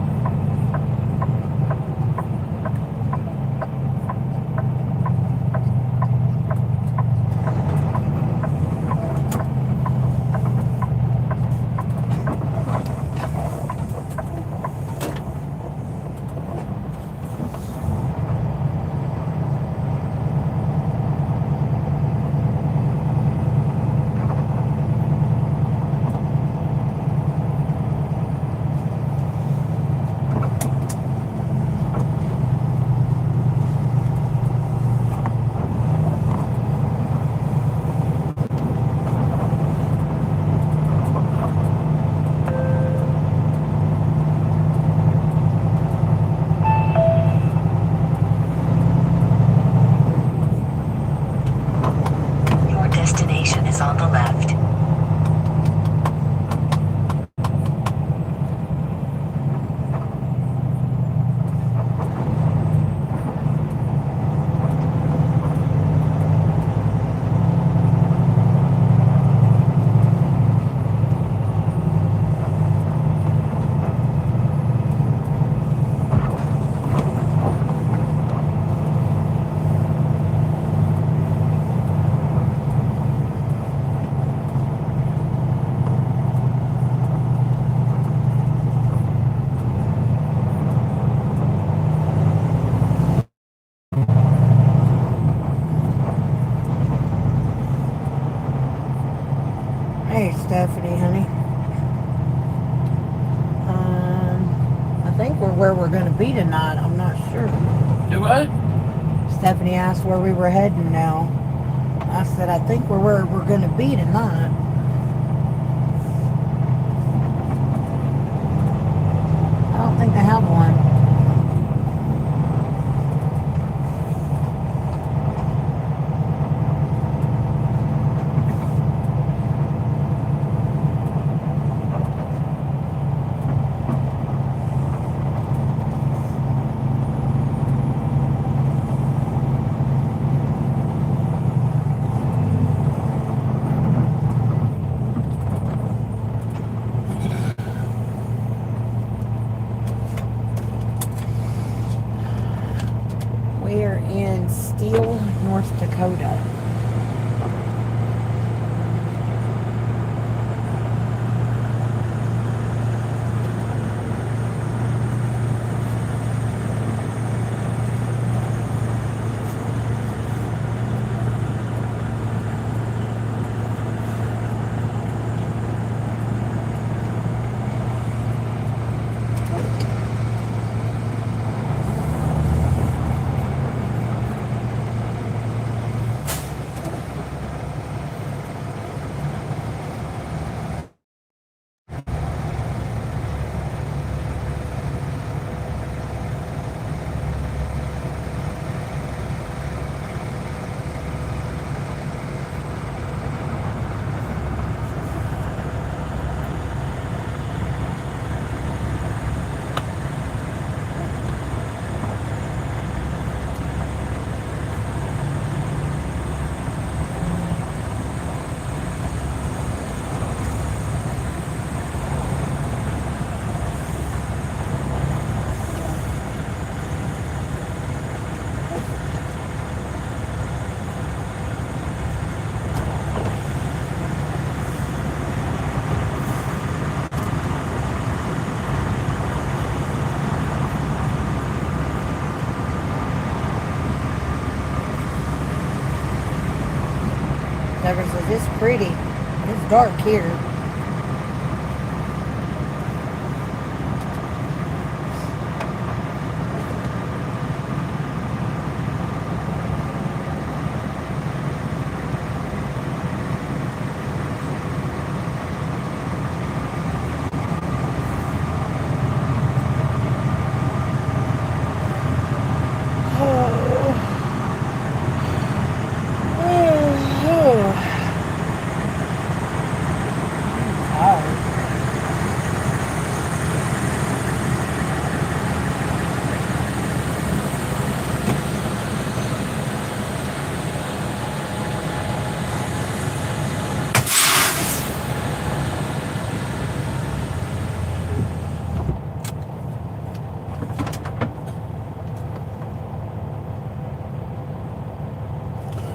Your destination is on the left. Hey, Stephanie, honey. I think we're where we're going to be tonight. I'm not sure. Do what? Stephanie asked where we were heading now. I said, I think we're where we're going to be tonight. I don't think they have one. Steele, North Dakota. Never says it's pretty. It's dark here.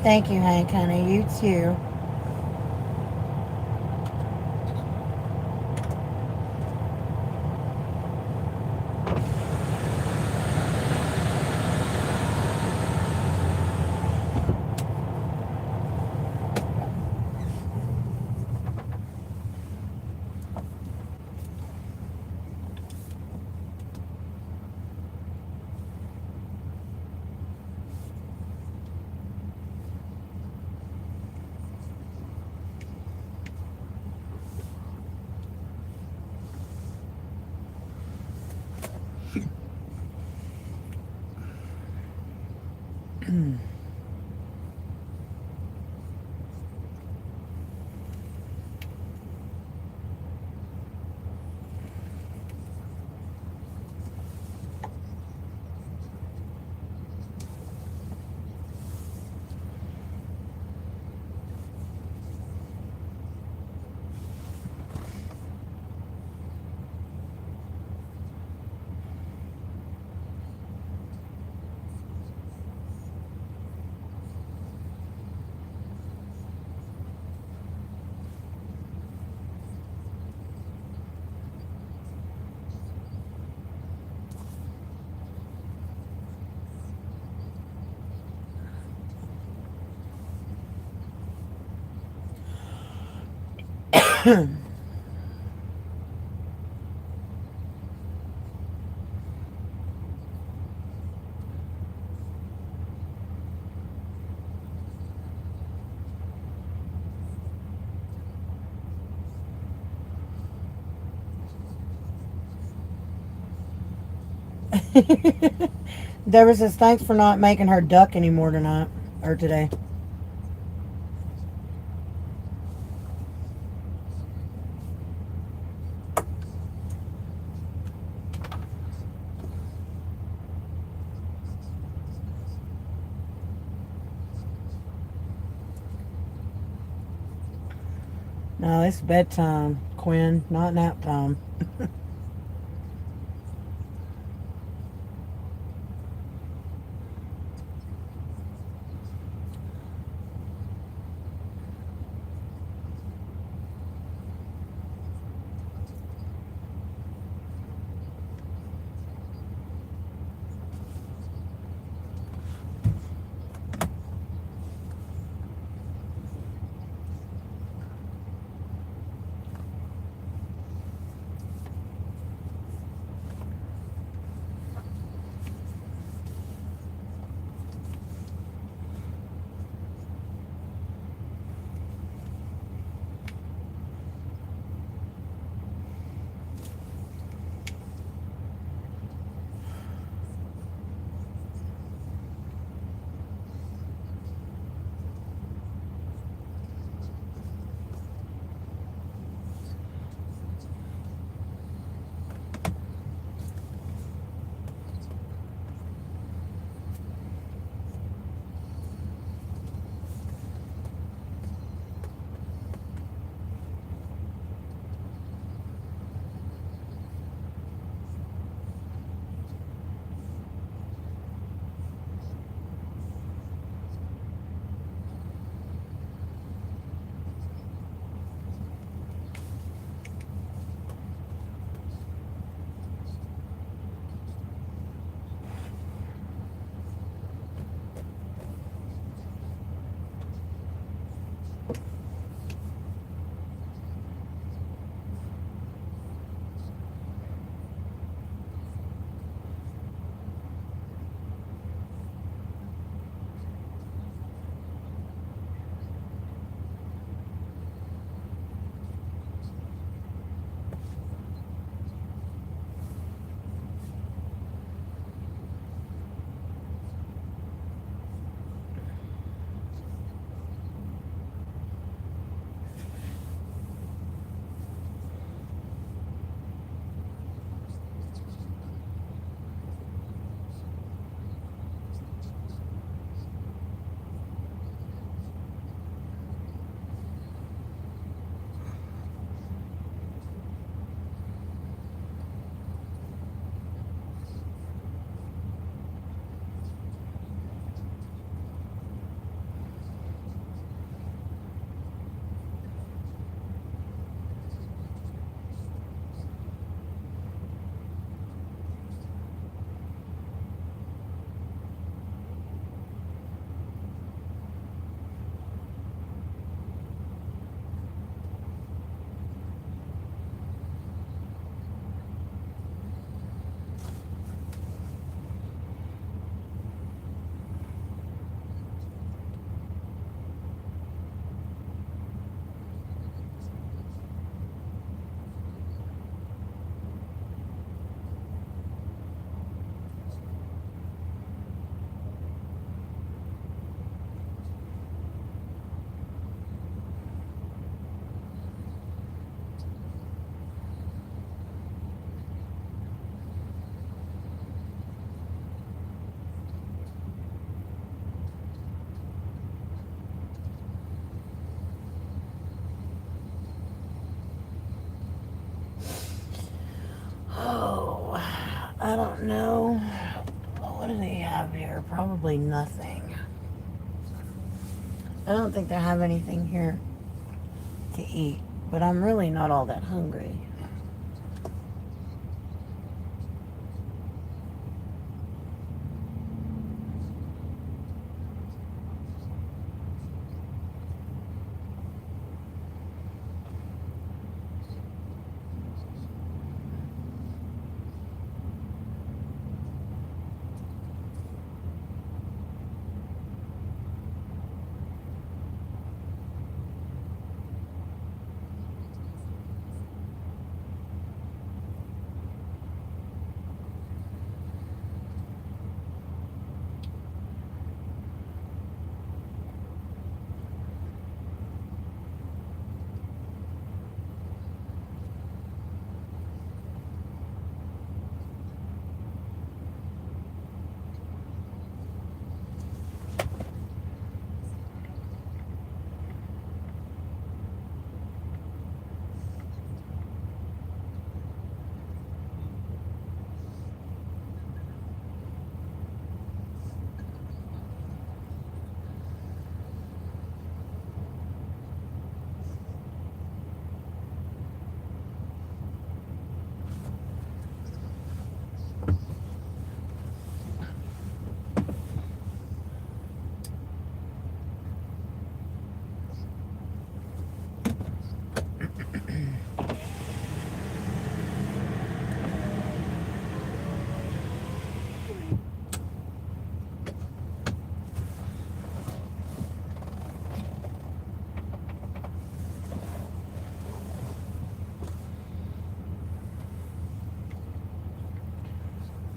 Thank you, Hank, honey. You too. Deborah says, thanks for not making her duck anymore tonight, or today. No, it's bedtime, Quinn, not nap time. I don't know. What do they have here? Probably nothing. I don't think they have anything here to eat, but I'm really not all that hungry.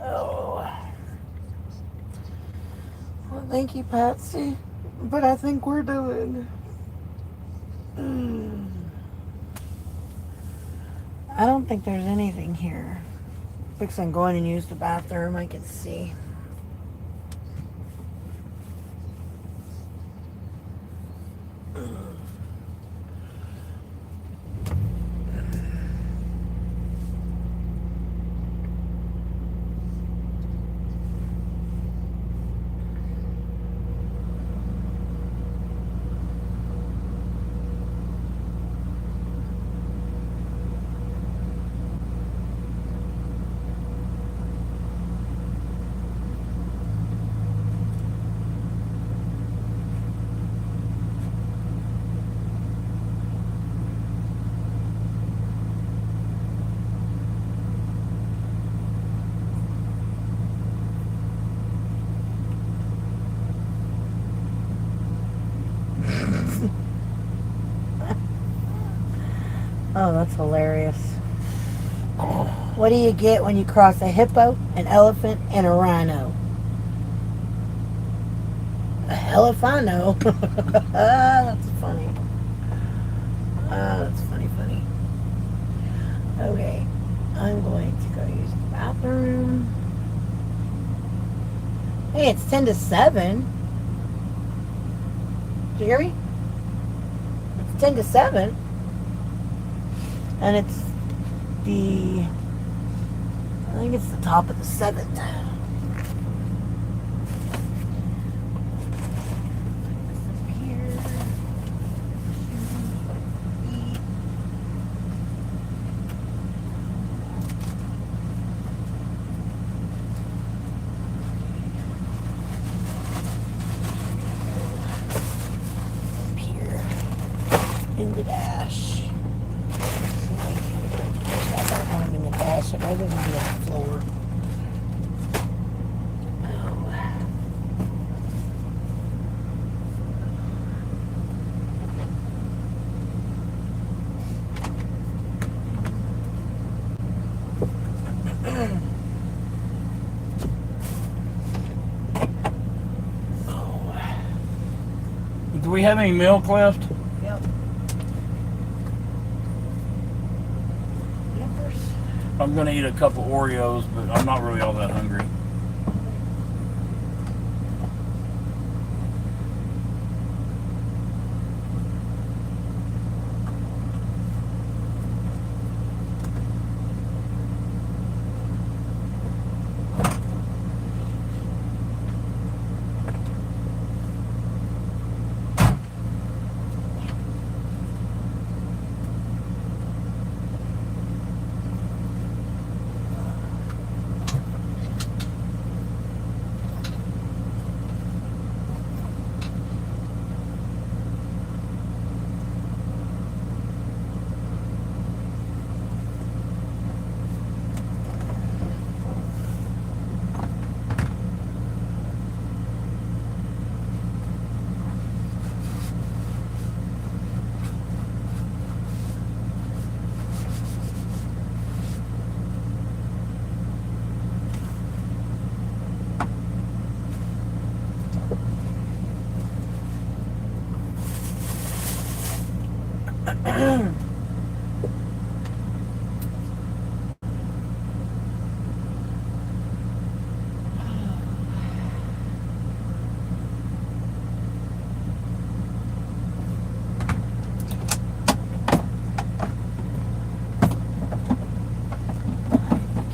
Oh. Well, thank you, Patsy. But I think we're doing. I don't think there's anything here. Fixing going and use the bathroom, I can see. Oh, that's hilarious. What do you get when you cross a hippo, an elephant, and a rhino? Hell if I know. That's funny. That's funny. Okay, I'm going to go use the bathroom. Hey, it's 10 to 7. Did you hear me? It's 10 to 7. And it's I think it's the top of the 7th. In the dash. I'm in the dash, I'd rather than be on the floor. Do we have any milk left? Yep. I'm gonna eat a couple Oreos, but I'm not really all that hungry.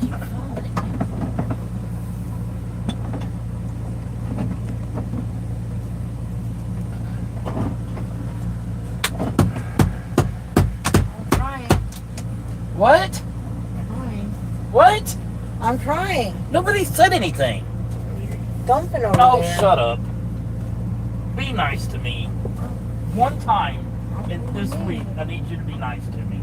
Keep falling. I'm trying. What? Trying. What? I'm trying. Nobody said anything. Dumping over Oh, there. shut up. Be nice to me. One time this week, I need you to be nice to me.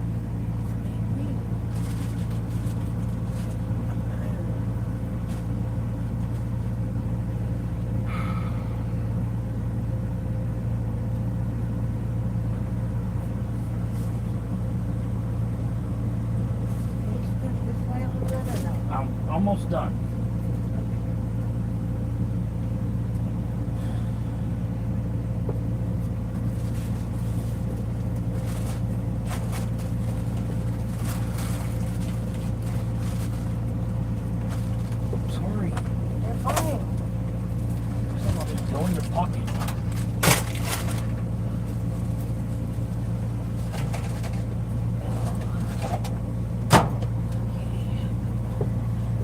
I'm almost done. Sorry. You're fine. Go in your pocket.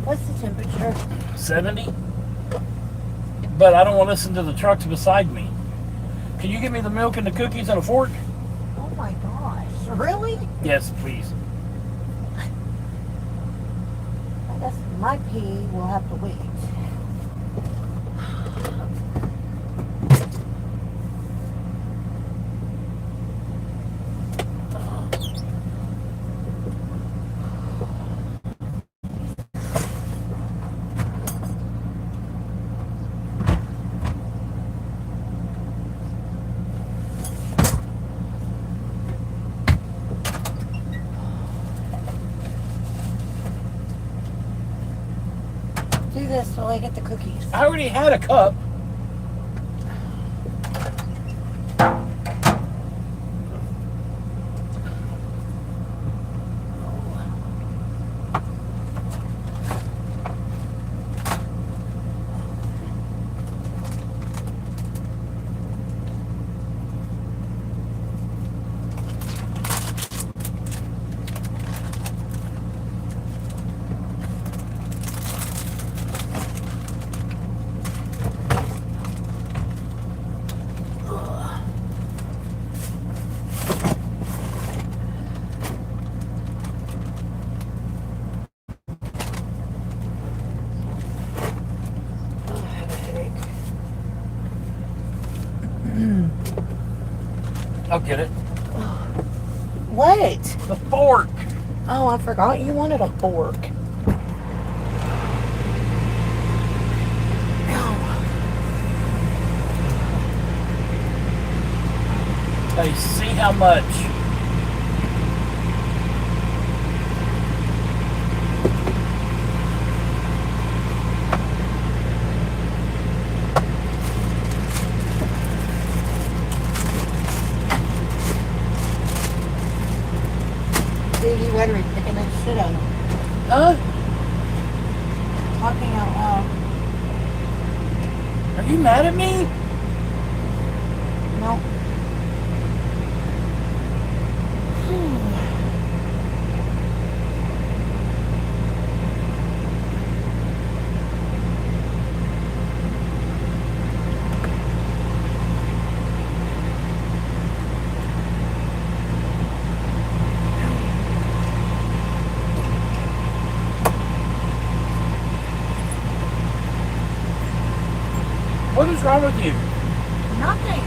What's the temperature? 70? But I don't want to listen to the trucks beside me. Can you give me the milk and the cookies and a fork? Oh my gosh. Really? Yes, please. I guess my pee will have to wait. Do this till I get the cookies. I already had a cup. Oh, I have a headache. I'll get it. What? The fork. Oh, I forgot you wanted a fork. Hey, see how much. See, you better be picking that shit up. Huh? Talking out loud. Are you mad at me? No. What is wrong with you? Nothing.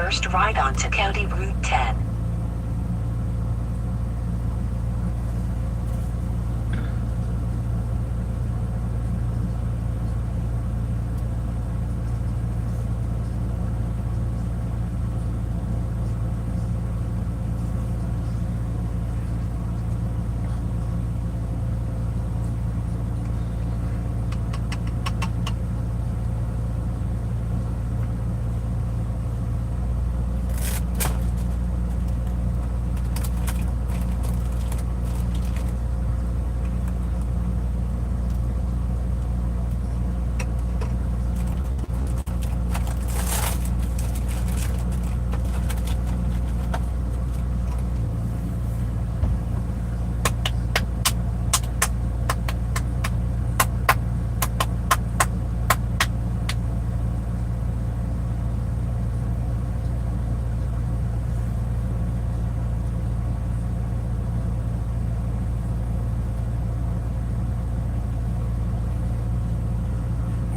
first right onto County Route 10.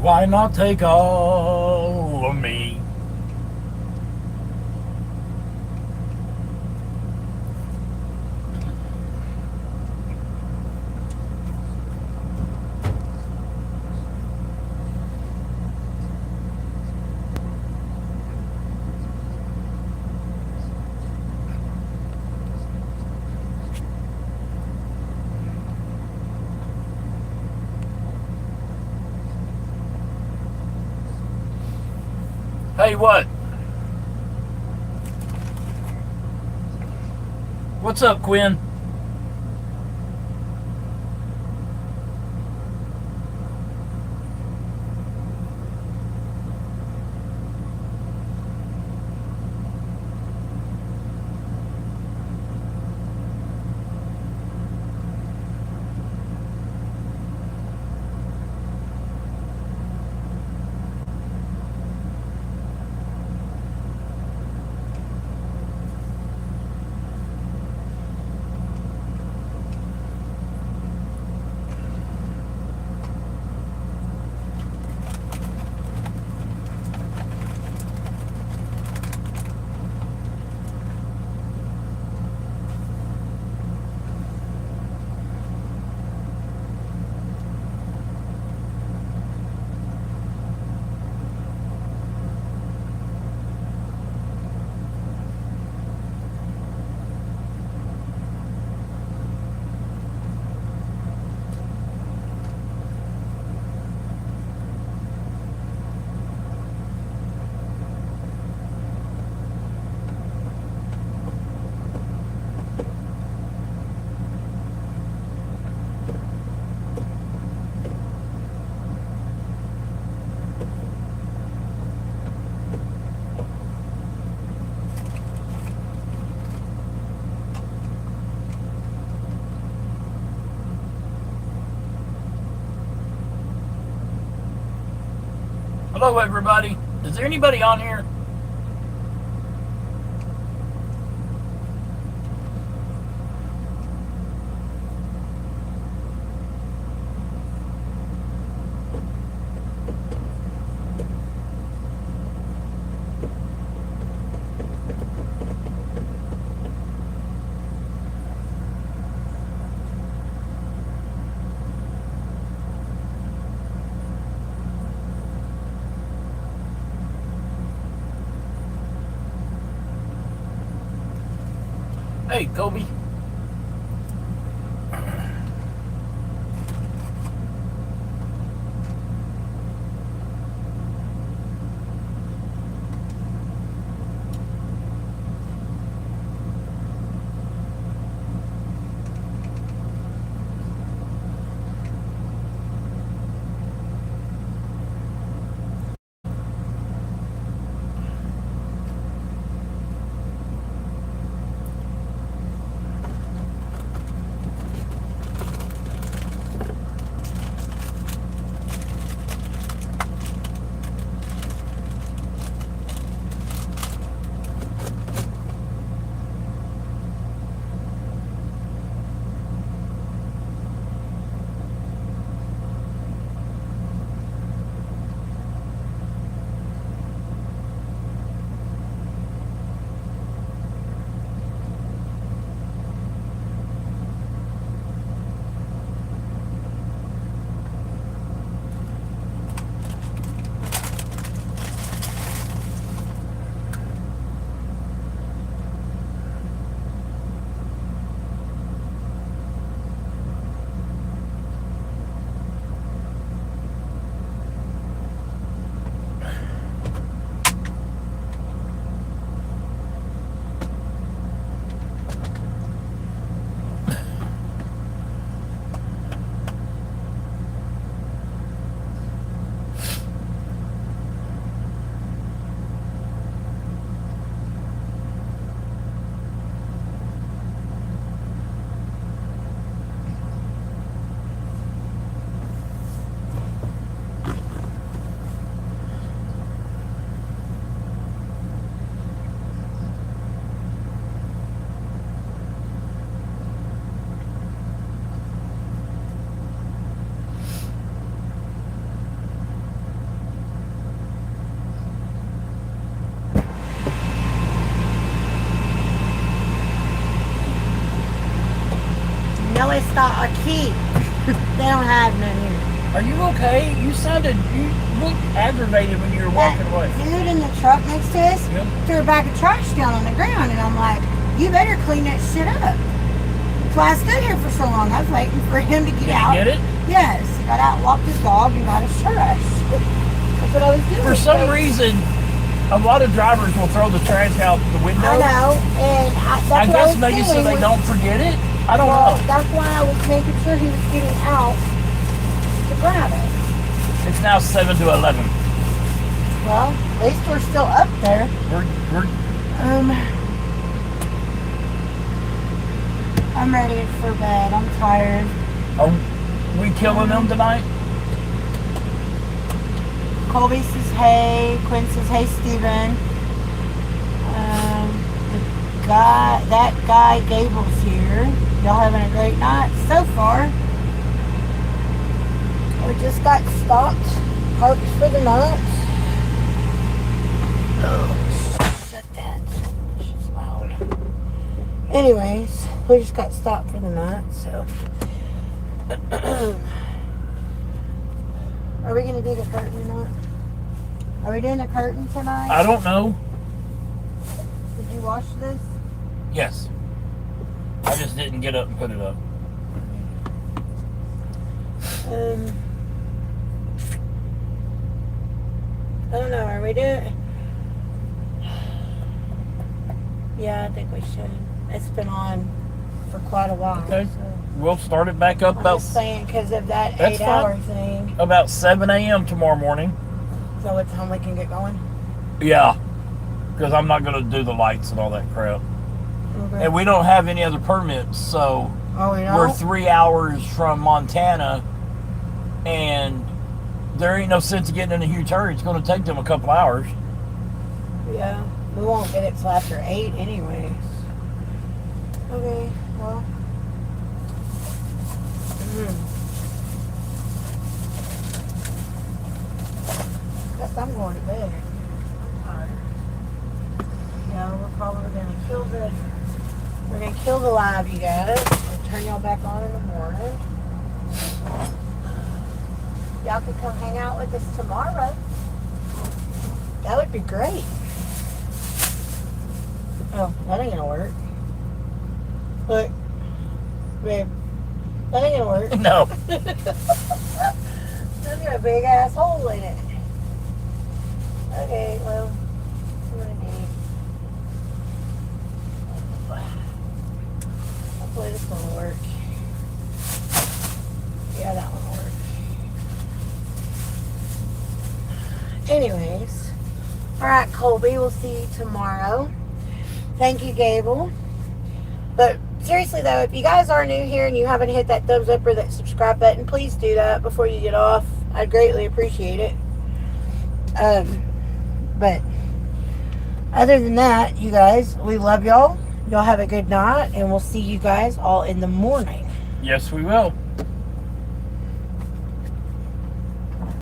Why not take all of me? Hey, what? What's up, Quinn? Hello, everybody. Is there anybody on here? Hey, Kobe. a stop, a key. They don't have none here. Are you okay? You looked aggravated when you were walking That away. dude in the truck next to us Yep. threw a bag of trash down on the ground, and I'm like, you better clean that shit up. So I stood here for so long. I was waiting for him to get Did out. you get it? Yes, he got out, walked his dog, and got his trash. That's what I was doing. For some reason, a lot of drivers will throw the trash out the window. I know, and that's I what guess was maybe so doing they was- don't forget it. I don't Well, know. that's why I was making sure he was getting out to grab it. It's now 7 to 11. Well, at least we're still up there. We're I'm ready for bed. I'm tired. are we killing them tonight? Colby says hey. Quinn says hey, Steven. That guy Gable's here. Y'all having a great night so far. We just got stopped, parked for the night. Oh, shut that. She's loud. Anyways, we just got stopped for the night, so. Are we gonna do the curtain or not? Are we doing the curtain tonight? I don't know. Did you wash this? Yes. I just didn't get up and put it up. I don't know. Are we doing? Yeah, I think we should. It's been on for quite a while. Okay. So. We'll start it back up I'm about just saying because of that That's 8-hour fine. thing. about 7 a.m. tomorrow morning. So it's time we can get going. Yeah. Because I'm not going to do the lights and all that crap. Okay. And we don't have any other permits, so Oh, we we're don't? 3 hours from Montana, and there ain't no sense of getting in a huge hurry. It's going to take them a couple hours. Yeah. We won't get it till after 8 anyways. Okay, well. Guess I'm going to bed. I'm tired. Yeah, we're probably we're gonna kill the live, you guys. We'll turn y'all back on in the morning. Y'all can come hang out with us tomorrow. That would be great. Oh, that ain't gonna work. Look, babe, that ain't gonna work. No. There's got a big ass hole in it. Okay, well, what do I need? Hopefully this one will work. Yeah, that one will work. Anyways, alright, Colby, we'll see you tomorrow. Thank you, Gable. But seriously though, if you guys are new here and you haven't hit that thumbs up or that subscribe button, please do that before you get off. I'd greatly appreciate it. But other than that, you guys, we love y'all. Y'all have a good night, and we'll see you guys all in the morning. Yes, we will.